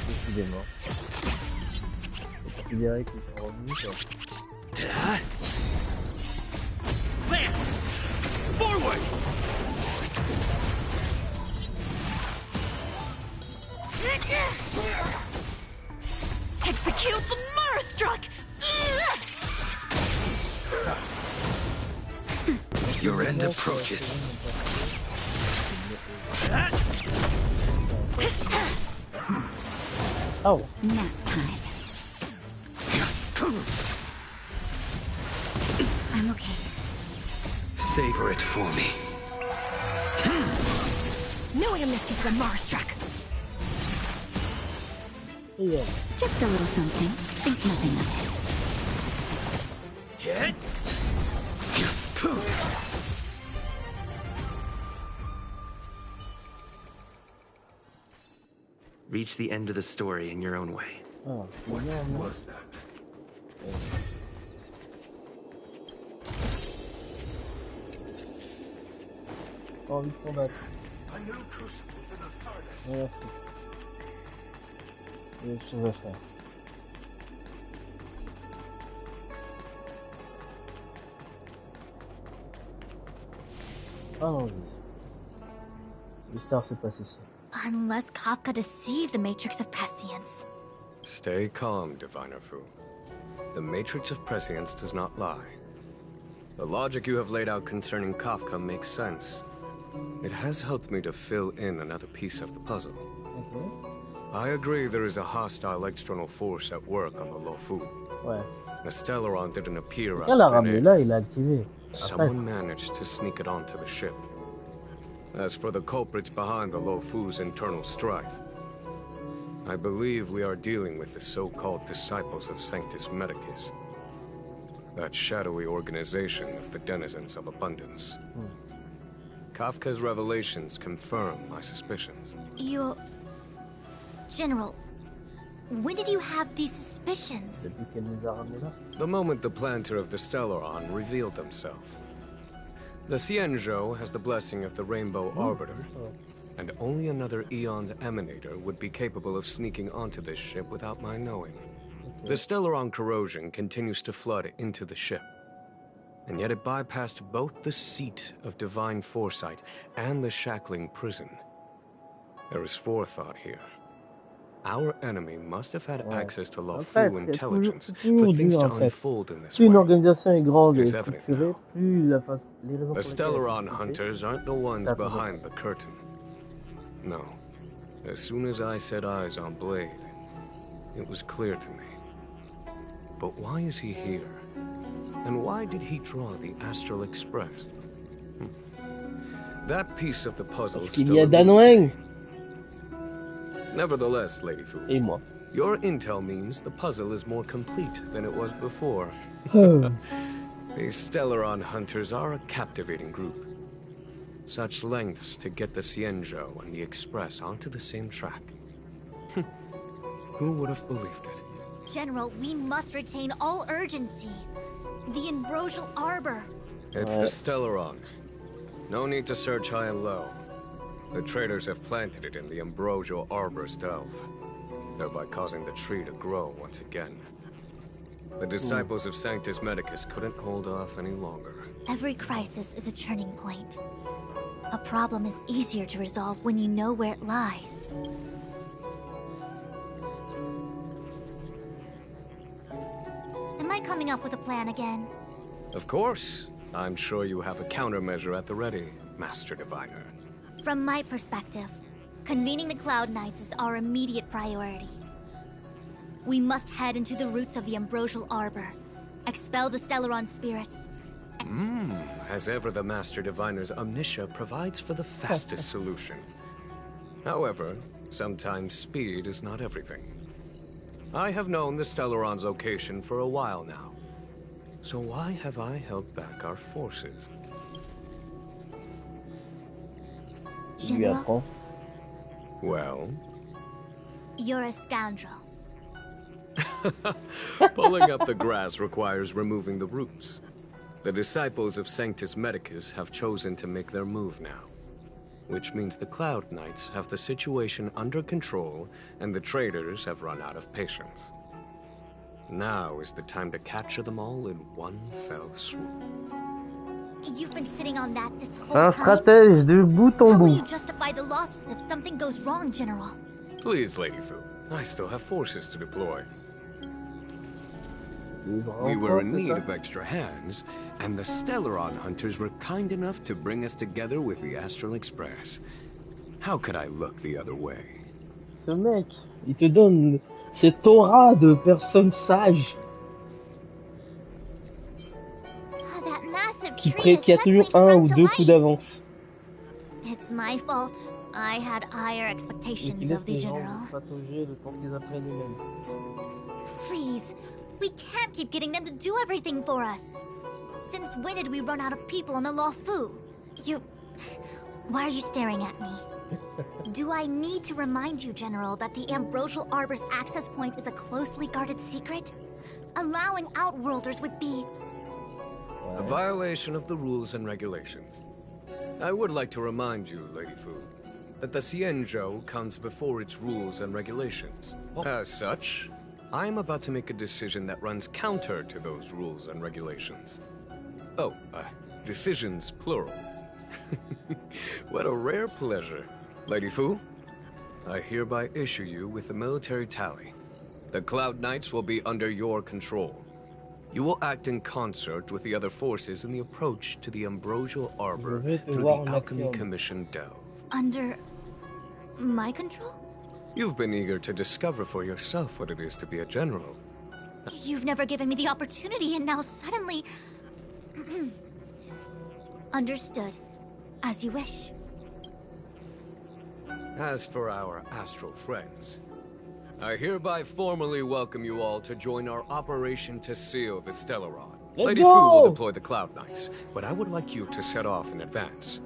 Décidément. Tu dirais qu'ils sont revenus quoi. Forward! Execute the Marastruck! Your end approaches. Oh. Nap time. I'm okay. Savor it for me. Knew I missed the Marastruck. Yeah. Just a little something. Think nothing of it. Hit. Reach the end of the story in your own way. Oh, what was that? Pas envie de combattre. A new crucible for the furnace. Merci. Il y a autre chose à faire. Allons-y. L'histoire se passe ici. Unless Kafka deceived the Matrix of Prescience. Stay calm, Diviner Fu. The Matrix of Prescience does not lie. The logic you have laid out concerning Kafka makes sense. It has helped me to fill in another piece of the puzzle. I agree there is a hostile external force at work on the Luofu. Ouais. The Stellaron didn't appear out Elle a of thin ramené air. là, il a activé. Someone managed to sneak it onto the ship. As for the culprits behind the Luofu's internal strife, I believe we are dealing with the so-called disciples of Sanctus Medicus. That shadowy organization of the denizens of abundance. Kafka's revelations confirm my suspicions. General, when did you have these suspicions? Depuis qu'elle nous a ramené là. The moment the planter of the Stellaron revealed himself. The Xianzhou has the blessing of the Rainbow Arbiter, and only another Eon's Emanator would be capable of sneaking onto this ship without my knowing. The Stellaron corrosion continues to flood into the ship, and yet it bypassed both the seat of divine foresight and the shackling prison. There is forethought here. Our enemy must have had access to Luofu intelligence for things to unfold in this Plus une way. organisation est grande et It's evident structurée, plus les raisons The pour lesquelles Stellaron hunters aren't the ones behind the curtain. No. As soon as I set eyes on Blade, it was clear to me. But why is he here? And why did he draw the Astral Express? That piece of the puzzle Parce qu'il still y a eludes Danweng. me. Nevertheless, Lady Fu, Et moi. your intel means the puzzle is more complete than it was before. Oh. These Stellaron hunters are a captivating group. Such lengths to get the Xianzhou and the Express onto the same track. Who would have believed it? General, we must retain all urgency. The Ambrosial Arbor. It's the Stellaron. No need to search high and low. The traders have planted it in the Ambrosial Arbor's delve, thereby causing the tree to grow once again. The disciples of Sanctus Medicus couldn't hold off any longer. Every crisis is a turning point. A problem is easier to resolve when you know where it lies. Am I coming up with a plan again? Of course. I'm sure you have a countermeasure at the ready, Master Diviner. From my perspective, convening the Cloud Knights is our immediate priority. We must head into the roots of the Ambrosial Arbor, expel the Stellaron spirits. As ever, the Master Diviner's omniscia provides for the fastest solution. However, sometimes speed is not everything. I have known the Stellaron's location for a while now. So why have I held back our forces? General, Well? you're a scoundrel. Pulling up the grass requires removing the roots. The disciples of Sanctus Medicus have chosen to make their move now, which means the Cloud Knights have the situation under control and the traders have run out of patience. Now is the time to capture them all in one fell swoop. You've been sitting on that this whole Un time. stratège de bout en How will bout. you justify the losses if something goes wrong, General? Please, Lady Fu, I still have forces to deploy. We were in need of extra hands, and the Stellaron hunters were kind enough to bring us together with the Astral Express. How could I look the other way? Ce mec, il te donne cette aura de personne sage That massive qui, tree has qui a toujours suddenly un ou sprung to deux life. coups d'avance. It's my fault. I had higher Et expectations qui laisse of the les gens General. patauger le temps qu'ils apprennent eux-mêmes. Please, we can't keep getting them to do everything for us. Since when did we run out of people on the Luofu? Why are you staring at me? Do I need to remind you, General, that the Ambrosial Arbor's access point is a closely guarded secret? Allowing Outworlders would be... A violation of the rules and regulations. I would like to remind you, Lady Fu, that the Xianzhou comes before its rules and regulations. As such, I am about to make a decision that runs counter to those rules and regulations. Oh, decisions plural. What a rare pleasure. Lady Fu, I hereby issue you with the military tally. The Cloud Knights will be under your control. You will act in concert with the other forces in the approach to the Ambrosial Arbor through the Alchemy Commission Delve. Under my control? You've been eager to discover for yourself what it is to be a general. You've never given me the opportunity, and now suddenly... Understood. As you wish. As for our astral friends, I hereby formally welcome you all to join our operation to seal the Stellaron. Lady Fu will deploy the Cloud Knights, but I would like you to set off in advance.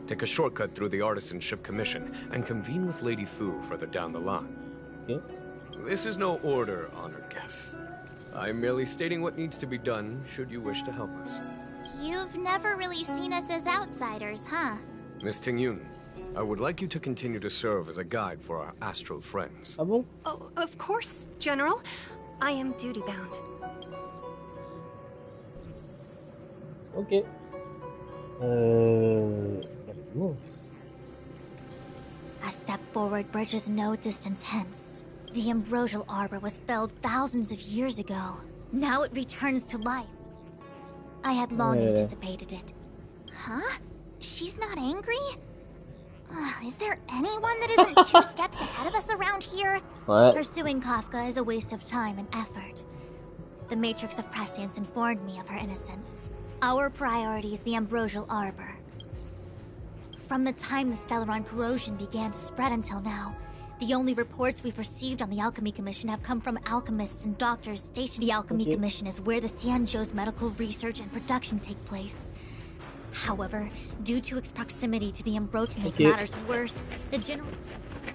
Take a shortcut through the Artisanship Commission and convene with Lady Fu further down the line. This is no order, honored guests. I'm merely stating what needs to be done should you wish to help us. You've never really seen us as outsiders, huh? Miss Tingyun, I would like you to continue to serve as a guide for our astral friends. Oh, of course, General. I am duty-bound. Okay. Let's move. A step forward bridges no distance hence. The Ambrosial Arbor was felled thousands of years ago. Now it returns to life. I had long anticipated it. Huh? She's not angry? Is there anyone that isn't 2 steps ahead of us around here? What? Pursuing Kafka is a waste of time and effort. The Matrix of Prescience informed me of her innocence. Our priority is the Ambrosial Arbor. From the time the Stellaron corrosion began to spread until now, the only reports we've received on the Alchemy Commission have come from alchemists and doctors stationed. The Alchemy Commission is where the Xianzhou's medical research and production take place. However, due to its proximity to the Ambrosial to make matters worse, the General...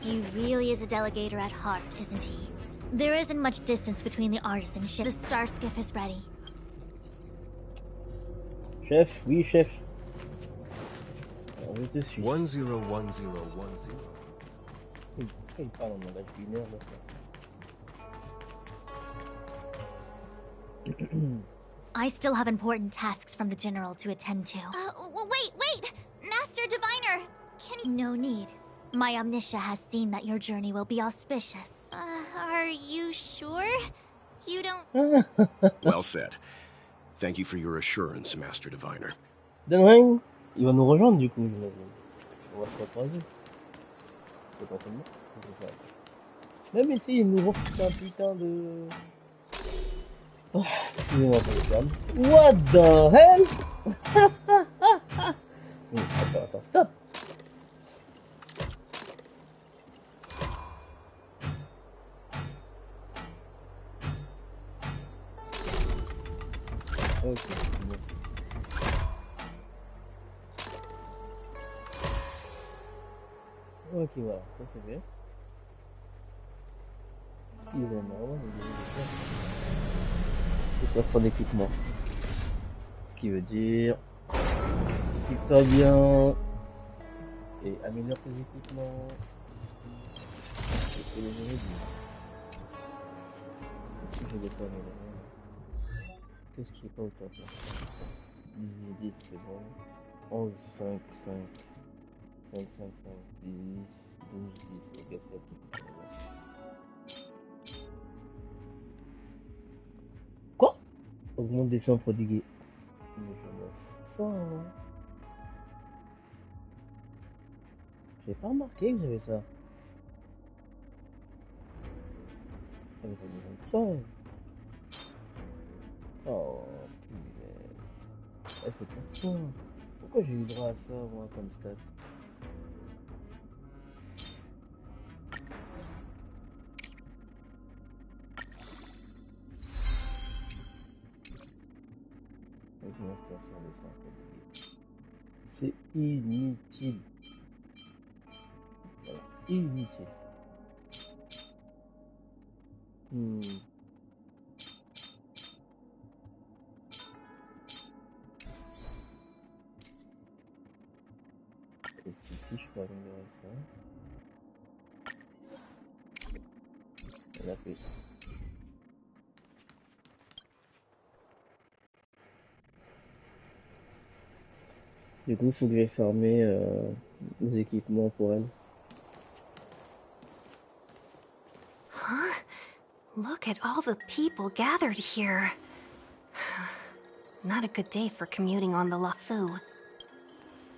He really is a delegator at heart, isn't he? There isn't much distance between the Artisanship. The star skiff is ready. Chef, oui, chef. Alors, je te suis. 101010. Il parle en langage binaire, I still have important tasks from the General to attend to. Wait! Master Diviner! Can you... No need. My Omniscia has seen that your journey will be auspicious. Are you sure? You don't... Well said. Thank you for your assurance, Master Diviner. Denring, il va nous rejoindre du coup, j'imagine. On va se croiser. Potentiellement. C'est ça. Même ici, il nous refait un putain de... Oh, excusez-moi pour le terme. What the hell? Attends, stop. Ok, bon. Ok, voilà, ça c'est fait. Ils aiment c'est coffre d'équipement. Ce qui veut dire équipe-toi bien et améliore tes équipements. C'est les jeunes. Qu'est-ce que je vais pas améliorer? Qu'est-ce qui est pas au top là? 10, c'est bon. 11, 5, 5, 5, 5, 5, 10, 12, 10, ok, c'est tout. Quoi? Augmente des soins prodigués. Mais je m'en fous de ça, hein. J'ai pas remarqué que j'avais ça. J'avais pas besoin de ça. Oh, punaise. Elle fait pas de soin. Pourquoi j'ai eu droit à ça, moi, comme stat? C'est inutile. Voilà, inutile. Est-ce qu'ici je peux améliorer ça? On a fait. Du coup, il faut que j'aille farmer les équipements pour elle. Look at all the people gathered here. Not a good day for commuting on the LaFou.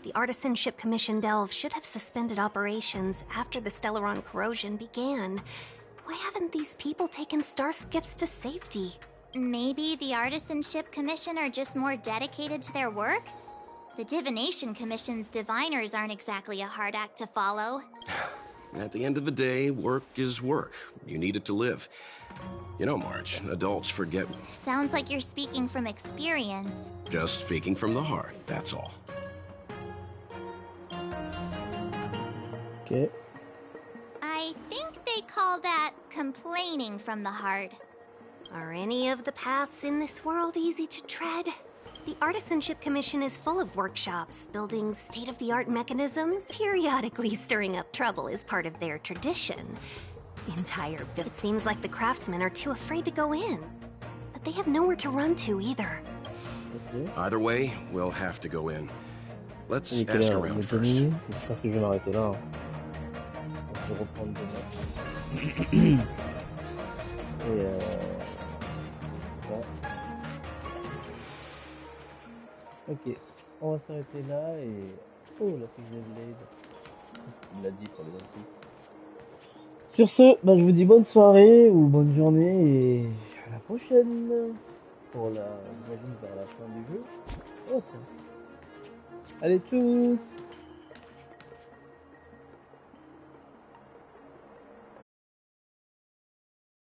The Artisanship Commission Delve should have suspended operations after the Stellaron corrosion began. Why haven't these people taken star skiffs to safety? Maybe the Artisanship Commission are just more dedicated to their work? The Divination Commission's diviners aren't exactly a hard act to follow. At the end of the day, work is work. You need it to live. You know, March, adults forget. Sounds like you're speaking from experience. Just speaking from the heart, that's all. Okay. I think they call that complaining from the heart. Are any of the paths in this world easy to tread? The Artisanship Commission is full of workshops, building state-of-the-art mechanisms. Periodically stirring up trouble is part of their tradition. It seems like the craftsmen are too afraid to go in. But they have nowhere to run to either. Either way, we'll have to go in. Let's ask around first. Je pense que je vais m'arrêter là. Je vais reprendre demain. Et ça. Ok, on va s'arrêter là et... Oh, la fiche de Blade. Il l'a dit pour les autres. Sur ce, bah, je vous dis bonne soirée ou bonne journée et à la prochaine pour la... J'imagine vers la fin du jeu. Oh tiens. Allez, tchuss!